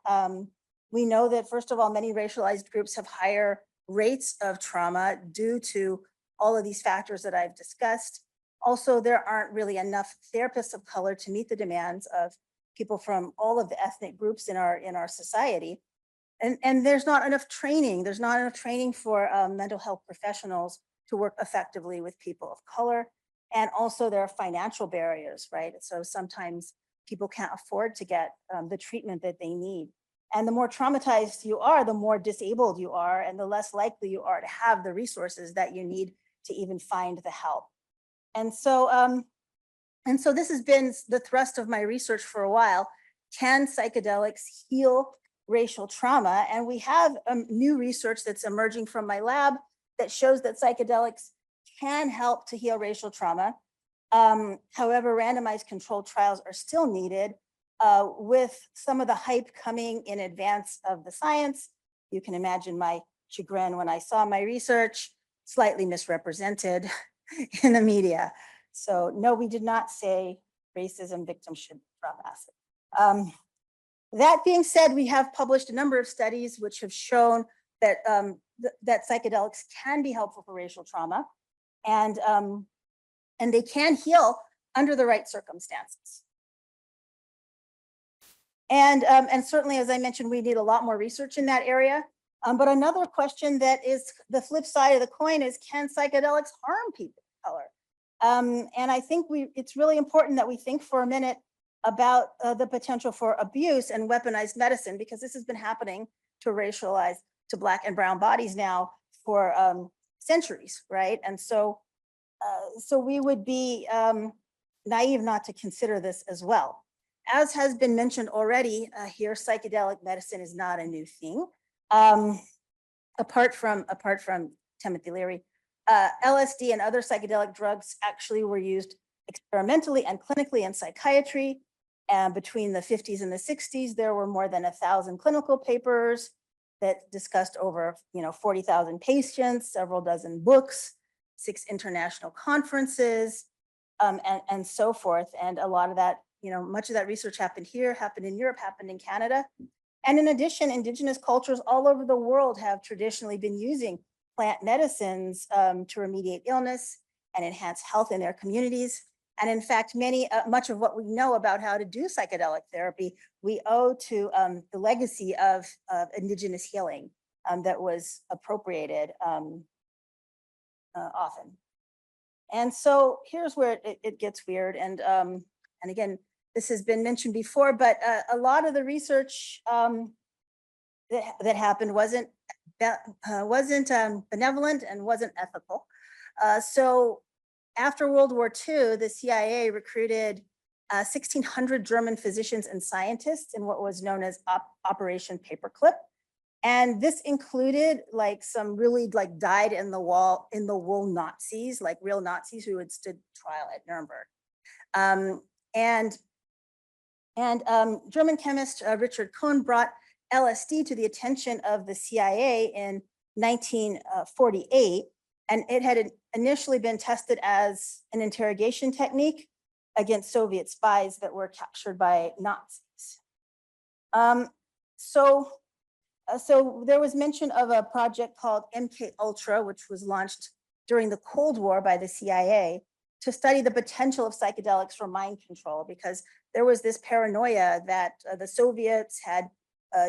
We know that, first of all, many racialized groups have higher rates of trauma due to all of these factors that I've discussed. Also, there aren't really enough therapists of color to meet the demands of people from all of the ethnic groups in our society. And there's not enough training. There's not enough training for mental health professionals to work effectively with people of color. And also there are financial barriers, right? So sometimes people can't afford to get the treatment that they need. And the more traumatized you are, the more disabled you are, and the less likely you are to have the resources that you need to even find the help. And so this has been the thrust of my research for a while. Can psychedelics heal racial trauma? And we have new research that's emerging from my lab that shows that psychedelics can help to heal racial trauma. However, randomized controlled trials are still needed, with some of the hype coming in advance of the science. You can imagine my chagrin when I saw my research slightly misrepresented in the media. So no, we did not say racism victims should drop acid. That being said, we have published a number of studies which have shown that, that psychedelics can be helpful for racial trauma, and they can heal under the right circumstances. And certainly, as I mentioned, we need a lot more research in that area. But another question that is the flip side of the coin is, can psychedelics harm people of color? And I think it's really important that we think for a minute about the potential for abuse and weaponized medicine, because this has been happening to racialized to Black and brown bodies now for centuries, right? And so, so we would be naive not to consider this as well. As has been mentioned already here, psychedelic medicine is not a new thing. Apart from Timothy Leary, LSD and other psychedelic drugs actually were used experimentally and clinically in psychiatry. And between the 50s and the 60s, there were more than 1,000 clinical papers that discussed over 40,000 patients, several dozen books, 6 international conferences, and so forth. And a lot of that, much of that research happened here, happened in Europe, happened in Canada. And in addition, indigenous cultures all over the world have traditionally been using plant medicines to remediate illness and enhance health in their communities. And in fact, much of what we know about how to do psychedelic therapy, we owe to the legacy of indigenous healing that was appropriated often. And so here's where it gets weird. And again, this has been mentioned before, but a lot of the research that happened wasn't benevolent and wasn't ethical. So after World War II, the CIA recruited 1,600 German physicians and scientists in what was known as Operation Paperclip. And this included some really dyed in the wool Nazis, like real Nazis who had stood trial at Nuremberg. German chemist Richard Cohn brought LSD to the attention of the CIA in 1948, and it had initially been tested as an interrogation technique against Soviet spies that were captured by Nazis. So there was mention of a project called MK Ultra, which was launched during the Cold War by the CIA to study the potential of psychedelics for mind control, because there was this paranoia that the Soviets had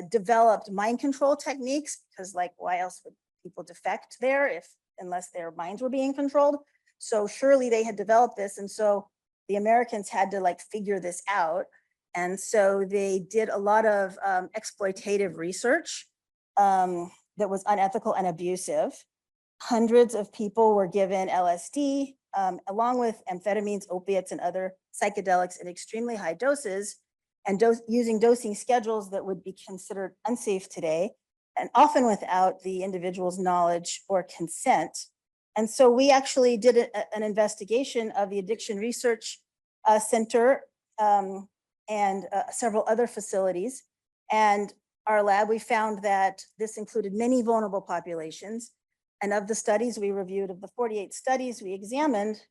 developed mind control techniques, because why else would people defect there unless their minds were being controlled? So surely they had developed this. And so the Americans had to figure this out. And so they did a lot of exploitative research that was unethical and abusive. Hundreds of people were given LSD along with amphetamines, opiates, and other psychedelics in extremely high doses, and using dosing schedules that would be considered unsafe today, and often without the individual's knowledge or consent. And so we actually did an investigation of the Addiction Research Center and several other facilities. And our lab, we found that this included many vulnerable populations. And of the studies we reviewed, of the 48 studies we examined,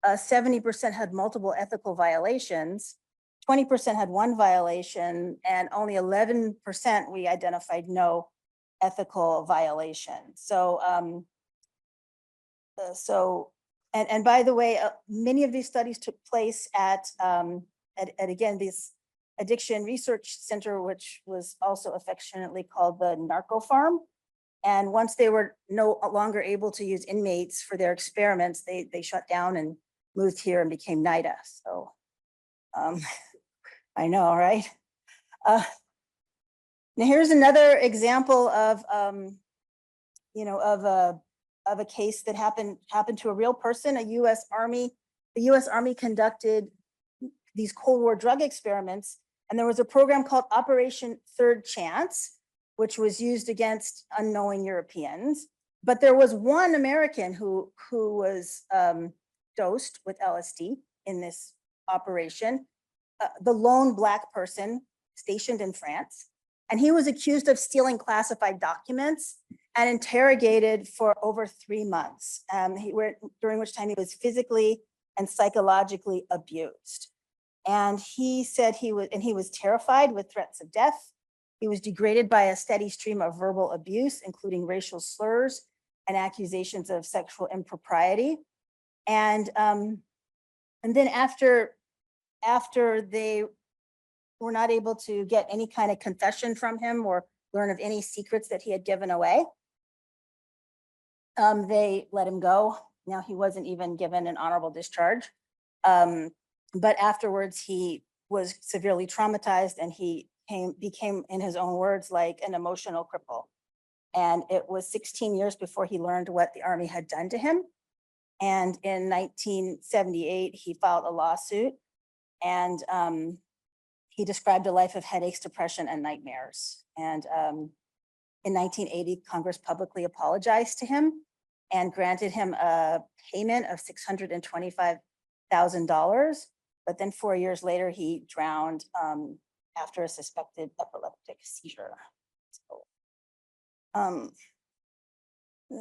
70% had multiple ethical violations, 20% had one violation, and only 11% we identified no ethical violation. So, and by the way, many of these studies took place at again, this Addiction Research Center, which was also affectionately called the Narco Farm. And once they were no longer able to use inmates for their experiments, they shut down and moved here and became NIDA. So I know, right? Now here's another example of, of a case that happened to a real person. The U.S. Army conducted these Cold War drug experiments, and there was a program called Operation Third Chance, which was used against unknowing Europeans. But there was one American who was dosed with LSD in this operation, the lone Black person stationed in France. And he was accused of stealing classified documents and interrogated for over 3 months, during which time he was physically and psychologically abused. And he said he was terrified with threats of death. He was degraded by a steady stream of verbal abuse, including racial slurs and accusations of sexual impropriety. And then after they were not able to get any kind of confession from him or learn of any secrets that he had given away, they let him go. Now, he wasn't even given an honorable discharge. But afterwards, he was severely traumatized, and he became, in his own words, like an emotional cripple. And it was 16 years before he learned what the Army had done to him. And in 1978, he filed a lawsuit, and he described a life of headaches, depression, and nightmares. And in 1980, Congress publicly apologized to him and granted him a payment of $625,000. But then 4 years later, he drowned after a suspected epileptic seizure.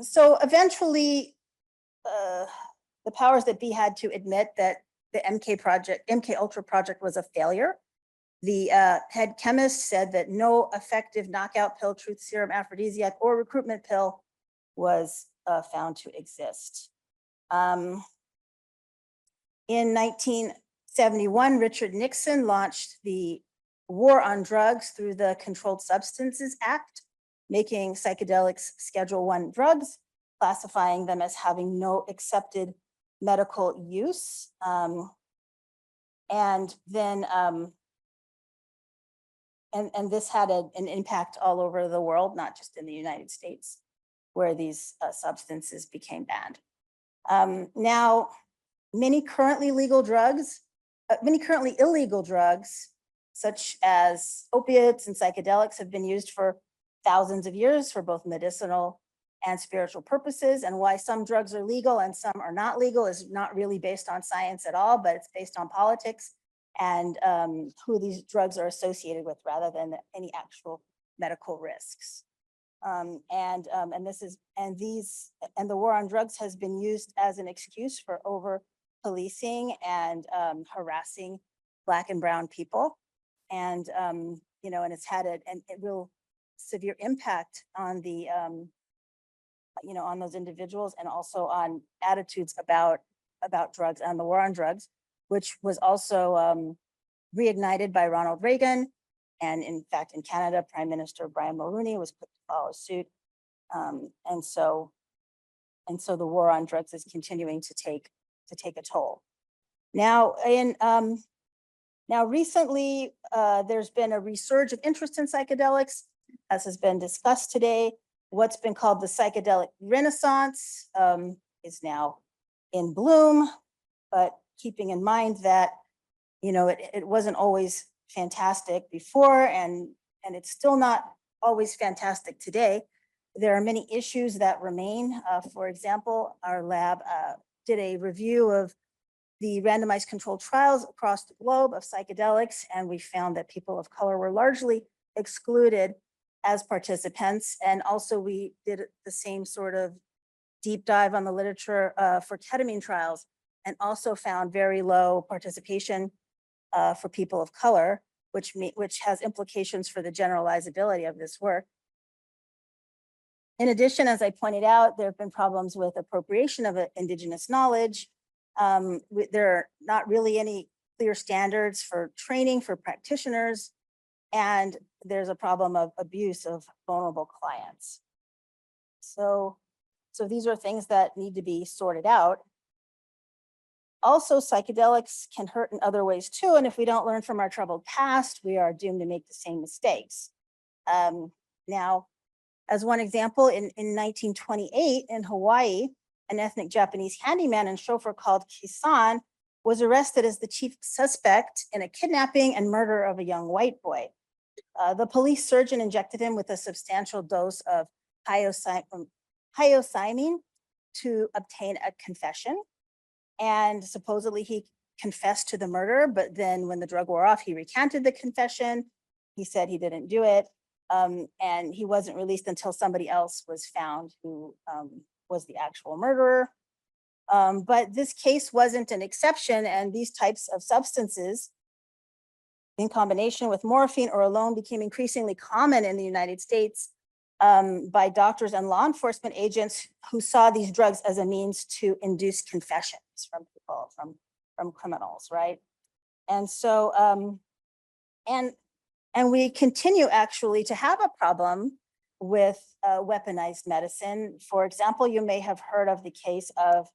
So eventually, the powers that be had to admit that the MK Ultra project was a failure. The head chemist said that no effective knockout pill, truth serum, aphrodisiac, or recruitment pill was found to exist. In 1971, Richard Nixon launched the war on drugs through the Controlled Substances Act, making psychedelics Schedule I drugs, classifying them as having no accepted medical use. And then and this had an impact all over the world, not just in the United States, where these substances became banned. Now, many currently illegal drugs, such as opiates and psychedelics, have been used for thousands of years for both medicinal and spiritual purposes. And why some drugs are legal and some are not legal is not really based on science at all, but it's based on politics and who these drugs are associated with, rather than any actual medical risks. And the war on drugs has been used as an excuse for over policing and harassing Black and brown people. And and it's had a real severe impact on the on those individuals, and also on attitudes about drugs and the war on drugs, which was also reignited by Ronald Reagan. And in fact, in Canada, Prime Minister Brian Mulroney was quick to follow suit. And so the war on drugs is continuing to take a toll. Now, recently, there's been a resurge of interest in psychedelics, as has been discussed today. What's been called the psychedelic renaissance is now in bloom, but keeping in mind that it wasn't always fantastic before, and it's still not always fantastic today. There are many issues that remain. For example, our lab did a review of the randomized controlled trials across the globe of psychedelics, and we found that people of color were largely excluded as participants. And also we did the same sort of deep dive on the literature for ketamine trials, and also found very low participation for people of color, which has implications for the generalizability of this work. In addition, as I pointed out, there have been problems with appropriation of indigenous knowledge. There are not really any clear standards for training for practitioners, and there's a problem of abuse of vulnerable clients. So these are things that need to be sorted out. Also, psychedelics can hurt in other ways too, and if we don't learn from our troubled past, we are doomed to make the same mistakes. Now, as one example, in 1928 in Hawaii, an ethnic Japanese handyman and chauffeur called Kisan was arrested as the chief suspect in a kidnapping and murder of a young white boy. The police surgeon injected him with a substantial dose of hyoscyamin to obtain a confession. And supposedly he confessed to the murder, but then when the drug wore off, he recanted the confession. He said he didn't do it. And he wasn't released until somebody else was found who was the actual murderer. But this case wasn't an exception, and these types of substances, in combination with morphine or alone, became increasingly common in the United States by doctors and law enforcement agents who saw these drugs as a means to induce confessions from people, from criminals, right? And so, and we continue actually to have a problem with weaponized medicine. For example, you may have heard of the case of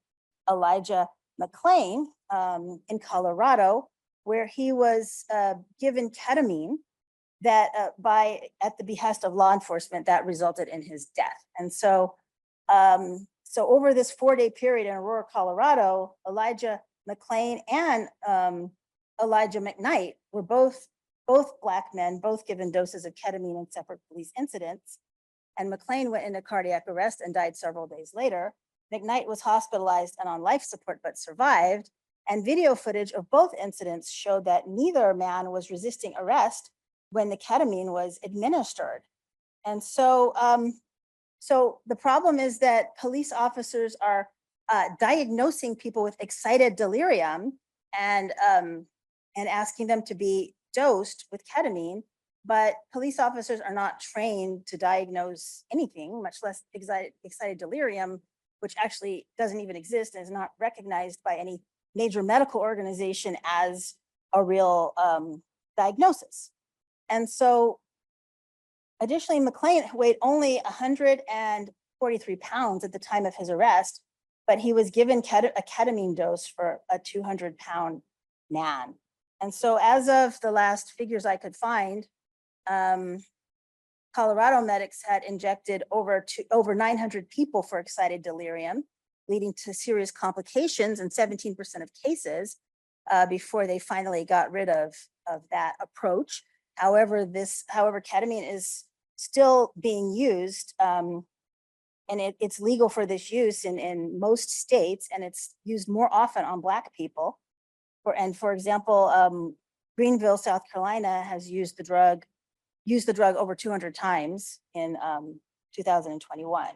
Elijah McClain in Colorado, where he was given ketamine that at the behest of law enforcement, that resulted in his death. And so, so over this 4-day period in Aurora, Colorado, Elijah McClain and Elijah McKnight were both Black men, both given doses of ketamine in separate police incidents. And McClain went into cardiac arrest and died several days later. McKnight was hospitalized and on life support, but survived. And video footage of both incidents showed that neither man was resisting arrest when the ketamine was administered. And so, so the problem is that police officers are diagnosing people with excited delirium and asking them to be dosed with ketamine, but police officers are not trained to diagnose anything, much less excited delirium, which actually doesn't even exist and is not recognized by any major medical organization as a real diagnosis. And so additionally, McClain weighed only 143 pounds at the time of his arrest, but he was given a ketamine dose for a 200-pound man. And so as of the last figures I could find, Colorado medics had injected over 900 people for excited delirium, leading to serious complications in 17% of cases before they finally got rid of that approach. However, ketamine is still being used, and it's legal for this use in most states, and it's used more often on Black people. For example, Greenville, South Carolina has used the drug over 200 times in 2021.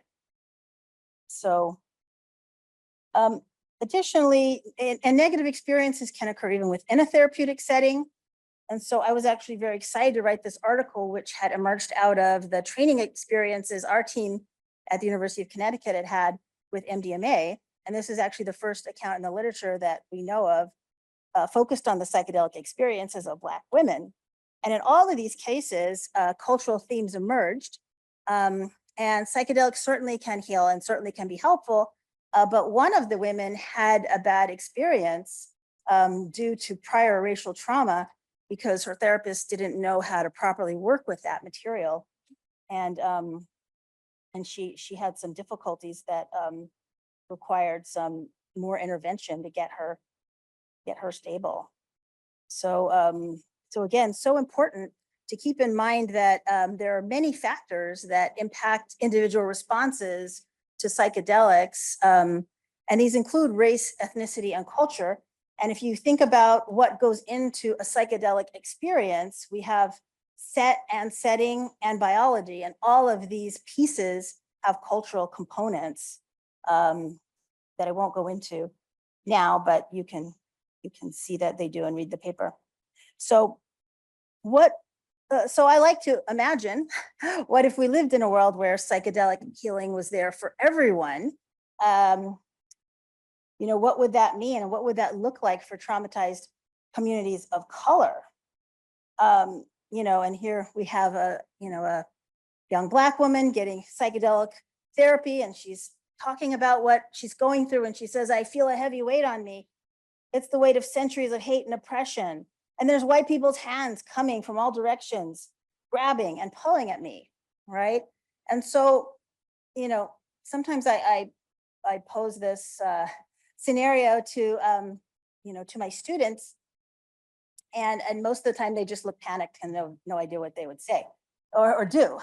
So additionally, and negative experiences can occur even within a therapeutic setting. And so I was actually very excited to write this article, which had emerged out of the training experiences our team at the University of Connecticut had with MDMA. And this is actually the first account in the literature that we know of focused on the psychedelic experiences of Black women. And in all of these cases, cultural themes emerged. And psychedelics certainly can heal and certainly can be helpful. But one of the women had a bad experience due to prior racial trauma because her therapist didn't know how to properly work with that material. And she had some difficulties that required some more intervention to get her stable. So, so again, so important to keep in mind that there are many factors that impact individual responses to psychedelics, and these include race, ethnicity, and culture. And if you think about what goes into a psychedelic experience, we have set and setting and biology, and all of these pieces have cultural components that I won't go into now, but you can see that they do and read the paper. So so I like to imagine what if we lived in a world where psychedelic healing was there for everyone? You know, what would that mean and what would that look like for traumatized communities of color? You know, and here we have a young Black woman getting psychedelic therapy, and she's talking about what she's going through, and she says, I feel a heavy weight on me. It's the weight of centuries of hate and oppression. And there's white people's hands coming from all directions, grabbing and pulling at me, right? And so, you know, sometimes I pose this scenario to, you know, to my students, and most of the time they just look panicked and have no idea what they would say or do.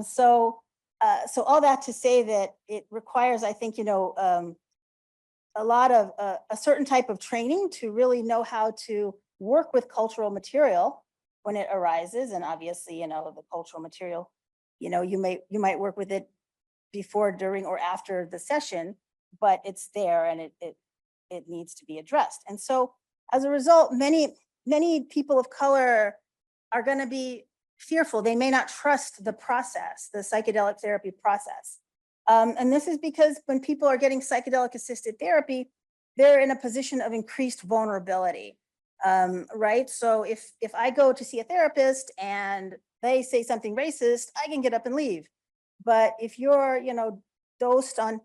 So all that to say that it requires, I think, you know, a lot of a certain type of training to really know how to work with cultural material when it arises. And obviously, you know, the cultural material, you know, you might work with it before, during, or after the session, but it's there and it needs to be addressed. And so as a result, many people of color are going to be fearful. They may not trust the process, the psychedelic therapy process. And this is because when people are getting psychedelic assisted therapy, they're in a position of increased vulnerability, right? So if I go to see a therapist and they say something racist, I can get up and leave. But if you're, you know, dosed on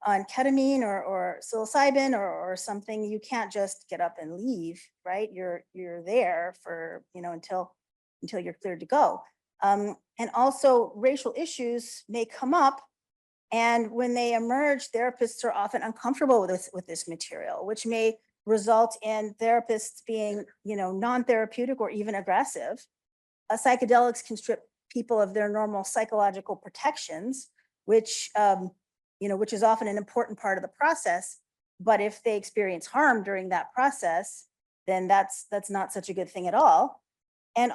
ketamine or psilocybin or something, you can't just get up and leave, right? You're there for, you know, until until you're cleared to go. And also racial issues may come up, and when they emerge, therapists are often uncomfortable with this material, which may result in therapists being, non-therapeutic or even aggressive. Psychedelics can strip people of their normal psychological protections, which is often an important part of the process. But if they experience harm during that process, then that's not such a good thing at all. And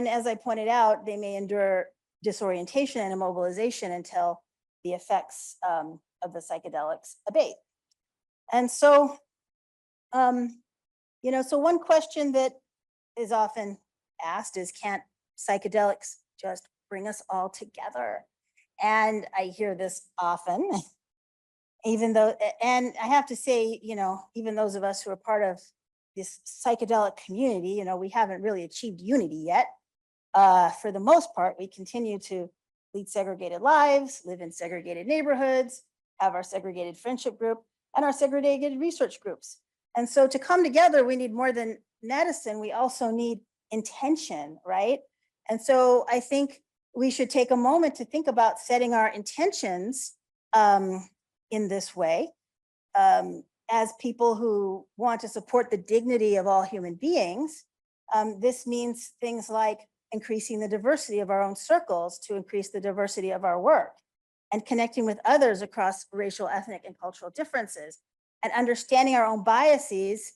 as I pointed out, they may endure disorientation and immobilization until the effects of the psychedelics abate. And so, so one question that is often asked is, can't psychedelics just bring us all together? And I hear this often, and I have to say, even those of us who are part of this psychedelic community, we haven't really achieved unity yet. For the most part, we continue to lead segregated lives, live in segregated neighborhoods, have our segregated friendship group and our segregated research groups. And so to come together, we need more than medicine. We also need intention, right? And so I think we should take a moment to think about setting our intentions in this way, as people who want to support the dignity of all human beings. This means things like increasing the diversity of our own circles to increase the diversity of our work, and connecting with others across racial, ethnic, and cultural differences, and understanding our own biases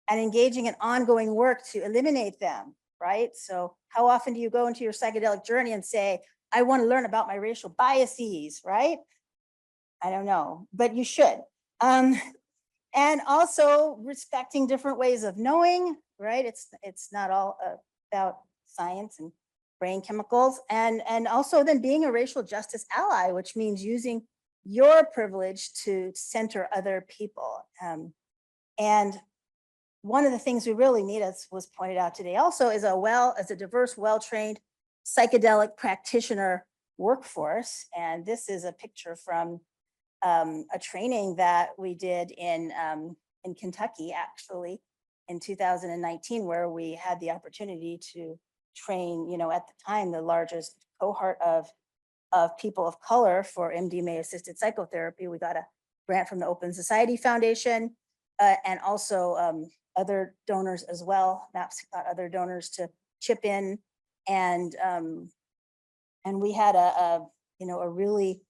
and engaging in ongoing work to eliminate them, right? So how often do you go into your psychedelic journey and say, I want to learn about my racial biases, right? I don't know, but you should. And also respecting different ways of knowing, right? It's not all about science and brain chemicals. And also then being a racial justice ally, which means using your privilege to center other people. And one of the things we really need, as was pointed out today also, is a diverse, well-trained psychedelic practitioner workforce. And this is a picture from a training that we did in Kentucky, actually, in 2019, where we had the opportunity to train, at the time, the largest cohort of people of color for MDMA-assisted psychotherapy. We got a grant from the Open Society Foundation, and also other donors as well. MAPS got other donors to chip in, and we had a really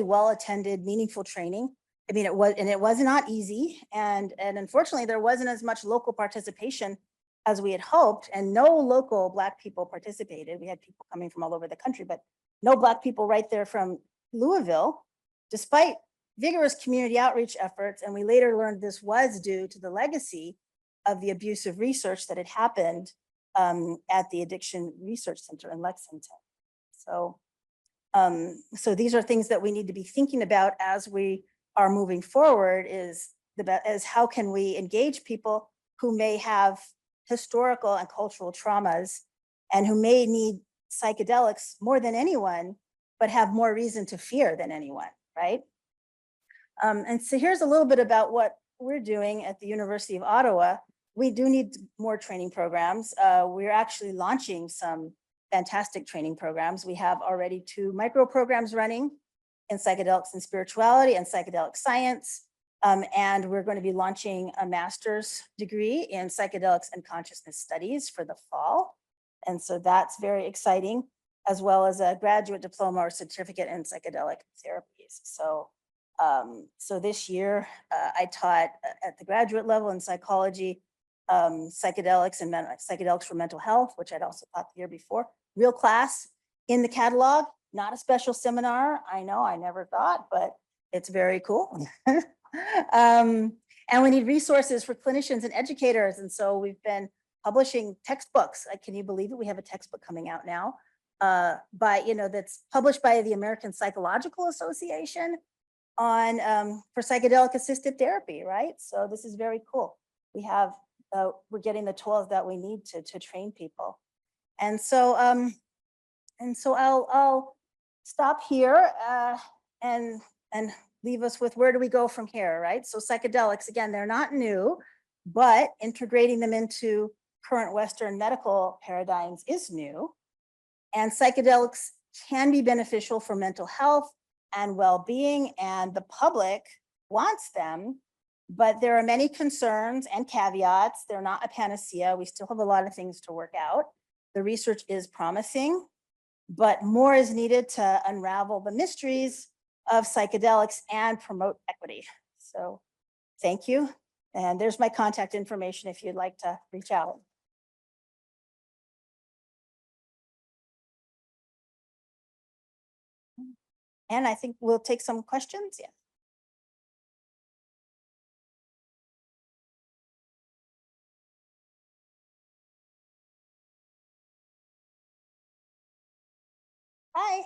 well-attended, meaningful training. I mean, it was not easy, and unfortunately, there wasn't as much local participation as we had hoped, and no local Black people participated. We had people coming from all over the country, but no Black people right there from Louisville, despite vigorous community outreach efforts. And we later learned this was due to the legacy of the abusive research that had happened at the Addiction Research Center in Lexington. So these are things that we need to be thinking about as we are moving forward, is how can we engage people who may have historical and cultural traumas and who may need psychedelics more than anyone, but have more reason to fear than anyone, right? And so here's a little bit about what we're doing at the University of Ottawa. We do need more training programs. We're actually launching some fantastic training programs. We have already 2 micro programs running in psychedelics and spirituality and psychedelic science. And we're going to be launching a master's degree in psychedelics and consciousness studies for the fall. And so that's very exciting, as well as a graduate diploma or certificate in psychedelic therapies. So this year I taught at the graduate level in psychology, psychedelics and psychedelics for mental health, which I'd also taught the year before. Real class in the catalog, not a special seminar. I know, I never thought, but it's very cool. And we need resources for clinicians and educators. And so we've been publishing textbooks. Can you believe it? We have a textbook coming out now that's published by the American Psychological Association for psychedelic assisted therapy, right? So this is very cool. We're getting the tools that we need to train people. And so I'll stop here and leave us with, where do we go from here, right? So psychedelics, again, they're not new, but integrating them into current Western medical paradigms is new. And psychedelics can be beneficial for mental health and well-being, and the public wants them. But there are many concerns and caveats. They're not a panacea. We still have a lot of things to work out. The research is promising, but more is needed to unravel the mysteries of psychedelics and promote equity. So thank you. And there's my contact information if you'd like to reach out. And I think we'll take some questions. Yeah. Hi.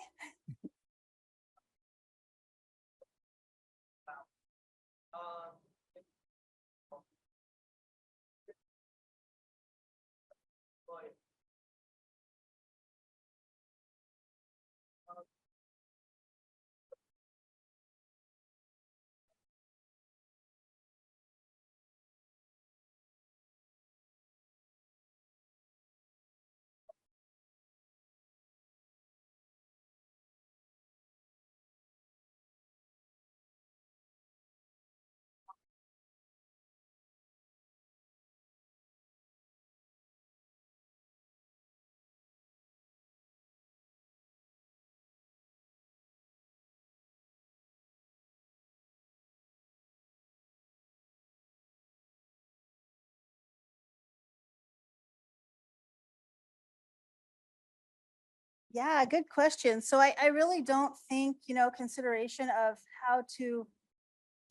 Yeah, good question. So I really don't think, consideration of how to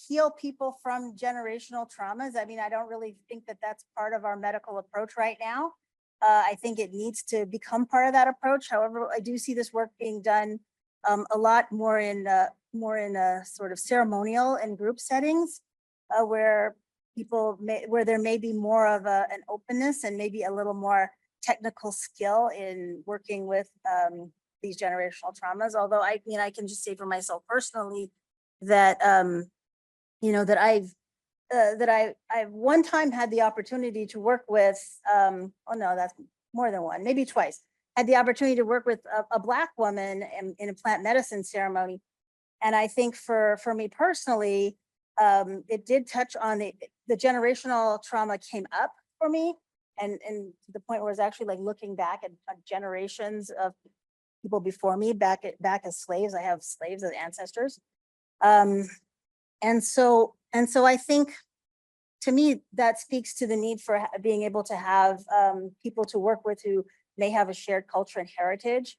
heal people from generational traumas. I mean, I don't really think that that's part of our medical approach right now. I think it needs to become part of that approach. However, I do see this work being done a lot more in sort of ceremonial and group settings where where there may be more of an openness and maybe a little more technical skill in working with these generational traumas. Although I can just say for myself personally that that I've one time had the opportunity to work with oh no, that's more than one, maybe twice, had the opportunity to work with a Black woman in a plant medicine ceremony. And I think for me personally, it did touch on the generational trauma came up for me, and to the point where it's actually like looking back at generations of people before me, back as slaves. I have slaves as ancestors. And so I think, to me, that speaks to the need for being able to have people to work with who may have a shared culture and heritage.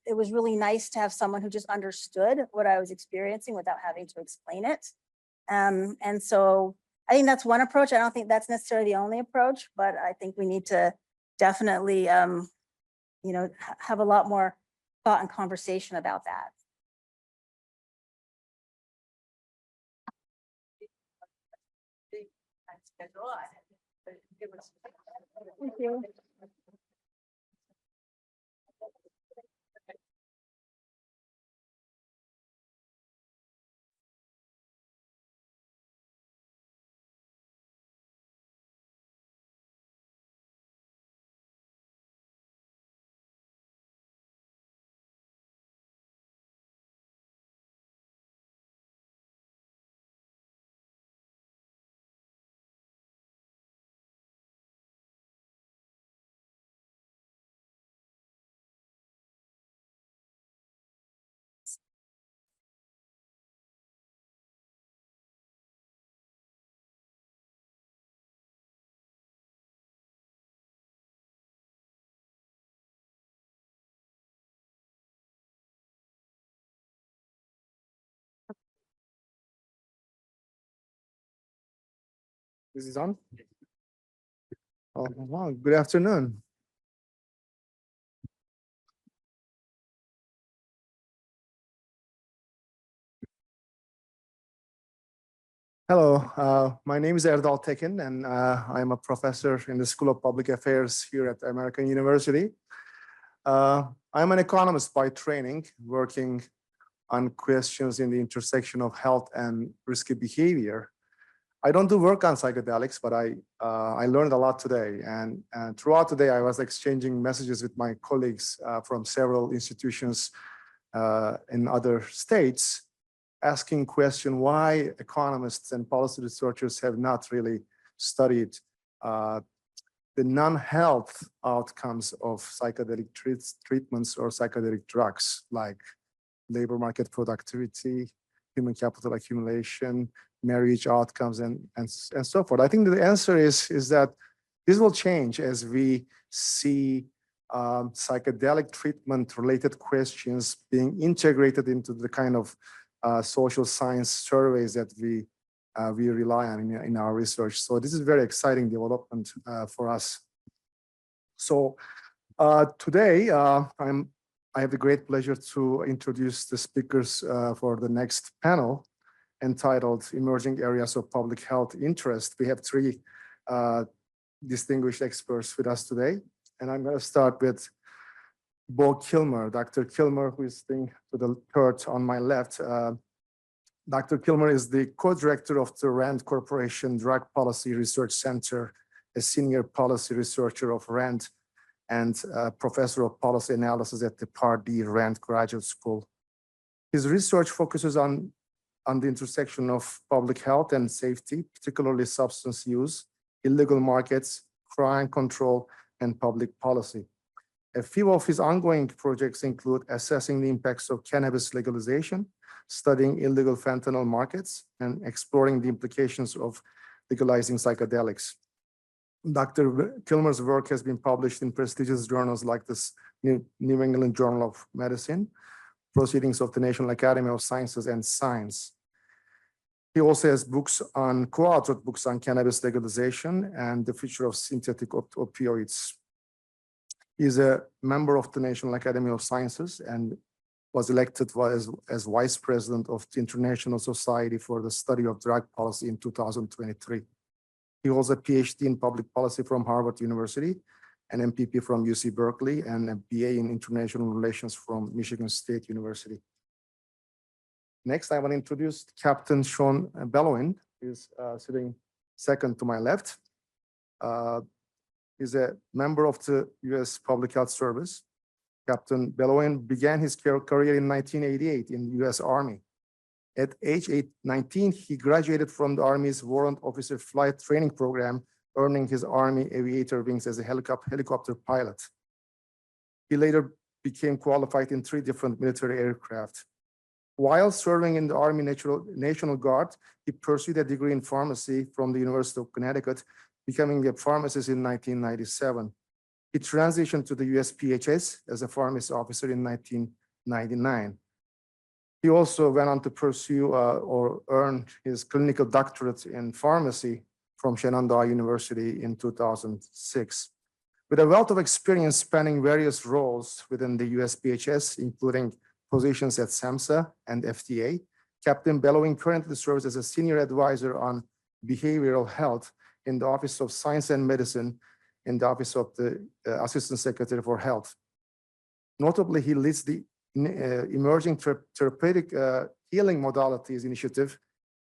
It was really nice to have someone who just understood what I was experiencing without having to explain it. And so I think that's one approach. I don't think that's necessarily the only approach, but I think we need to definitely, have a lot more thought and conversation about that. Thank you. This is on. Oh, wow. Good afternoon. Hello, my name is Erdal Tekin, and I'm a professor in the School of Public Affairs here at American University. I'm an economist by training, working on questions in the intersection of health and risky behavior. I don't do work on psychedelics, but I learned a lot today. And throughout the day, I was exchanging messages with my colleagues from several institutions in other states, asking question why economists and policy researchers have not really studied the non-health outcomes of psychedelic treatments or psychedelic drugs, like labor market productivity, human capital accumulation, marriage outcomes, and so forth. I think the answer is that this will change as we see psychedelic treatment related questions being integrated into the kind of social science surveys that we rely on in our research. So this is very exciting development for us. So today I have the great pleasure to introduce the speakers for the next panel entitled Emerging Areas of Public Health Interest. We have three distinguished experts with us today. And I'm going to start with Bo Kilmer, Dr. Kilmer, who is sitting to the third on my left. Dr. Kilmer is the co-director of the RAND Corporation Drug Policy Research Center, a senior policy researcher of RAND, and professor of policy analysis at the Pardee RAND Graduate School. His research focuses on the intersection of public health and safety, particularly substance use, illegal markets, crime control, and public policy. A few of his ongoing projects include assessing the impacts of cannabis legalization, studying illegal fentanyl markets, and exploring the implications of legalizing psychedelics. Dr. Kilmer's work has been published in prestigious journals like the New England Journal of Medicine, Proceedings of the National Academy of Sciences, and Science. He also has co-authored books on cannabis legalization and the future of synthetic opioids. He's a member of the National Academy of Sciences and was elected as Vice President of the International Society for the Study of Drug Policy in 2023. He holds a PhD in public policy from Harvard University, an MPP from UC Berkeley, and a BA in international relations from Michigan State University. Next, I want to introduce Captain Sean Bellowin, who is sitting second to my left. He's a member of the U.S. Public Health Service. Captain Bellowin began his career in 1988 in the U.S. Army. At age 19, he graduated from the Army's Warrant Officer Flight Training Program, earning his Army aviator wings as a helicopter pilot. He later became qualified in 3 different military aircraft. While serving in the Army National Guard, he pursued a degree in pharmacy from the University of Connecticut, becoming a pharmacist in 1997. He transitioned to the USPHS as a pharmacy officer in 1999. He also went on to pursue or earn his clinical doctorate in pharmacy from Shenandoah University in 2006. With a wealth of experience spanning various roles within the USPHS, including positions at SAMHSA and FDA, Captain Bellowin currently serves as a senior advisor on behavioral health in the Office of Science and Medicine in the Office of the Assistant Secretary for Health. Notably, he leads the Emerging Therapeutic Healing Modalities Initiative,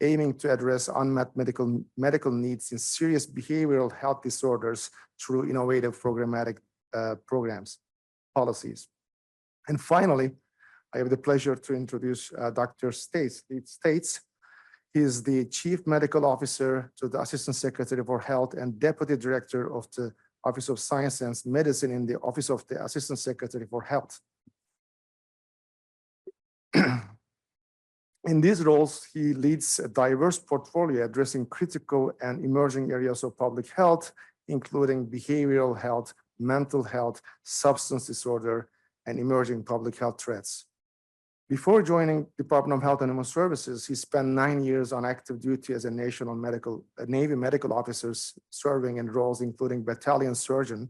aiming to address unmet medical needs in serious behavioral health disorders through innovative programmatic programs, policies. And finally, I have the pleasure to introduce Dr. States. He is the Chief Medical Officer to the Assistant Secretary for Health and Deputy Director of the Office of Science and Medicine in the Office of the Assistant Secretary for Health. In these roles, he leads a diverse portfolio addressing critical and emerging areas of public health, including behavioral health, mental health, substance disorder, and emerging public health threats. Before joining Department of Health and Human Services, he spent 9 years on active duty as a Navy medical officer, serving in roles including battalion surgeon,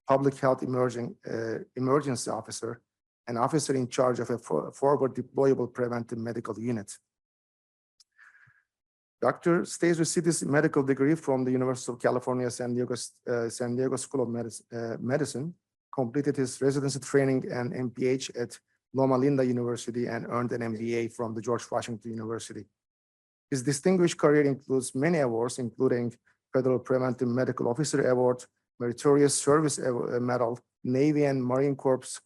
public health emergency officer, an officer in charge of a forward deployable preventive medical unit. Dr. Stays received his medical degree from the University of California, San Diego School of Medicine, completed his residency training and MPH at Loma Linda University, and earned an MBA from the George Washington University. His distinguished career includes many awards, including Federal Preventive Medical Officer Award, Meritorious Service Medal, Navy and Marine Corps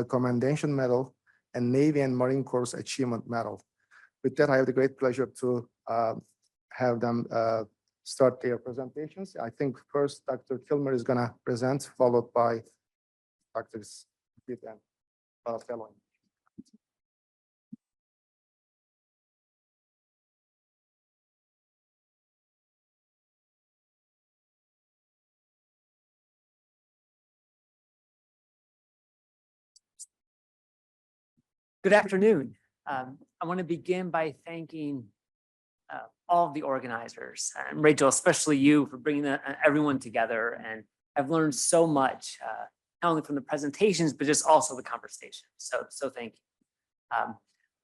Commendation Medal, and Navy and Marine Corps Achievement Medal. With that, I have the great pleasure to have them start their presentations. I think first Dr. Kilmer is going to present, followed by Dr. Smith and Fellow. Good afternoon. I want to begin by thanking all of the organizers, and Rachel, especially you, for bringing everyone together. And I've learned so much, not only from the presentations, but just also the conversation. So thank you.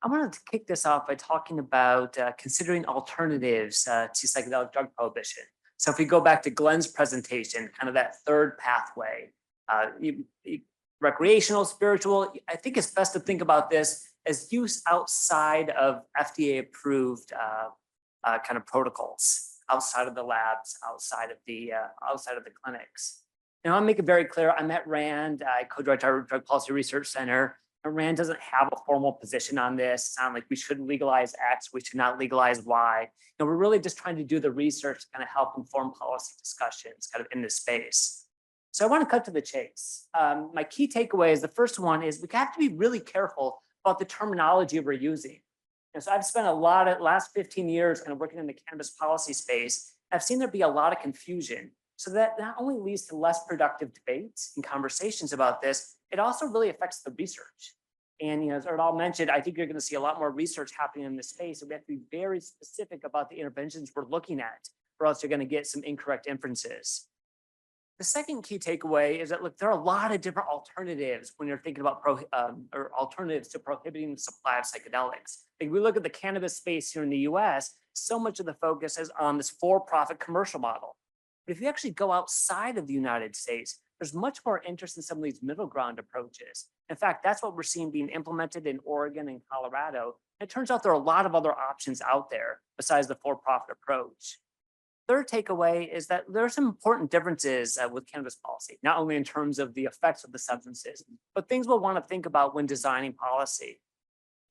I wanted to kick this off by talking about considering alternatives to psychedelic drug prohibition. So if we go back to Glenn's presentation, kind of that third pathway, recreational, spiritual, I think it's best to think about this as use outside of FDA approved kind of protocols, outside of the labs, outside of the clinics. And I'll make it very clear, I'm at RAND, I co-direct our Drug Policy Research Center, and RAND doesn't have a formal position on this. It's not like we should legalize X, we should not legalize Y. And we're really just trying to do the research to kind of help inform policy discussions kind of in this space. So I want to cut to the chase. My key takeaways, the first one is we have to be really careful about the terminology we're using. And so I've spent a lot of last 15 years kind of working in the cannabis policy space. I've seen there be a lot of confusion. So that not only leads to less productive debates and conversations about this, it also really affects the research. And as Erdal mentioned, I think you're going to see a lot more research happening in this space. And we have to be very specific about the interventions we're looking at, or else you're going to get some incorrect inferences. The second key takeaway is that, look, there are a lot of different alternatives when you're thinking about alternatives to prohibiting the supply of psychedelics. If we look at the cannabis space here in the US, so much of the focus is on this for-profit commercial model. But if you actually go outside of the United States, there's much more interest in some of these middle ground approaches. In fact, that's what we're seeing being implemented in Oregon and Colorado. And it turns out there are a lot of other options out there besides the for-profit approach. Third takeaway is that there are some important differences with cannabis policy, not only in terms of the effects of the substances, but things we'll want to think about when designing policy.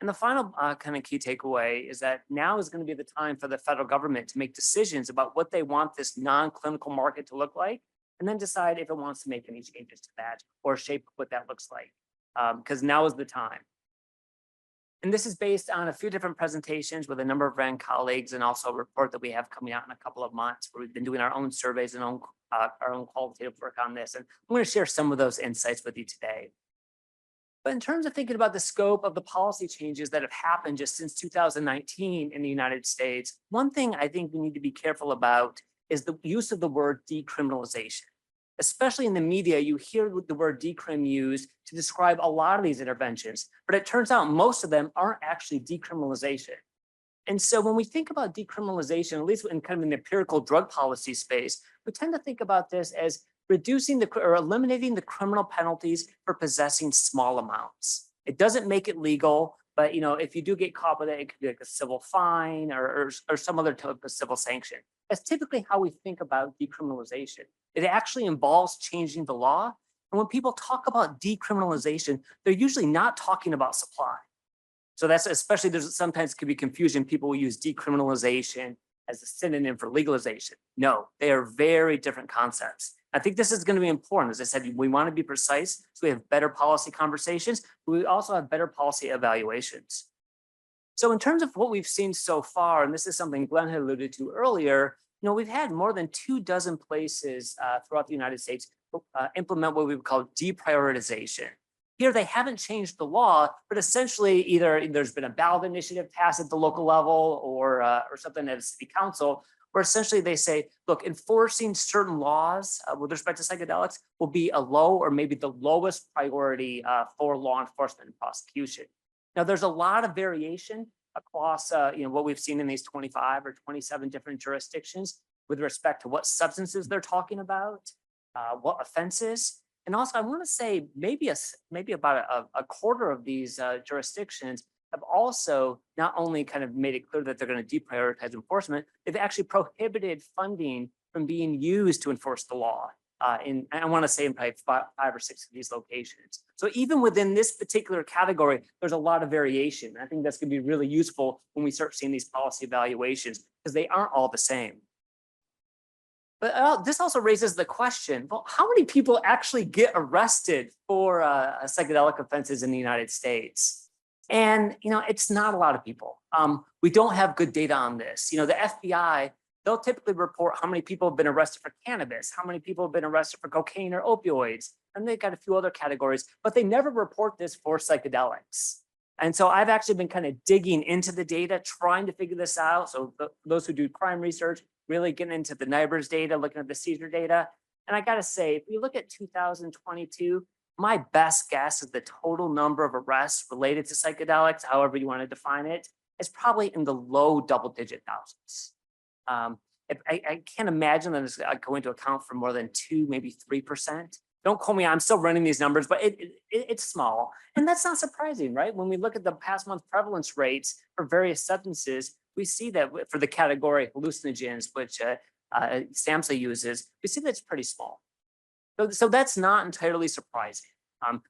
And the final kind of key takeaway is that now is going to be the time for the federal government to make decisions about what they want this non-clinical market to look like, and then decide if it wants to make any changes to that or shape what that looks like, because now is the time. And this is based on a few different presentations with a number of RAND colleagues, and also a report that we have coming out in a couple of months where we've been doing our own surveys and our own qualitative work on this. And I'm going to share some of those insights with you today. But in terms of thinking about the scope of the policy changes that have happened just since 2019 in the United States, one thing I think we need to be careful about is the use of the word decriminalization. Especially in the media, you hear the word decrim used to describe a lot of these interventions, but it turns out most of them aren't actually decriminalization. And so when we think about decriminalization, at least in kind of an empirical drug policy space, we tend to think about this as reducing or eliminating the criminal penalties for possessing small amounts. It doesn't make it legal, but if you do get caught with it, it could be like a civil fine or some other type of civil sanction. That's typically how we think about decriminalization. It actually involves changing the law. And when people talk about decriminalization, they're usually not talking about supply. So that's especially, there's sometimes could be confusion. People will use decriminalization as a synonym for legalization. No, they are very different concepts. I think this is going to be important. As I said, we want to be precise so we have better policy conversations, but we also have better policy evaluations. So in terms of what we've seen so far, and this is something Glenn had alluded to earlier, we've had more than 24 places throughout the United States implement what we would call deprioritization. Here, they haven't changed the law, but essentially either there's been a ballot initiative passed at the local level or something at a city council, where essentially they say, look, enforcing certain laws with respect to psychedelics will be a low or maybe the lowest priority for law enforcement and prosecution. Now, there's a lot of variation across what we've seen in these 25 or 27 different jurisdictions with respect to what substances they're talking about, what offenses. And also, I want to say maybe about a quarter of these jurisdictions have also not only kind of made it clear that they're going to deprioritize enforcement, they've actually prohibited funding from being used to enforce the law. I want to say in probably five or six of these locations. So even within this particular category, there's a lot of variation. I think that's going to be really useful when we start seeing these policy evaluations because they aren't all the same. But this also raises the question, well, how many people actually get arrested for psychedelic offenses in the United States? And, it's not a lot of people. We don't have good data on this. The FBI, they'll typically report how many people have been arrested for cannabis, how many people have been arrested for cocaine or opioids, and they've got a few other categories, but they never report this for psychedelics. And so I've actually been kind of digging into the data, trying to figure this out. So those who do crime research, really getting into the NIBRS data, looking at the seizure data. And I gotta say, if we look at 2022, my best guess is the total number of arrests related to psychedelics, however you want to define it, is probably in the low double-digit thousands. I can't imagine that it's going to account for more than 2, maybe 3%. Don't quote me, I'm still running these numbers, but it's small. And that's not surprising, right? When we look at the past month prevalence rates for various substances, we see that for the category hallucinogens, which SAMHSA uses, we see that it's pretty small. So that's not entirely surprising.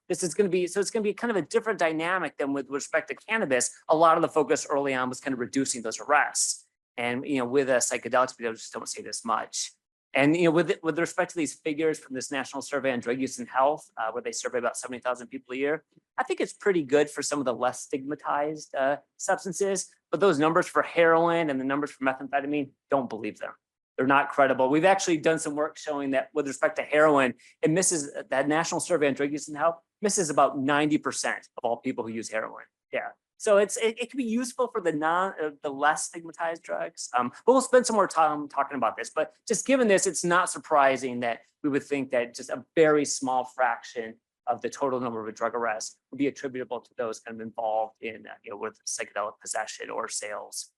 This is going to be, so it's going to be kind of a different dynamic than with respect to cannabis. A lot of the focus early on was kind of reducing those arrests. And, with psychedelics, we just don't see this much. And, with respect to these figures from this National Survey on Drug Use and Health, where they survey about 70,000 people a year, I think it's pretty good for some of the less stigmatized substances. But those numbers for heroin and the numbers for methamphetamine, don't believe them. They're not credible. We've actually done some work showing that with respect to heroin, it misses, that National Survey on Drug Use and Health misses about 90% of all people who use heroin. Yeah. So it can be useful for the less stigmatized drugs. But we'll spend some more time talking about this. But just given this, it's not surprising that we would think that just a very small fraction of the total number of drug arrests would be attributable to those kind of involved in with psychedelic possession or sales.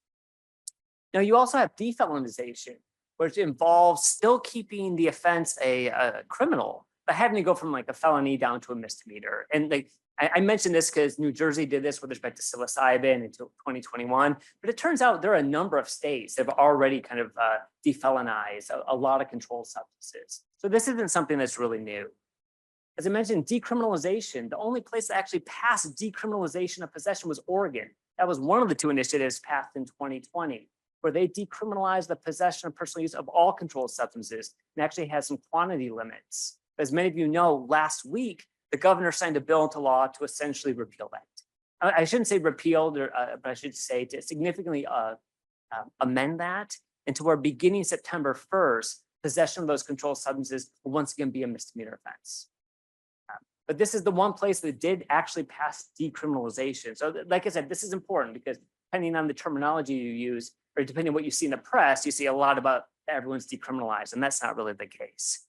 Now you also have defelonization, which involves still keeping the offense a criminal, but having to go from like a felony down to a misdemeanor. And I mentioned this because New Jersey did this with respect to psilocybin until 2021, but it turns out there are a number of states that have already kind of defelonized a lot of controlled substances. So this isn't something that's really new. As I mentioned, decriminalization, the only place that actually passed decriminalization of possession was Oregon. That was one of the 2 initiatives passed in 2020, where they decriminalized the possession of personal use of all controlled substances and actually has some quantity limits. As many of you know, last week, the governor signed a bill into law to essentially repeal that. I shouldn't say repealed, but I should say to significantly amend that, and to where beginning September 1st, possession of those controlled substances will once again be a misdemeanor offense. But this is the one place that did actually pass decriminalization. So like I said, this is important because depending on the terminology you use, or depending on what you see in the press, you see a lot about everyone's decriminalized, and that's not really the case.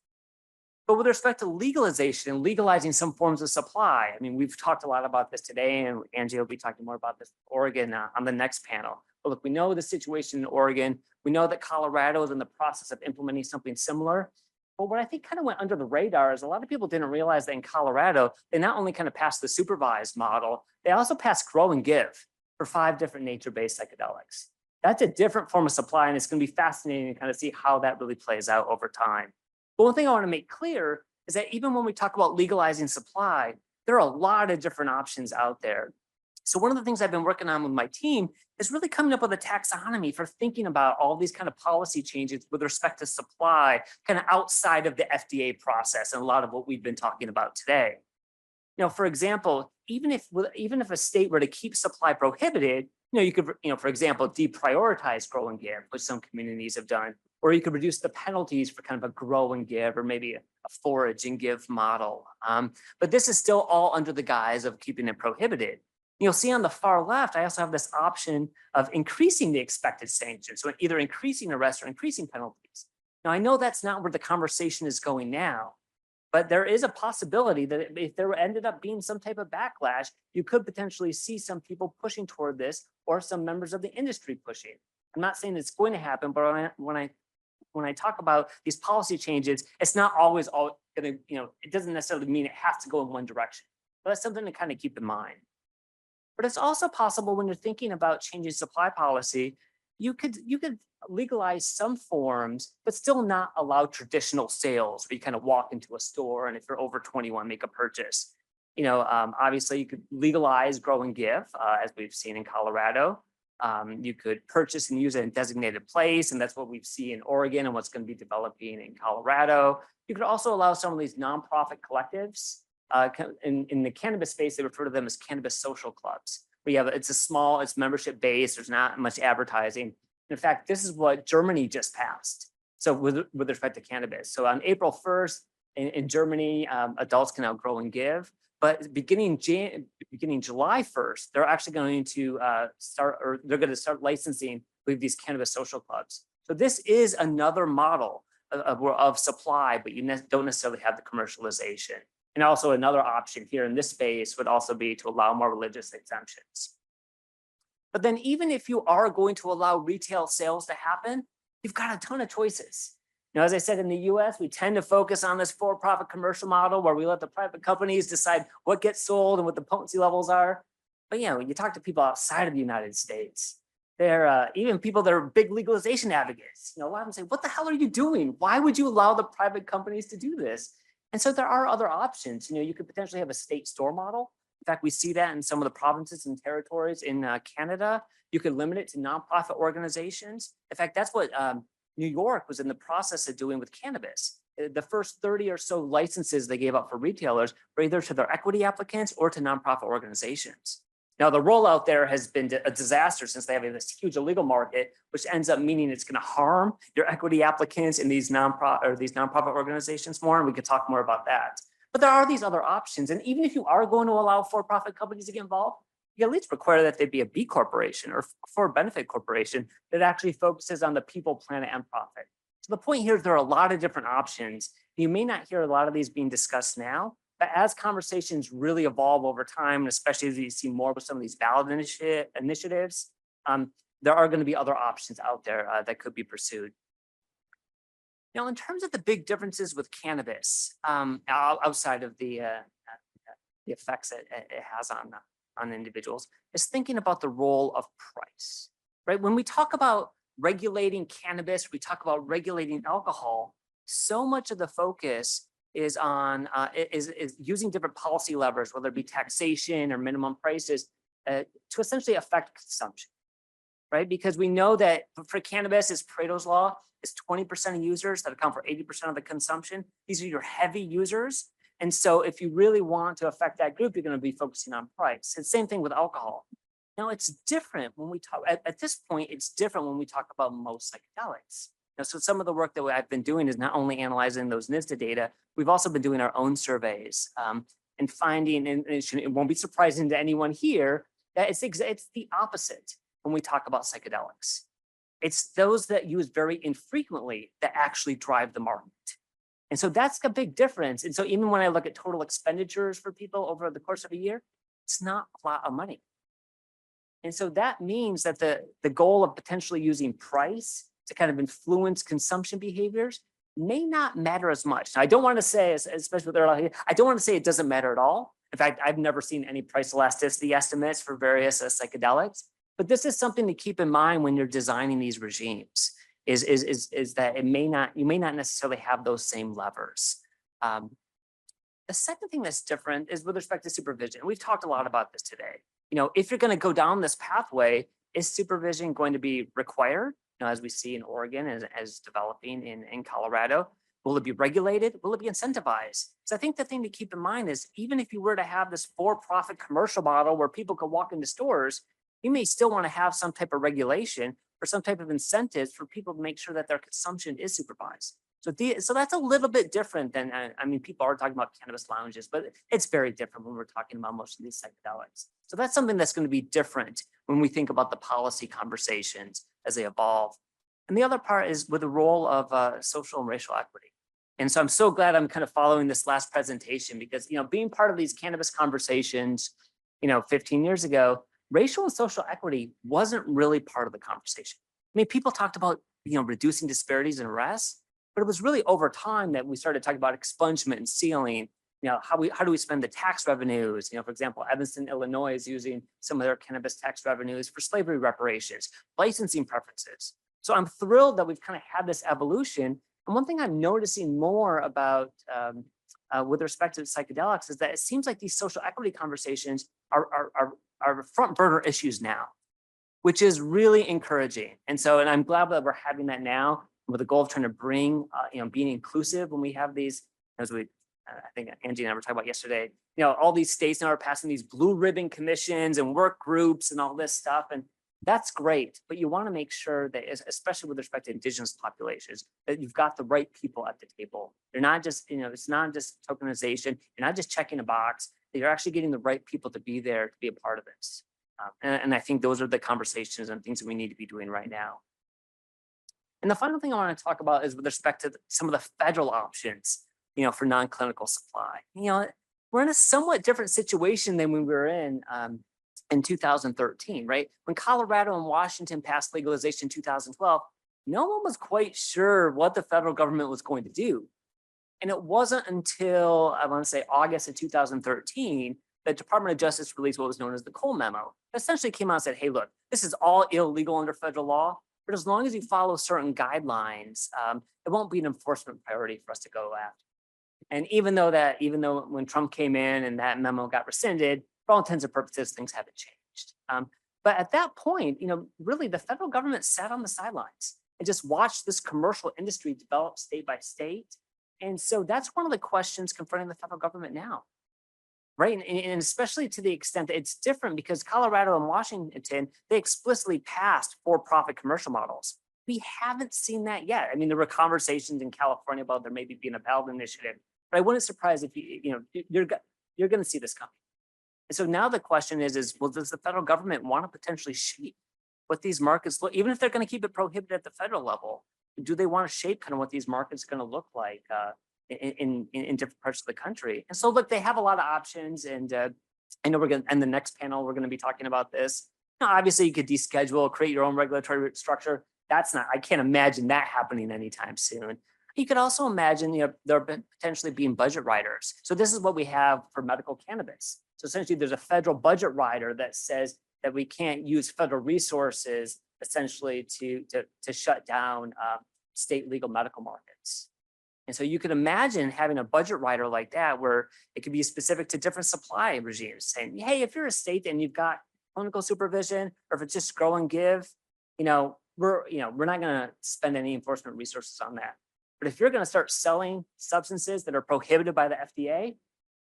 But with respect to legalization and legalizing some forms of supply, I mean, we've talked a lot about this today, and Angie will be talking more about this in Oregon on the next panel. But look, we know the situation in Oregon. We know that Colorado is in the process of implementing something similar. But what I think kind of went under the radar is a lot of people didn't realize that in Colorado, they not only kind of passed the supervised model, they also passed grow and give for 5 different nature-based psychedelics. That's a different form of supply, and it's going to be fascinating to kind of see how that really plays out over time. But one thing I want to make clear is that even when we talk about legalizing supply, there are a lot of different options out there. So one of the things I've been working on with my team is really coming up with a taxonomy for thinking about all these kind of policy changes with respect to supply, kind of outside of the FDA process and a lot of what we've been talking about today. For example, even if a state were to keep supply prohibited, you could, for example, deprioritize grow and give, which some communities have done, or you could reduce the penalties for kind of a grow and give, or maybe a forage and give model. But this is still all under the guise of keeping it prohibited. You'll see on the far left, I also have this option of increasing the expected sanctions, so either increasing arrests or increasing penalties. Now, I know that's not where the conversation is going now, but there is a possibility that if there ended up being some type of backlash, you could potentially see some people pushing toward this, or some members of the industry pushing. I'm not saying it's going to happen, but when I talk about these policy changes, it's not always all going to, it doesn't necessarily mean it has to go in one direction. But that's something to kind of keep in mind. But it's also possible when you're thinking about changing supply policy, you could legalize some forms, but still not allow traditional sales where you kind of walk into a store and if you're over 21, make a purchase. Obviously you could legalize grow and give, as we've seen in Colorado. You could purchase and use it in a designated place, and that's what we've seen in Oregon and what's going to be developing in Colorado. You could also allow some of these nonprofit collectives. In the cannabis space, they refer to them as cannabis social clubs. It's membership based, there's not much advertising. In fact, this is what Germany just passed. So with respect to cannabis. So on April 1st in Germany, adults can now grow and give. But beginning July 1st, they're actually going to start licensing with these cannabis social clubs. So this is another model of supply, but you don't necessarily have the commercialization. And also another option here in this space would also be to allow more religious exemptions. But then even if you are going to allow retail sales to happen, you've got a ton of choices. As I said, in the US, we tend to focus on this for-profit commercial model where we let the private companies decide what gets sold and what the potency levels are. But when you talk to people outside of the United States, they're even people that are big legalization advocates. A lot of them say, what the hell are you doing? Why would you allow the private companies to do this? And so there are other options. You could potentially have a state store model. In fact, we see that in some of the provinces and territories in Canada. You could limit it to nonprofit organizations. In fact, that's what New York was in the process of doing with cannabis. The first 30 or so licenses they gave out for retailers were either to their equity applicants or to nonprofit organizations. Now, the rollout there has been a disaster since they have this huge illegal market, which ends up meaning it's going to harm your equity applicants in these nonprofit organizations more, and we could talk more about that. But there are these other options, and even if you are going to allow for-profit companies to get involved, you at least require that they be a B corporation or for-benefit corporation that actually focuses on the people, planet, and profit. So the point here is there are a lot of different options. You may not hear a lot of these being discussed now, but as conversations really evolve over time, and especially as you see more with some of these ballot initiatives, there are going to be other options out there that could be pursued. Now, in terms of the big differences with cannabis, outside of the effects that it has on individuals, is thinking about the role of price, right? When we talk about regulating cannabis, we talk about regulating alcohol, so much of the focus is on is using different policy levers, whether it be taxation or minimum prices, to essentially affect consumption, right? Because we know that for cannabis, it's Pareto's law, is 20% of users that account for 80% of the consumption. These are your heavy users. And so if you really want to affect that group, you're going to be focusing on price. It's the same thing with alcohol. Now, it's different when we talk, at this point, it's different when we talk about most psychedelics. So some of the work that I've been doing is not only analyzing those NISTA data, we've also been doing our own surveys and finding, and it won't be surprising to anyone here, that it's the opposite when we talk about psychedelics. It's those that use very infrequently that actually drive the market. And so that's a big difference. And so even when I look at total expenditures for people over the course of a year, it's not a lot of money. And so that means that the goal of potentially using price to kind of influence consumption behaviors may not matter as much. Now, I don't want to say, especially with early, I don't want to say it doesn't matter at all. In fact, I've never seen any price elasticity estimates for various psychedelics, but this is something to keep in mind when you're designing these regimes, is that you may not necessarily have those same levers. The second thing that's different is with respect to supervision. We've talked a lot about this today. If you're going to go down this pathway, is supervision going to be required? As we see in Oregon, as developing in Colorado, will it be regulated? Will it be incentivized? So I think the thing to keep in mind is even if you were to have this for-profit commercial model where people could walk into stores, you may still want to have some type of regulation or some type of incentives for people to make sure that their consumption is supervised. So that's a little bit different than, people are talking about cannabis lounges, but it's very different when we're talking about most of these psychedelics. So that's something that's going to be different when we think about the policy conversations as they evolve. And the other part is with the role of social and racial equity. And so I'm so glad I'm kind of following this last presentation because, being part of these cannabis conversations, 15 years ago, racial and social equity wasn't really part of the conversation. People talked about, reducing disparities in arrests, but it was really over time that we started talking about expungement and ceiling how do we spend the tax revenues? For example, Evanston, Illinois is using some of their cannabis tax revenues for slavery reparations, licensing preferences. So I'm thrilled that we've kind of had this evolution. And one thing I'm noticing more about with respect to psychedelics is that it seems like these social equity conversations are front burner issues now, which is really encouraging. And I'm glad that we're having that now with the goal of trying to bring, being inclusive when we have these, as we, I think Angie and I were talking about yesterday, all these states now are passing these blue ribbon commissions and work groups and all this stuff. And that's great, but you want to make sure that, especially with respect to indigenous populations, that you've got the right people at the table. You're not just, it's not just tokenization. You're not just checking a box. That you're actually getting the right people to be there to be a part of this. And I think those are the conversations and things that we need to be doing right now. And the final thing I want to talk about is with respect to some of the federal options, for non-clinical supply. We're in a somewhat different situation than when we were in 2013, right? When Colorado and Washington passed legalization in 2012, no one was quite sure what the federal government was going to do. And it wasn't until, I want to say, August of 2013, the Department of Justice released what was known as the Cole Memo. It essentially came out and said, hey, look, this is all illegal under federal law, but as long as you follow certain guidelines, it won't be an enforcement priority for us to go after. And even though when Trump came in and that memo got rescinded, for all intents and purposes, things haven't changed. But at that point, really the federal government sat on the sidelines and just watched this commercial industry develop state by state. And so that's one of the questions confronting the federal government now, right? And especially to the extent that it's different because Colorado and Washington, they explicitly passed for-profit commercial models. We haven't seen that yet. I mean, there were conversations in California about there maybe being a ballot initiative, but I wouldn't surprise if you're going to see this coming. And so now the question is, well, does the federal government want to potentially shape what these markets look, even if they're going to keep it prohibited at the federal level? Do they want to shape kind of what these markets are going to look like in different parts of the country? And so, look, they have a lot of options, and I know in the next panel we're going to be talking about this. Obviously, you could deschedule, create your own regulatory structure. I can't imagine that happening anytime soon. You could also imagine, there potentially being budget riders. So this is what we have for medical cannabis. So essentially, there's a federal budget rider that says that we can't use federal resources essentially to shut down state legal medical markets. And so you could imagine having a budget rider like that, where it could be specific to different supply regimes, saying, hey, if you're a state and you've got clinical supervision, or if it's just grow and give, we're not going to spend any enforcement resources on that. But if you're going to start selling substances that are prohibited by the FDA,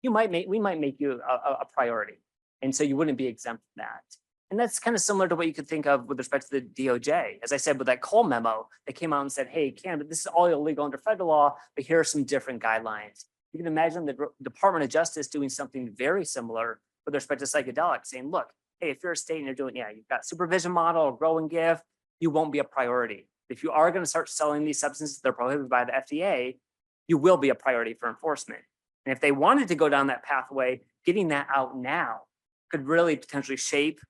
we might make you a priority. And so you wouldn't be exempt from that. And that's kind of similar to what you could think of with respect to the DOJ. As I said, with that Cole memo, they came out and said, hey, cannabis, this is all illegal under federal law, but here are some different guidelines. You can imagine the Department of Justice doing something very similar with respect to psychedelics, saying, look, hey, if you're a state and you're doing, you've got supervision model or grow and give, you won't be a priority. If you are going to start selling these substances that are prohibited by the FDA, you will be a priority for enforcement. And if they wanted to go down that pathway, getting that out now could really potentially shape,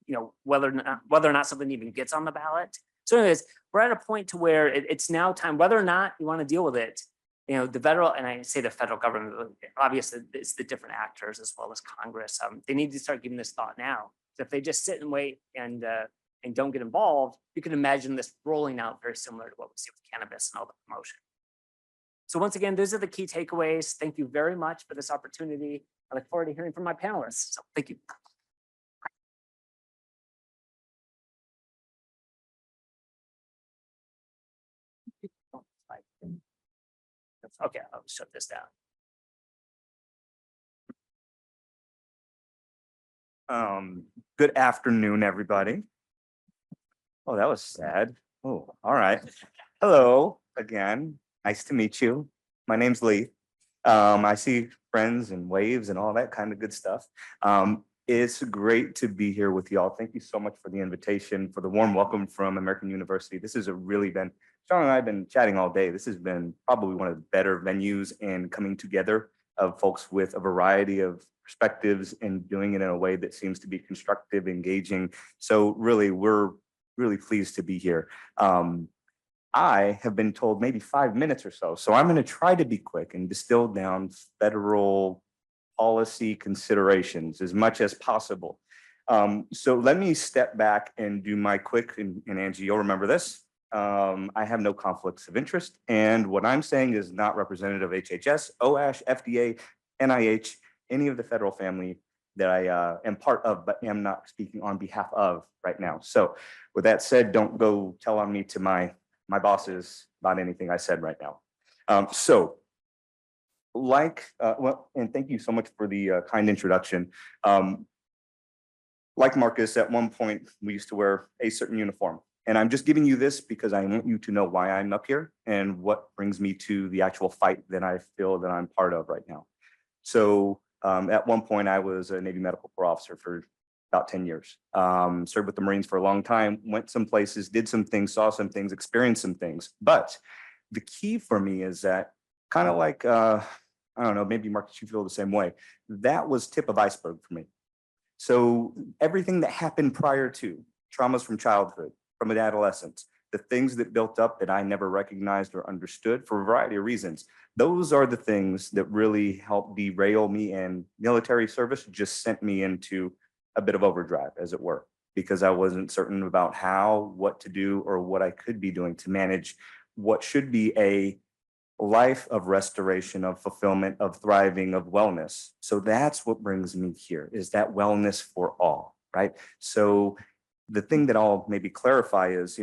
whether or not something even gets on the ballot. So anyways, we're at a point to where it's now time, whether or not you want to deal with it, the federal, and I say the federal government, obviously it's the different actors as well as Congress. They need to start giving this thought now. So if they just sit and wait and don't get involved, you can imagine this rolling out very similar to what we see with cannabis and all the promotion. So once again, those are the key takeaways. Thank you very much for this opportunity. I look forward to hearing from my panelists. So thank you. Okay, I'll shut this down. Good afternoon, everybody. Oh, that was sad. Oh, all right. Hello again. Nice to meet you. My name's Lee. I see friends and waves and all that kind of good stuff. It's great to be here with y'all. Thank you so much for the invitation, for the warm welcome from American University. This has really been, Sean and I have been chatting all day. This has been probably one of the better venues in coming together of folks with a variety of perspectives and doing it in a way that seems to be constructive, engaging. So really, we're really pleased to be here. I have been told maybe 5 minutes or so. So I'm going to try to be quick and distill down federal policy considerations as much as possible. So let me step back and do my quick, and Angie, you'll remember this. I have no conflicts of interest. And what I'm saying is not representative of HHS, OASH, FDA, NIH, any of the federal family that I am part of, but am not speaking on behalf of right now. So with that said, don't go tell on me to my bosses about anything I said right now. Well, and thank you so much for the kind introduction. Like Marcus, at one point, we used to wear a certain uniform. And I'm just giving you this because I want you to know why I'm up here and what brings me to the actual fight that I feel that I'm part of right now. So at one point, I was a Navy medical corps officer for about 10 years. Served with the Marines for a long time, went some places, did some things, saw some things, experienced some things. But the key for me is that kind of like, I don't know, maybe Marcus, you feel the same way. That was tip of iceberg for me. So everything that happened prior to traumas from childhood, from adolescence, the things that built up that I never recognized or understood for a variety of reasons, those are the things that really helped derail me, and military service just sent me into a bit of overdrive, as it were, because I wasn't certain about how, what to do, or what I could be doing to manage what should be a life of restoration, of fulfillment, of thriving, of wellness. So that's what brings me here, is that wellness for all, right? So the thing that I'll maybe clarify is,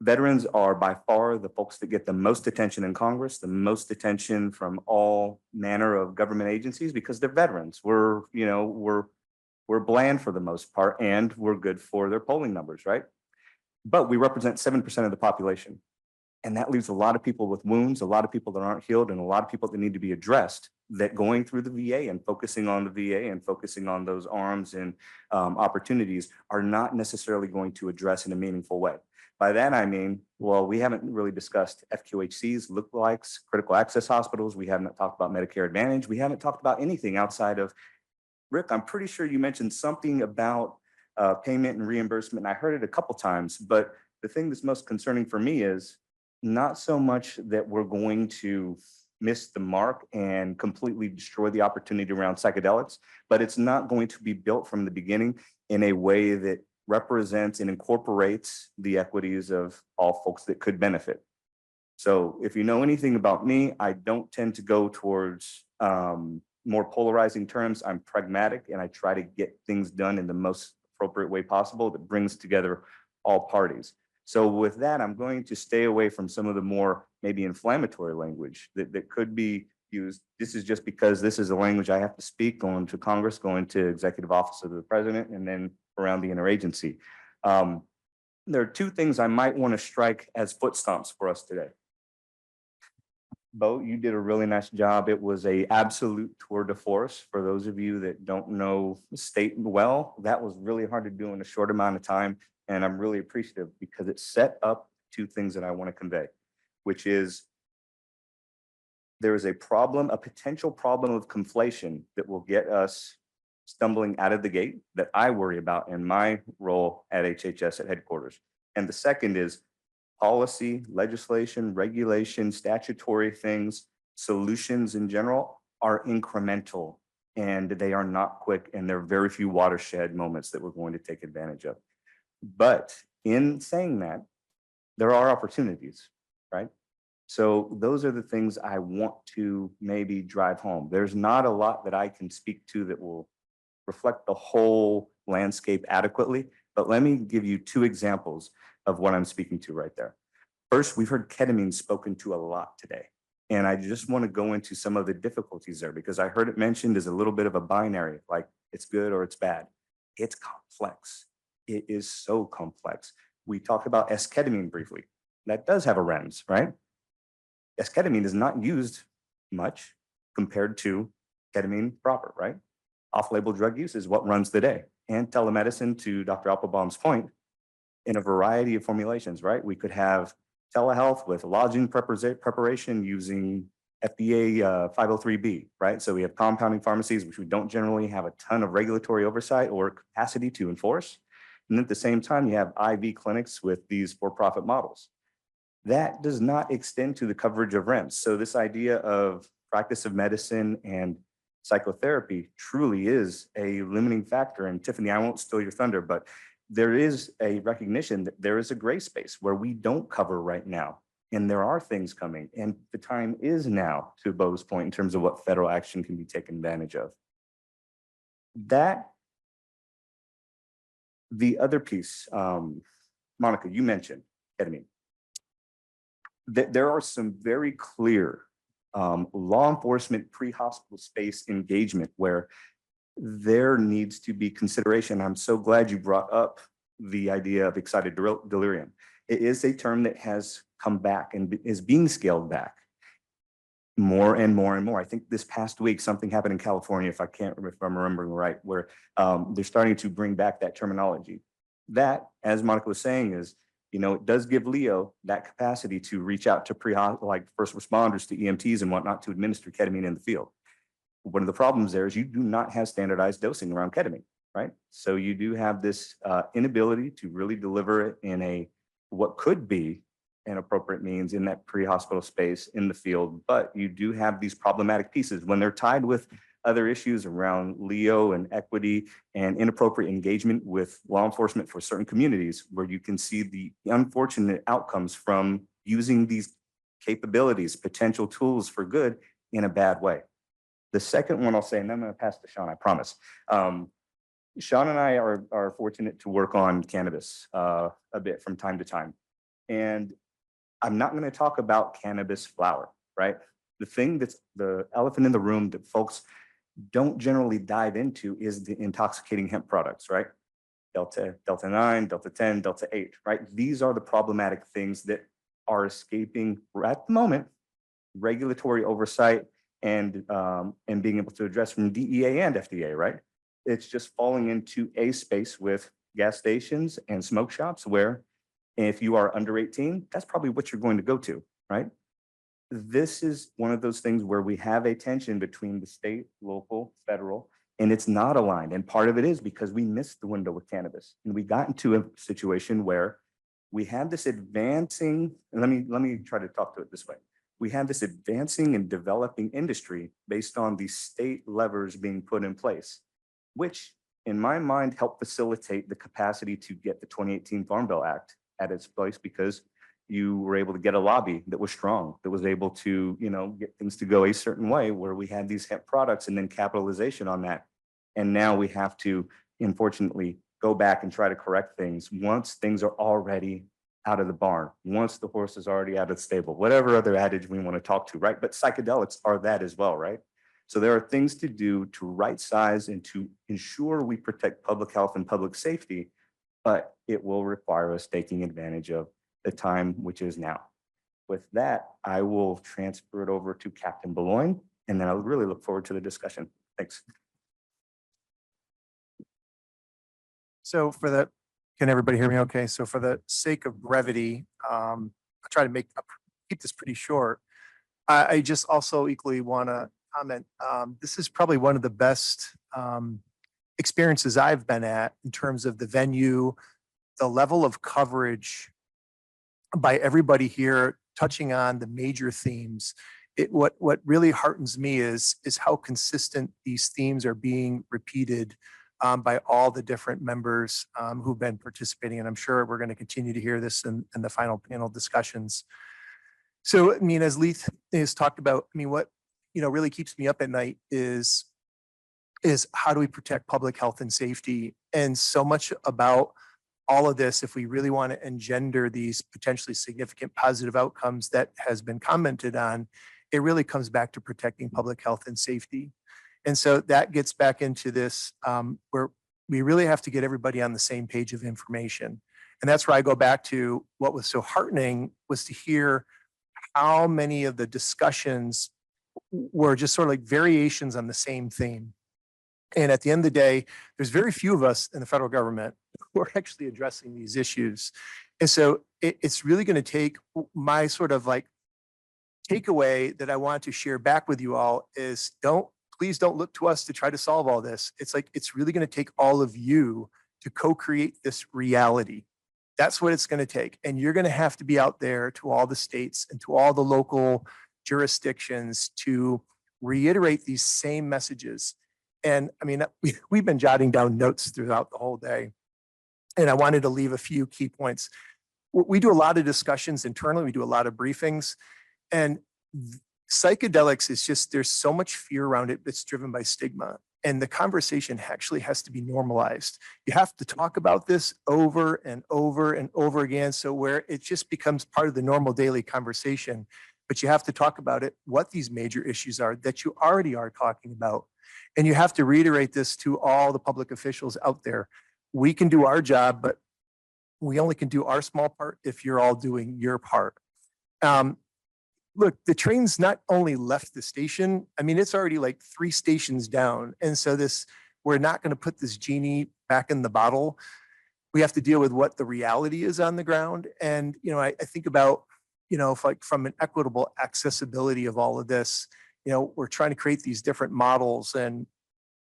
veterans are by far the folks that get the most attention in Congress, the most attention from all manner of government agencies, because they're veterans. We're bland for the most part, and we're good for their polling numbers, right? But we represent 7% of the population. And that leaves a lot of people with wounds, a lot of people that aren't healed, and a lot of people that need to be addressed, that going through the VA and focusing on the VA and focusing on those arms and opportunities are not necessarily going to address in a meaningful way. By that, I mean, well, we haven't really discussed FQHCs, lookalikes, critical access hospitals. We haven't talked about Medicare Advantage. We haven't talked about anything outside of, Rick, I'm pretty sure you mentioned something about payment and reimbursement. And I heard it a couple times, but the thing that's most concerning for me is not so much that we're going to miss the mark and completely destroy the opportunity around psychedelics, but it's not going to be built from the beginning in a way that represents and incorporates the equities of all folks that could benefit. So if you know anything about me, I don't tend to go towards more polarizing terms. I'm pragmatic, and I try to get things done in the most appropriate way possible that brings together all parties. So with that, I'm going to stay away from some of the more maybe inflammatory language that could be used. This is just because this is a language I have to speak going to Congress, going to executive office of the president, and then around the interagency. There are two things I might want to strike as foot stomps for us today. Bo, you did a really nice job. It was an absolute tour de force. For those of you that don't know the state well, that was really hard to do in a short amount of time. And I'm really appreciative because it set up two things that I want to convey, which is there is a problem, a potential problem of conflation that will get us stumbling out of the gate that I worry about in my role at HHS at headquarters. And the second is policy, legislation, regulation, statutory things, solutions in general are incremental, and they are not quick, and there are very few watershed moments that we're going to take advantage of. But in saying that, there are opportunities, right? So those are the things I want to maybe drive home. There's not a lot that I can speak to that will reflect the whole landscape adequately, but let me give you two examples of what I'm speaking to right there. First, we've heard ketamine spoken to a lot today, and I just want to go into some of the difficulties there because I heard it mentioned as a little bit of a binary, like it's good or it's bad. It's complex. It is so complex. We talked about esketamine briefly. That does have a REMS, right? Esketamine is not used much compared to ketamine proper, right? Off-label drug use is what runs the day. And telemedicine, to Dr. Applebaum's point, in a variety of formulations, right? We could have telehealth with lodging preparation using FDA 503B, right? So we have compounding pharmacies, which we don't generally have a ton of regulatory oversight or capacity to enforce. And at the same time, you have IV clinics with these for-profit models. That does not extend to the coverage of REMS. So this idea of practice of medicine and psychotherapy truly is a limiting factor. And Tiffany, I won't steal your thunder, but there is a recognition that there is a gray space where we don't cover right now. And there are things coming, and the time is now, to Bo's point, in terms of what federal action can be taken advantage of. That, the other piece, Monica, you mentioned ketamine. There are some very clear law enforcement pre-hospital space engagement where there needs to be consideration. I'm so glad you brought up the idea of excited delirium. It is a term that has come back and is being scaled back more and more and more. I think this past week, something happened in California, if I'm remembering right, where they're starting to bring back that terminology. That, as Monica was saying, is, you know, it does give Leo that capacity to reach out to like first responders, to EMTs and whatnot, to administer ketamine in the field. One of the problems there is you do not have standardized dosing around ketamine, right? So you do have this inability to really deliver it in a what could be an appropriate means in that pre-hospital space in the field, but you do have these problematic pieces when they're tied with other issues around Leo and equity and inappropriate engagement with law enforcement for certain communities, where you can see the unfortunate outcomes from using these capabilities, potential tools for good, in a bad way. The second one I'll say, and then I'm going to pass to Sean, I promise. Sean and I are fortunate to work on cannabis a bit from time to time. And I'm not going to talk about cannabis flower, right? The thing that's the elephant in the room that folks don't generally dive into is the intoxicating hemp products, right? Delta 9, Delta 10, Delta 8, right? These are the problematic things that are escaping at the moment regulatory oversight and being able to address from DEA and FDA, right? It's just falling into a space with gas stations and smoke shops where if you are under 18, that's probably what you're going to go to, right? This is one of those things where we have a tension between the state, local, federal, and it's not aligned. And part of it is because we missed the window with cannabis. And we got into a situation where we had this advancing, and let me try to talk to it this way. We had this advancing and developing industry based on the state levers being put in place, which in my mind helped facilitate the capacity to get the 2018 Farm Bill Act at its place, because you were able to get a lobby that was strong, that was able to, you know, get things to go a certain way, where we had these hemp products and then capitalization on that. And now we have to, unfortunately, go back and try to correct things once things are already out of the barn, once the horse is already out of the stable, whatever other adage we want to talk to, right? But psychedelics are that as well, right? So there are things to do to right size and to ensure we protect public health and public safety, but it will require us taking advantage of the time, which is now. With that, I will transfer it over to Captain Boulogne, and then I would really look forward to the discussion. Thanks. So can everybody hear me okay? So for the sake of brevity, I'll try to keep this pretty short. I just also equally want to comment. This is probably one of the best experiences I've been at in terms of the venue, the level of coverage by everybody here touching on the major themes. What really heartens me is how consistent these themes are being repeated by all the different members who've been participating. And I'm sure we're going to continue to hear this in the final panel discussions. So, I mean, as Leith has talked about, I mean, what, you know, really keeps me up at night is how do we protect public health and safety? And so much about all of this, if we really want to engender these potentially significant positive outcomes that has been commented on, it really comes back to protecting public health and safety. And so that gets back into this where we really have to get everybody on the same page of information. And that's where I go back to what was so heartening was to hear how many of the discussions were just sort of like variations on the same theme. And at the end of the day, there's very few of us in the federal government who are actually addressing these issues. And so it's really going to take my sort of like takeaway that I want to share back with you all is please don't look to us to try to solve all this. It's like, it's really going to take all of you to co-create this reality. That's what it's going to take. And you're going to have to be out there to all the states and to all the local jurisdictions to reiterate these same messages. And I mean, we've been jotting down notes throughout the whole day. And I wanted to leave a few key points. We do a lot of discussions internally. We do a lot of briefings. And psychedelics is just, there's so much fear around it that's driven by stigma. And the conversation actually has to be normalized. You have to talk about this over and over and over again. So where it just becomes part of the normal daily conversation, but you have to talk about it, what these major issues are that you already are talking about. And you have to reiterate this to all the public officials out there. We can do our job, but we only can do our small part if you're all doing your part. Look, the train's not only left the station, I mean, it's already like 3 stations down. And so we're not going to put this genie back in the bottle. We have to deal with what the reality is on the ground. And, I think about, if like from an equitable accessibility of all of this, we're trying to create these different models. And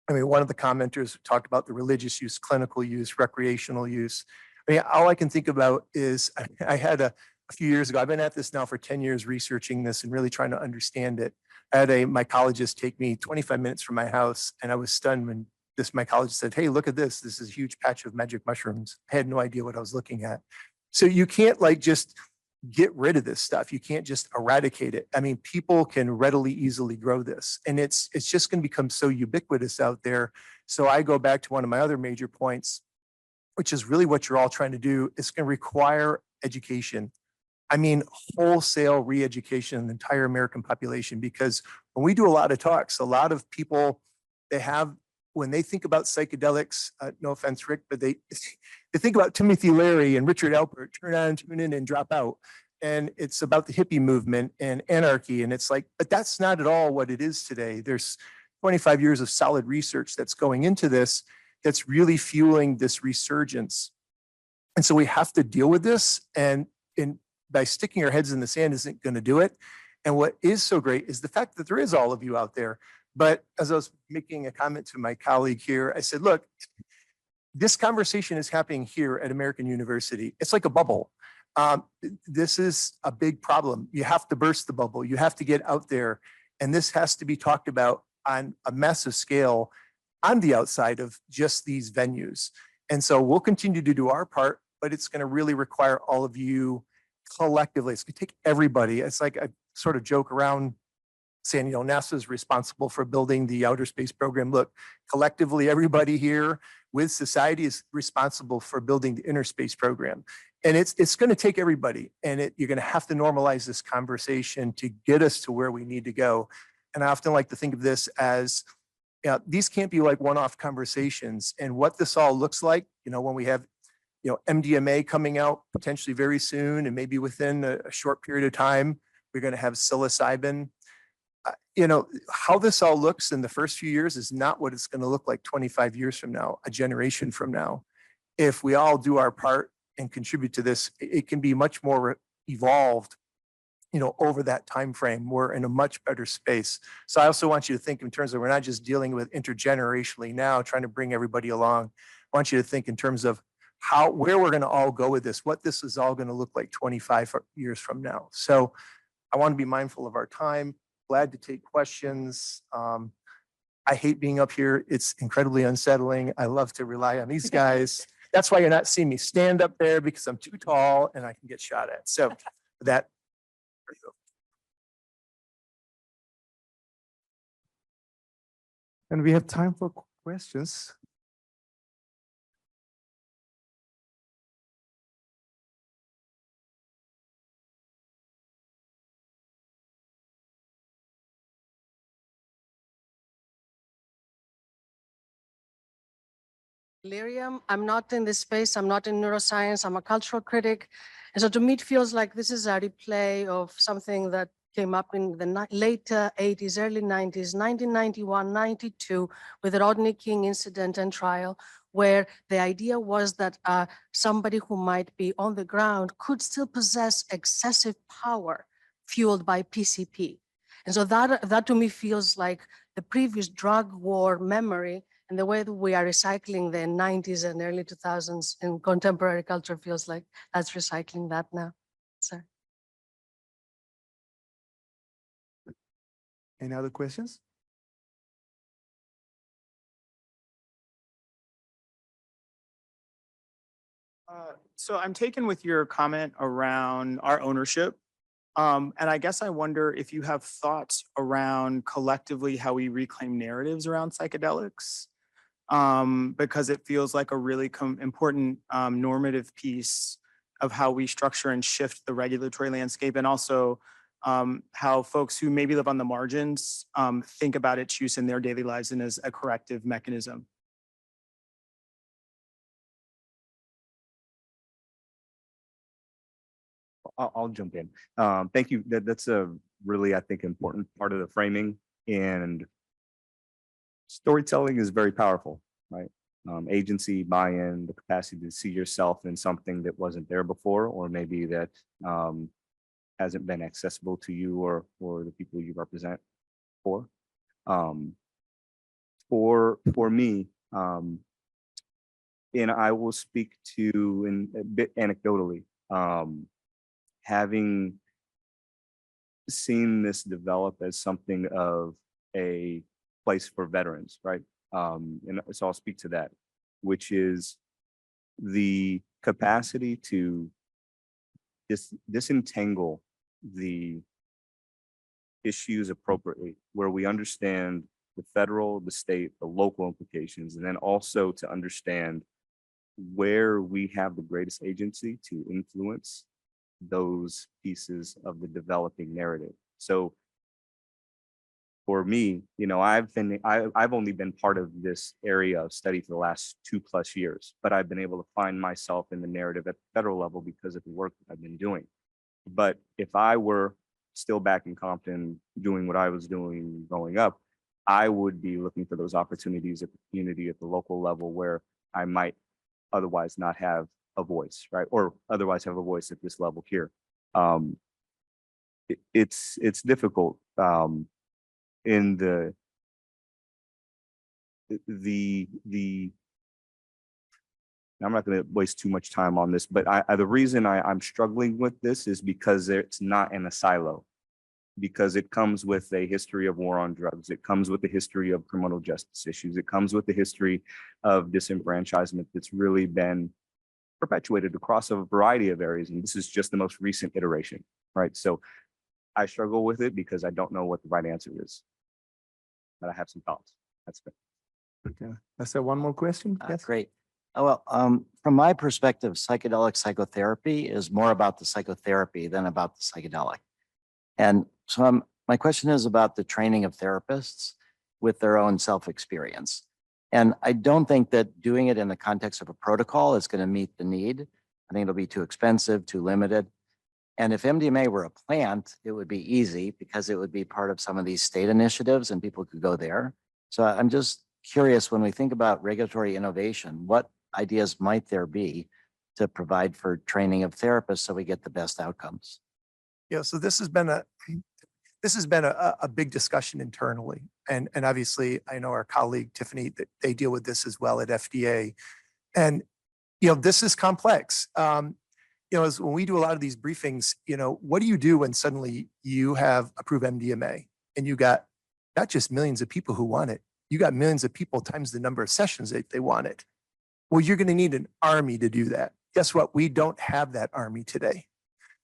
I mean, one of the commenters talked about the religious use, clinical use, recreational use. I mean, all I can think about is I had a few years ago, I've been at this now for 10 years researching this and really trying to understand it. I had a mycologist take me 25 minutes from my house, and I was stunned when this mycologist said, "Hey, look at this. This is a huge patch of magic mushrooms." I had no idea what I was looking at. So you can't like just get rid of this stuff. You can't just eradicate it. I mean, people can readily, easily grow this, and it's just going to become so ubiquitous out there. So I go back to one of my other major points, which is really what you're all trying to do. It's going to require education. I mean, wholesale re-education of the entire American population, because when we do a lot of talks, a lot of people, when they think about psychedelics, no offense, Rick, but they think about Timothy Leary and Richard Alpert, turn on, tune in, and drop out. And it's about the hippie movement and anarchy. And it's like, but that's not at all what it is today. There's 25 years of solid research that's going into this, that's really fueling this resurgence. And so we have to deal with this. And by sticking our heads in the sand isn't going to do it. And what is so great is the fact that there is all of you out there. But as I was making a comment to my colleague here, I said, look, this conversation is happening here at American University. It's like a bubble. This is a big problem. You have to burst the bubble. You have to get out there. And this has to be talked about on a massive scale on the outside of just these venues. And so we'll continue to do our part, but it's going to really require all of you collectively. It's going to take everybody. It's like I sort of joke around saying, NASA is responsible for building the outer space program. Look, collectively, everybody here with society is responsible for building the inner space program. And it's going to take everybody. And you're going to have to normalize this conversation to get us to where we need to go. And I often like to think of this as, these can't be like one-off conversations. And what this all looks like, when we have MDMA coming out potentially very soon, and maybe within a short period of time, we're going to have psilocybin. How this all looks in the first few years is not what it's going to look like 25 years from now, a generation from now. If we all do our part and contribute to this, it can be much more evolved, over that time frame. We're in a much better space. So I also want you to think in terms of, we're not just dealing with intergenerationally now, trying to bring everybody along. I want you to think in terms of where we're going to all go with this, what this is all going to look like 25 years from now. So I want to be mindful of our time. Glad to take questions. I hate being up here. It's incredibly unsettling. I love to rely on these guys. That's why you're not seeing me stand up there, because I'm too tall and I can get shot at. So that. And we have time for questions. Delirium. I'm not in this space. I'm not in neuroscience. I'm a cultural critic. And so to me, it feels like this is a replay of something that came up in the late 80s, early 90s, 1991, 92, with the Rodney King incident and trial, where the idea was that somebody who might be on the ground could still possess excessive power fueled by PCP. And so that to me feels like the previous drug war memory, and the way that we are recycling the 90s and early 2000s in contemporary culture feels like that's recycling that now. So. Any other questions? So I'm taken with your comment around our ownership. And I guess I wonder if you have thoughts around collectively how we reclaim narratives around psychedelics, because it feels like a really important normative piece of how we structure and shift the regulatory landscape, and also how folks who maybe live on the margins think about its use in their daily lives and as a corrective mechanism. I'll jump in. Thank you. That's a really, I think, important part of the framing, and storytelling is very powerful, right? Agency, buy-in, the capacity to see yourself in something that wasn't there before, or maybe that hasn't been accessible to you or the people you represent for. For me, and I will speak to in a bit anecdotally, having seen this develop as something of a place for veterans, right? And so I'll speak to that, which is the capacity to disentangle the issues appropriately, where we understand the federal, the state, the local implications, and then also to understand where we have the greatest agency to influence those pieces of the developing narrative. So for me, I've only been part of this area of study for the last 2+ years, but I've been able to find myself in the narrative at the federal level because of the work that I've been doing. But if I were still back in Compton doing what I was doing growing up, I would be looking for those opportunities at the community, at the local level, where I might otherwise not have a voice, right? Or otherwise have a voice at this level here. It's difficult in the I'm not going to waste too much time on this, but the reason I'm struggling with this is because it's not in a silo, because it comes with a history of war on drugs. It comes with the history of criminal justice issues. It comes with the history of disenfranchisement that's really been perpetuated across a variety of areas. And this is just the most recent iteration, right? So I struggle with it because I don't know what the right answer is, but I have some thoughts. That's good. Okay, let's have one more question. Yes. Great. Oh, well, from my perspective, psychedelic psychotherapy is more about the psychotherapy than about the psychedelic. And so my question is about the training of therapists with their own self-experience. And I don't think that doing it in the context of a protocol is going to meet the need. I think it'll be too expensive, too limited. And if MDMA were a plant, it would be easy because it would be part of some of these state initiatives and people could go there. So I'm just curious, when we think about regulatory innovation, what ideas might there be to provide for training of therapists so we get the best outcomes? Yeah, so this has been a big discussion internally. And obviously I know our colleague Tiffany, that they deal with this as well at FDA. And, this is complex. As when we do a lot of these briefings, what do you do when suddenly you have approved MDMA and you got not just millions of people who want it, you got millions of people times the number of sessions that they want it. Well, you're going to need an army to do that. Guess what? We don't have that army today.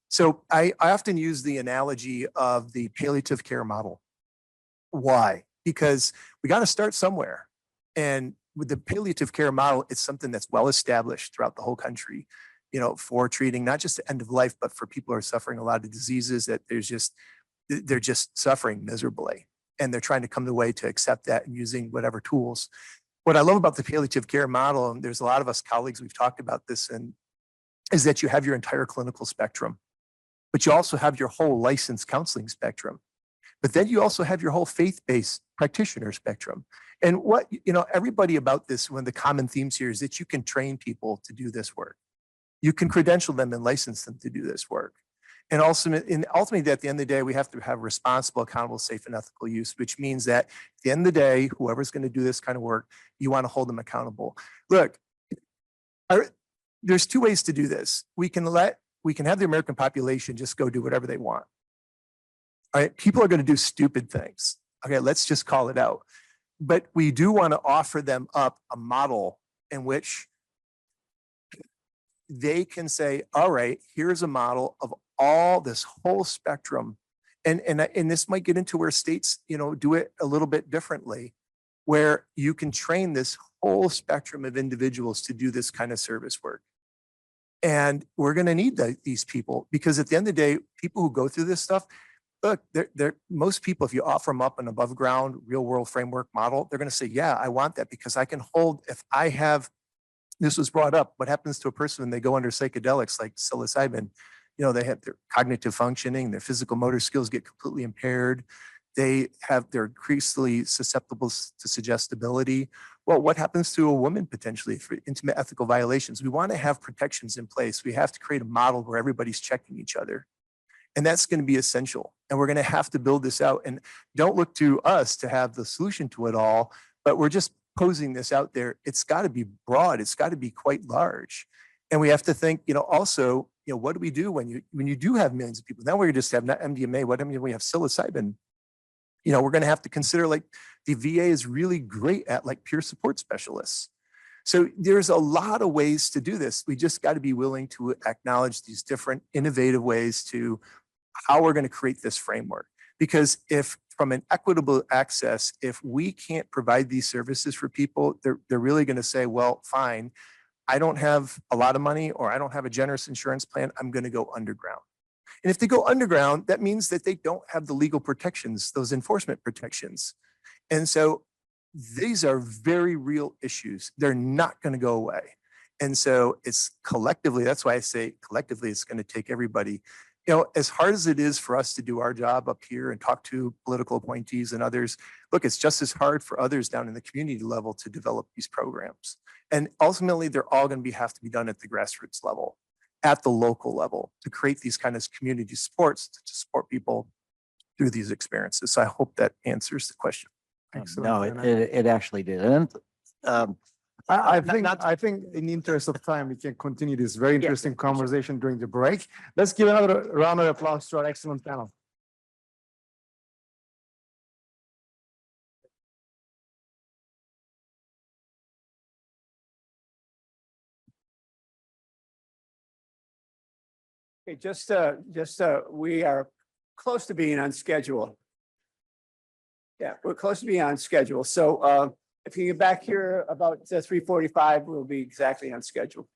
So I often use the analogy of the palliative care model. Why? Because we got to start somewhere. And with the palliative care model, it's something that's well established throughout the whole country, for treating not just the end of life, but for people who are suffering a lot of diseases that they're just suffering miserably. And they're trying to come to a way to accept that and using whatever tools. What I love about the palliative care model, and there's a lot of us colleagues, we've talked about this, and is that you have your entire clinical spectrum, but you also have your whole licensed counseling spectrum. But then you also have your whole faith-based practitioner spectrum. And what, everybody about this, one of the common themes here is that you can train people to do this work. You can credential them and license them to do this work. And ultimately, at the end of the day, we have to have responsible, accountable, safe, and ethical use, which means that at the end of the day, whoever's going to do this kind of work, you want to hold them accountable. Look, there's two ways to do this. We can have the American population just go do whatever they want. All right, people are going to do stupid things. Okay, let's just call it out. But we do want to offer them up a model in which they can say, all right, here's a model of all this whole spectrum. And this might get into where states, do it a little bit differently, where you can train this whole spectrum of individuals to do this kind of service work. And we're going to need these people, because at the end of the day, people who go through this stuff, look, most people, if you offer them up an above ground real world framework model, they're going to say, yeah, I want that, because I can hold, if I have, this was brought up, what happens to a person when they go under psychedelics like psilocybin? They have their cognitive functioning, their physical motor skills get completely impaired. They're increasingly susceptible to suggestibility. Well, what happens to a woman potentially for intimate ethical violations? We want to have protections in place. We have to create a model where everybody's checking each other. And that's going to be essential. And we're going to have to build this out. And don't look to us to have the solution to it all, but we're just posing this out there. It's got to be broad. It's got to be quite large. And we have to think, also, what do we do when you do have millions of people? Now we just have not MDMA. What I mean, we have psilocybin. We're going to have to consider, like, the VA is really great at, like, peer support specialists. So there's a lot of ways to do this. We just got to be willing to acknowledge these different innovative ways to how we're going to create this framework. Because if from an equitable access, if we can't provide these services for people, they're really going to say, well, fine, I don't have a lot of money, or I don't have a generous insurance plan, I'm going to go underground. And if they go underground, that means that they don't have the legal protections, those enforcement protections. And so these are very real issues. They're not going to go away. And so it's collectively, that's why I say collectively, it's going to take everybody. As hard as it is for us to do our job up here and talk to political appointees and others, look, it's just as hard for others down in the community level to develop these programs. And ultimately, they're all going to have to be done at the grassroots level, at the local level, to create these kind of community supports to support people through these experiences. So I hope that answers the question. No, it actually did. And I think in the interest of time, we can continue this very interesting conversation during the break. Let's give another round of applause to our excellent panel. Okay, we are close to being on schedule. Yeah, we're close to being on schedule. So if you get back here about 3:45, we'll be exactly on schedule.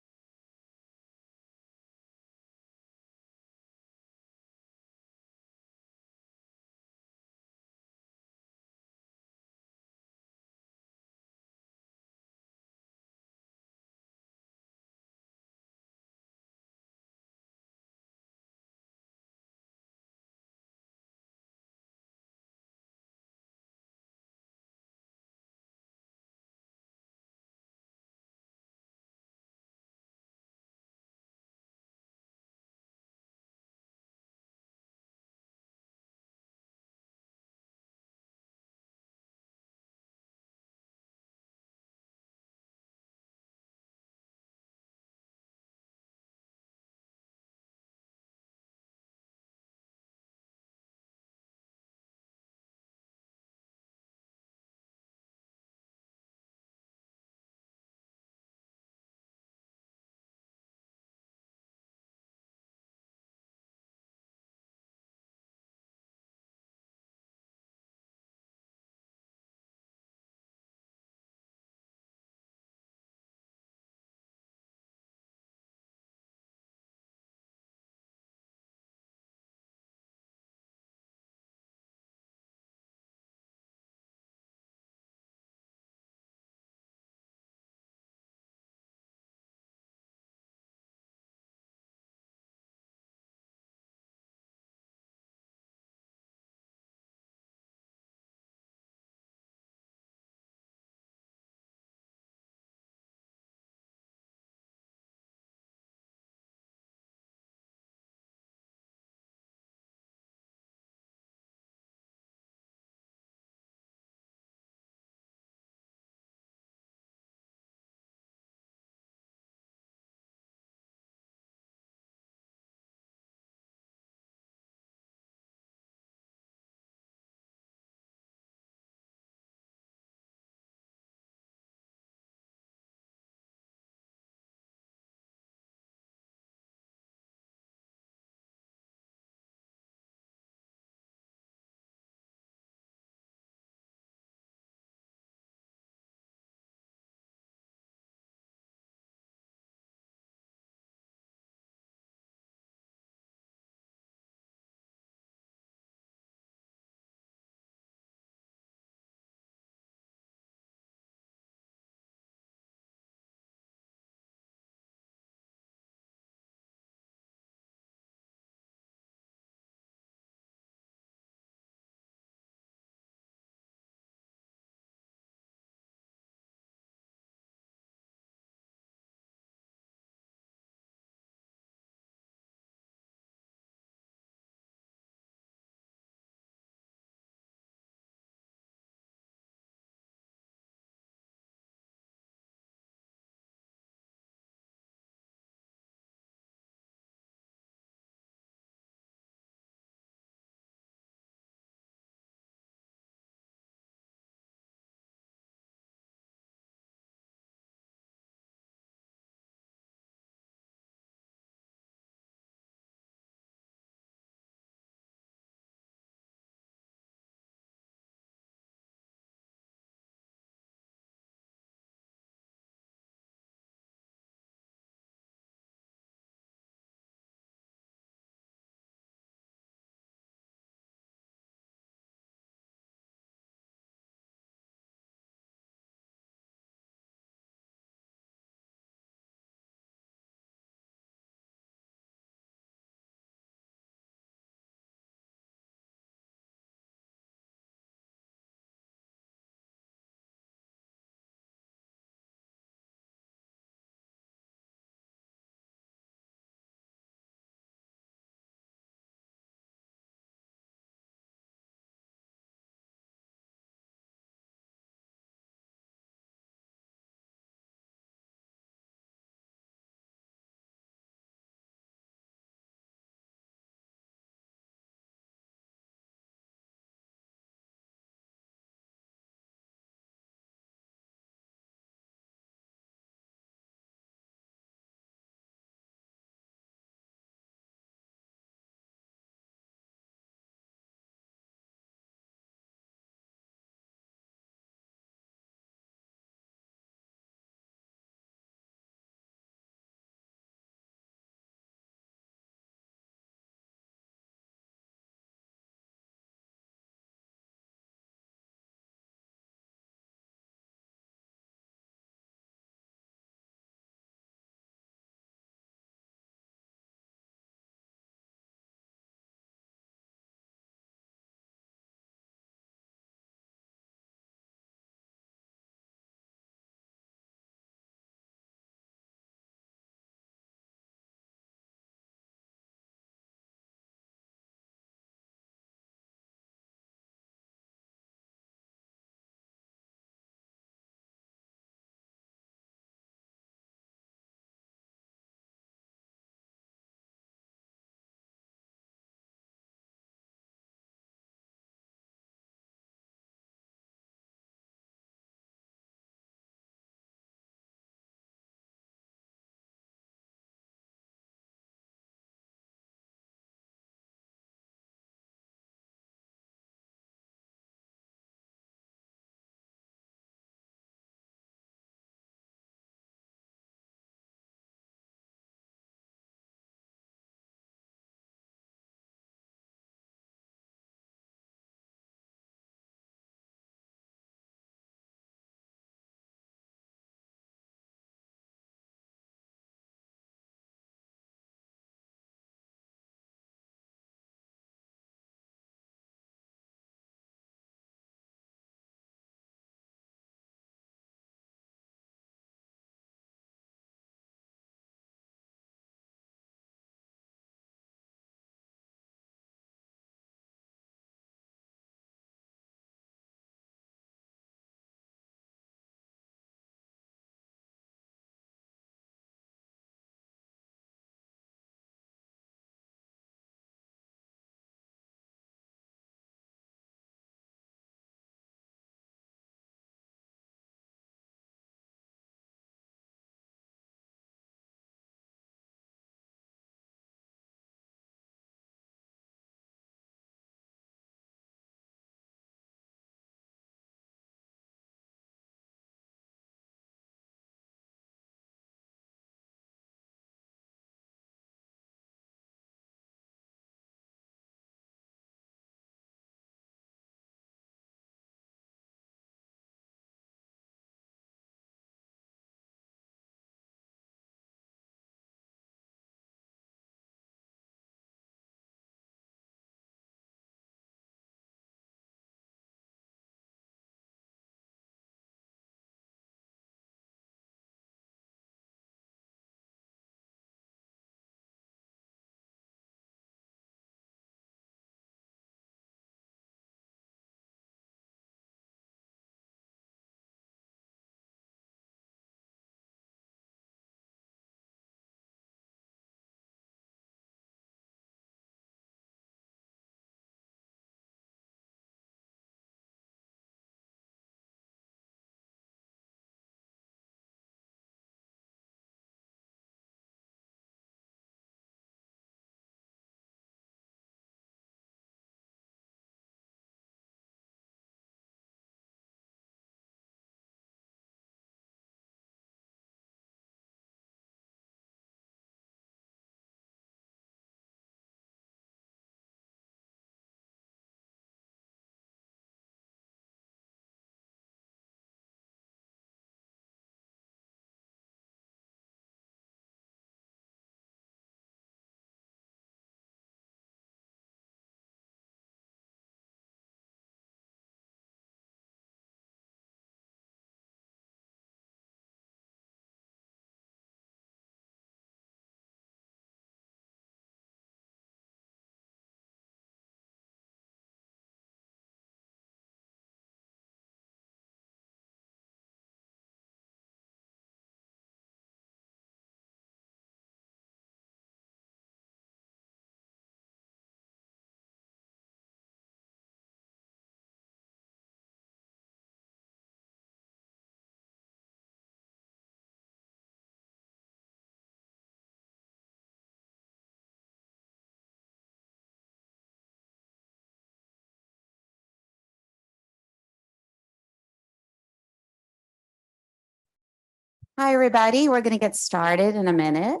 Hi, everybody. We're going to get started in a minute.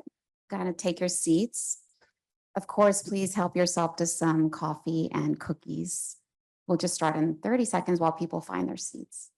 Going to take your seats. Of course, please help yourself to some coffee and cookies. We'll just start in 30 seconds while people find their seats.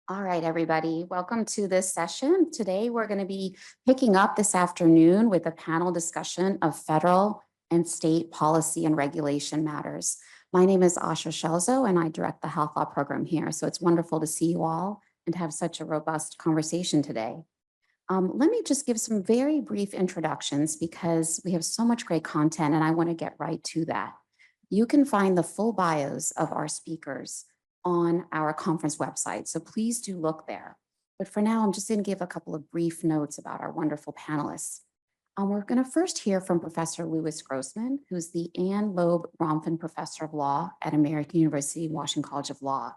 All right, everybody, welcome to this session. Today, we're going to be picking up this afternoon with a panel discussion of federal and state policy and regulation matters. My name is Asha Shelzo, and I direct the health law program here. So it's wonderful to see you all and have such a robust conversation today. Let me just give some very brief introductions because we have so much great content and I want to get right to that. You can find the full bios of our speakers on our conference website, so please do look there. But for now, I'm just going to give a couple of brief notes about our wonderful panelists. We're going to first hear from Professor Louis Grossman, who's the Ann Loeb Romfin Professor of Law at American University Washington College of Law.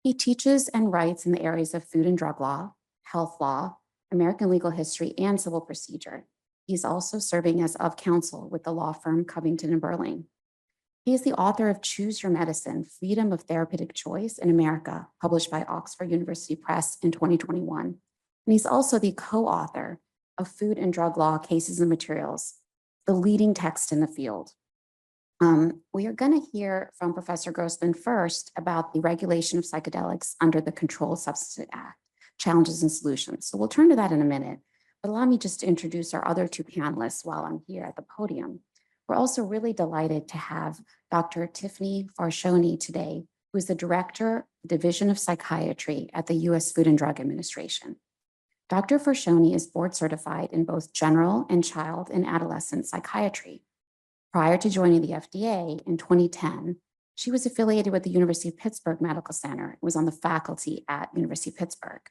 He teaches and writes in the areas of food and drug law, health law, American legal history, and civil procedure. He's also serving as of counsel with the law firm Covington and Burling. He is the author of Choose Your Medicine, Freedom of Therapeutic Choice in America, published by Oxford University Press in 2021. And he's also the co-author of Food and Drug Law Cases and Materials, the leading text in the field. We are going to hear from Professor Grossman first about the regulation of psychedelics under the Controlled Substances Act, challenges and solutions. So we'll turn to that in a minute, but allow me just to introduce our other two panelists while I'm here at the podium. We're also really delighted to have Dr. Tiffany Farshoni today, who is the Director, Division of Psychiatry at the U.S. Food and Drug Administration. Dr. Farshoni is board certified in both general and child and adolescent psychiatry. Prior to joining the FDA in 2010, she was affiliated with the University of Pittsburgh Medical Center and was on the faculty at University of Pittsburgh.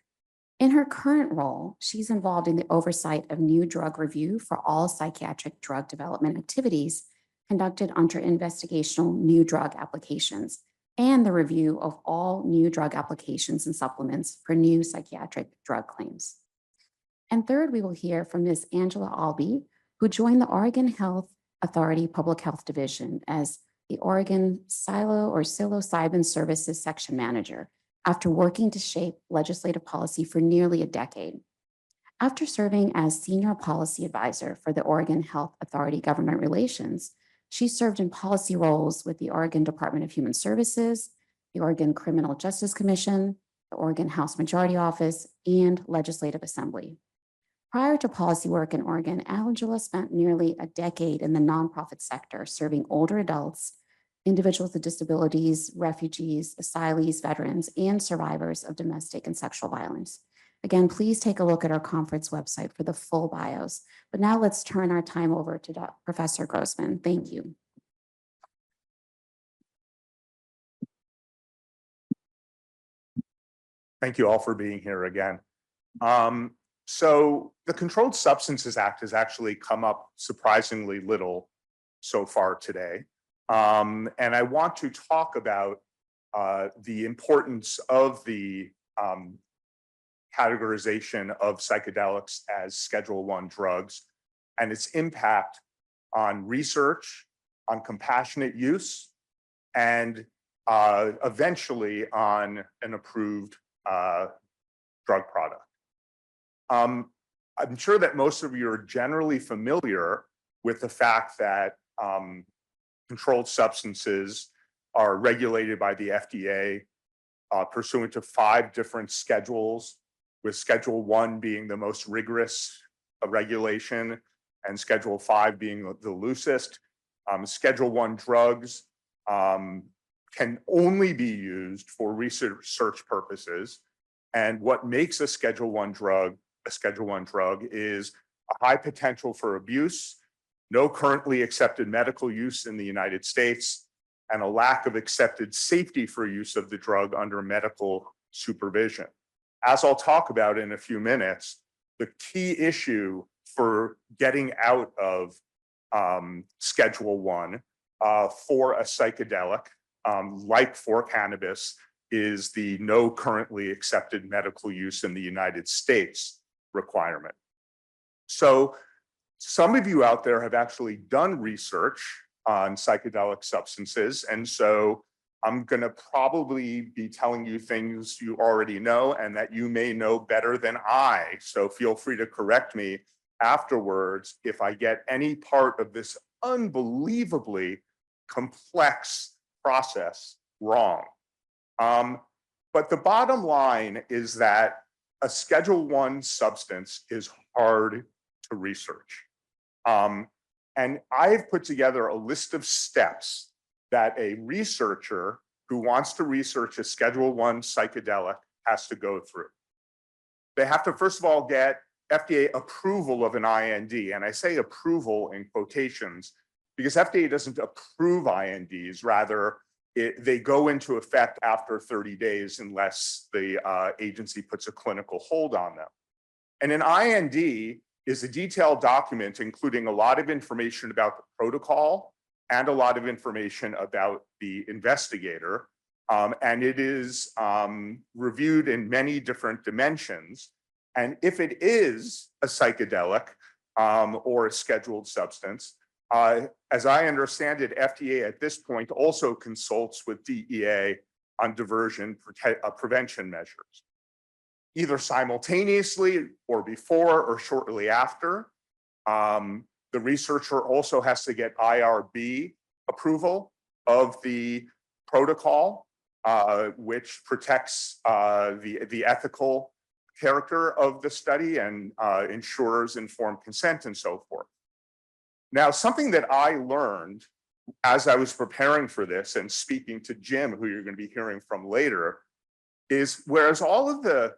In her current role, she's involved in the oversight of new drug review for all psychiatric drug development activities conducted under investigational new drug applications and the review of all new drug applications and supplements for new psychiatric drug claims. And third, we will hear from Ms. Angela Albee, who joined the Oregon Health Authority Public Health Division as the Oregon Psilocybin Services Section Manager, after working to shape legislative policy for nearly a decade. After serving as Senior Policy Advisor for the Oregon Health Authority Government Relations, she served in policy roles with the Oregon Department of Human Services, the Oregon Criminal Justice Commission, the Oregon House Majority Office, and Legislative Assembly. Prior to policy work in Oregon, Angela spent nearly a decade in the nonprofit sector, serving older adults, individuals with disabilities, refugees, asylees, veterans, and survivors of domestic and sexual violence. Again, please take a look at our conference website for the full bios. But now let's turn our time over to Professor Grossman. Thank you. Thank you all for being here again. So the Controlled Substances Act has actually come up surprisingly little so far today. And I want to talk about the importance of the categorization of psychedelics as Schedule I drugs and its impact on research, on compassionate use, and eventually on an approved drug product. I'm sure that most of you are generally familiar with the fact that controlled substances are regulated by the FDA pursuant to 5 different schedules, with Schedule I being the most rigorous regulation and Schedule 5 being the loosest. Schedule I drugs can only be used for research purposes. And what makes a Schedule I drug is a high potential for abuse, no currently accepted medical use in the United States, and a lack of accepted safety for use of the drug under medical supervision. As I'll talk about in a few minutes, the key issue for getting out of Schedule I for a psychedelic, like for cannabis, is the no currently accepted medical use in the United States requirement. So Some of you out there have actually done research on psychedelic substances, and so I'm going to probably be telling you things you already know and that you may know better than I. So feel free to correct me afterwards if I get any part of this unbelievably complex process wrong. But the bottom line is that a Schedule I substance is hard to research. And I've put together a list of steps that a researcher who wants to research a Schedule I psychedelic has to go through. They have to, first of all, get FDA approval of an IND. And I say approval in quotations because FDA doesn't approve INDs, rather they go into effect after 30 days unless the agency puts a clinical hold on them. And an IND is a detailed document including a lot of information about the protocol and a lot of information about the investigator. And it is reviewed in many different dimensions. And if it is a psychedelic or a scheduled substance, as I understand it, FDA at this point also consults with DEA on diversion prevention measures, either simultaneously or before or shortly after. The researcher also has to get IRB approval of the protocol, which protects the ethical character of the study and ensures informed consent and so forth. Now, something that I learned as I was preparing for this and speaking to Jim, who you're going to be hearing from later, is whereas all of the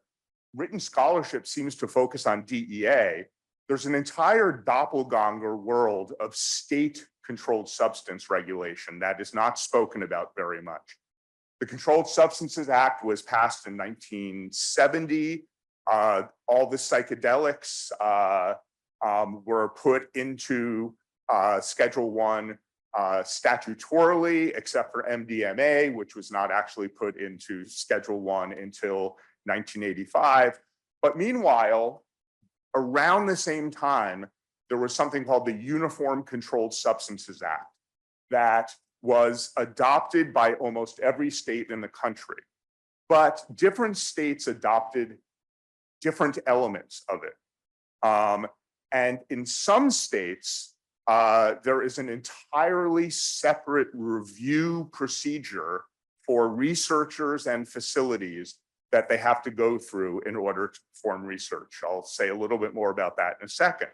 written scholarship seems to focus on DEA, there's an entire doppelganger world of state-controlled substance regulation that is not spoken about very much. The Controlled Substances Act was passed in 1970. All the psychedelics were put into Schedule I statutorily, except for MDMA, which was not actually put into Schedule I until 1985. But meanwhile, around the same time, there was something called the Uniform Controlled Substances Act that was adopted by almost every state in the country. But different states adopted different elements of it. And in some states, there is an entirely separate review procedure for researchers and facilities that they have to go through in order to perform research. I'll say a little bit more about that in a second.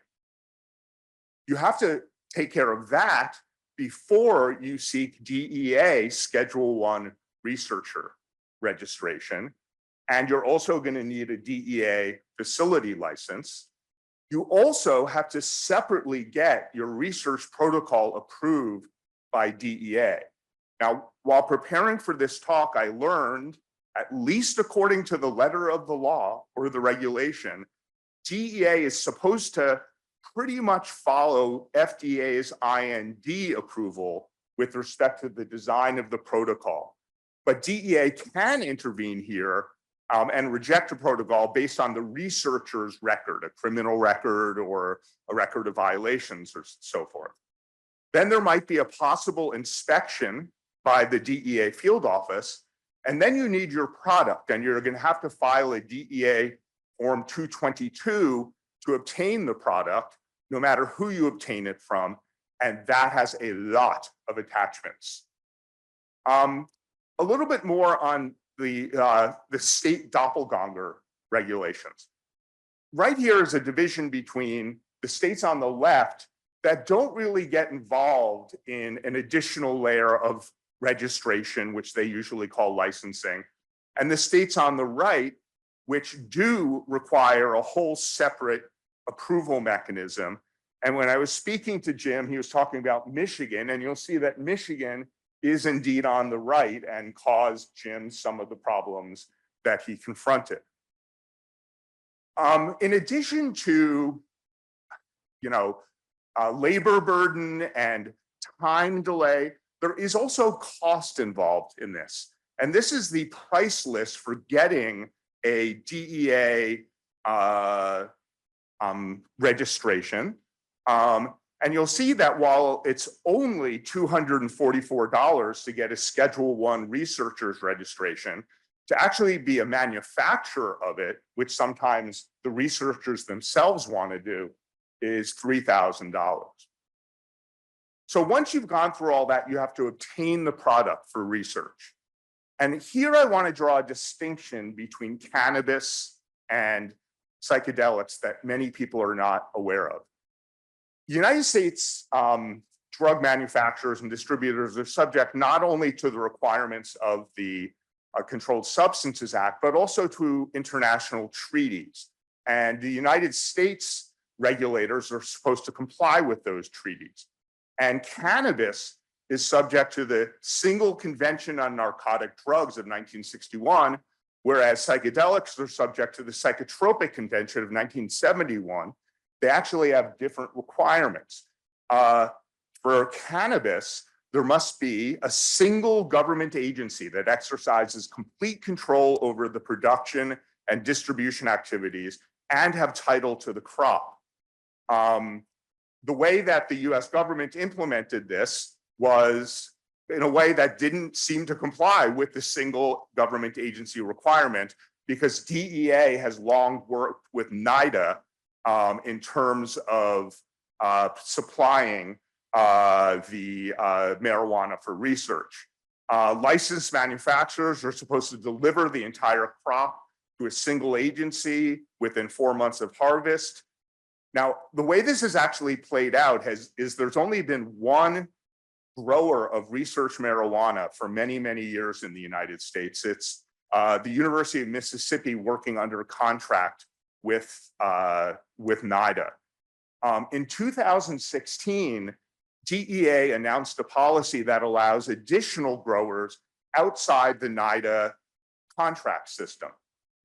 You have to take care of that before you seek DEA Schedule I researcher registration. And you're also going to need a DEA facility license. You also have to separately get your research protocol approved by DEA. Now, while preparing for this talk, I learned, at least according to the letter of the law or the regulation, DEA is supposed to pretty much follow FDA's IND approval with respect to the design of the protocol. But DEA can intervene here and reject a protocol based on the researcher's record, a criminal record or a record of violations or so forth. Then there might be a possible inspection by the DEA field office, and then you need your product, and you're going to have to file a DEA Form 222 to obtain the product, no matter who you obtain it from, and that has a lot of attachments. A little bit more on the state doppelganger regulations. Right here is a division between the states on the left that don't really get involved in an additional layer of registration, which they usually call licensing, and the states on the right, which do require a whole separate approval mechanism. And when I was speaking to Jim, he was talking about Michigan, and you'll see that Michigan is indeed on the right and caused Jim some of the problems that he confronted. In addition to, labor burden and time delay, there is also cost involved in this. And this is the price list for getting a DEA registration. And you'll see that while it's only $244 to get a Schedule I researcher's registration, to actually be a manufacturer of it, which sometimes the researchers themselves want to do, is $3,000. So once you've gone through all that, you have to obtain the product for research. And here I want to draw a distinction between cannabis and psychedelics that many people are not aware of. The United States drug manufacturers and distributors are subject not only to the requirements of the Controlled Substances Act, but also to international treaties. And the United States regulators are supposed to comply with those treaties. And cannabis is subject to the Single Convention on Narcotic Drugs of 1961, whereas psychedelics are subject to the Psychotropic Convention of 1971. They actually have different requirements. For cannabis, there must be a single government agency that exercises complete control over the production and distribution activities and have title to the crop. The way that the US government implemented this was in a way that didn't seem to comply with the single government agency requirement, because DEA has long worked with NIDA in terms of supplying the marijuana for research. Licensed manufacturers are supposed to deliver the entire crop to a single agency within 4 months of harvest. Now, the way this has actually played out is there's only been one grower of research marijuana for many, many years in the United States. It's the University of Mississippi working under a contract with NIDA. In 2016, DEA announced a policy that allows additional growers outside the NIDA contract system.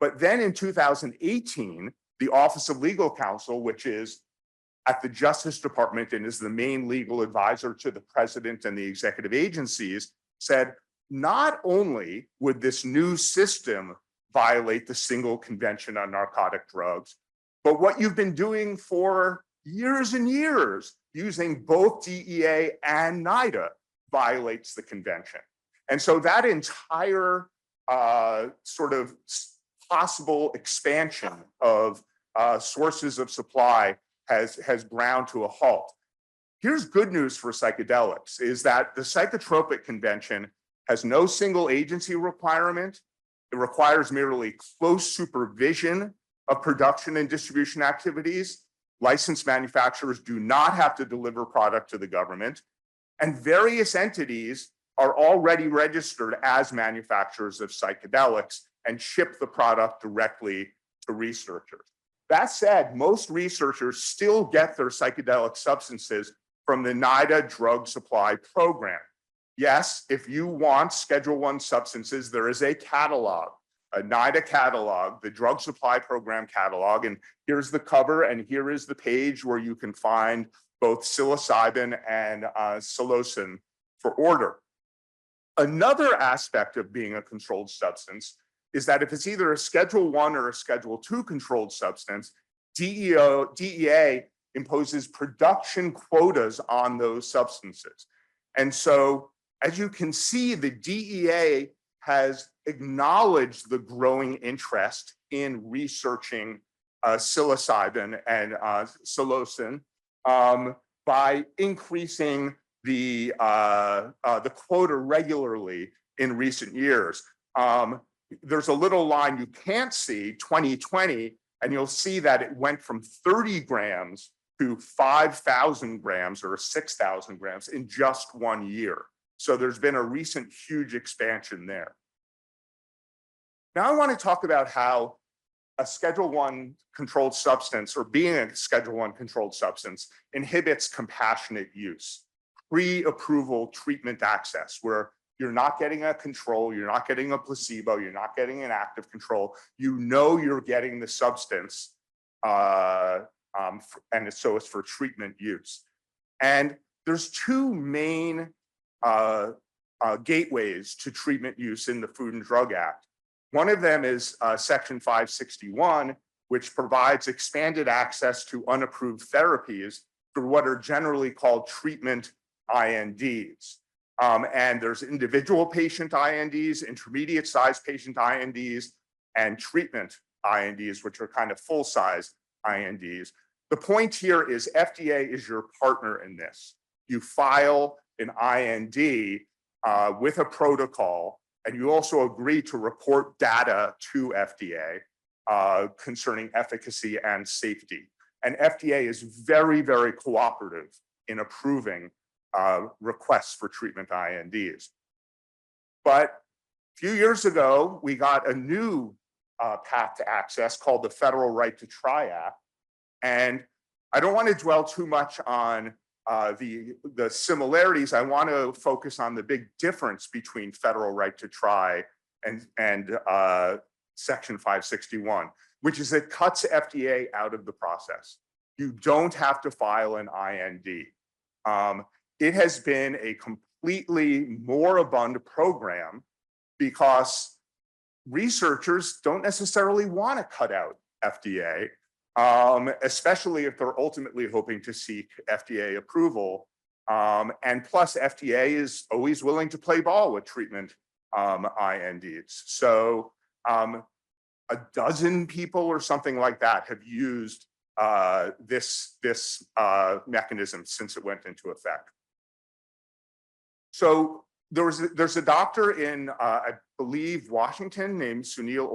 But then in 2018, the Office of Legal Counsel, which is at the Justice Department and is the main legal advisor to the president and the executive agencies, said not only would this new system violate the Single Convention on Narcotic Drugs, but what you've been doing for years and years, using both DEA and NIDA, violates the convention. And so that entire sort of possible expansion of sources of supply has ground to a halt. Here's good news for psychedelics, is that the Psychotropic Convention has no single agency requirement. It requires merely close supervision of production and distribution activities. Licensed manufacturers do not have to deliver product to the government, and various entities are already registered as manufacturers of psychedelics and ship the product directly to researchers. That said, most researchers still get their psychedelic substances from the NIDA drug supply program. Yes, if you want Schedule I substances, there is a catalog, a NIDA catalog, the drug supply program catalog, and here's the cover and here is the page where you can find both psilocybin and psilocin for order. Another aspect of being a controlled substance is that if it's either a Schedule I or a Schedule II controlled substance, DEA imposes production quotas on those substances. And so, as you can see, the DEA has acknowledged the growing interest in researching psilocybin and psilocin by increasing the quota regularly in recent years. There's a little line you can't see, 2020, and you'll see that it went from 30 grams to 5,000 grams or 6,000 grams in just 1 year. So there's been a recent huge expansion there. Now I want to talk about how a Schedule I controlled substance, or being a Schedule I controlled substance, inhibits compassionate use, pre-approval treatment access, where you're not getting a control, you're not getting a placebo, you're not getting an active control. You know you're getting the substance, and so it's for treatment use. And there's two main gateways to treatment use in the Food and Drug Act. One of them is Section 561, which provides expanded access to unapproved therapies for what are generally called treatment INDs. And there's individual patient INDs, intermediate size patient INDs, and treatment INDs, which are kind of full size INDs. The point here is FDA is your partner in this. You file an IND with a protocol, and you also agree to report data to FDA concerning efficacy and safety. And FDA is very, very cooperative in approving requests for treatment INDs. But a few years ago, we got a new path to access called the Federal Right to Try Act. And I don't want to dwell too much on the similarities. I want to focus on the big difference between Federal Right to Try and Section 561, which is it cuts FDA out of the process. You don't have to file an IND. It has been a completely moribund program because researchers don't necessarily want to cut out FDA, especially if they're ultimately hoping to seek FDA approval. And plus, FDA is always willing to play ball with treatment INDs. So a dozen people or something like that have used this mechanism since it went into effect. So there's a doctor in, I believe, Washington named Sunil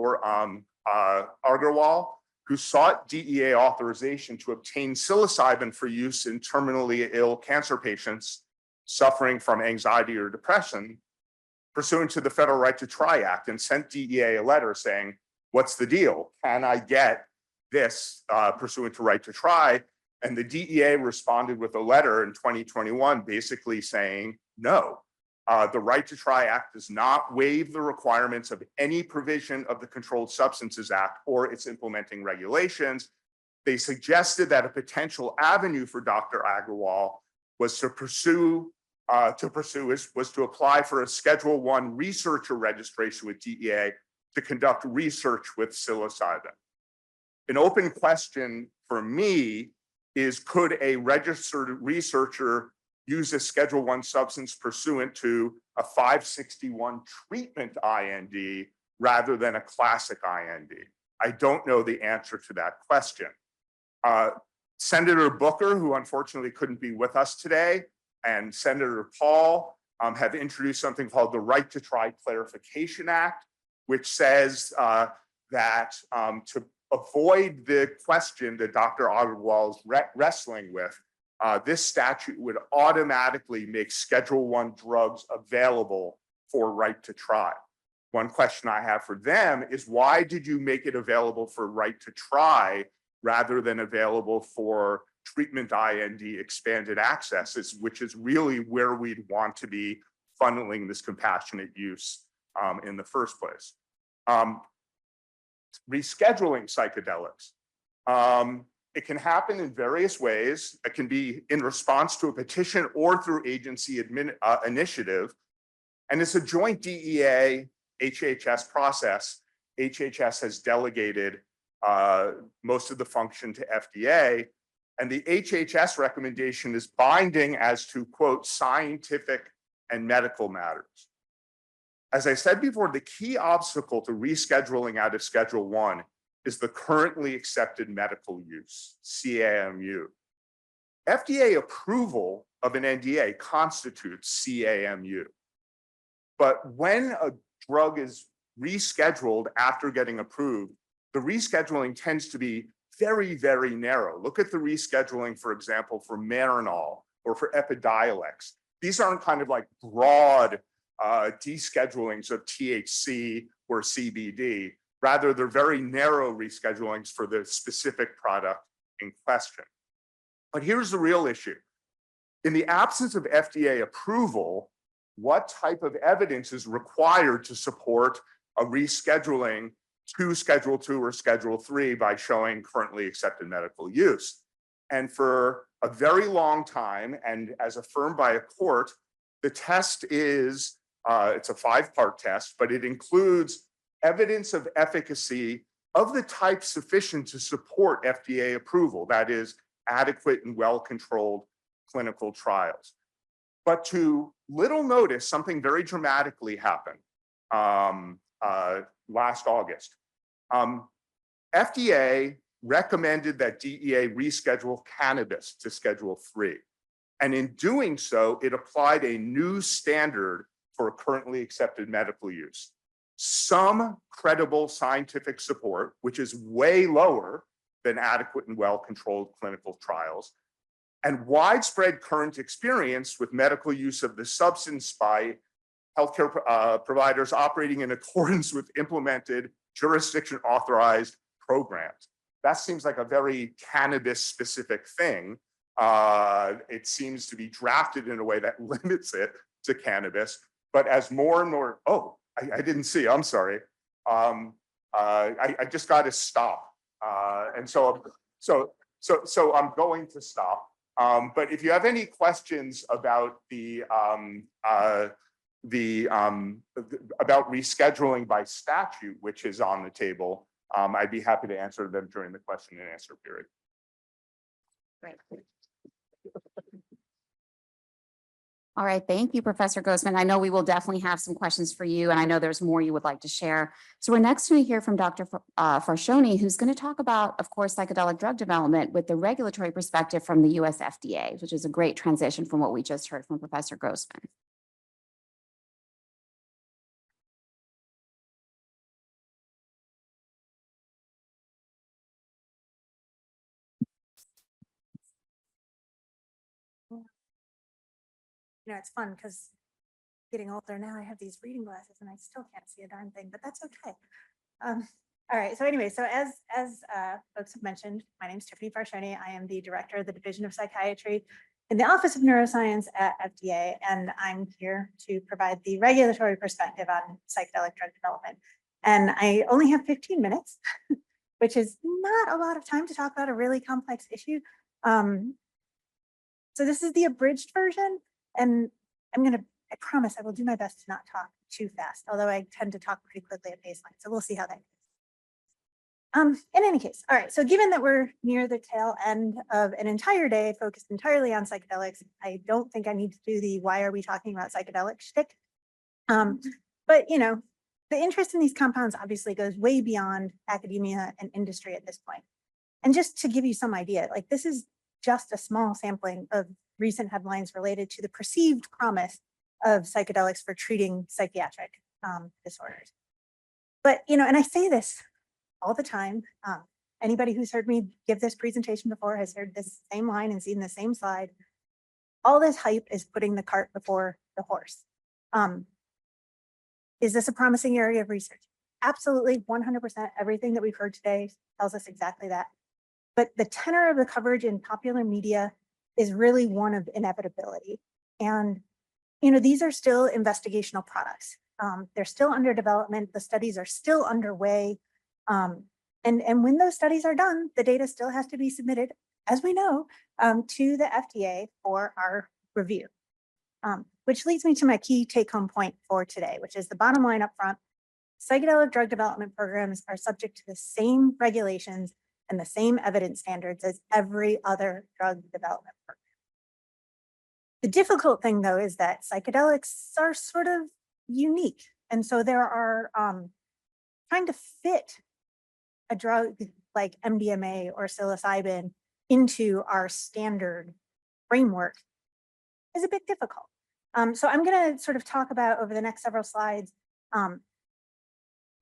Agarwal, who sought DEA authorization to obtain psilocybin for use in terminally ill cancer patients suffering from anxiety or depression, pursuant to the Federal Right to Try Act, and sent DEA a letter saying, what's the deal? Can I get this pursuant to Right to Try? And the DEA responded with a letter in 2021 basically saying, no. The Right to Try Act does not waive the requirements of any provision of the Controlled Substances Act or its implementing regulations. They suggested that a potential avenue for Dr. Agarwal was to apply for a Schedule I researcher registration with DEA to conduct research with psilocybin. An open question for me is, could a registered researcher use a Schedule I substance pursuant to a 561 treatment IND rather than a classic IND? I don't know the answer to that question. Senator Booker, who unfortunately couldn't be with us today, and Senator Paul have introduced something called the Right to Try Clarification Act, which says that to avoid the question that Dr. Agarwal is wrestling with, this statute would automatically make Schedule I drugs available for Right to Try. One question I have for them is, why did you make it available for Right to Try rather than available for treatment IND expanded access, which is really where we'd want to be funneling this compassionate use in the first place. Rescheduling psychedelics. It can happen in various ways. It can be in response to a petition or through agency initiative. And it's a joint DEA HHS process. HHS has delegated most of the function to FDA. And the HHS recommendation is binding as to, quote, scientific and medical matters. As I said before, the key obstacle to rescheduling out of Schedule I is the currently accepted medical use, CAMU. FDA approval of an NDA constitutes CAMU. But when a drug is rescheduled after getting approved, the rescheduling tends to be very, very narrow. Look at the rescheduling, for example, for Marinol or for Epidiolex. These aren't kind of like broad deschedulings of THC or CBD. Rather, they're very narrow reschedulings for the specific product in question. But here's the real issue. In the absence of FDA approval, what type of evidence is required to support a rescheduling to Schedule II or Schedule III by showing currently accepted medical use? And for a very long time, and as affirmed by a court, the test is, it's a 5-part test, but it includes evidence of efficacy of the type sufficient to support FDA approval. That is, adequate and well-controlled clinical trials. But to little notice, something very dramatically happened last August. FDA recommended that DEA reschedule cannabis to Schedule 3. And in doing so, it applied a new standard for currently accepted medical use. Some credible scientific support, which is way lower than adequate and well-controlled clinical trials, and widespread current experience with medical use of the substance by healthcare providers operating in accordance with implemented jurisdiction authorized programs. That seems like a very cannabis specific thing. It seems to be drafted in a way that limits it to cannabis, but as more and more, I didn't see, I'm sorry. I just got to stop. And so I'm going to stop. But if you have any questions about about rescheduling by statute, which is on the table, I'd be happy to answer them during the question and answer period. Great. All right, thank you, Professor Grossman. I know we will definitely have some questions for you, and I know there's more you would like to share. So we're next going to hear from Dr. Farshoni, who's going to talk about, of course, psychedelic drug development with the regulatory perspective from the US FDA, which is a great transition from what we just heard from Professor Grossman. You know, it's fun because getting older now, I have these reading glasses and I still can't see a darn thing, but that's okay. All right, so anyway, so as folks have mentioned, my name is Tiffany Farshoni. I am the director of the Division of Psychiatry in the Office of Neuroscience at FDA, and I'm here to provide the regulatory perspective on psychedelic drug development. And I only have 15 minutes, which is not a lot of time to talk about a really complex issue. So this is the abridged version. And I promise I will do my best to not talk too fast, although I tend to talk pretty quickly at baseline. So we'll see how that goes. In any case, all right, so given that we're near the tail end of an entire day focused entirely on psychedelics, I don't think I need to do the why are we talking about psychedelics shtick. But you know, the interest in these compounds obviously goes way beyond academia and industry at this point. And just to give you some idea, like this is just a small sampling of recent headlines related to the perceived promise of psychedelics for treating psychiatric disorders. But, you know, and I say this all the time. Anybody who's heard me give this presentation before has heard this same line and seen the same slide. All this hype is putting the cart before the horse. Is this a promising area of research? Absolutely, 100%. Everything that we've heard today tells us exactly that. But the tenor of the coverage in popular media is really one of inevitability. And, you know, these are still investigational products. They're still under development. The studies are still underway. And when those studies are done, the data still has to be submitted, as we know, to the FDA for our review. Which leads me to my key take-home point for today, which is the bottom line up front. Psychedelic drug development programs are subject to the same regulations and the same evidence standards as every other drug development program. The difficult thing, though, is that psychedelics are sort of unique. And so there are trying to fit a drug like MDMA or psilocybin into our standard framework is a bit difficult. So I'm going to sort of talk about over the next several slides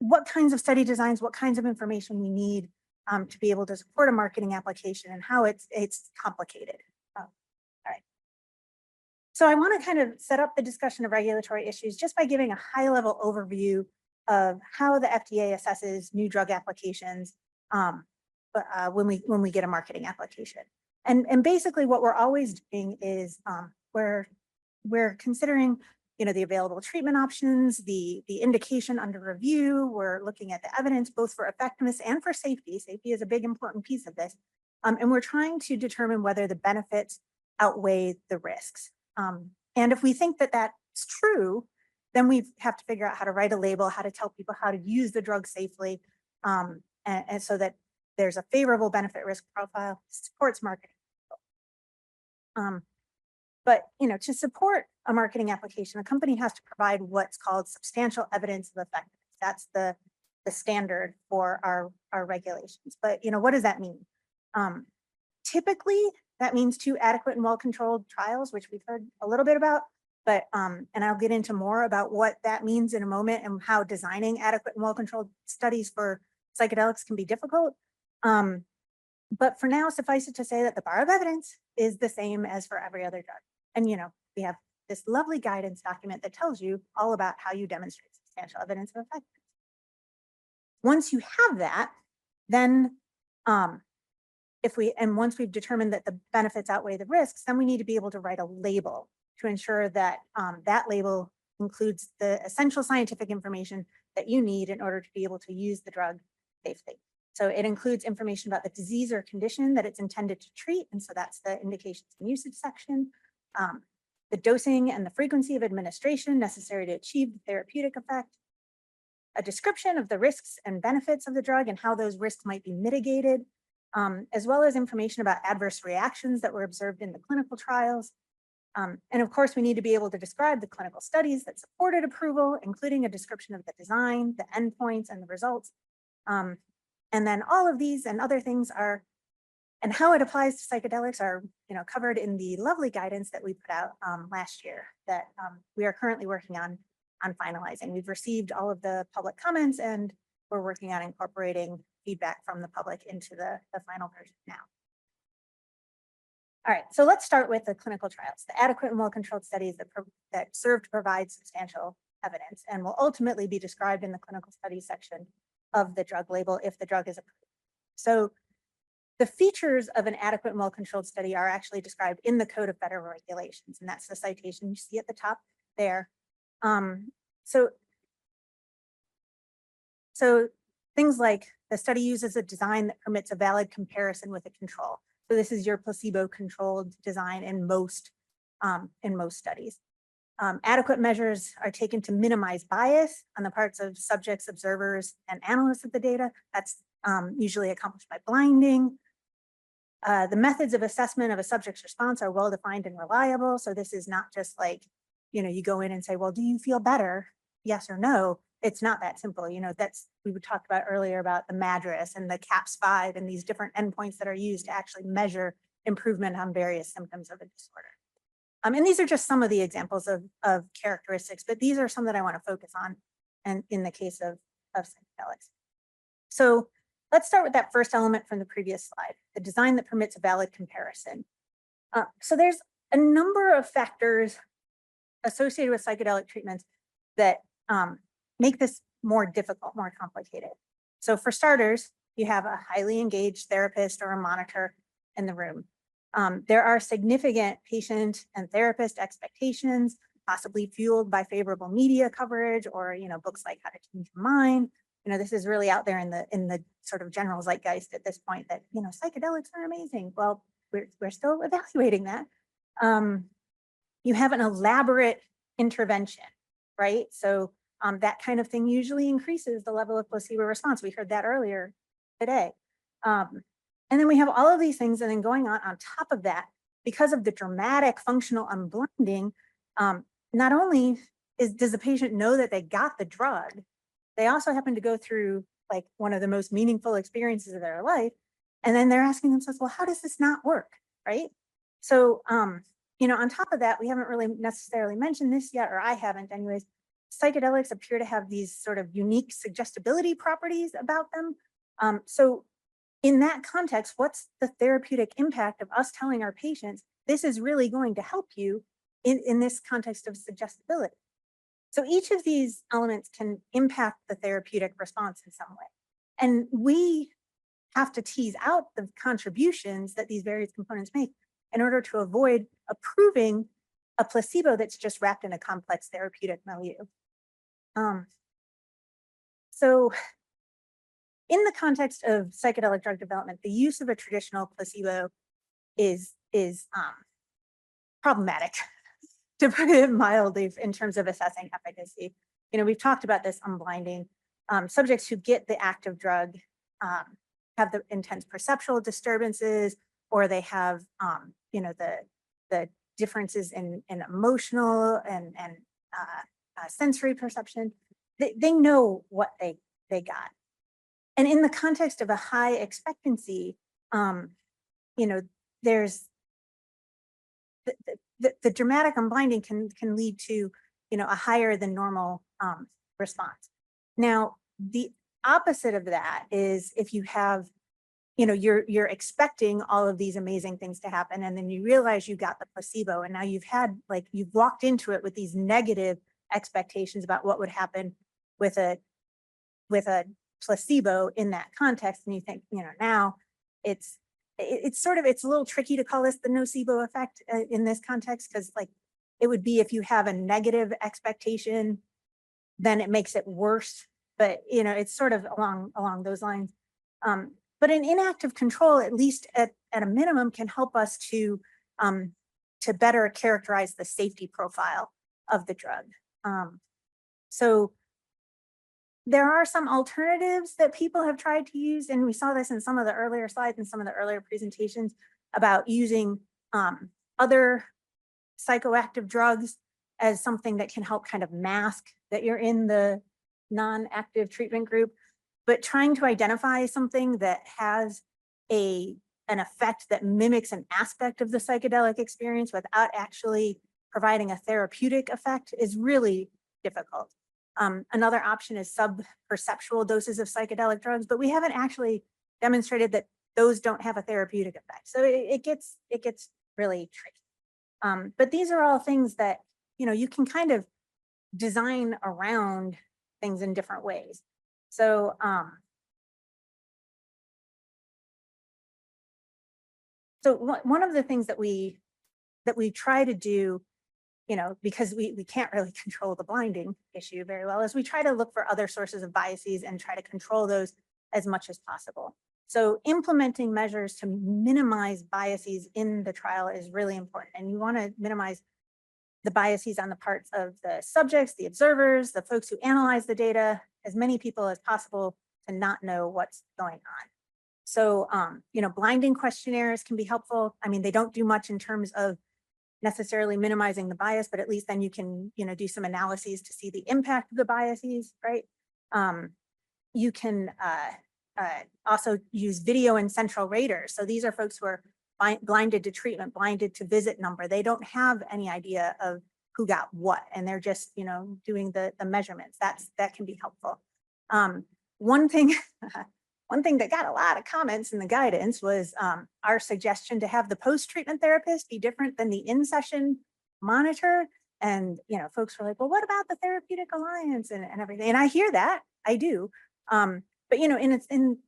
what kinds of study designs, what kinds of information we need to be able to support a marketing application and how it's complicated. All right. So I want to kind of set up the discussion of regulatory issues just by giving a high level overview of how the FDA assesses new drug applications when we get a marketing application. And basically what we're always doing is we're considering, you know, the available treatment options, the indication under review. We're looking at the evidence both for effectiveness and for safety. Safety is a big important piece of this. And we're trying to determine whether the benefits outweigh the risks. And if we think that that's true, then we have to figure out how to write a label, how to tell people how to use the drug safely, and so that there's a favorable benefit risk profile, supports marketing. But, to support a marketing application, a company has to provide what's called substantial evidence of effectiveness. That's the standard for our regulations. But, what does that mean? Typically, that means 2 adequate and well-controlled trials, which we've heard a little bit about. But, and I'll get into more about what that means in a moment and how designing adequate and well-controlled studies for psychedelics can be difficult. But for now, suffice it to say that the bar of evidence is the same as for every other drug. And, we have this lovely guidance document that tells you all about how you demonstrate substantial evidence of effectiveness. Once you have that, then once we've determined that the benefits outweigh the risks, then we need to be able to write a label to ensure that that label includes the essential scientific information that you need in order to be able to use the drug safely. So it includes information about the disease or condition that it's intended to treat. And so that's the indications and usage section, the dosing and the frequency of administration necessary to achieve the therapeutic effect, a description of the risks and benefits of the drug and how those risks might be mitigated, as well as information about adverse reactions that were observed in the clinical trials. And of course, we need to be able to describe the clinical studies that supported approval, including a description of the design, the endpoints, and the results. And then all of these and other things and how it applies to psychedelics are, covered in the lovely guidance that we put out last year that we are currently working on finalizing. We've received all of the public comments and we're working on incorporating feedback from the public into the final version now. All right, so let's start with the clinical trials, the adequate and well-controlled studies that serve to provide substantial evidence and will ultimately be described in the clinical studies section of the drug label if the drug is approved. So the features of an adequate and well-controlled study are actually described in the Code of Federal Regulations, and that's the citation you see at the top there. So things like the study uses a design that permits a valid comparison with a control. So this is your placebo-controlled design in most studies. Adequate measures are taken to minimize bias on the parts of subjects, observers, and analysts of the data. That's usually accomplished by blinding. The methods of assessment of a subject's response are well-defined and reliable. So this is not just like, you go in and say, well, do you feel better? Yes or no. It's not that simple. We talked about earlier about the MADRS and the CAPS-5 and these different endpoints that are used to actually measure improvement on various symptoms of a disorder. And these are just some of the examples of characteristics, but these are some that I want to focus on and in the case of psychedelics. So let's start with that first element from the previous slide, the design that permits a valid comparison. So there's a number of factors associated with psychedelic treatments that make this more difficult, more complicated. So for starters, you have a highly engaged therapist or a monitor in the room. There are significant patient and therapist expectations, possibly fueled by favorable media coverage or books like How to Change Your Mind. This is really out there in the sort of general zeitgeist at this point that psychedelics are amazing. Well, we're still evaluating that. You have an elaborate intervention, right? So that kind of thing usually increases the level of placebo response. We heard that earlier today. And then we have all of these things and then going on top of that, because of the dramatic functional unblinding, not only does the patient know that they got the drug, they also happen to go through like one of the most meaningful experiences of their life. And then they're asking themselves, well, how does this not work, right? So, on top of that, we haven't really necessarily mentioned this yet, or I haven't anyways. Psychedelics appear to have these sort of unique suggestibility properties about them. So in that context, what's the therapeutic impact of us telling our patients, this is really going to help you in this context of suggestibility? So each of these elements can impact the therapeutic response in some way. And we have to tease out the contributions that these various components make in order to avoid approving a placebo that's just wrapped in a complex therapeutic milieu. So in the context of psychedelic drug development, the use of a traditional placebo is problematic, to put it mildly, in terms of assessing efficacy. We've talked about this unblinding. Subjects who get the active drug have the intense perceptual disturbances, or they have, the differences in emotional and sensory perception. They know what they got. And in the context of a high expectancy, you know, there's the dramatic unblinding can lead to, you know, a higher than normal response. Now, the opposite of that is if you have, you know, you're expecting all of these amazing things to happen, and then you realize you got the placebo, and now you've walked into it with these negative expectations about what would happen with a placebo in that context, and you think, you know, now it's a little tricky to call this the nocebo effect in this context, because like it would be if you have a negative expectation, then it makes it worse. But you know, it's sort of along those lines. But an inactive control, at least at a minimum, can help us to better characterize the safety profile of the drug. So there are some alternatives that people have tried to use, and we saw this in some of the earlier slides and some of the earlier presentations about using other psychoactive drugs as something that can help kind of mask that you're in the non-active treatment group, but trying to identify something that has an effect that mimics an aspect of the psychedelic experience without actually providing a therapeutic effect is really difficult. Another option is sub-perceptual doses of psychedelic drugs, but we haven't actually demonstrated that those don't have a therapeutic effect. So it gets really tricky. But these are all things that, you know, you can kind of design around things in different ways. So one of the things that we try to do, you know, because we can't really control the blinding issue very well, is we try to look for other sources of biases and try to control those as much as possible. So implementing measures to minimize biases in the trial is really important. And you want to minimize the biases on the parts of the subjects, the observers, the folks who analyze the data, as many people as possible to not know what's going on. So, you know, blinding questionnaires can be helpful. I mean, they don't do much in terms of necessarily minimizing the bias, but at least then you can, you know, do some analyses to see the impact of the biases, right? You can also use video and central raters. So these are folks who are blinded to treatment, blinded to visit number. They don't have any idea of who got what, and they're just, you know, doing the measurements. That can be helpful. One thing that got a lot of comments in the guidance was our suggestion to have the post-treatment therapist be different than the in-session monitor. And, you know, folks were like, well, what about the therapeutic alliance and everything? And I hear that, I do. But, you know,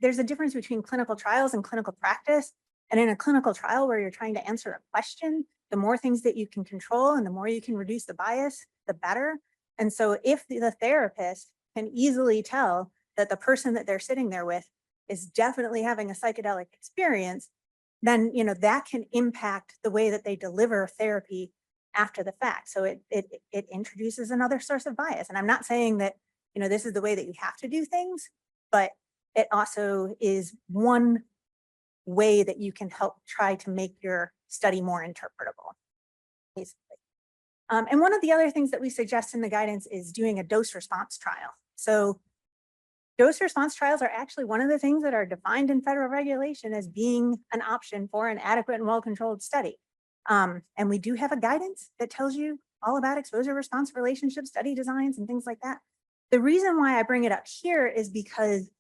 there's a difference between clinical trials and clinical practice. And in a clinical trial where you're trying to answer a question, the more things that you can control and the more you can reduce the bias, the better. And so if the therapist can easily tell that the person that they're sitting there with is definitely having a psychedelic experience, then, you know, that can impact the way that they deliver therapy after the fact. So it introduces another source of bias. And I'm not saying that, you know, this is the way that you have to do things, but it also is one way that you can help try to make your study more interpretable, basically. And one of the other things that we suggest in the guidance is doing a dose response trial. So dose response trials are actually one of the things that are defined in federal regulation as being an option for an adequate and well-controlled study. And we do have a guidance that tells you all about exposure response relationship study designs and things like that. The reason why I bring it up here is because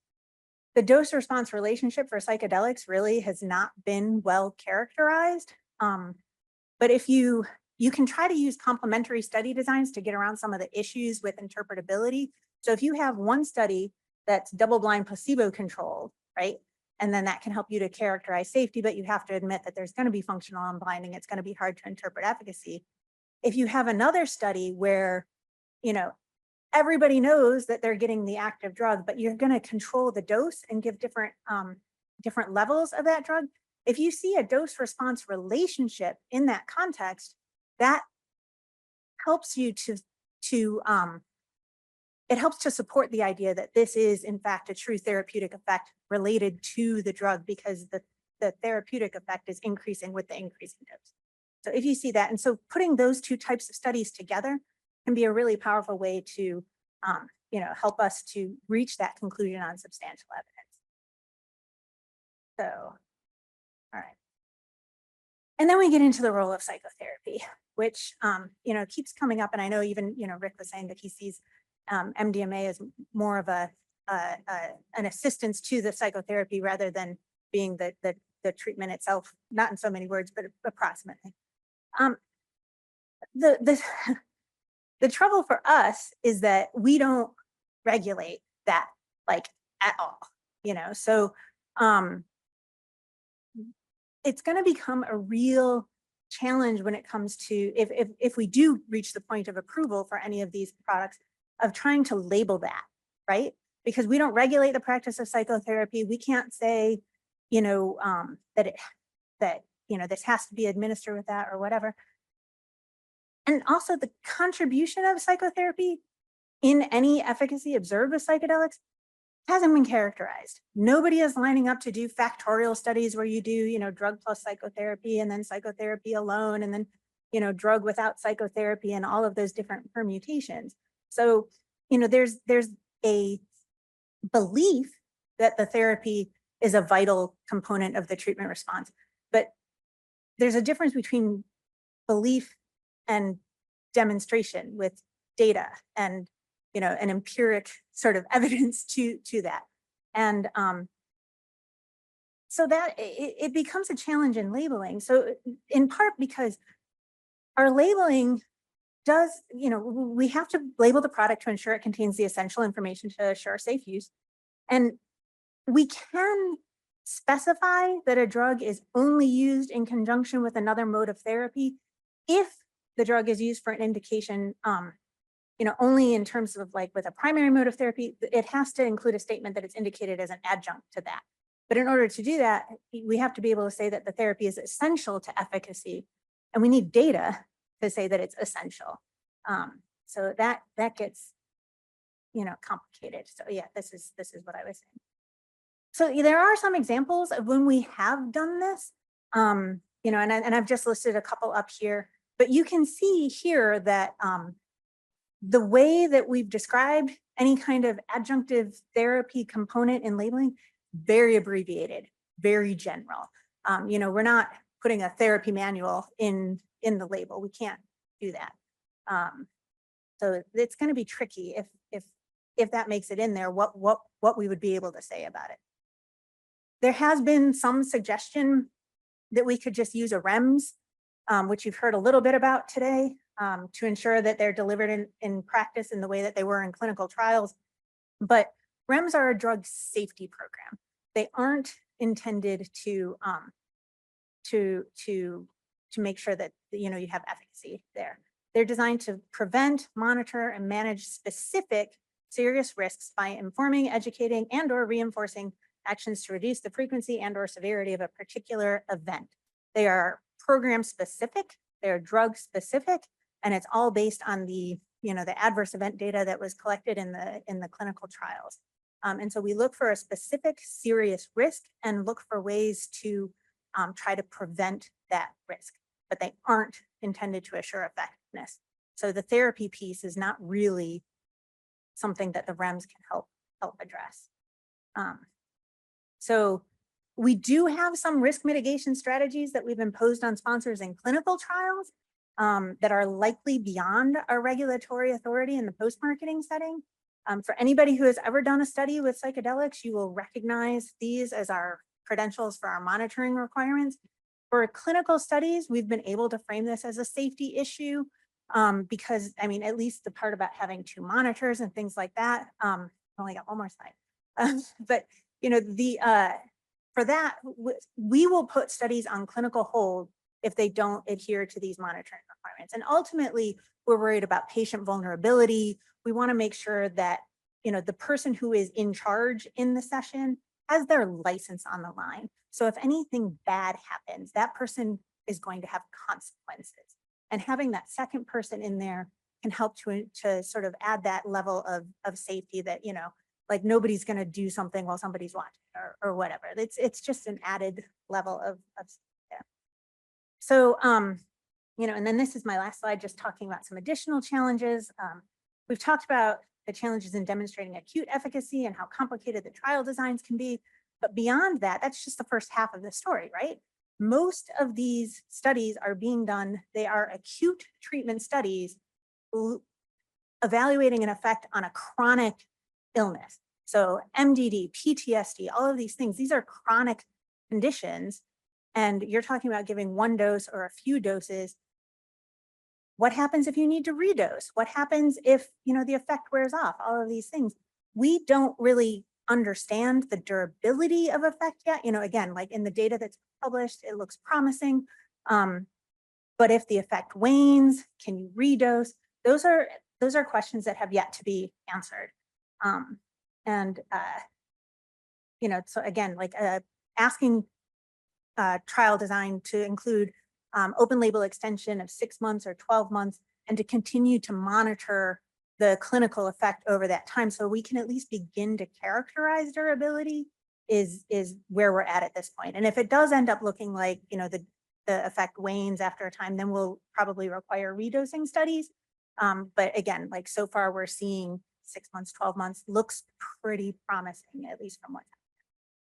the dose response relationship for psychedelics really has not been well characterized. But if you can try to use complementary study designs to get around some of the issues with interpretability. So if you have one study that's double-blind placebo controlled, right? And then that can help you to characterize safety, but you have to admit that there's going to be functional unblinding. It's going to be hard to interpret efficacy. If you have another study where, you know, everybody knows that they're getting the active drug, but you're going to control the dose and give different levels of that drug. If you see a dose response relationship in that context, that helps you it helps to support the idea that this is in fact a true therapeutic effect related to the drug, because the therapeutic effect is increasing with the increasing dose. So if you see that, and so putting those two types of studies together can be a really powerful way to, help us to reach that conclusion on substantial evidence. So, all right. And then we get into the role of psychotherapy, which, keeps coming up. And I know even, Rick was saying that he sees MDMA as more of an assistance to the psychotherapy rather than being the treatment itself, not in so many words, but approximately. The trouble for us is that we don't regulate that like at all, so it's going to become a real challenge when it comes to if we do reach the point of approval for any of these products, of trying to label that, right? Because we don't regulate the practice of psychotherapy. We can't say, that this has to be administered with that or whatever. And also the contribution of psychotherapy in any efficacy observed with psychedelics hasn't been characterized. Nobody is lining up to do factorial studies where you do, drug plus psychotherapy and then psychotherapy alone and then, drug without psychotherapy and all of those different permutations. So, there's a belief that the therapy is a vital component of the treatment response, but there's a difference between belief and demonstration with data and an empiric sort of evidence to that. And so that it becomes a challenge in labeling. So in part because our labeling does, we have to label the product to ensure it contains the essential information to assure safe use. And we can specify that a drug is only used in conjunction with another mode of therapy if the drug is used for an indication, only in terms of like with a primary mode of therapy. It has to include a statement that it's indicated as an adjunct to that. But in order to do that, we have to be able to say that the therapy is essential to efficacy, and we need data to say that it's essential. So that gets, complicated. So yeah, this is what I was saying. So there are some examples of when we have done this, and I've just listed a couple up here, but you can see here that the way that we've described any kind of adjunctive therapy component in labeling, very abbreviated, very general. We're not putting a therapy manual in the label. We can't do that. So it's going to be tricky if that makes it in there, what we would be able to say about it. There has been some suggestion that we could just use a REMS, which you've heard a little bit about today, to ensure that they're delivered in practice in the way that they were in clinical trials. But REMS are a drug safety program. They aren't intended to make sure that you have efficacy there. They're designed to prevent, monitor, and manage specific serious risks by informing, educating, and/or reinforcing actions to reduce the frequency and/or severity of a particular event. They are program specific, they're drug specific, and it's all based on the adverse event data that was collected in the clinical trials. And so we look for a specific serious risk and look for ways to try to prevent that risk, but they aren't intended to assure effectiveness. So the therapy piece is not really something that the REMS can help address. So we do have some risk mitigation strategies that we've imposed on sponsors in clinical trials that are likely beyond our regulatory authority in the post-marketing setting. For anybody who has ever done a study with psychedelics, you will recognize these as our credentials for our monitoring requirements. For clinical studies, we've been able to frame this as a safety issue because, at least the part about having 2 monitors and things like that, I only got one more slide. But, for that, we will put studies on clinical hold if they don't adhere to these monitoring requirements. And ultimately, we're worried about patient vulnerability. We want to make sure that, the person who is in charge in the session has their license on the line. So if anything bad happens, that person is going to have consequences. And having that second person in there can help to sort of add that level of safety that, like nobody's going to do something while somebody's watching or whatever. It's just an added level of yeah. So and then this is my last slide, just talking about some additional challenges. We've talked about the challenges in demonstrating acute efficacy and how complicated the trial designs can be. But beyond that, that's just the first half of the story, right? Most of these studies are being done, they are acute treatment studies evaluating an effect on a chronic illness. So MDD, PTSD, all of these things, these are chronic conditions. And you're talking about giving one dose or a few doses. What happens if you need to redose? What happens if, the effect wears off? All of these things. We don't really understand the durability of effect yet. Again, like in the data that's published, it looks promising. But if the effect wanes, can you redose? Those are questions that have yet to be answered. So again, like asking trial design to include open label extension of 6 months or 12 months, and to continue to monitor the clinical effect over that time, so we can at least begin to characterize durability is where we're at this point. And if it does end up looking like, the effect wanes after a time, then we'll probably require redosing studies. But again, like so far we're seeing 6 months, 12 months looks pretty promising, at least from what's happening.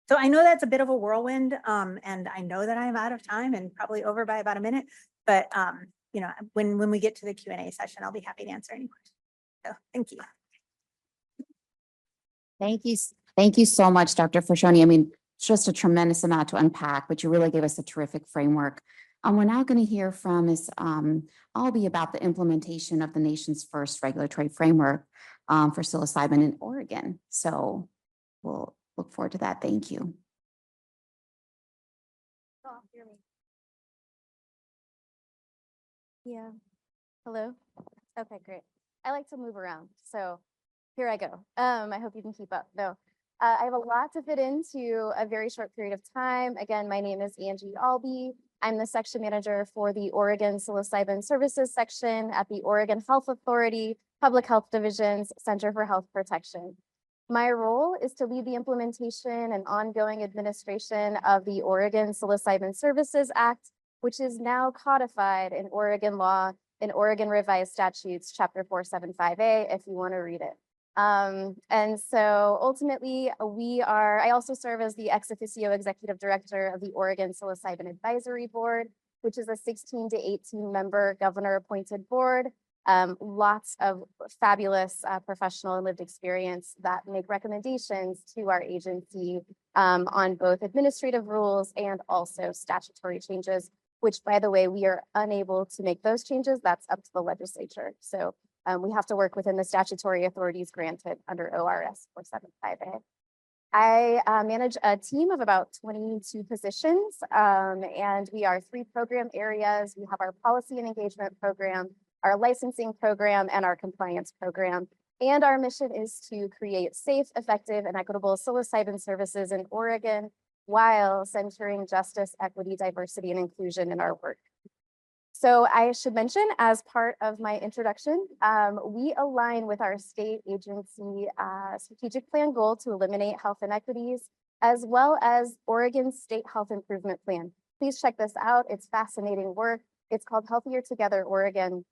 So I know that's a bit of a whirlwind, and I know that I'm out of time and probably over by about a minute, but when we get to the Q&A session, I'll be happy to answer any questions. So thank you. Thank you so much, Dr. Frashoni. I mean, it's just a tremendous amount to unpack, but you really gave us a terrific framework. We're now going to hear from Albie about the implementation of the nation's first regulatory framework for psilocybin in Oregon. So we'll look forward to that. Thank you. Oh, hear me. Yeah. Hello? Okay, great. I like to move around, so here I go. I hope you can keep up. No, I have a lot to fit into a very short period of time. Again, my name is Angie Albie. I'm the section manager for the Oregon Psilocybin Services section at the Oregon Health Authority Public Health Division's Center for Health Protection. My role is to lead the implementation and ongoing administration of the Oregon Psilocybin Services Act, which is now codified in Oregon law in Oregon Revised Statutes, Chapter 475A, if you want to read it. And so ultimately, I also serve as the ex officio executive director of the Oregon Psilocybin Advisory Board, which is a 16 to 18 member governor appointed board. Lots of fabulous professional and lived experience that make recommendations to our agency on both administrative rules and also statutory changes, which, by the way, we are unable to make those changes. That's up to the legislature. So we have to work within the statutory authorities granted under ORS 475A. I manage a team of about 22 positions, and we are 3 program areas. We have our policy and engagement program, our licensing program, and our compliance program. And our mission is to create safe, effective, and equitable psilocybin services in Oregon while centering justice, equity, diversity, and inclusion in our work. So I should mention, as part of my introduction, we align with our state agency strategic plan goal to eliminate health inequities, as well as Oregon's State Health Improvement Plan. Please check this out. It's fascinating work. It's called Healthier Together Oregon.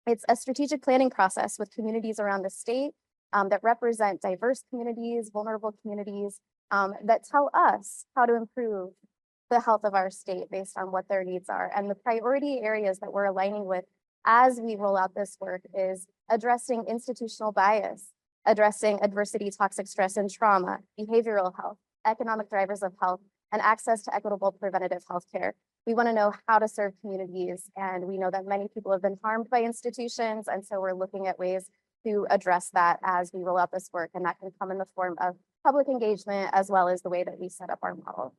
It's a strategic planning process with communities around the state that represent diverse communities, vulnerable communities, that tell us how to improve the health of our state based on what their needs are. And the priority areas that we're aligning with as we roll out this work is addressing institutional bias, addressing adversity, toxic stress, and trauma, behavioral health, economic drivers of health, and access to equitable preventative health care. We want to know how to serve communities, and we know that many people have been harmed by institutions, and so we're looking at ways to address that as we roll out this work, and that can come in the form of public engagement as well as the way that we set up our model.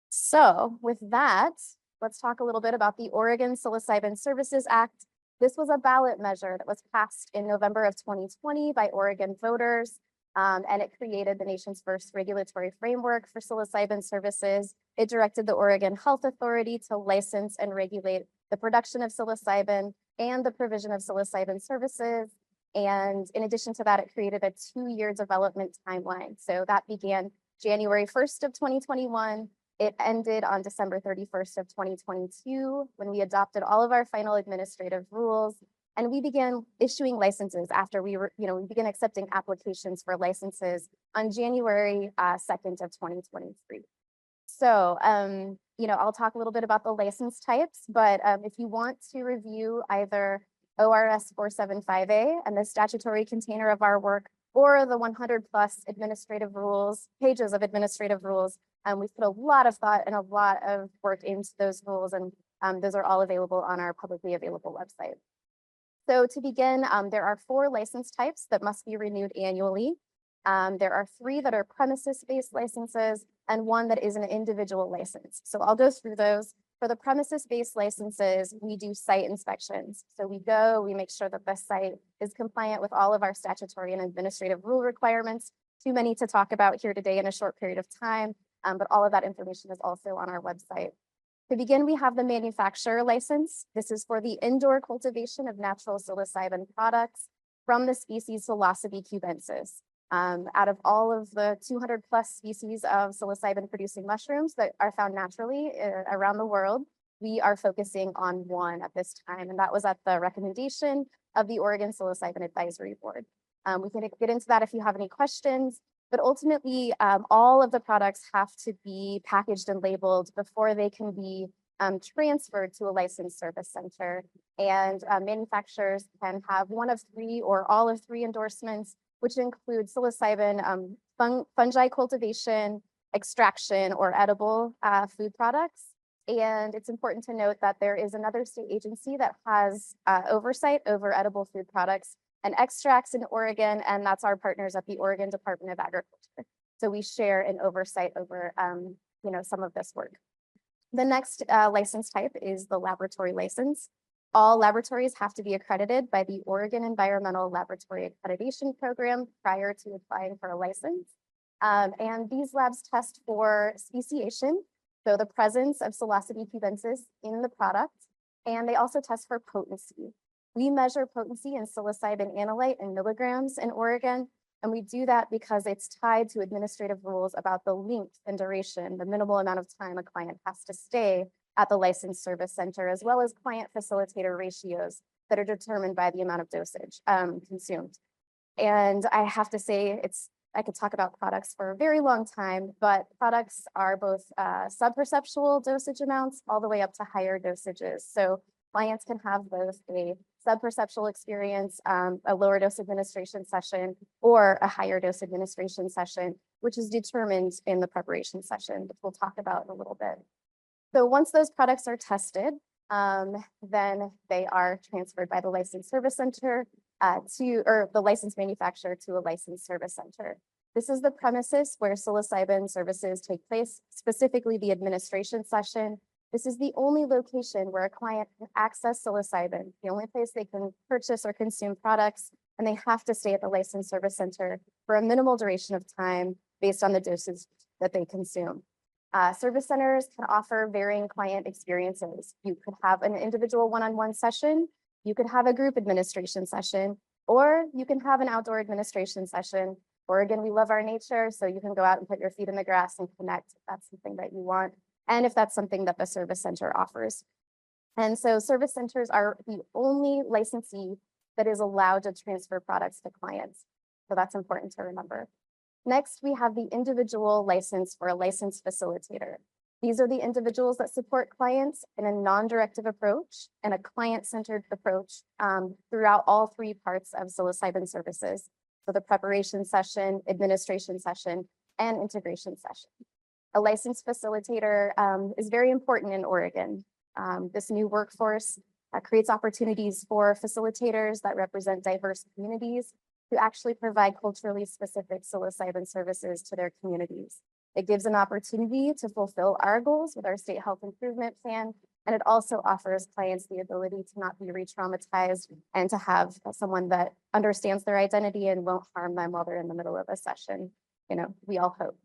So with that, let's talk a little bit about the Oregon Psilocybin Services Act. This was a ballot measure that was passed in November of 2020 by Oregon voters, and it created the nation's first regulatory framework for psilocybin services. It directed the Oregon Health Authority to license and regulate the production of psilocybin and the provision of psilocybin services. And in addition to that, it created a 2-year development timeline. So that began January 1st of 2021 It ended on December 31st of 2022 when we adopted all of our final administrative rules and we began issuing licenses after we began accepting applications for licenses on January 2nd of 2023. So, I'll talk a little bit about the license types, but if you want to review either ORS 475A and the statutory container of our work, or the 100+ administrative rules, pages of administrative rules, we've put a lot of thought and a lot of work into those rules, and those are all available on our publicly available website. So to begin, there are 4 license types that must be renewed annually. There are 3 that are premises-based licenses and 1 that is an individual license. So I'll go through those. For the premises-based licenses, we do site inspections. So we go, we make sure that the site is compliant with all of our statutory and administrative rule requirements. Too many to talk about here today in a short period of time, but all of that information is also on our website. To begin, we have the manufacturer license. This is for the indoor cultivation of natural psilocybin products from the species Psilocybe cubensis. Out of all of the 200+ species of psilocybin producing mushrooms that are found naturally around the world, we are focusing on 1 at this time, and that was at the recommendation of the Oregon Psilocybin Advisory Board. We can get into that if you have any questions, but ultimately all of the products have to be packaged and labeled before they can be transferred to a licensed service center, and manufacturers can have 1 of 3 or all of 3 endorsements, which include psilocybin fungi cultivation, extraction, or edible food products. And it's important to note that there is another state agency that has oversight over edible food products and extracts in Oregon, and that's our partners at the Oregon Department of Agriculture. So we share an oversight over some of this work. The next license type is the laboratory license. All laboratories have to be accredited by the Oregon Environmental Laboratory Accreditation Program prior to applying for a license. And these labs test for speciation, so the presence of Psilocybe cubensis in the product, and they also test for potency. We measure potency in psilocybin analyte in milligrams in Oregon, and we do that because it's tied to administrative rules about the length and duration, the minimal amount of time a client has to stay at the licensed service center, as well as client facilitator ratios that are determined by the amount of dosage consumed. And I have to say, I could talk about products for a very long time, but products are both subperceptual dosage amounts all the way up to higher dosages. So clients can have both a subperceptual experience, a lower dose administration session, or a higher dose administration session, which is determined in the preparation session, which we'll talk about in a little bit. So once those products are tested, then they are transferred by the licensed service center or the licensed manufacturer to a licensed service center. This is the premises where psilocybin services take place, specifically the administration session. This is the only location where a client can access psilocybin, the only place they can purchase or consume products, and they have to stay at the licensed service center for a minimal duration of time based on the doses that they consume. Service centers can offer varying client experiences. You could have an individual one-on-one session, you could have a group administration session, or you can have an outdoor administration session. Oregon, we love our nature, so you can go out and put your feet in the grass and connect if that's something that you want, and if that's something that the service center offers. And so service centers are the only licensee that is allowed to transfer products to clients. So that's important to remember. Next, we have the individual license for a licensed facilitator. These are the individuals that support clients in a non-directive approach and a client-centered approach throughout all 3 parts of psilocybin services. So the preparation session, administration session, and integration session. A licensed facilitator is very important in Oregon. This new workforce creates opportunities for facilitators that represent diverse communities to actually provide culturally specific psilocybin services to their communities. It gives an opportunity to fulfill our goals with our state health improvement plan, and it also offers clients the ability to not be re-traumatized and to have someone that understands their identity and won't harm them while they're in the middle of a session. We all hope.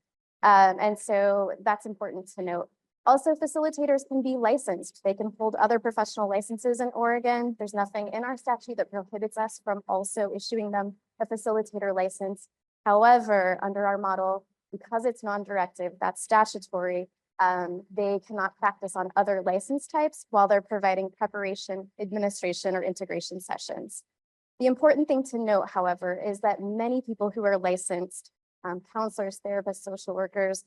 And so that's important to note. Also, facilitators can be licensed. They can hold other professional licenses in Oregon. There's nothing in our statute that prohibits us from also issuing them a facilitator license. However, under our model, because it's non-directive, that's statutory, They cannot practice on other license types while they're providing preparation, administration, or integration sessions. The important thing to note, however, is that many people who are licensed, counselors, therapists, social workers,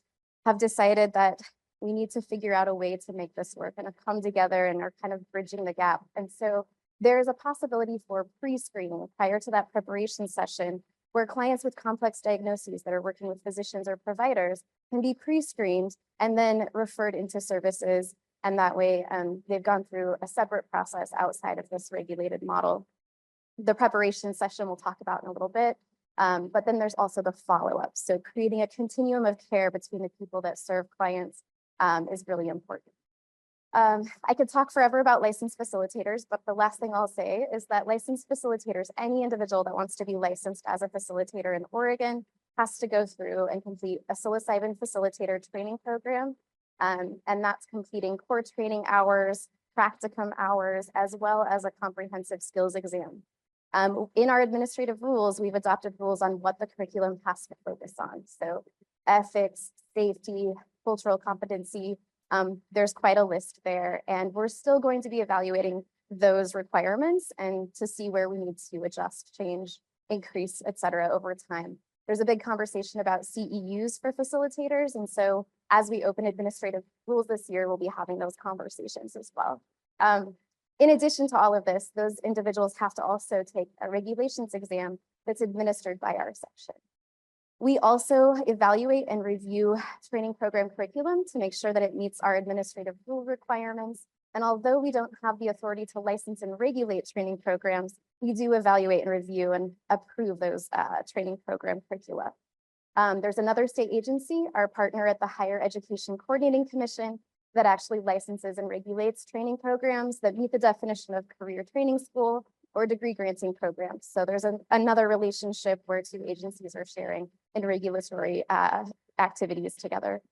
have decided that we need to figure out a way to make this work and have come together and are kind of bridging the gap. And so there is a possibility for pre-screening prior to that preparation session where clients with complex diagnoses that are working with physicians or providers can be pre-screened and then referred into services. And that way they've gone through a separate process outside of this regulated model. The preparation session we'll talk about in a little bit, but then there's also the follow-up. So creating a continuum of care between the people that serve clients is really important. I could talk forever about licensed facilitators, but the last thing I'll say is that licensed facilitators, any individual that wants to be licensed as a facilitator in Oregon has to go through and complete a psilocybin facilitator training program. And that's completing core training hours, practicum hours, as well as a comprehensive skills exam. In our administrative rules, we've adopted rules on what the curriculum has to focus on. So ethics, safety, cultural competency, there's quite a list there. And we're still going to be evaluating those requirements and to see where we need to adjust, change, increase, et cetera, over time. There's a big conversation about CEUs for facilitators. And so as we open administrative rules this year, we'll be having those conversations as well. In addition to all of this, those individuals have to also take a regulations exam that's administered by our section. We also evaluate and review training program curriculum to make sure that it meets our administrative rule requirements. And although we don't have the authority to license and regulate training programs, we do evaluate and review and approve those training program curricula. There's another state agency, our partner at the Higher Education Coordinating Commission, that actually licenses and regulates training programs that meet the definition of career training school or degree granting programs. So there's another relationship where two agencies are sharing in regulatory activities together.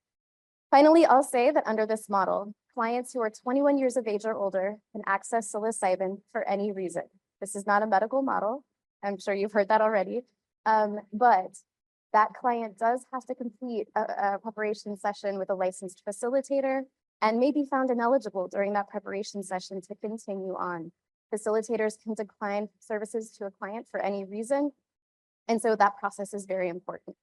Finally, I'll say that under this model, clients who are 21 years of age or older can access psilocybin for any reason. This is not a medical model. I'm sure you've heard that already. But that client does have to complete a preparation session with a licensed facilitator and may be found ineligible during that preparation session to continue on. Facilitators can decline services to a client for any reason. And so that process is very important.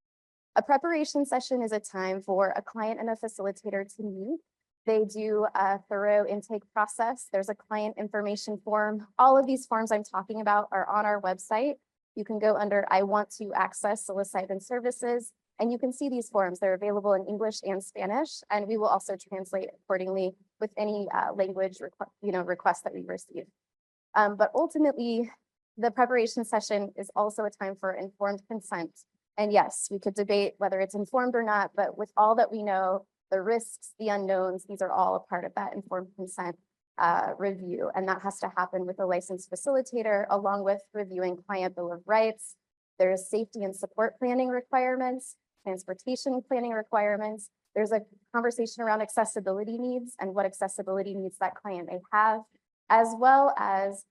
A preparation session is a time for a client and a facilitator to meet. They do a thorough intake process. There's a client information form. All of these forms I'm talking about are on our website. You can go under I want to access psilocybin services, and you can see these forms. They're available in English and Spanish, and we will also translate accordingly with any language requests that we receive. But ultimately, the preparation session is also a time for informed consent. And yes, we could debate whether it's informed or not, but with all that we know, the risks, the unknowns, these are all a part of that informed consent review. And that has to happen with a licensed facilitator, along with reviewing client bill of rights. There's safety and support planning requirements, transportation planning requirements. There's a conversation around accessibility needs and what accessibility needs that client may have, as well as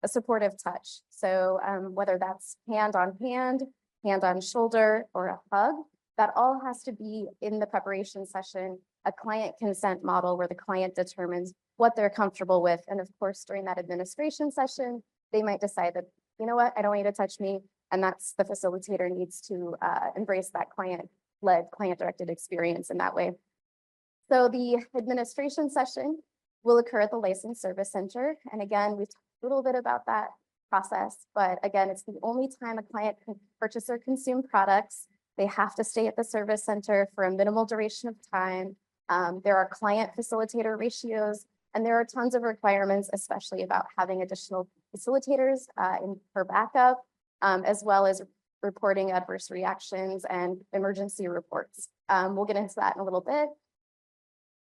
a supportive touch. So whether that's hand on shoulder, or a hug, that all has to be in the preparation session, a client consent model where the client determines what they're comfortable with. And of course, during that administration session, they might decide that, you know what, I don't want you to touch me. And that's the facilitator needs to embrace that client-led, client-directed experience in that way. So the administration session will occur at the Licensed Service Center. And again, we've talked a little bit about that process, but again, it's the only time a client can purchase or consume products. They have to stay at the service center for a minimal duration of time. There are client facilitator ratios, and there are tons of requirements, especially about having additional facilitators for backup, as well as reporting adverse reactions and emergency reports. We'll get into that in a little bit.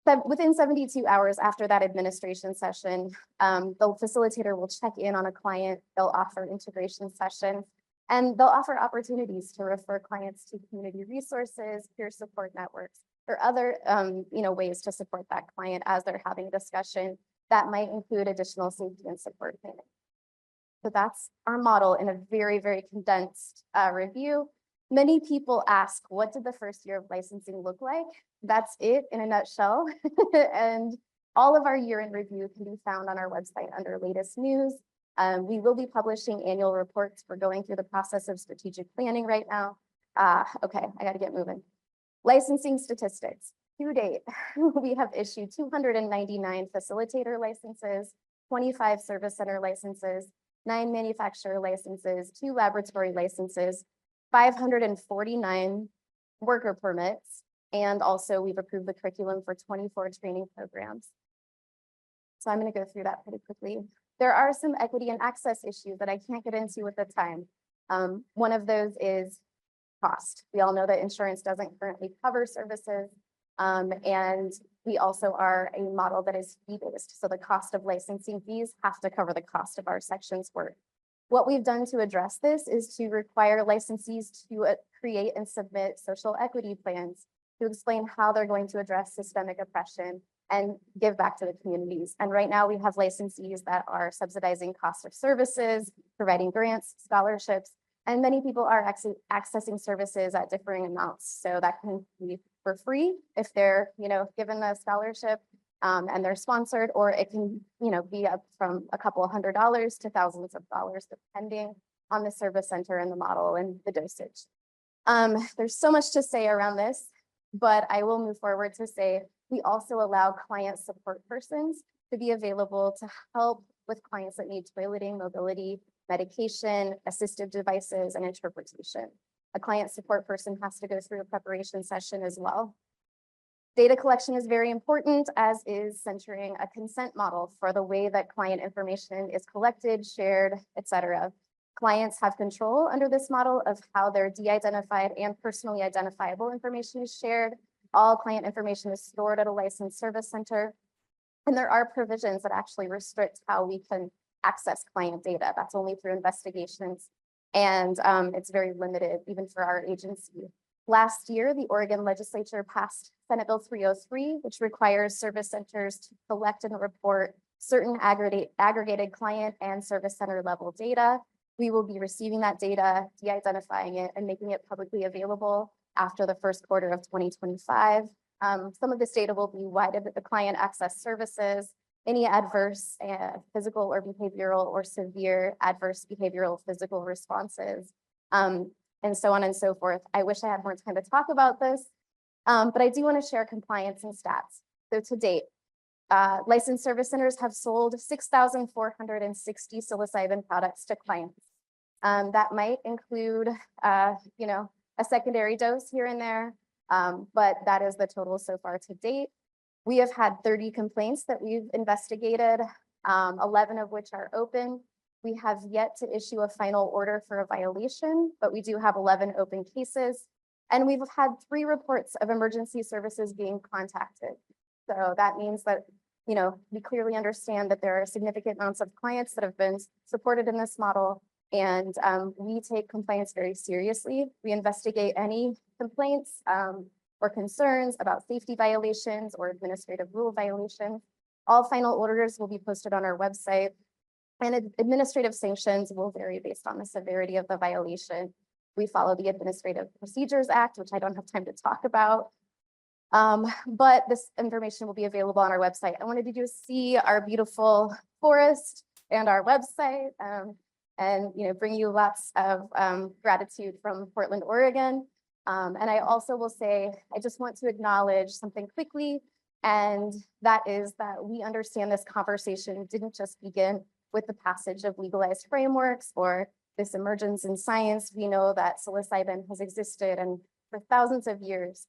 But within 72 hours after that administration session, the facilitator will check in on a client. They'll offer integration sessions, and they'll offer opportunities to refer clients to community resources, peer support networks, or other ways to support that client as they're having a discussion. That might include additional safety and support planning. So that's our model in a very, very condensed review. Many people ask, what did the first year of licensing look like? That's it in a nutshell. And all of our year in review can be found on our website under latest news. We will be publishing annual reports. We're going through the process of strategic planning right now. Okay, I got to get moving. Licensing statistics. To date, we have issued 299 facilitator licenses, 25 service center licenses, 9 manufacturer licenses, 2 laboratory licenses, 549 worker permits, and also we've approved the curriculum for 24 training programs. So I'm going to go through that pretty quickly. There are some equity and access issues that I can't get into at the time. One of those is cost. We all know that insurance doesn't currently cover services, and we also are a model that is fee-based. So the cost of licensing fees have to cover the cost of our sections work. What we've done to address this is to require licensees to create and submit social equity plans to explain how they're going to address systemic oppression and give back to the communities. And right now we have licensees that are subsidizing cost of services, providing grants, scholarships, and many people are accessing services at differing amounts. So that can be for free if they're, given a scholarship and they're sponsored, or it can, be up from a couple $100s to thousands of dollars, depending on the service center and the model and the dosage. There's so much to say around this, but I will move forward to say we also allow client support persons to be available to help with clients that need toileting, mobility, medication, assistive devices, and interpretation. A client support person has to go through a preparation session as well. Data collection is very important, as is centering a consent model for the way that client information is collected, shared, etc. Clients have control under this model of how their de-identified and personally identifiable information is shared. All client information is stored at a licensed service center. And there are provisions that actually restrict how we can access client data. That's only through investigations. And it's very limited even for our agency. Last year, the Oregon legislature passed Senate Bill 303, which requires service centers to collect and report certain aggregated client and service center level data. We will be receiving that data, de-identifying it, and making it publicly available after the first quarter of 2025. Some of this data will be why did the client access services, any adverse physical or behavioral or severe adverse behavioral physical responses, and so on and so forth. I wish I had more time to talk about this, but I do want to share compliance and stats. So to date, licensed service centers have sold 6,460 psilocybin products to clients. That might include, a secondary dose here and there, but that is the total so far to date. We have had 30 complaints that we've investigated, 11 of which are open. We have yet to issue a final order for a violation, but we do have 11 open cases. And we've had 3 reports of emergency services being contacted. So that means that, we clearly understand that there are significant amounts of clients that have been supported in this model. And we take complaints very seriously. We investigate any complaints or concerns about safety violations or administrative rule violations. All final orders will be posted on our website, and administrative sanctions will vary based on the severity of the violation. We follow the Administrative Procedures Act, which I don't have time to talk about, but this information will be available on our website. I wanted you to see our beautiful forest and our website, and bring you lots of gratitude from Portland, Oregon. And I also will say, I just want to acknowledge something quickly, and that is that we understand this conversation didn't just begin with the passage of legalized frameworks or this emergence in science. We know that psilocybin has existed, and for thousands of years,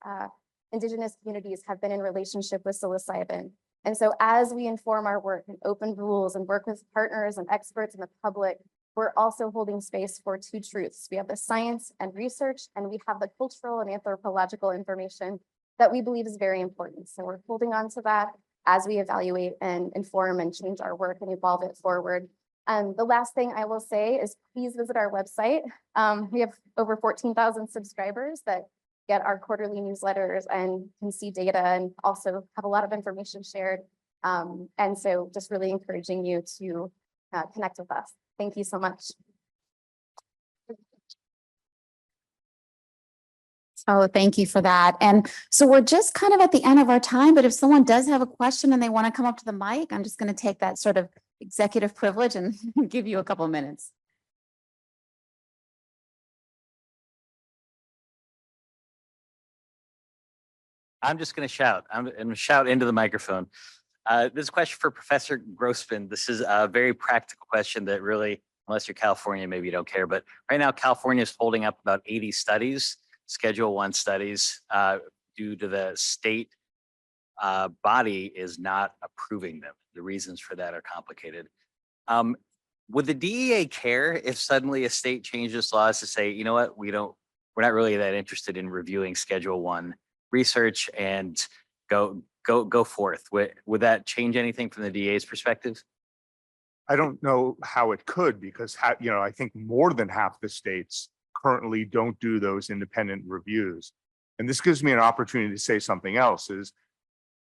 indigenous communities have been in relationship with psilocybin. And so as we inform our work and open rules and work with partners and experts in the public, we're also holding space for 2 truths. We have the science and research, and we have the cultural and anthropological information that we believe is very important. So we're holding on to that as we evaluate and inform and change our work and evolve it forward. The last thing I will say is please visit our website. We have over 14,000 subscribers that get our quarterly newsletters and can see data and also have a lot of information shared. And so just really encouraging you to connect with us. Thank you so much. Oh, thank you for that. And so we're just kind of at the end of our time, but if someone does have a question and they want to come up to the mic, I'm just going to take that sort of executive privilege and give you a couple of minutes. I'm just going to shout. I'm going to shout into the microphone. This is a question for Professor Grossman. This is a very practical question that really, unless you're California, maybe you don't care. But right now, California is holding up about 80 studies, Schedule I studies, due to the state body is not approving them. The reasons for that are complicated. Would the DEA care if suddenly a state changes laws to say, you know what, we're not really that interested in reviewing Schedule I research and go forth? Would that change anything from the DA's perspective? I don't know how it could, because I think more than half the states currently don't do those independent reviews. And this gives me an opportunity to say something else. Is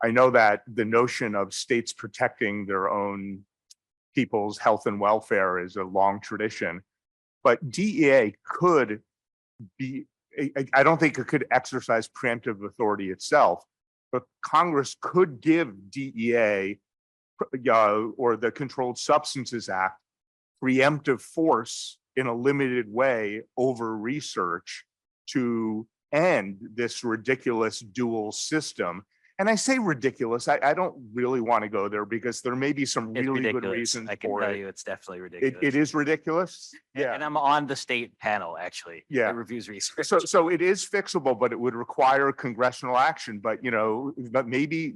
I know that the notion of states protecting their own people's health and welfare is a long tradition, but DEA could be, I don't think it could exercise preemptive authority itself, but Congress could give DEA or the Controlled Substances Act preemptive force in a limited way over research to end this ridiculous dual system. And I say ridiculous, I don't really want to go there because there may be some It's really good ridiculous. reasons I can for tell it. you it's definitely ridiculous. It is ridiculous. Yeah. And I'm on the state panel, actually. Yeah. That reviews research. So it is fixable, but it would require congressional action. But maybe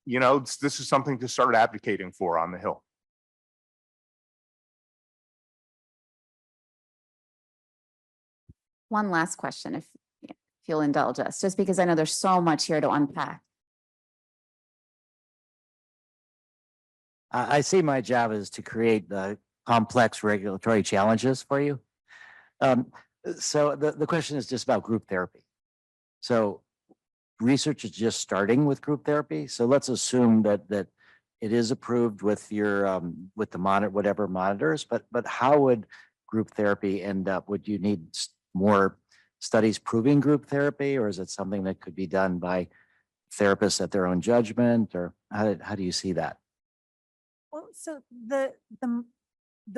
this is something to start advocating for on the Hill. One last question, if you'll indulge us, just because I know there's so much here to unpack. I see my job is to create the complex regulatory challenges for you. So the question is just about group therapy. So research is just starting with group therapy. So let's assume that it is approved with your with the whatever monitors, but how would group therapy end up? Would you need more studies proving group therapy, or is it something that could be done by therapists at their own judgment, or how do you see that? Well, so the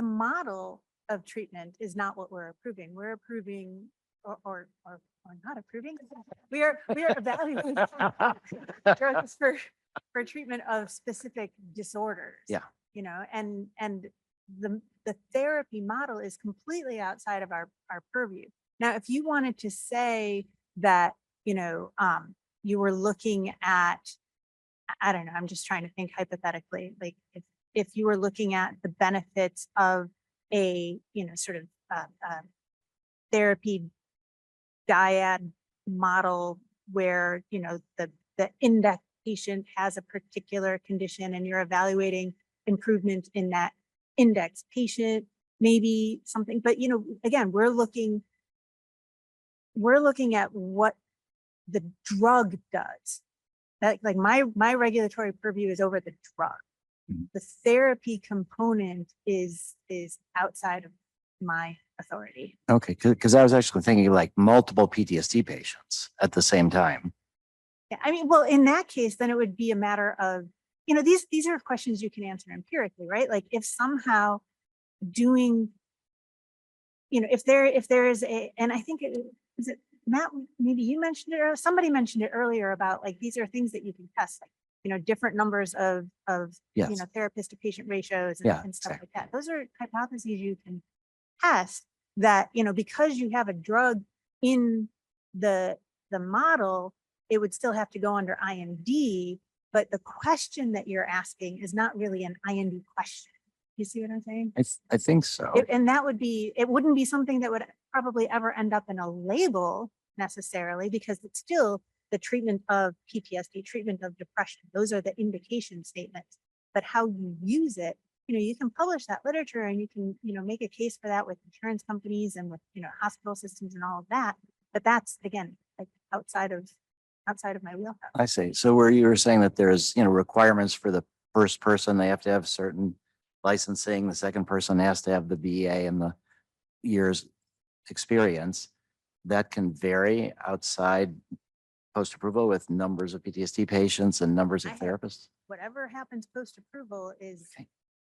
model of treatment is not what we're approving. We're approving or not approving. We are evaluating drugs for treatment of specific disorders. Yeah. And the therapy model is completely outside of our purview. Now, if you wanted to say that, you were looking at, I don't know, I'm just trying to think hypothetically, like if you were looking at the benefits of a, sort of therapy dyad model where, the index patient has a particular condition and you're evaluating improvement in that index patient, maybe something, but, again, we're looking at what the drug does. That, like my regulatory purview is over the drug. The therapy component is outside of my authority. Okay, because I was actually thinking like multiple PTSD patients at the same time. Yeah, I mean, well, in that case, then it would be a matter of, these are questions you can answer empirically, right? Like if somehow doing, if there is and I think is it Matt, maybe you mentioned it or somebody mentioned it earlier about like, these are things that you can test, like, different numbers of Yes. therapist to patient ratios and, Yeah, and stuff exactly. like that. Those are hypotheses you can test that, because you have a drug in the model, it would still have to go under IND, but the question that you're asking is not really an IND question. You see what I'm saying? I think so. And that would be, it wouldn't be something that would probably ever end up in a label necessarily, because it's still the treatment of PTSD, treatment of depression. Those are the indication statements, but how you use it, you can publish that literature and you can, make a case for that with insurance companies and with, hospital systems and all of that. But that's, again, like outside of my wheelhouse. I see. So where you were saying that there's, requirements for the first person, they have to have certain licensing, the second person has to have the BA and the years experience. that can vary outside post-approval with numbers of PTSD patients and numbers of I have- therapists? Whatever happens post-approval is,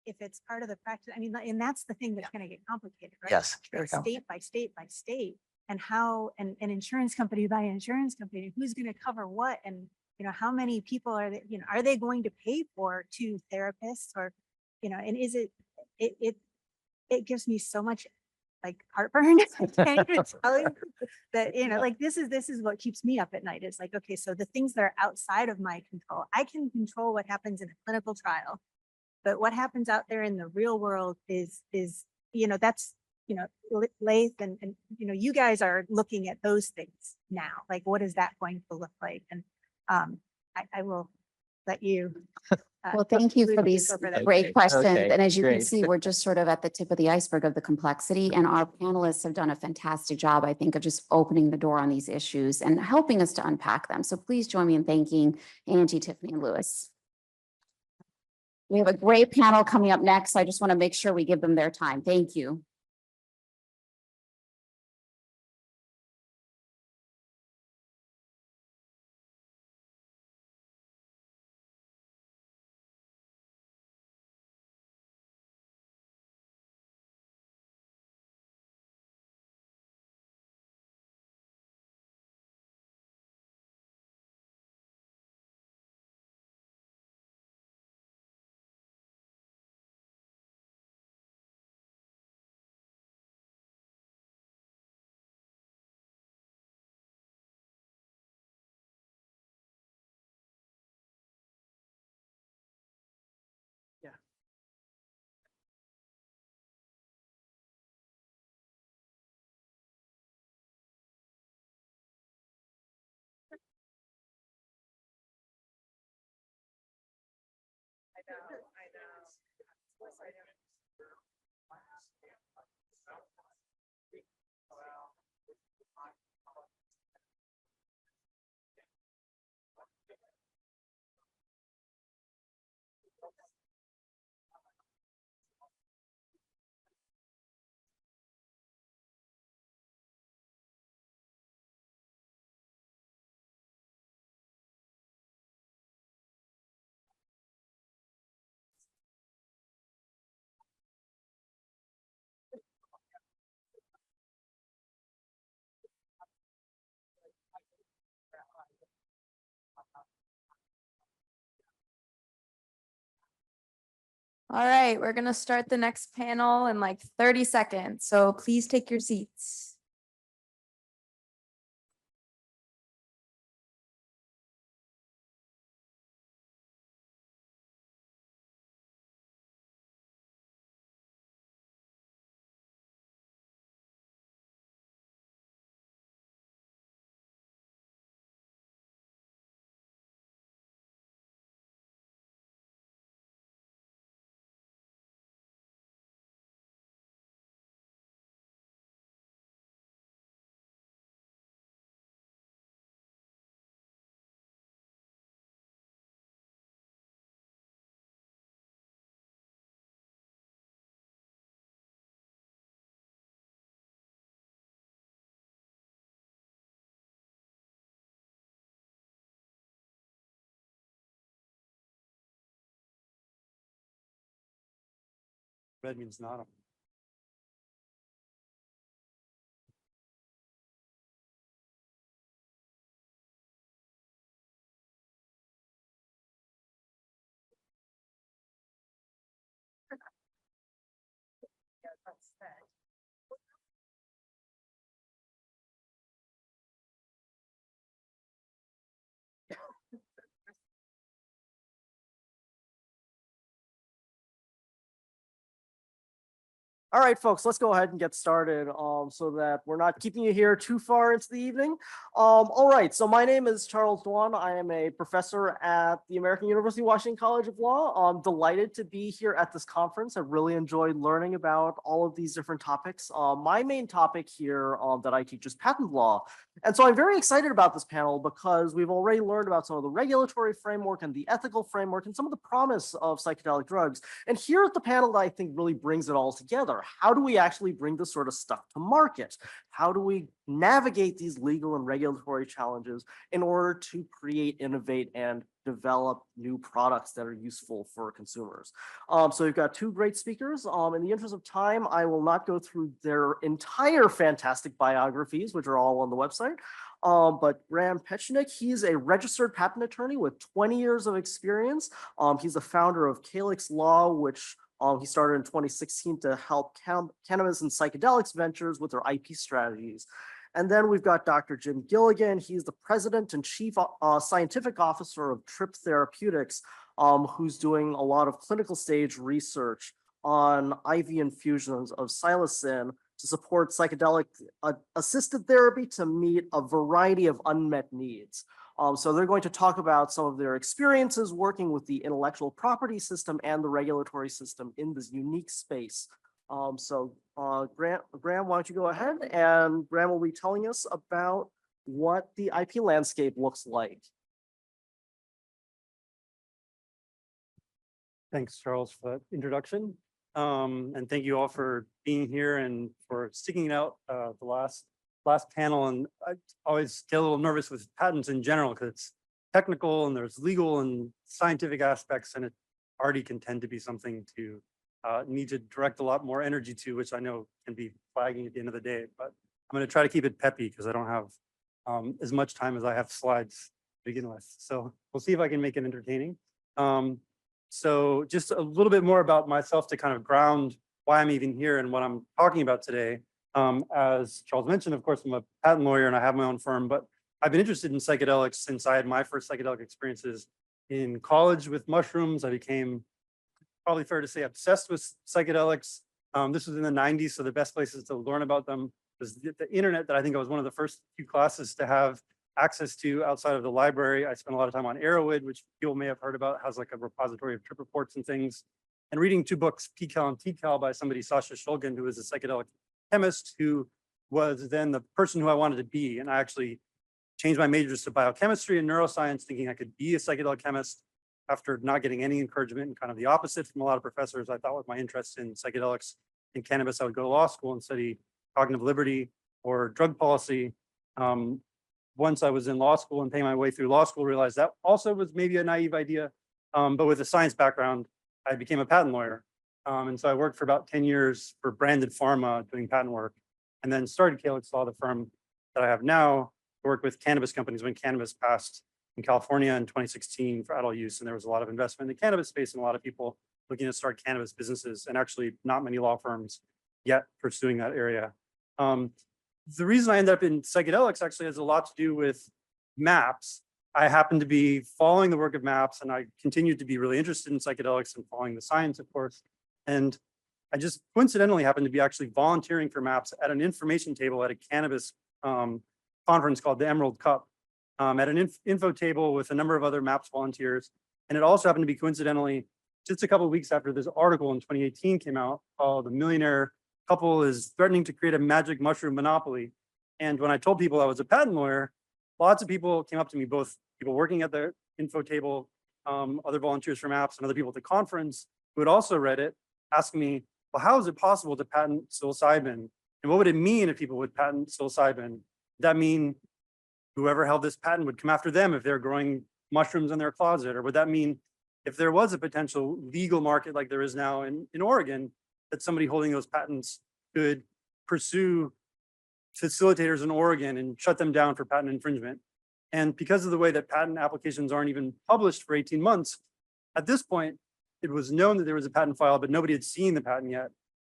if it's part of the practice, I mean, and that's the thing that's gonna get complicated, right? Yes. It's state by state by state, and how, and insurance company by insurance company, who's gonna cover what, and, you know, how many people are they, you know, are they going to pay for two therapists, or, you know, and is it gives me so much like heartburn. I can't even tell you that, you know, like this is what keeps me up at night. It's like, okay, so the things that are outside of my control, I can control what happens in a clinical trial, but what happens out there in the real world is, you know, that's, you know, Laith and, you know, you guys are looking at those things now, like, what is that going to look like? And I will let you. Well, thank you for conclude these over that. great questions. Okay, And as you can great. see, we're just sort of at the tip of the iceberg of the complexity. And our panelists have done a fantastic job, I think, of just opening the door on these issues and helping us to unpack them. So please join me in thanking Angie, Tiffany, and Lewis. We have a great panel coming up next. I just want to make sure we give them their time. Thank you. All right, we're gonna start the next panel in like 30 seconds, so please take your seats. Red means not. All right, folks, let's go ahead and get started so that we're not keeping you here too far into the evening. All right, so my name is Charles Dwan. I am a professor at the American University Washington College of Law. I'm delighted to be here at this conference. I've really enjoyed learning about all of these different topics. My main topic here that I teach is patent law. And so I'm very excited about this panel because we've already learned about some of the regulatory framework and the ethical framework and some of the promise of psychedelic drugs. And here at the panel that I think really brings it all together. how do we actually bring this sort of stuff to market? How do we navigate these legal and regulatory challenges in order to create, innovate, and develop new products that are useful for consumers? So we've got two great speakers. In the interest of time, I will not go through their entire fantastic biographies, which are all on the website. But Ram Pechenik, he's a registered patent attorney with 20 years of experience. He's the founder of Calyx Law, which he started in 2016 to help cannabis and psychedelics ventures with their IP strategies. And then we've got Dr. Jim Gilligan. He's the president and chief scientific officer of Trip Therapeutics, who's doing a lot of clinical stage research on IV infusions of psilocin to support psychedelic assisted therapy to meet a variety of unmet needs. So they're going to talk about some of their experiences working with the intellectual property system and the regulatory system in this unique space. Graham, why don't you go ahead, and Graham will be telling us about what the IP landscape looks like. Thanks, Charles, for that introduction. And thank you all for being here and for sticking it out the last panel. And I always get a little nervous with patents in general because it's technical and there's legal and scientific aspects, and it already can tend to be something to need to direct a lot more energy to, which I know can be flagging at the end of the day. But I'm going to try to keep it peppy because I don't have as much time as I have slides to begin with. So we'll see if I can make it entertaining. So just a little bit more about myself to kind of ground why I'm even here and what I'm talking about today. As Charles mentioned, of course, I'm a patent lawyer and I have my own firm, but I've been interested in psychedelics since I had my first psychedelic experiences in college with mushrooms. I became, probably fair to say, obsessed with psychedelics. This was in the 90s, so the best places to learn about them was the internet, that I think I was one of the first few classes to have access to outside of the library. I spent a lot of time on Arrowhead, which people may have heard about, has like a repository of trip reports and things, and reading two books, PCal and TCal, by somebody, Sasha Shulgin, who was a psychedelic chemist, who was then the person who I wanted to be. And I actually changed my majors to biochemistry and neuroscience, thinking I could be a psychedelic chemist after not getting any encouragement, and kind of the opposite from a lot of professors. I thought with my interest in psychedelics and cannabis, I would go to law school and study cognitive liberty or drug policy. Once I was in law school and paying my way through law school, realized that also was maybe a naive idea. But with a science background, I became a patent lawyer. And so I worked for about 10 years for branded pharma doing patent work, and then started Calyx Law, the firm that I have now, to work with cannabis companies when cannabis passed in California in 2016 for adult use. And there was a lot of investment in the cannabis space and a lot of people looking to start cannabis businesses, and actually not many law firms yet pursuing that area. The reason I ended up in psychedelics actually has a lot to do with MAPS. I happened to be following the work of MAPS, and I continued to be really interested in psychedelics and following the science, of course. And I just coincidentally happened to be actually volunteering for MAPS at an information table at a cannabis conference called the Emerald Cup, at an info table with a number of other MAPS volunteers. And it also happened to be coincidentally just a couple of weeks after this article in 2018 came out called "The Millionaire Couple is Threatening to Create a Magic Mushroom Monopoly." And when I told people I was a patent lawyer, lots of people came up to me, both people working at the info table, other volunteers from MAPS, and other people at the conference who had also read it, asking me, well, how is it possible to patent psilocybin? And what would it mean if people would patent psilocybin? Would that mean whoever held this patent would come after them if they're growing mushrooms in their closet? Or would that mean if there was a potential legal market like there is now in Oregon, that somebody holding those patents could pursue facilitators in Oregon and shut them down for patent infringement? And because of the way that patent applications aren't even published for 18 months, at this point, it was known that there was a patent file, but nobody had seen the patent yet.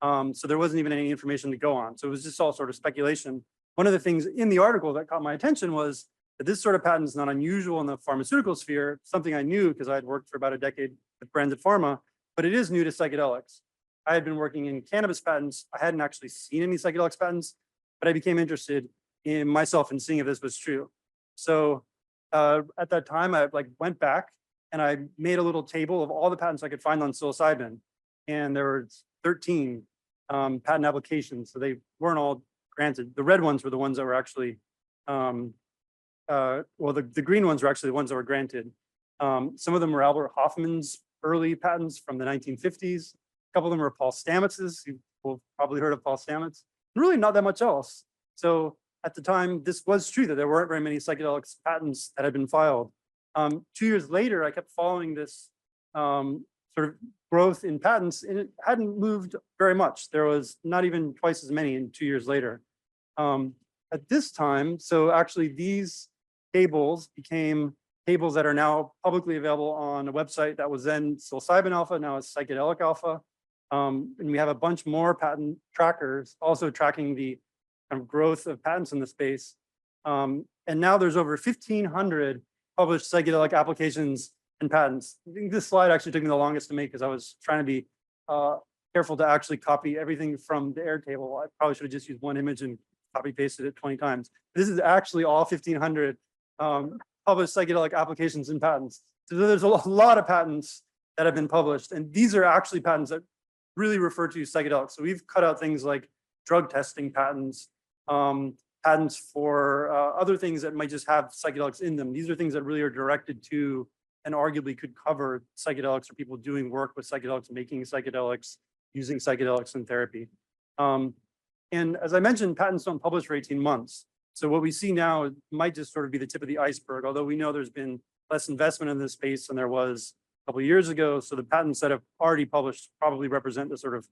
So there wasn't even any information to go on. So it was just all sort of speculation. One of the things in the article that caught my attention was that this sort of patent is not unusual in the pharmaceutical sphere, something I knew because I had worked for about a decade with branded pharma, but it is new to psychedelics. I had been working in cannabis patents. I hadn't actually seen any psychedelics patents, but I became interested in myself and seeing if this was true. So at that time, I went back and I made a little table of all the patents I could find on psilocybin. And there were 13 patent applications. So they weren't all granted. The red ones were the ones that were actually, the green ones were actually the ones that were granted. Some of them were Albert Hoffman's early patents from the 1950s. A couple of them were Paul Stamets's, who people have probably heard of Paul Stamets. Really not that much else. So at the time, this was true that there weren't very many psychedelics patents that had been filed. 2 years later, I kept following this sort of growth in patents, and it hadn't moved very much. There was not even twice as many in 2 years later. At this time, so actually these tables became tables that are now publicly available on a website that was then psilocybin alpha, now it's psychedelic alpha. And we have a bunch more patent trackers also tracking the kind of growth of patents in the space. And now there's over 1,500 published psychedelic applications and patents. I think this slide actually took me the longest to make because I was trying to be careful to actually copy everything from the Airtable. I probably should have just used one image and copy pasted it 20 times. This is actually all 1,500 published psychedelic applications and patents. So there's a lot of patents that have been published, and these are actually patents that really refer to psychedelics. So we've cut out things like drug testing patents, patents for other things that might just have psychedelics in them. These are things that really are directed to and arguably could cover psychedelics or people doing work with psychedelics, making psychedelics, using psychedelics in therapy. And as I mentioned, patents don't publish for 18 months. So what we see now might just sort of be the tip of the iceberg, although we know there's been less investment in this space than there was a couple of years ago. So the patents that have already published probably represent the sort of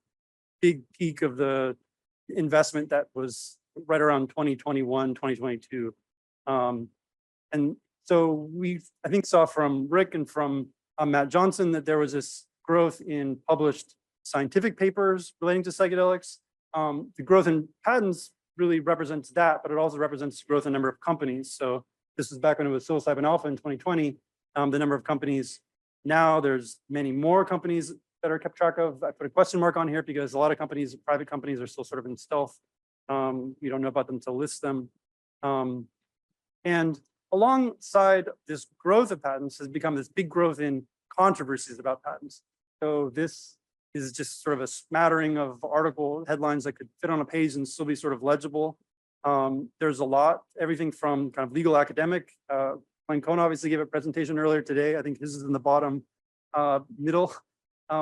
big peak of the investment that was right around 2021, 2022. And so I think saw from Rick and from Matt Johnson that there was this growth in published scientific papers relating to psychedelics. The growth in patents really represents that, but it also represents growth in number of companies. So this was back when it was psilocybin alpha in 2020, the number of companies. Now there's many more companies that are kept track of. I put a question mark on here because a lot of companies, private companies, are still sort of in stealth. We don't know about them to list them. And alongside this growth of patents has become this big growth in controversies about patents. So this is just sort of a smattering of article headlines that could fit on a page and still be sort of legible. There's a lot, everything from kind of legal academic. Glenn Cohn obviously gave a presentation earlier today. I think his is in the bottom middle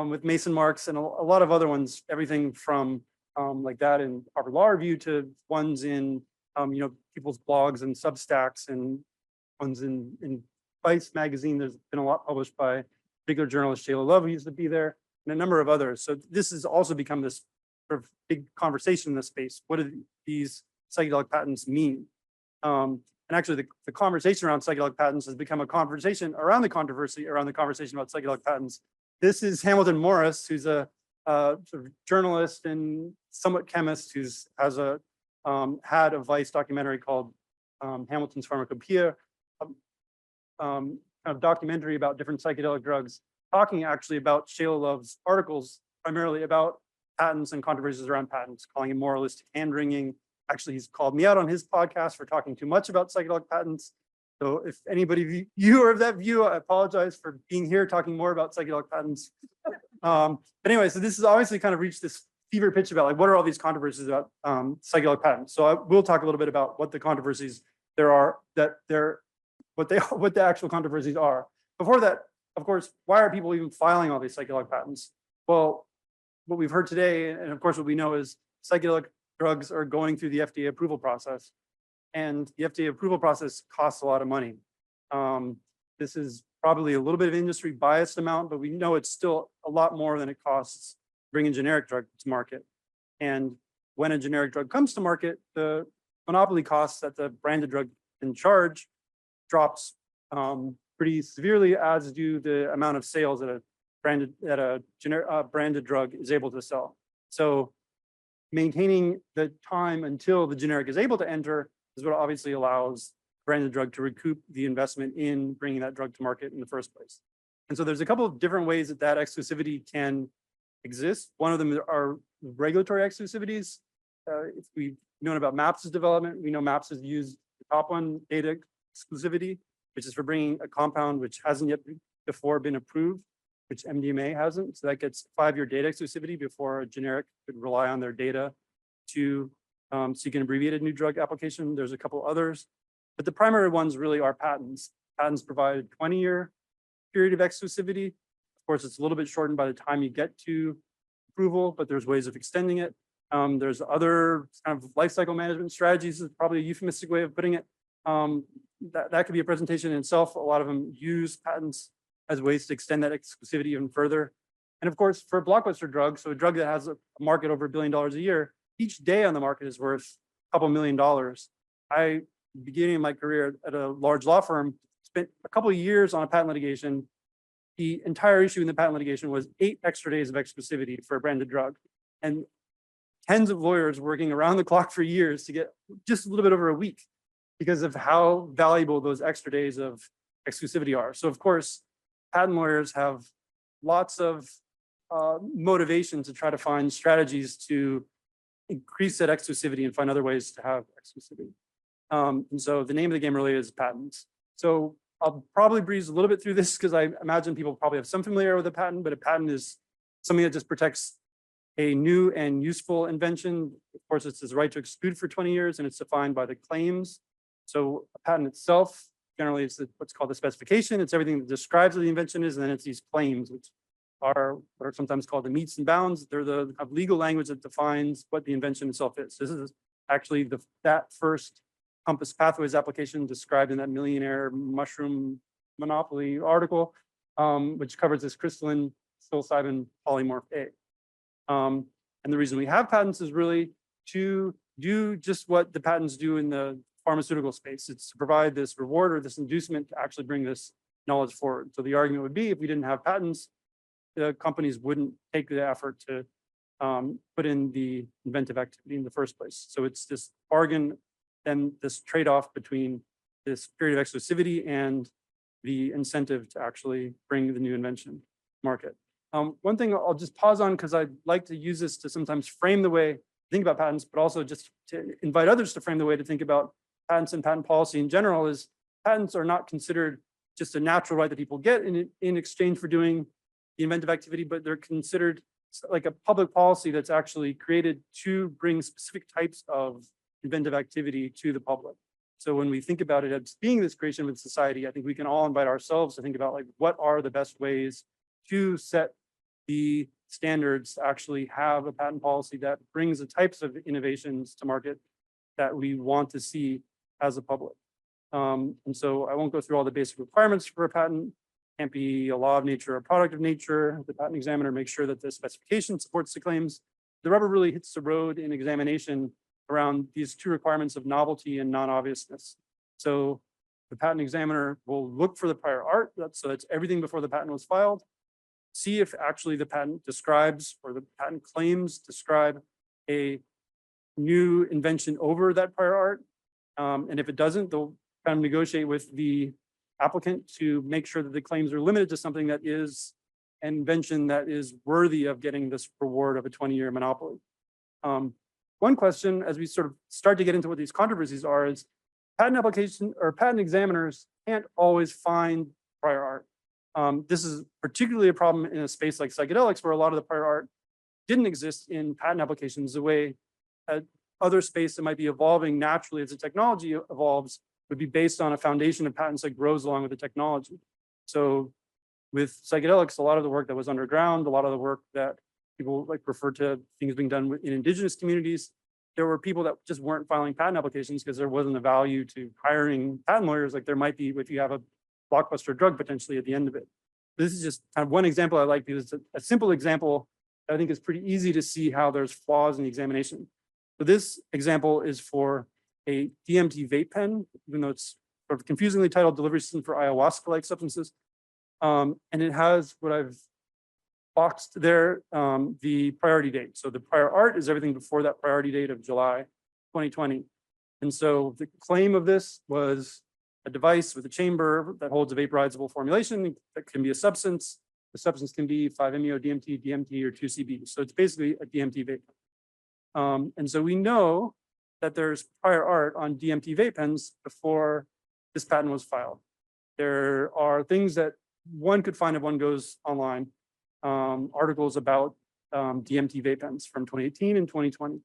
with Mason marks and a lot of other ones, everything from like that in Harvard Law Review to ones in people's blogs and Substacks and ones in Vice magazine. There's been a lot published by a particular journalist, Shayla Love, who used to be there, and a number of others. So this has also become this sort of big conversation in this space. What do these psychedelic patents mean? And actually the conversation around psychedelic patents has become a conversation around the controversy around the conversation about psychedelic patents. This is Hamilton Morris, who's a sort of journalist and somewhat chemist who's had a Vice documentary called Hamilton's Pharmacopoeia, kind of documentary about different psychedelic drugs, talking actually about Shayla Love's articles, primarily about patents and controversies around patents, calling it moralistic hand-wringing. Actually, he's called me out on his podcast for talking too much about psychedelic patents. So if anybody you are of that view, I apologize for being here talking more about psychedelic patents. But anyway, so this has obviously kind of reached this fever pitch about like, what are all these controversies about psychedelic patents? So I will talk a little bit about what the controversies there are, what the actual controversies are. Before that, of course, why are people even filing all these psychedelic patents? Well, what we've heard today, and of course what we know is psychedelic drugs are going through the FDA approval process. And the FDA approval process costs a lot of money. This is probably a little bit of industry biased amount, but we know it's still a lot more than it costs to bring a generic drug to market. And when a generic drug comes to market, the monopoly costs that the branded drug can charge drops pretty severely, as do the amount of sales that a branded drug is able to sell. So maintaining the time until the generic is able to enter is what obviously allows branded drug to recoup the investment in bringing that drug to market in the first place. And so there's a couple of different ways that that exclusivity can exist. One of them are regulatory exclusivities. If we've known about MAPS' development, we know MAPS has used the top one, data exclusivity, which is for bringing a compound which hasn't yet before been approved, which MDMA hasn't. So that gets 5-year data exclusivity before a generic could rely on their data to seek an abbreviated new drug application. There's a couple others, but the primary ones really are patents. Patents provide a 20-year period of exclusivity. Of course, it's a little bit shortened by the time you get to approval, but there's ways of extending it. There's other kind of life cycle management strategies is probably a euphemistic way of putting it. That could be a presentation in itself. A lot of them use patents as ways to extend that exclusivity even further. And of course, for a blockbuster drug, so a drug that has a market over $1 billion a year, each day on the market is worth a couple $1 million. Beginning of my career at a large law firm, spent a couple of years on a patent litigation. The entire issue in the patent litigation was 8 extra days of exclusivity for a branded drug. And tens of lawyers working around the clock for years to get just a little bit over a week because of how valuable those extra days of exclusivity are. So of course, patent lawyers have lots of motivation to try to find strategies to increase that exclusivity and find other ways to have exclusivity. And so the name of the game really is patents. So I'll probably breeze a little bit through this because I imagine people probably have some familiarity with a patent, but a patent is something that just protects a new and useful invention. Of course, it's the right to exclude for 20 years and it's defined by the claims. So a patent itself, generally it's what's called the specification. It's everything that describes what the invention is, and then it's these claims, which are what are sometimes called the metes and bounds. They're the kind of legal language that defines what the invention itself is. This is actually that first Compass Pathways application described in that millionaire mushroom monopoly article, which covers this crystalline psilocybin polymorph A. And the reason we have patents is really to do just what the patents do in the pharmaceutical space. It's to provide this reward or this inducement to actually bring this knowledge forward. So the argument would be if we didn't have patents, the companies wouldn't take the effort to put in the inventive activity in the first place. So it's this bargain and this trade-off between this period of exclusivity and the incentive to actually bring the new invention to market. One thing I'll just pause on because I'd like to use this to sometimes frame the way to think about patents, but also just to invite others to frame the way to think about patents and patent policy in general is patents are not considered just a natural right that people get in exchange for doing the inventive activity, but they're considered like a public policy that's actually created to bring specific types of inventive activity to the public. So when we think about it as being this creation of society, I think we can all invite ourselves to think about like what are the best ways to set the standards to actually have a patent policy that brings the types of innovations to market that we want to see as a public. And so I won't go through all the basic requirements for a patent. Can't be a law of nature or a product of nature. The patent examiner makes sure that the specification supports the claims. The rubber really hits the road in examination around these two requirements of novelty and non-obviousness. So the patent examiner will look for the prior art, so that's everything before the patent was filed, see if actually the patent describes or the patent claims describe a new invention over that prior art. And if it doesn't, they'll kind of negotiate with the applicant to make sure that the claims are limited to something that is an invention that is worthy of getting this reward of a 20-year monopoly. One question as we sort of start to get into what these controversies are is patent application or patent examiners can't always find prior art. This is particularly a problem in a space like psychedelics where a lot of the prior art didn't exist in patent applications the way other space that might be evolving naturally as the technology evolves would be based on a foundation of patents that grows along with the technology. So with psychedelics, a lot of the work that was underground, a lot of the work that people like refer to things being done in indigenous communities, there were people that just weren't filing patent applications because there wasn't a value to hiring patent lawyers like there might be if you have a blockbuster drug potentially at the end of it. This is just kind of one example I like because it's a simple example that I think is pretty easy to see how there's flaws in the examination. So this example is for a DMT vape pen, even though it's sort of confusingly titled delivery system for ayahuasca-like substances. And it has what I've boxed there, the priority date. So the prior art is everything before that priority date of July 2020. And so the claim of this was a device with a chamber that holds a vaporizable formulation that can be a substance. The substance can be 5-MeO-DMT, DMT, or 2CB. So it's basically a DMT vape. And so we know that there's prior art on DMT vape pens before this patent was filed. There are things that one could find if one goes online, articles about DMT vape pens from 2018 and 2020.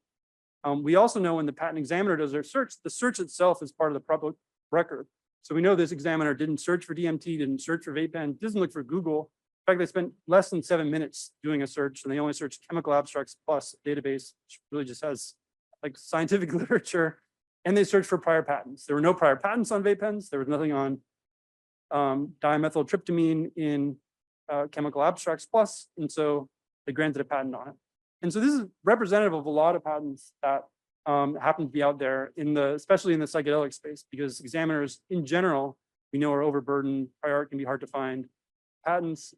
We also know when the patent examiner does their search, the search itself is part of the public record. So we know this examiner didn't search for DMT, didn't search for vape pen, doesn't look for Google, fact, they spent less than 7 minutes doing a search, and they only searched chemical abstracts plus database, which really just has like scientific literature, and they searched for prior patents. There were no prior patents on vape pens. There was nothing on dimethyltryptamine in chemical abstracts plus, and so they granted a patent on it. And so this is representative of a lot of patents that happen to be out there especially in the psychedelic space, because examiners in general, we know, are overburdened. Prior art can be hard to find. Patents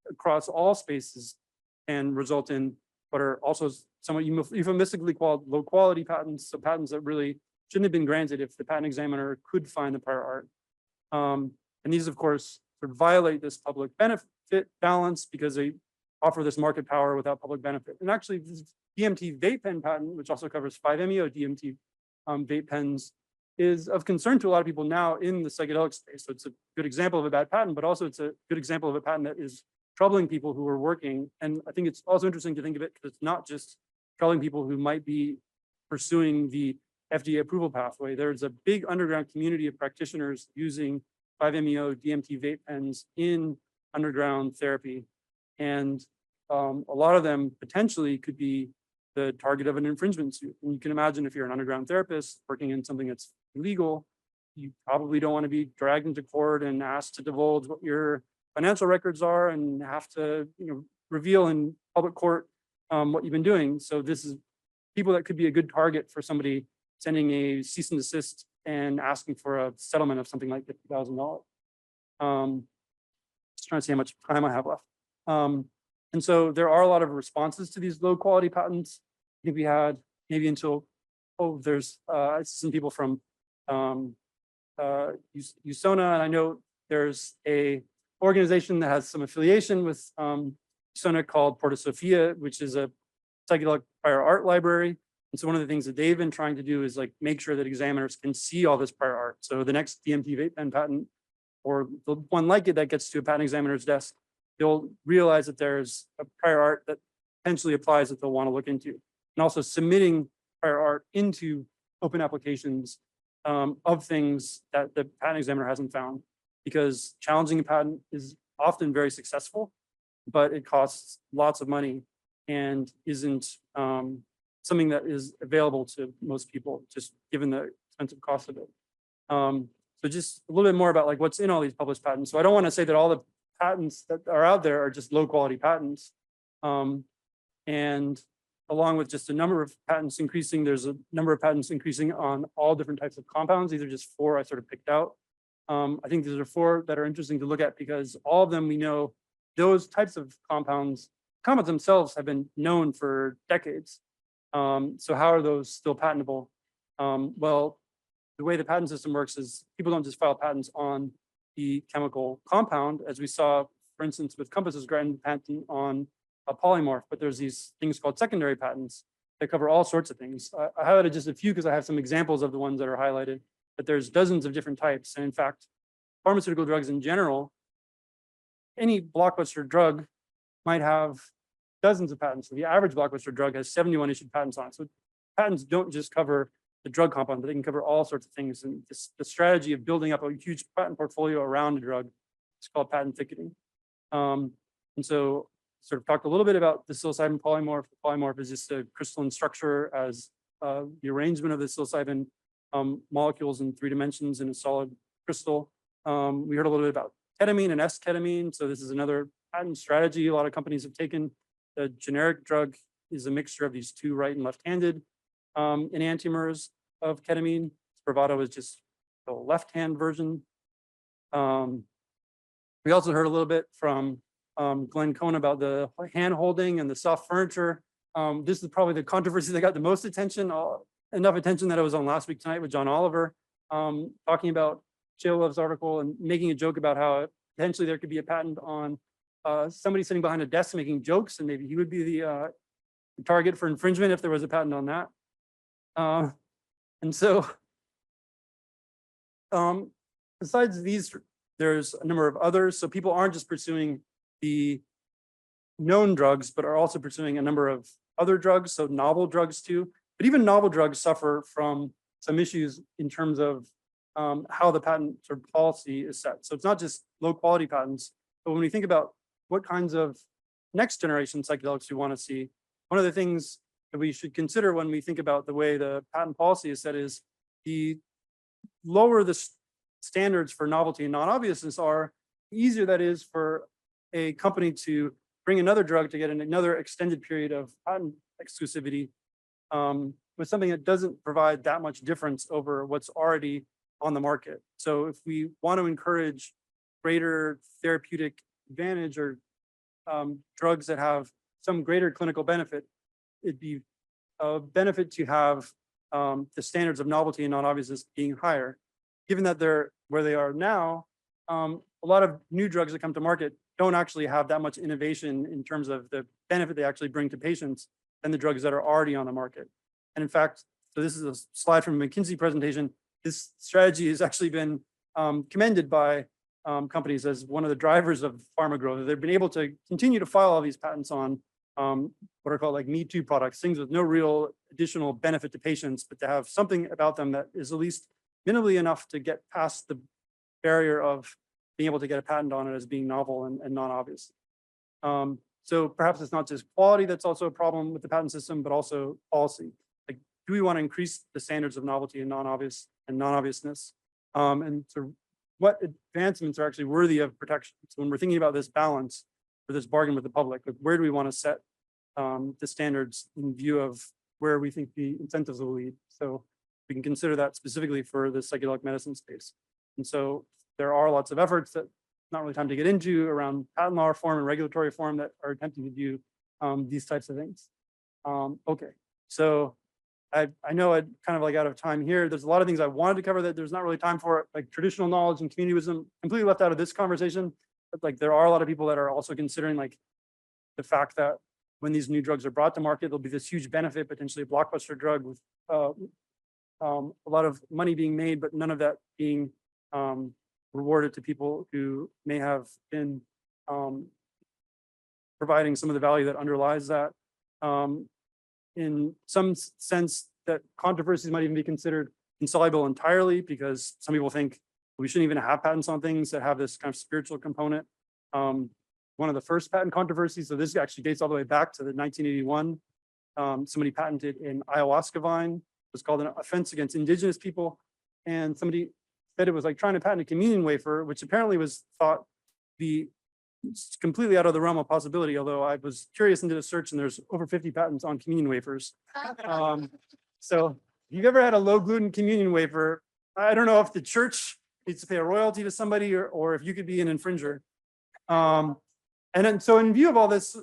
across all spaces can result in what are also somewhat euphemistically called low quality patents. So patents that really shouldn't have been granted if the patent examiner could find the prior art. And these, of course, sort of violate this public benefit balance because they offer this market power without public benefit. And actually, this DMT vape pen patent, which also covers 5-MeO DMT vape pens, is of concern to a lot of people now in the psychedelic space. So it's a good example of a bad patent, but also it's a good example of a patent that is troubling people who are working. And I think it's also interesting to think of it because it's not just troubling people who might be pursuing the FDA approval pathway. There's a big underground community of practitioners using 5-MeO DMT vape pens in underground therapy. And a lot of them potentially could be the target of an infringement suit. And you can imagine if you're an underground therapist working in something that's illegal, you probably don't want to be dragged into court and asked to divulge what your financial records are and have to, reveal in public court what you've been doing. So this is people that could be a good target for somebody sending a cease and desist and asking for a settlement of something like $50,000. Just trying to see how much time I have left. And so there are a lot of responses to these low quality patents. I think we had maybe until, there's some people from USONA, and I know there's a organization that has some affiliation with USONA called Porta Sofia, which is a psychedelic prior art library. And so one of the things that they've been trying to do is like make sure that examiners can see all this prior art. So the next DMT vape pen patent, or the one like it that gets to a patent examiner's desk, they'll realize that there's a prior art that potentially applies that they'll want to look into. And also submitting prior art into open applications of things that the patent examiner hasn't found, because challenging a patent is often very successful, but it costs lots of money and isn't something that is available to most people, just given the expensive cost of it. So just a little bit more about like what's in all these published patents. So I don't want to say that all the patents that are out there are just low quality patents. And along with just a number of patents increasing, there's a number of patents increasing on all different types of compounds. These are just 4 I sort of picked out. I think these are 4 that are interesting to look at because all of them, we know those types of compounds themselves have been known for decades. So how are those still patentable? Well, the way the patent system works is people don't just file patents on the chemical compound, as we saw, for instance, with Compass's granted patent on a polymorph, but there's these things called secondary patents that cover all sorts of things. I highlighted just a few because I have some examples of the ones that are highlighted, but there's dozens of different types. And in fact, pharmaceutical drugs in general, any blockbuster drug might have dozens of patents. So the average blockbuster drug has 71 issued patents on it. So patents don't just cover the drug compound, but they can cover all sorts of things. And the strategy of building up a huge patent portfolio around a drug is called patent ticketing. And so sort of talked a little bit about the psilocybin polymorph. The polymorph is just a crystalline structure as the arrangement of the psilocybin molecules in 3 dimensions in a solid crystal. We heard a little bit about ketamine and S-ketamine. So this is another patent strategy a lot of companies have taken. The generic drug is a mixture of these 2 right and left-handed enantiomers of ketamine. Spravato is just the left-hand version. We also heard a little bit from Glenn Cohn about the hand holding and the soft furniture. This is probably the controversy that got the most attention, enough attention that I was on last week tonight with John Oliver, talking about Love's article and making a joke about how potentially there could be a patent on somebody sitting behind a desk making jokes, and maybe he would be the target for infringement if there was a patent on that. And so besides these, there's a number of others. So people aren't just pursuing the known drugs, but are also pursuing a number of other drugs, so novel drugs too. But even novel drugs suffer from some issues in terms of how the patent sort of policy is set. So it's not just low quality patents, but when we think about what kinds of next generation psychedelics we want to see. One of the things that we should consider when we think about the way the patent policy is set is the lower the standards for novelty and non-obviousness are, the easier that is for a company to bring another drug to get another extended period of patent exclusivity with something that doesn't provide that much difference over what's already on the market. So if we want to encourage greater therapeutic advantage or drugs that have some greater clinical benefit, it'd be a benefit to have the standards of novelty and non-obviousness being higher. Given that they're where they are now, a lot of new drugs that come to market don't actually have that much innovation in terms of the benefit they actually bring to patients than the drugs that are already on the market. And in fact, so this is a slide from a McKinsey presentation. This strategy has actually been commended by companies as one of the drivers of pharma growth. They've been able to continue to file all these patents on what are called like Me Too products, things with no real additional benefit to patients, but to have something about them that is at least minimally enough to get past the barrier of being able to get a patent on it as being novel and non-obvious. So perhaps it's not just quality that's also a problem with the patent system, but also policy. Like, do we want to increase the standards of novelty and non-obviousness? And so what advancements are actually worthy of protection? So when we're thinking about this balance or this bargain with the public, like where do we want to set the standards in view of where we think the incentives will lead? So we can consider that specifically for the psychedelic medicine space. And so there are lots of efforts that not really time to get into around patent law reform and regulatory reform that are attempting to do these types of things. Okay, so I know I'm kind of like out of time here. There's a lot of things I wanted to cover that there's not really time for, like traditional knowledge and community wisdom, completely left out of this conversation. But like there are a lot of people that are also considering like the fact that when these new drugs are brought to market, there'll be this huge benefit, potentially a blockbuster drug with a lot of money being made, but none of that being rewarded to people who may have been providing some of the value that underlies that. In some sense, that controversies might even be considered insoluble entirely, because some people think we shouldn't even have patents on things that have this kind of spiritual component. One of the first patent controversies, so this actually dates all the way back to the 1981. Somebody patented an ayahuasca vine. It was called an offense against indigenous people. And somebody said it was like trying to patent a communion wafer, which apparently was thought to be completely out of the realm of possibility, although I was curious and did a search and there's over 50 patents on communion wafers. So if you've ever had a low gluten communion wafer, I don't know if the church needs to pay a royalty to somebody or if you could be an infringer. And then, so in view of all this,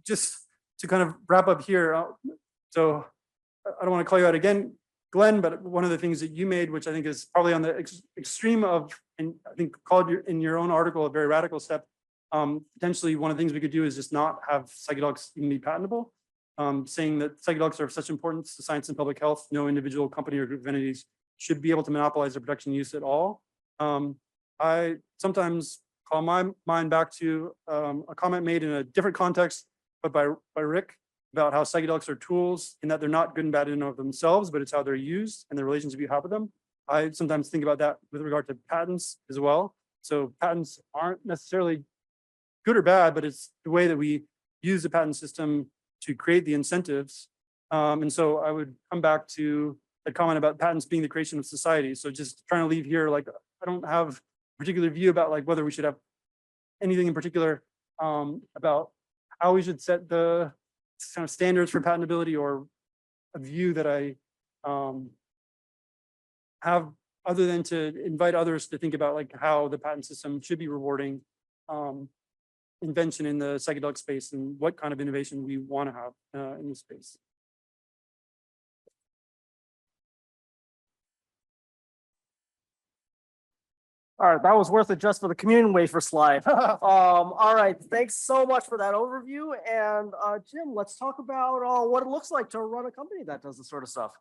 just to kind of wrap up here, so I don't want to call you out again, Glenn, but one of the things that you made, which I think is probably on the extreme of, and I think called in your own article, a very radical step. Potentially one of the things we could do is just not have psychedelics even be patentable, saying that psychedelics are of such importance to science and public health, no individual company or group of entities should be able to monopolize their production use at all. I sometimes call my mind back to a comment made in a different context, but by Rick, about how psychedelics are tools and that they're not good and bad in and of themselves, but it's how they're used and the relationship you have with them. I sometimes think about that with regard to patents as well. So patents aren't necessarily good or bad, but it's the way that we use the patent system to create the incentives. And so I would come back to a comment about patents being the creation of society. So just trying to leave here, like, I don't have a particular view about like whether we should have anything in particular about how we should set the kind of standards for patentability, or a view that I have other than to invite others to think about like how the patent system should be rewarding invention in the psychedelic space and what kind of innovation we want to have in this space. All right, that was worth it just for the communion wafer slide. All right, thanks so much for that overview. And Jim, let's talk about what it looks like to run a company that does this sort of stuff.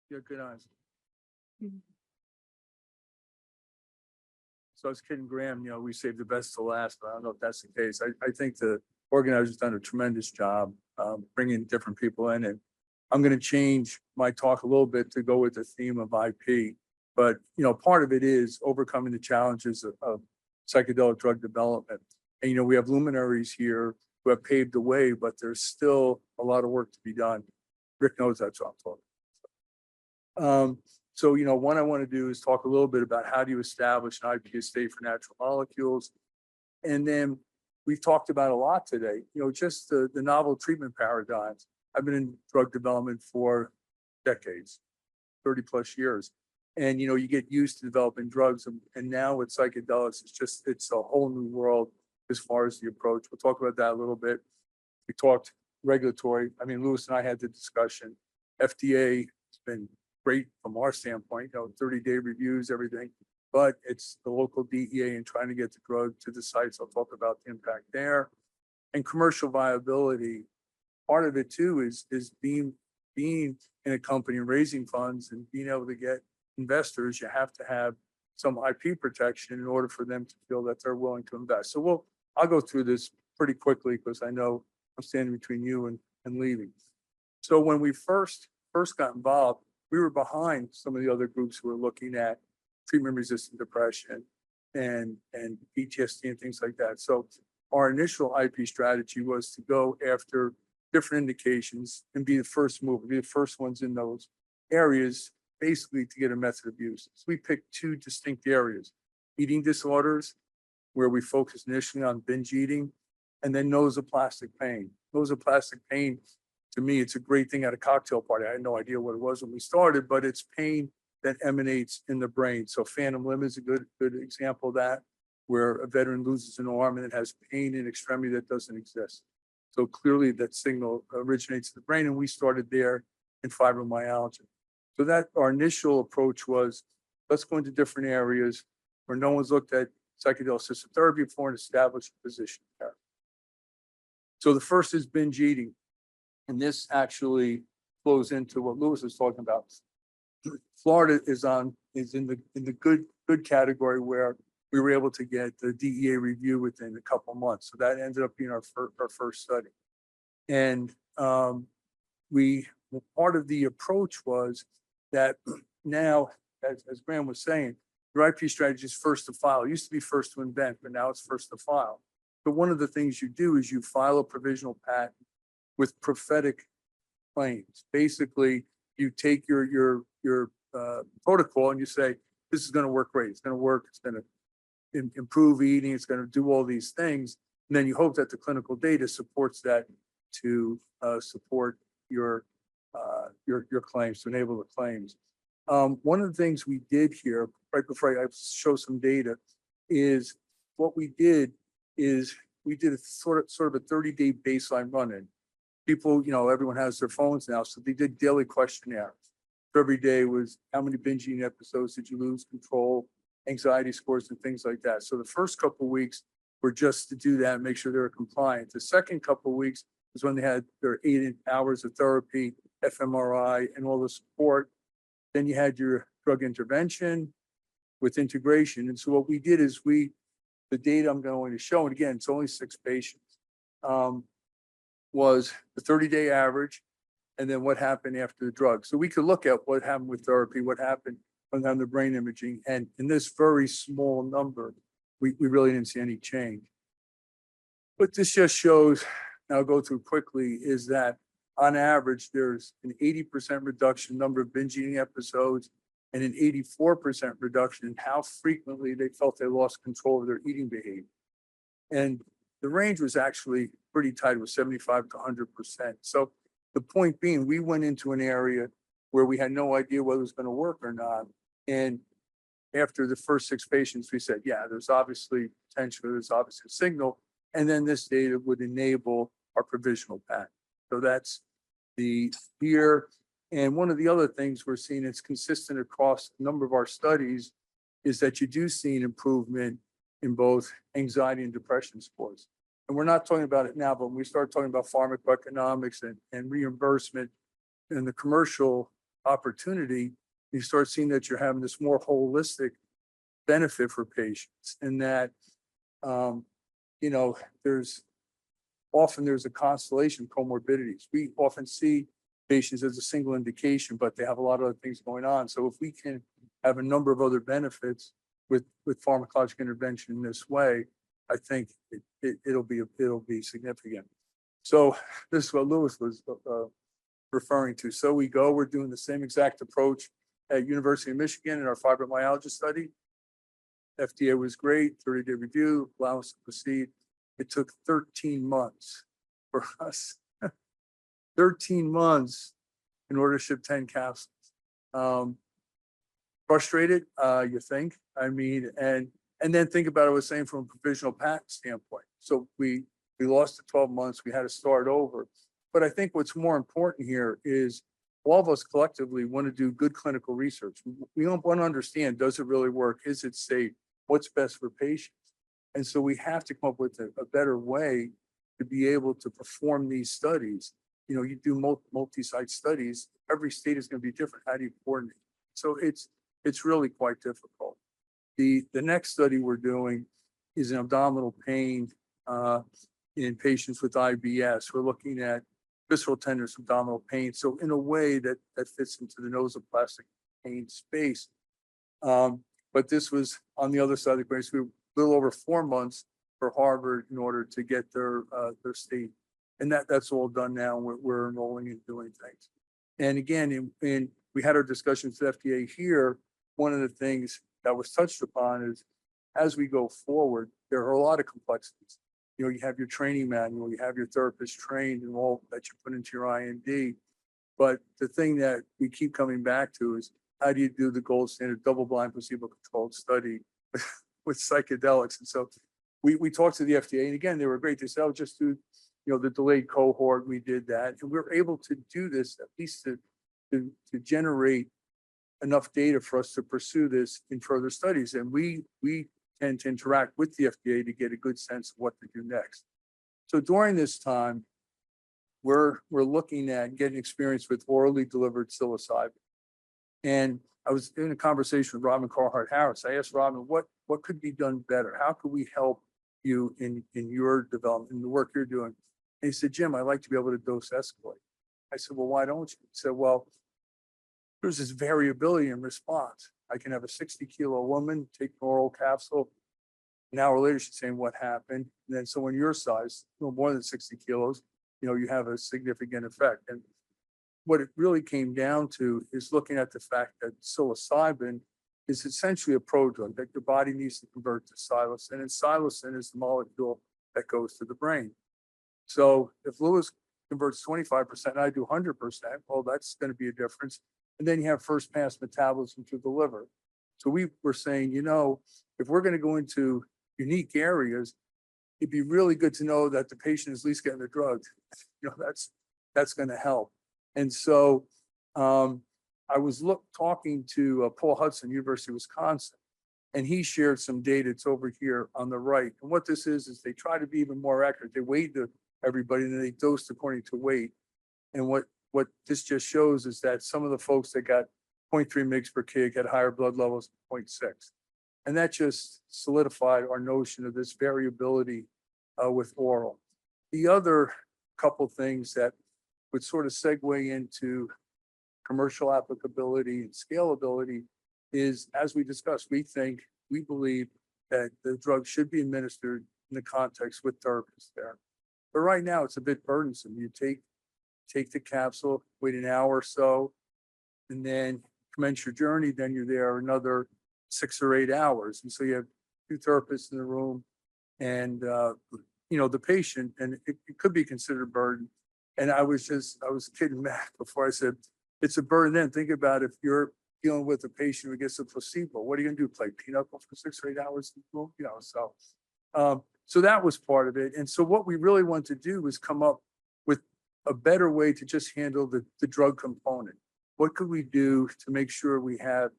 You got good eyes. So I was kidding Graham, we saved the best to last, but I don't know if that's the case. I think the organizers done a tremendous job bringing different people in, and I'm going to change my talk a little bit to go with the theme of IP. But, part of it is overcoming the challenges of psychedelic drug development. And, we have luminaries here who have paved the way, but there's still a lot of work to be done. Rick knows that's what I'm talking. So, what I want to do is talk a little bit about how do you establish an IP estate for natural molecules. And then we've talked about a lot today, just the novel treatment paradigms. I've been in drug development for decades, 30 plus years. And, you get used to developing drugs. And now with psychedelics, it's a whole new world as far as the approach. We'll talk about that a little bit. We talked regulatory. I mean, Lewis and I had the discussion. FDA has been great from our standpoint, 30-day reviews, everything. But it's the local DEA and trying to get the drug to the sites. I'll talk about the impact there. And commercial viability. Part of it too is being in a company and raising funds and being able to get investors. You have to have some IP protection in order for them to feel that they're willing to invest. So I'll go through this pretty quickly because I know I'm standing between you and leaving. So when we first got involved, we were behind some of the other groups who were looking at treatment-resistant depression and PTSD and things like that. So our initial IP strategy was to go after different indications and be the first mover, be the first ones in those areas, basically to get a method of use. So we picked two distinct areas: eating disorders, where we focused initially on binge eating, and then nosoplastic pain. Nosoplastic pain, to me, it's a great thing at a cocktail party. I had no idea what it was when we started, but it's pain that emanates in the brain. So phantom limb is a good example of that, where a veteran loses an arm and it has pain in extremity that doesn't exist. So clearly that signal originates in the brain, and we started there in fibromyalgia. So that our initial approach was, let's go into different areas where no one's looked at psychedelic assisted therapy before and establish a position there. So the first is binge eating. And this actually flows into what Lewis was talking about. Florida is in the good category where we were able to get the DEA review within a couple of months. So that ended up being our first study. And part of the approach was that now, as Graham was saying, your IP strategy is first to file. It used to be first to invent, but now it's first to file. But one of the things you do is you file a provisional patent with prophetic claims. Basically, you take your protocol and you say, this is going to work great. It's going to work. It's going to improve eating. It's going to do all these things. And then you hope that the clinical data supports that to support your claims, to enable the claims. One of the things we did here, right before I show some data, is what we did is we did a sort of a 30-day baseline run-in. People, everyone has their phones now, so they did daily questionnaires. So every day was how many binge eating episodes did you lose control, anxiety scores, and things like that. So the first couple of weeks were just to do that and make sure they were compliant. The second couple of weeks was when they had their 8 hours of therapy, fMRI, and all the support. Then you had your drug intervention with integration. And so what we did is the data I'm going to show, and again, it's only 6 patients, was the 30-day average, and then what happened after the drug. So we could look at what happened with therapy, what happened from the brain imaging, and in this very small number, we really didn't see any change. What this just shows, and I'll go through quickly, is that on average, there's an 80% reduction in number of binge eating episodes and an 84% reduction in how frequently they felt they lost control of their eating behavior. And the range was actually pretty tight, it was 75 to 100%. So the point being, we went into an area where we had no idea whether it was going to work or not. And after the first 6 patients, we said, yeah, there's obviously potential, there's obviously a signal. And then this data would enable our provisional patent. So that's the here. And one of the other things we're seeing, it's consistent across a number of our studies, is that you do see an improvement in both anxiety and depression scores. And we're not talking about it now, but when we start talking about pharmacoeconomics and reimbursement in the commercial opportunity, you start seeing that you're having this more holistic benefit for patients, and that, you know, there's a constellation of comorbidities. We often see patients as a single indication, but they have a lot of other things going on. So if we can have a number of other benefits with pharmacologic intervention in this way, I think it'll be significant. So this is what Lewis was referring to. So we're doing the same exact approach at University of Michigan in our fibromyalgia study. FDA was great, 30-day review, allow us to proceed. It took 13 months for us, 13 months in order to ship 10 capsules. Frustrated, you think? I mean, and then think about what I was saying from a provisional patent standpoint. So we lost the 12 months, we had to start over. But I think what's more important here is all of us collectively want to do good clinical research. We don't want to understand, does it really work? Is it safe? What's best for patients? And so we have to come up with a better way to be able to perform these studies. You know, you do multi-site studies, every state is going to be different. How do you coordinate? So it's really quite difficult. The next study we're doing is in abdominal pain in patients with IBS. We're looking at visceral tenderness, abdominal pain. So in a way that fits into the nasoplastic pain space. But this was on the other side of the equation. We were a little over 4 months for Harvard in order to get their state. And that's all done now. We're enrolling and doing things. And again, we had our discussions with FDA here. One of the things that was touched upon is as we go forward, there are a lot of complexities. You know, you have your training manual, you have your therapist trained and all that you put into your IND. But the thing that we keep coming back to is how do you do the gold standard double-blind placebo-controlled study with psychedelics? And so we talked to the FDA, and again, they were great. They said, "Oh, just do, you know, the delayed cohort." We did that, and we were able to do this at least to generate enough data for us to pursue this in further studies. And we tend to interact with the FDA to get a good sense of what to do next. So during this time, we're looking at getting experience with orally delivered psilocybin. And I was in a conversation with Robin Carhart Harris. I asked Robin, what could be done better? How could we help you in your development, in the work you're doing? And he said, "Jim, I'd like to be able to dose escalate." I said, "Well, why don't you?" He said, "Well, there's this variability in response. I can have a 60-kilo woman take an oral capsule. An hour later, she's saying, 'What happened?' And then someone your size, no more than 60 kilos, you know, you have a significant effect." And what it really came down to is looking at the fact that psilocybin is essentially a prodrug that your body needs to convert to psilocin, and psilocin is the molecule that goes to the brain. So if Lewis converts 25% and I do 100%, well, that's going to be a difference. And then you have first pass metabolism to the liver. So we were saying, you know, if we're going to go into unique areas, it'd be really good to know that the patient is at least getting the drug. You know, that's going to help. And so I was talking to Paul Hudson, University of Wisconsin, and he shared some data. It's over here on the right. And what this is they try to be even more accurate. They weighed everybody and they dosed according to weight. And what this just shows is that some of the folks that got 0.3 mg per kg had higher blood levels than 0.6. And that just solidified our notion of this variability with oral. The other couple things that would sort of segue into commercial applicability and scalability is, as we discussed, we believe that the drug should be administered in the context with therapists there. But right now it's a bit burdensome. You take the capsule, wait an hour or so, and then commence your journey. Then you're there another 6 or 8 hours. And so you have 2 therapists in the room and, you know, the patient, and it could be considered a burden. And I was kidding Matt before I said, it's a burden. Then think about if you're dealing with a patient who gets a placebo, what are you going to do? Play pinochle for 6 or 8 hours? You know, so that was part of it. And so what we really want to do is come up with a better way to just handle the drug component. What could we do to make sure we have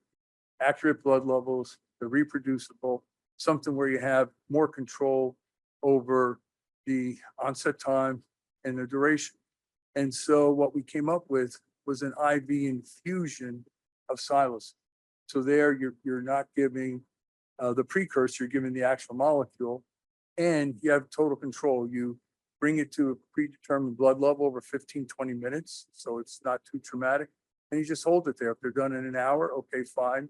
accurate blood levels, they're reproducible, something where you have more control over the onset time and the duration. And so what we came up with was an IV infusion of psilocin. So there you're not giving the precursor, you're giving the actual molecule, and you have total control. You bring it to a predetermined blood level over 15, 20 minutes, so it's not too traumatic. And you just hold it there. If they're done in an hour, okay, fine.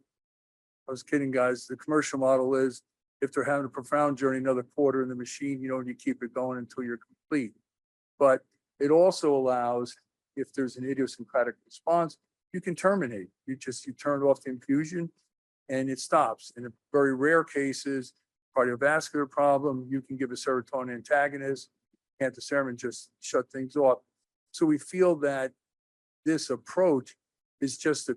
I was kidding, guys. The commercial model is if they're having a profound journey, another quarter in the machine, you keep it going until you're complete. But it also allows, if there's an idiosyncratic response, you can terminate. You turn off the infusion and it stops. In very rare cases, cardiovascular problem, you can give a serotonin antagonist, antiserum, and just shut things off. So we feel that this approach is just a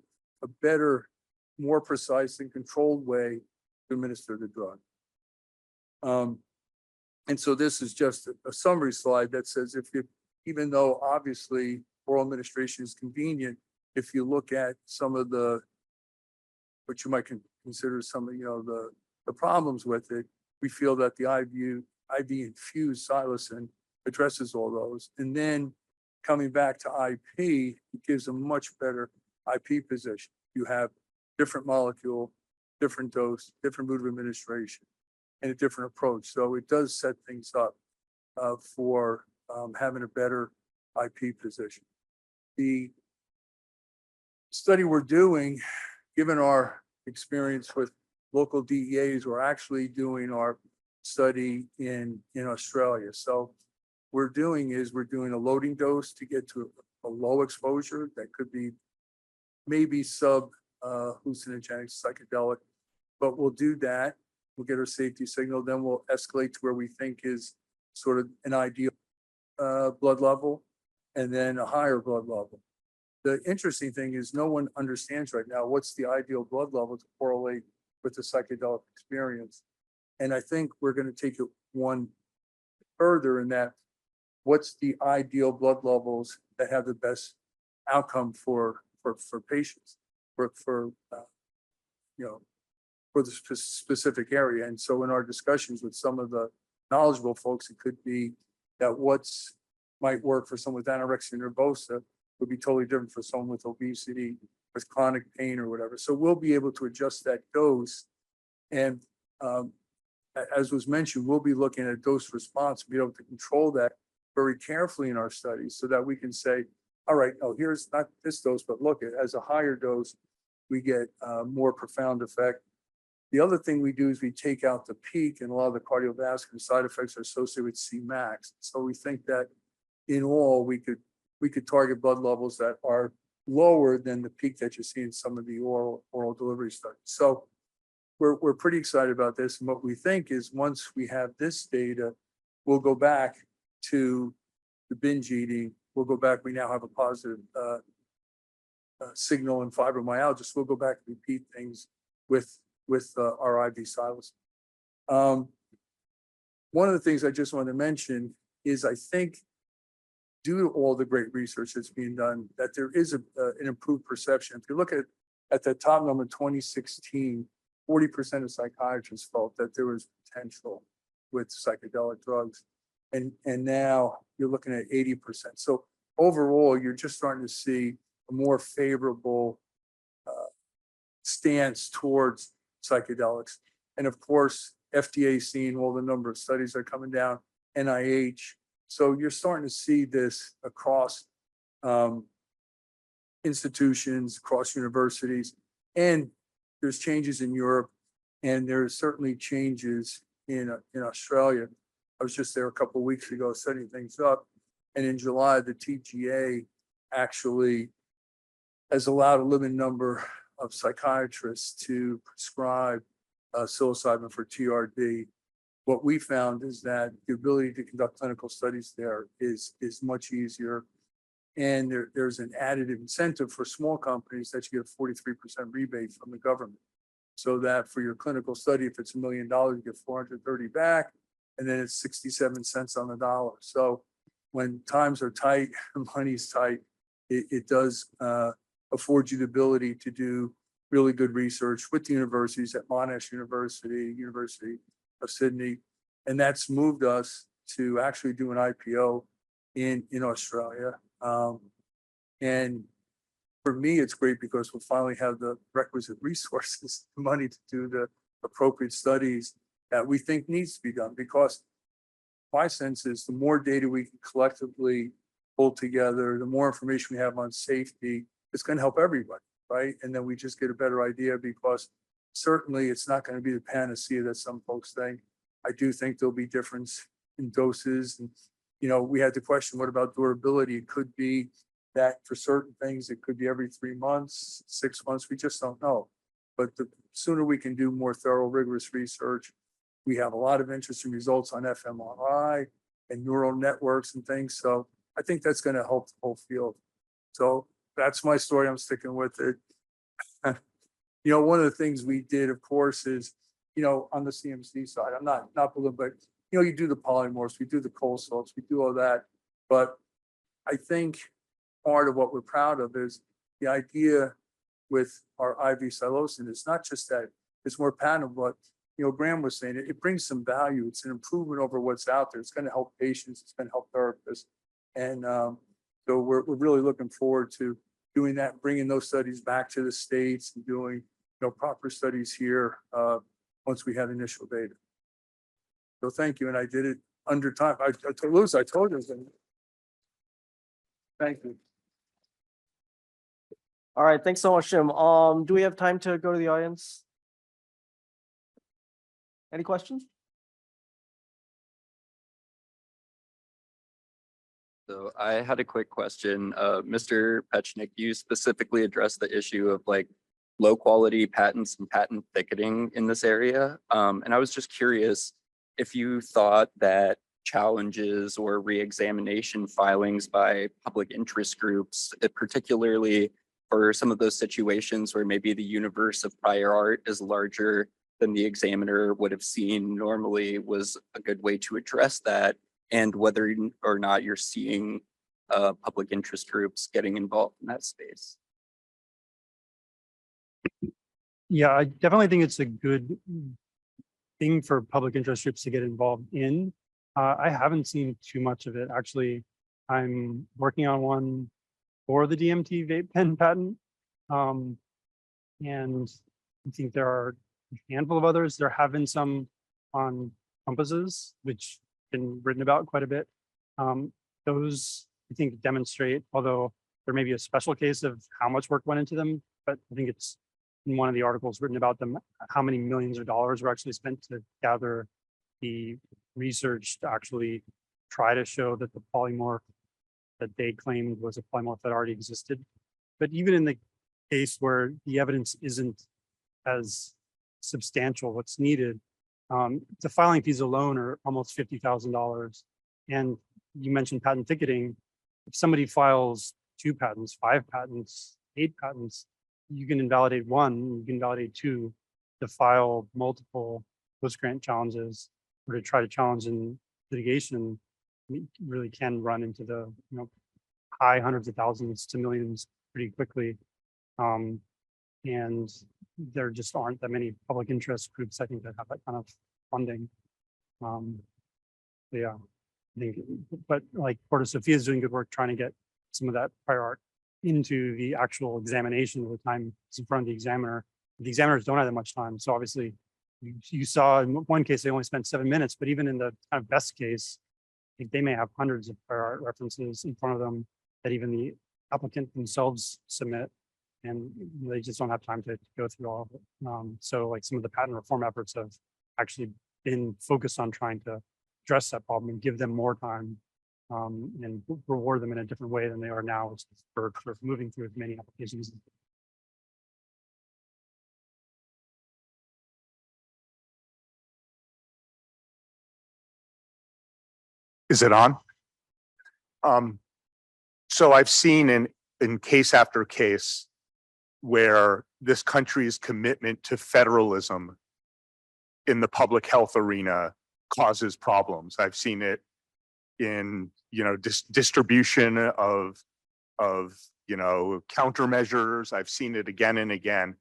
better, more precise and controlled way to administer the drug. And so this is just a summary slide that says even though obviously oral administration is convenient, if you look at some of what you might consider some of the problems with it, we feel that the IV infused psilocin addresses all those. And then coming back to IP, it gives a much better IP position. You have different molecule, different dose, different route of administration, and a different approach. So it does set things up for having a better IP position. The study we're doing, given our experience with local DEAs, we're actually doing our study in Australia. So we're doing a loading dose to get to a low exposure that could be maybe sub hallucinogenic, psychedelic, but we'll do that. We'll get our safety signal, then we'll escalate to where we think is sort of an ideal blood level, and then a higher blood level. The interesting thing is no one understands right now what's the ideal blood level to correlate with the psychedelic experience. And I think we're going to take it one further in that what's the ideal blood levels that have the best outcome for patients, for the specific area. And so in our discussions with some of the knowledgeable folks, it could be that might work for someone with anorexia nervosa would be totally different for someone with obesity, with chronic pain or whatever. So we'll be able to adjust that dose. And as was mentioned, we'll be looking at dose response, be able to control that very carefully in our studies so that we can say, all right, here's not this dose, but look, as a higher dose, we get more profound effect. The other thing we do is we take out the peak, and a lot of the cardiovascular side effects are associated with Cmax. So we think that in all, we could target blood levels that are lower than the peak that you see in some of the oral delivery studies. So we're pretty excited about this. And what we think is once we have this data, we'll go back to the binge eating. We'll go back. We now have a positive signal in fibromyalgia. So we'll go back and repeat things with our IV psilocin. One of the things I just wanted to mention is I think due to all the great research that's being done, that there is an improved perception. If you look at the top number, 2016, 40% of psychiatrists felt that there was potential with psychedelic drugs. And now you're looking at 80%. So overall, you're just starting to see a more favorable stance towards psychedelics. And of course, FDA seeing all the number of studies that are coming down, NIH. So you're starting to see this across institutions, across universities, and there's changes in Europe, and there's certainly changes in Australia. I was just there a couple of weeks ago setting things up, and in July, the TGA actually has allowed a limited number of psychiatrists to prescribe psilocybin for TRD. What we found is that the ability to conduct clinical studies there is much easier. And there's an additive incentive for small companies that you get a 43% rebate from the government. So that for your clinical study, if it's $1 million, you get 430 back, and then it's 67 cents on the dollar. So when times are tight, money's tight, it does afford you the ability to do really good research with the universities at Monash University, University of Sydney. And that's moved us to actually do an IPO in Australia. And for me, it's great because we'll finally have the requisite resources, money to do the appropriate studies that we think needs to be done. Because my sense is the more data we can collectively pull together, the more information we have on safety, it's going to help everybody, right? And then we just get a better idea, because certainly it's not going to be the panacea that some folks think. I do think there'll be difference in doses. And, you know, we had the question, what about durability? It could be that for certain things, it could be every 3 months, 6 months, we just don't know. But the sooner we can do more thorough, rigorous research, we have a lot of interesting results on fMRI and neural networks and things. So I think that's going to help the whole field. So that's my story. I'm sticking with it. You know, one of the things we did, of course, is, you know, on the CMC side, I'm not balloon, but, you know, you do the polymorphs, we do the cold salts, we do all that. But I think part of what we're proud of is the idea with our IV psilocin. It's not just that it's more patentable, but, you know, Graham was saying it brings some value. It's an improvement over what's out there. It's going to help patients. It's going to help therapists. And so we're really looking forward to doing that, bringing those studies back to the States and doing, you know, proper studies here once we had initial data. So thank you. And I did it under time. I told you. Thank you. All right, thanks so much, Jim. Do we have time to go to the audience? Any questions? So I had a quick question. Mr. Pechnik, you specifically addressed the issue of like low quality patents and patent thicketing in this area. And I was just curious if you thought that challenges or reexamination filings by public interest groups, particularly for some of those situations where maybe the universe of prior art is larger than the examiner would have seen normally, was a good way to address that, and whether or not you're seeing public interest groups getting involved in that space. Yeah, I definitely think it's a good thing for public interest groups to get involved in. I haven't seen too much of it. Actually, I'm working on one for the DMT vape pen patent. And I think there are a handful of others. There have been some on compasses, which have been written about quite a bit. Those, I think, demonstrate, although there may be a special case of how much work went into them, but I think it's in one of the articles written about them, how many millions of dollars were actually spent to gather the research to actually try to show that the polymorph that they claimed was a polymorph that already existed. But even in the case where the evidence isn't as substantial, what's needed, the filing fees alone are almost $50,000. And you mentioned patent ticketing. If somebody files 2 patents, 5 patents, 8 patents, you can invalidate 1, you can invalidate 2 to file multiple post-grant challenges or to try to challenge in litigation. You really can run into the, you know, high hundreds of thousands to millions pretty quickly. And there just aren't that many public interest groups, I think, that have that kind of funding. Yeah, I think, but like Porta Sophia is doing good work trying to get some of that prior art into the actual examination of the time it's in front of the examiner. The examiners don't have that much time. So obviously you saw in one case, they only spent 7 minutes, but even in the kind of best case, I think they may have hundreds of prior art references in front of them that even the applicant themselves submit, and they just don't have time to go through all of it. So like some of the patent reform efforts have actually been focused on trying to address that problem and give them more time and reward them in a different way than they are now, which is for moving through as many applications. Is it on? So I've seen in case after case where this country's commitment to federalism in the public health arena causes problems. I've seen it in, you know, distribution of you know, countermeasures. I've seen it again and again.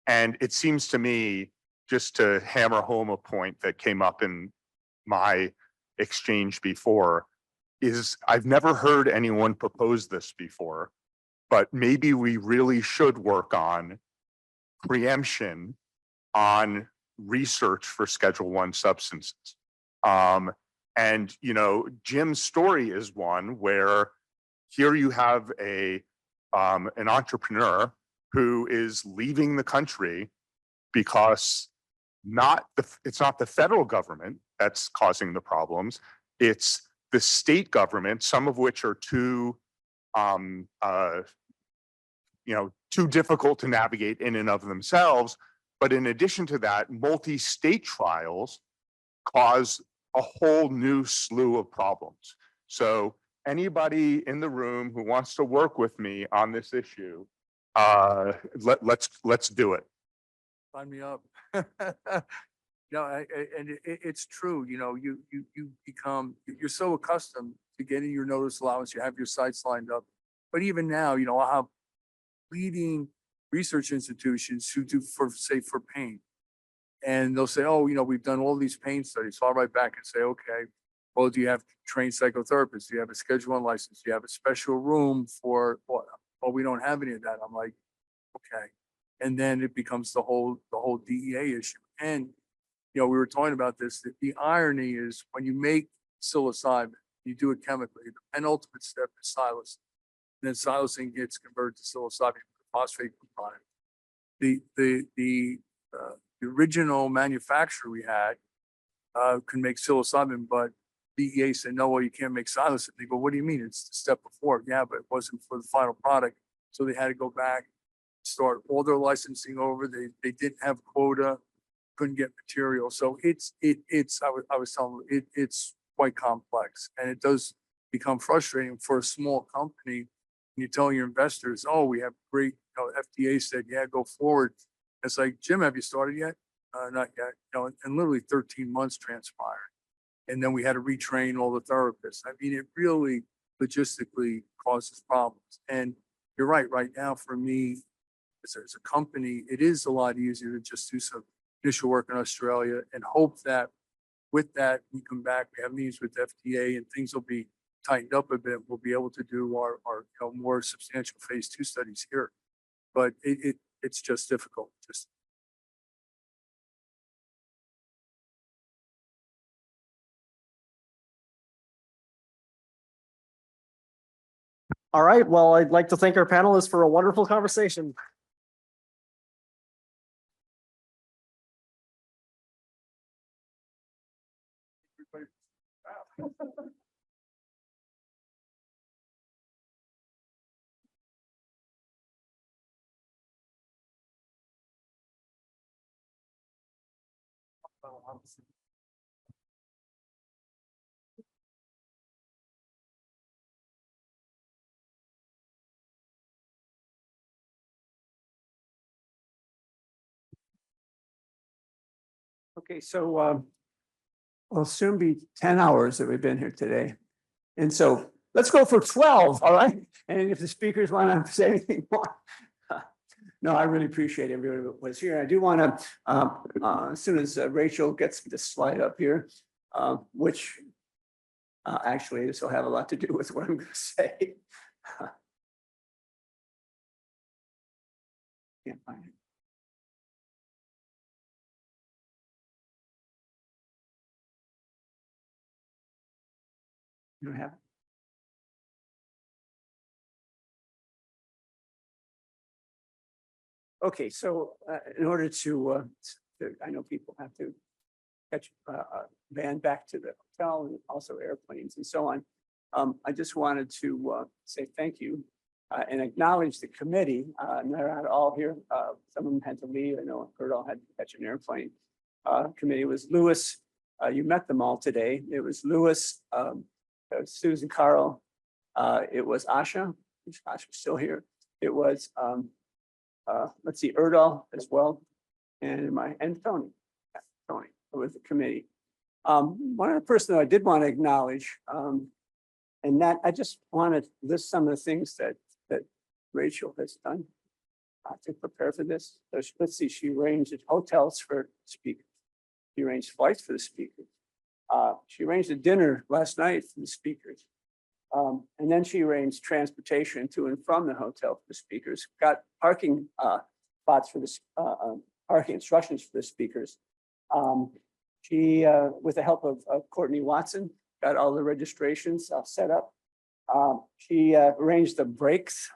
And it seems to me, just to hammer home a point that came up in my exchange before, is I've never heard anyone propose this before, but maybe we really should work on preemption on research for Schedule 1 substances. And you know, Jim's story is one where here you have an entrepreneur who is leaving the country because it's not the federal government that's causing the problems. It's the state government, some of which are too difficult to navigate in and of themselves. But in addition to that, multi-state trials cause a whole new slew of problems. So anybody in the room who wants to work with me on this issue, let's do it. Sign me up. It's true, you know, you become, you're so accustomed to getting your notice allowance, you have your sites lined up. But even now, you know, I'll have leading research institutions who do for pain. And they'll say, oh, you know, we've done all these pain studies. So I'll write back and say, okay, well, do you have trained psychotherapists? Do you have a Schedule 1 license? Do you have a special room for what? Well, we don't have any of that. I'm like, okay. And then it becomes the whole DEA issue. And, you know, we were talking about this, that the irony is when you make psilocybin, you do it chemically, the penultimate step is silencing. And then silencing gets converted to psilocybin phosphate component. The original manufacturer we had can make psilocybin, but DEA said, no, well, you can't make psilocybin. They go, what do you mean? It's the step before. Yeah, but it wasn't for the final product. So they had to go back, start all their licensing over. They didn't have quota, couldn't get material. So I was telling you, it's quite complex, and it does become frustrating for a small company. And you're telling your investors, oh, we have great, you know, FDA said, yeah, go forward. It's like, Jim, have you started yet? Not yet. You know, and literally 13 months transpired. And then we had to retrain all the therapists. I mean, it really logistically causes problems. And you're right now for me, as a company, it is a lot easier to just do some initial work in Australia and hope that with that, we come back, we have meetings with FDA and things will be tightened up a bit. We'll be able to do our you know, more substantial phase 2 studies here. But it's just difficult. All right, well, I'd like to thank our panelists for a wonderful conversation. Okay, so it'll soon be 10 hours that we've been here today. And so let's go for 12, all right? And if the speakers want to say anything more. No, I really appreciate everybody that was here. I do want to, as soon as Rachel gets this slide up here, which actually this will have a lot to do with what I'm going to say. Can't find it. You don't have it? Okay, so in order to, I know people have to catch a van back to the hotel and also airplanes and so on. I just wanted to say thank you and acknowledge the committee. They're not all here. Some of them had to leave. I know Gerdahl had to catch an airplane. Committee was Lewis. You met them all today. It was Lewis, Susan Carl. It was Asha. Is Asha still here? It was let's see, Erdal as well, and Tony. Yeah, Tony with the committee. One other person that I did want to acknowledge, and that I just want to list some of the things that Rachel has done to prepare for this. So let's see, she arranged hotels for speakers. She arranged flights for the speakers. She arranged a dinner last night for the speakers. And then she arranged transportation to and from the hotel for the speakers, got parking spots for the parking instructions for the speakers. She, with the help of Courtney Watson, got all the registrations set up. She arranged the breaks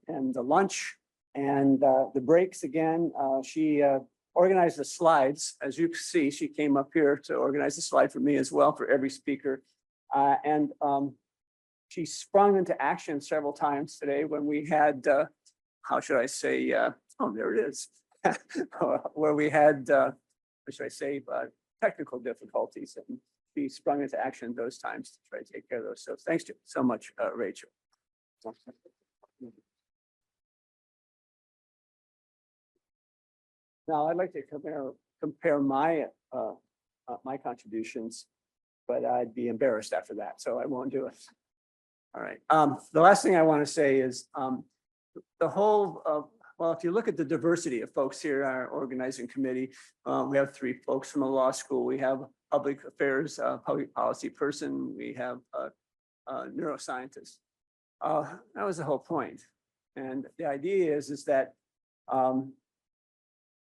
and the lunch and the breaks again. She organized the slides. As you can see, she came up here to organize the slide for me as well for every speaker. And she sprung into action several times today when we had, how should I say, oh, there it is, where we had, what should I say, technical difficulties. And she sprung into action those times to try to take care of those. So thanks to so much, Rachel. Now I'd like to compare my my contributions, but I'd be embarrassed after that, so I won't do it. All right. The last thing I want to say is the whole well, if you look at the diversity of folks here on our organizing committee, we have 3 folks from a law school. We have public affairs, public policy person. We have a neuroscientist. That was the whole point. And the idea is that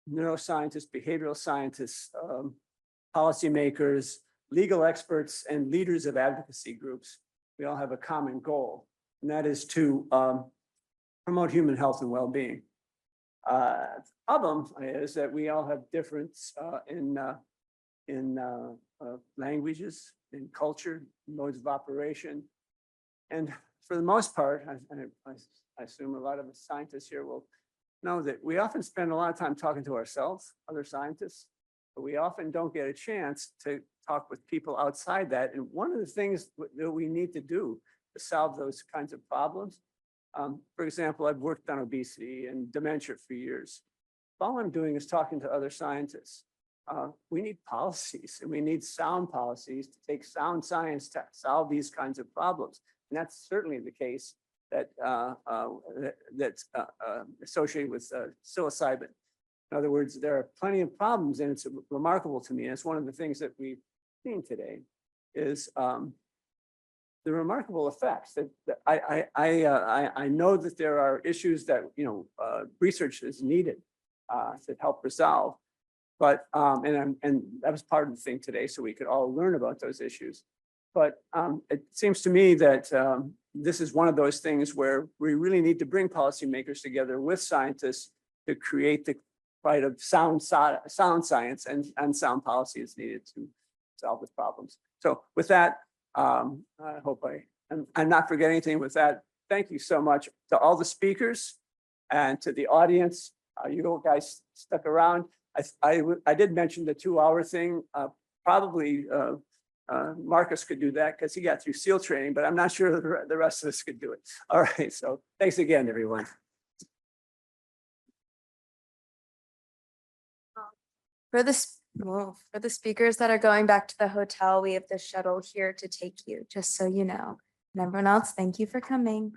neuroscientists, behavioral scientists, policymakers, legal experts, and leaders of advocacy groups, we all have a common goal, and that is to promote human health and well-being. The problem is that we all have difference in languages, in culture, modes of operation. And for the most part, I assume a lot of the scientists here will know that we often spend a lot of time talking to ourselves, other scientists, but we often don't get a chance to talk with people outside that. And one of the things that we need to do to solve those kinds of problems, for example, I've worked on obesity and dementia for years. All I'm doing is talking to other scientists. We need policies, and we need sound policies to take sound science to solve these kinds of problems. And that's certainly the case that's associated with psilocybin. In other words, there are plenty of problems, and it's remarkable to me. And it's one of the things that we've seen today is the remarkable effects that I know that there are issues that research is needed to help resolve. But and that was part of the thing today, so we could all learn about those issues. But it seems to me that this is one of those things where we really need to bring policymakers together with scientists to create the right of sound science and sound policy is needed to solve the problems. So with that, I hope I'm not forgetting anything with that. Thank you so much to all the speakers and to the audience. You guys stuck around. I did mention the 2-hour thing. Probably Marcus could do that because he got through SEAL training, but I'm not sure the rest of us could do it. All right, so thanks again, everyone. For the speakers that are going back to the hotel, we have the shuttle here to take you, just so you know. And everyone else, thank you for coming.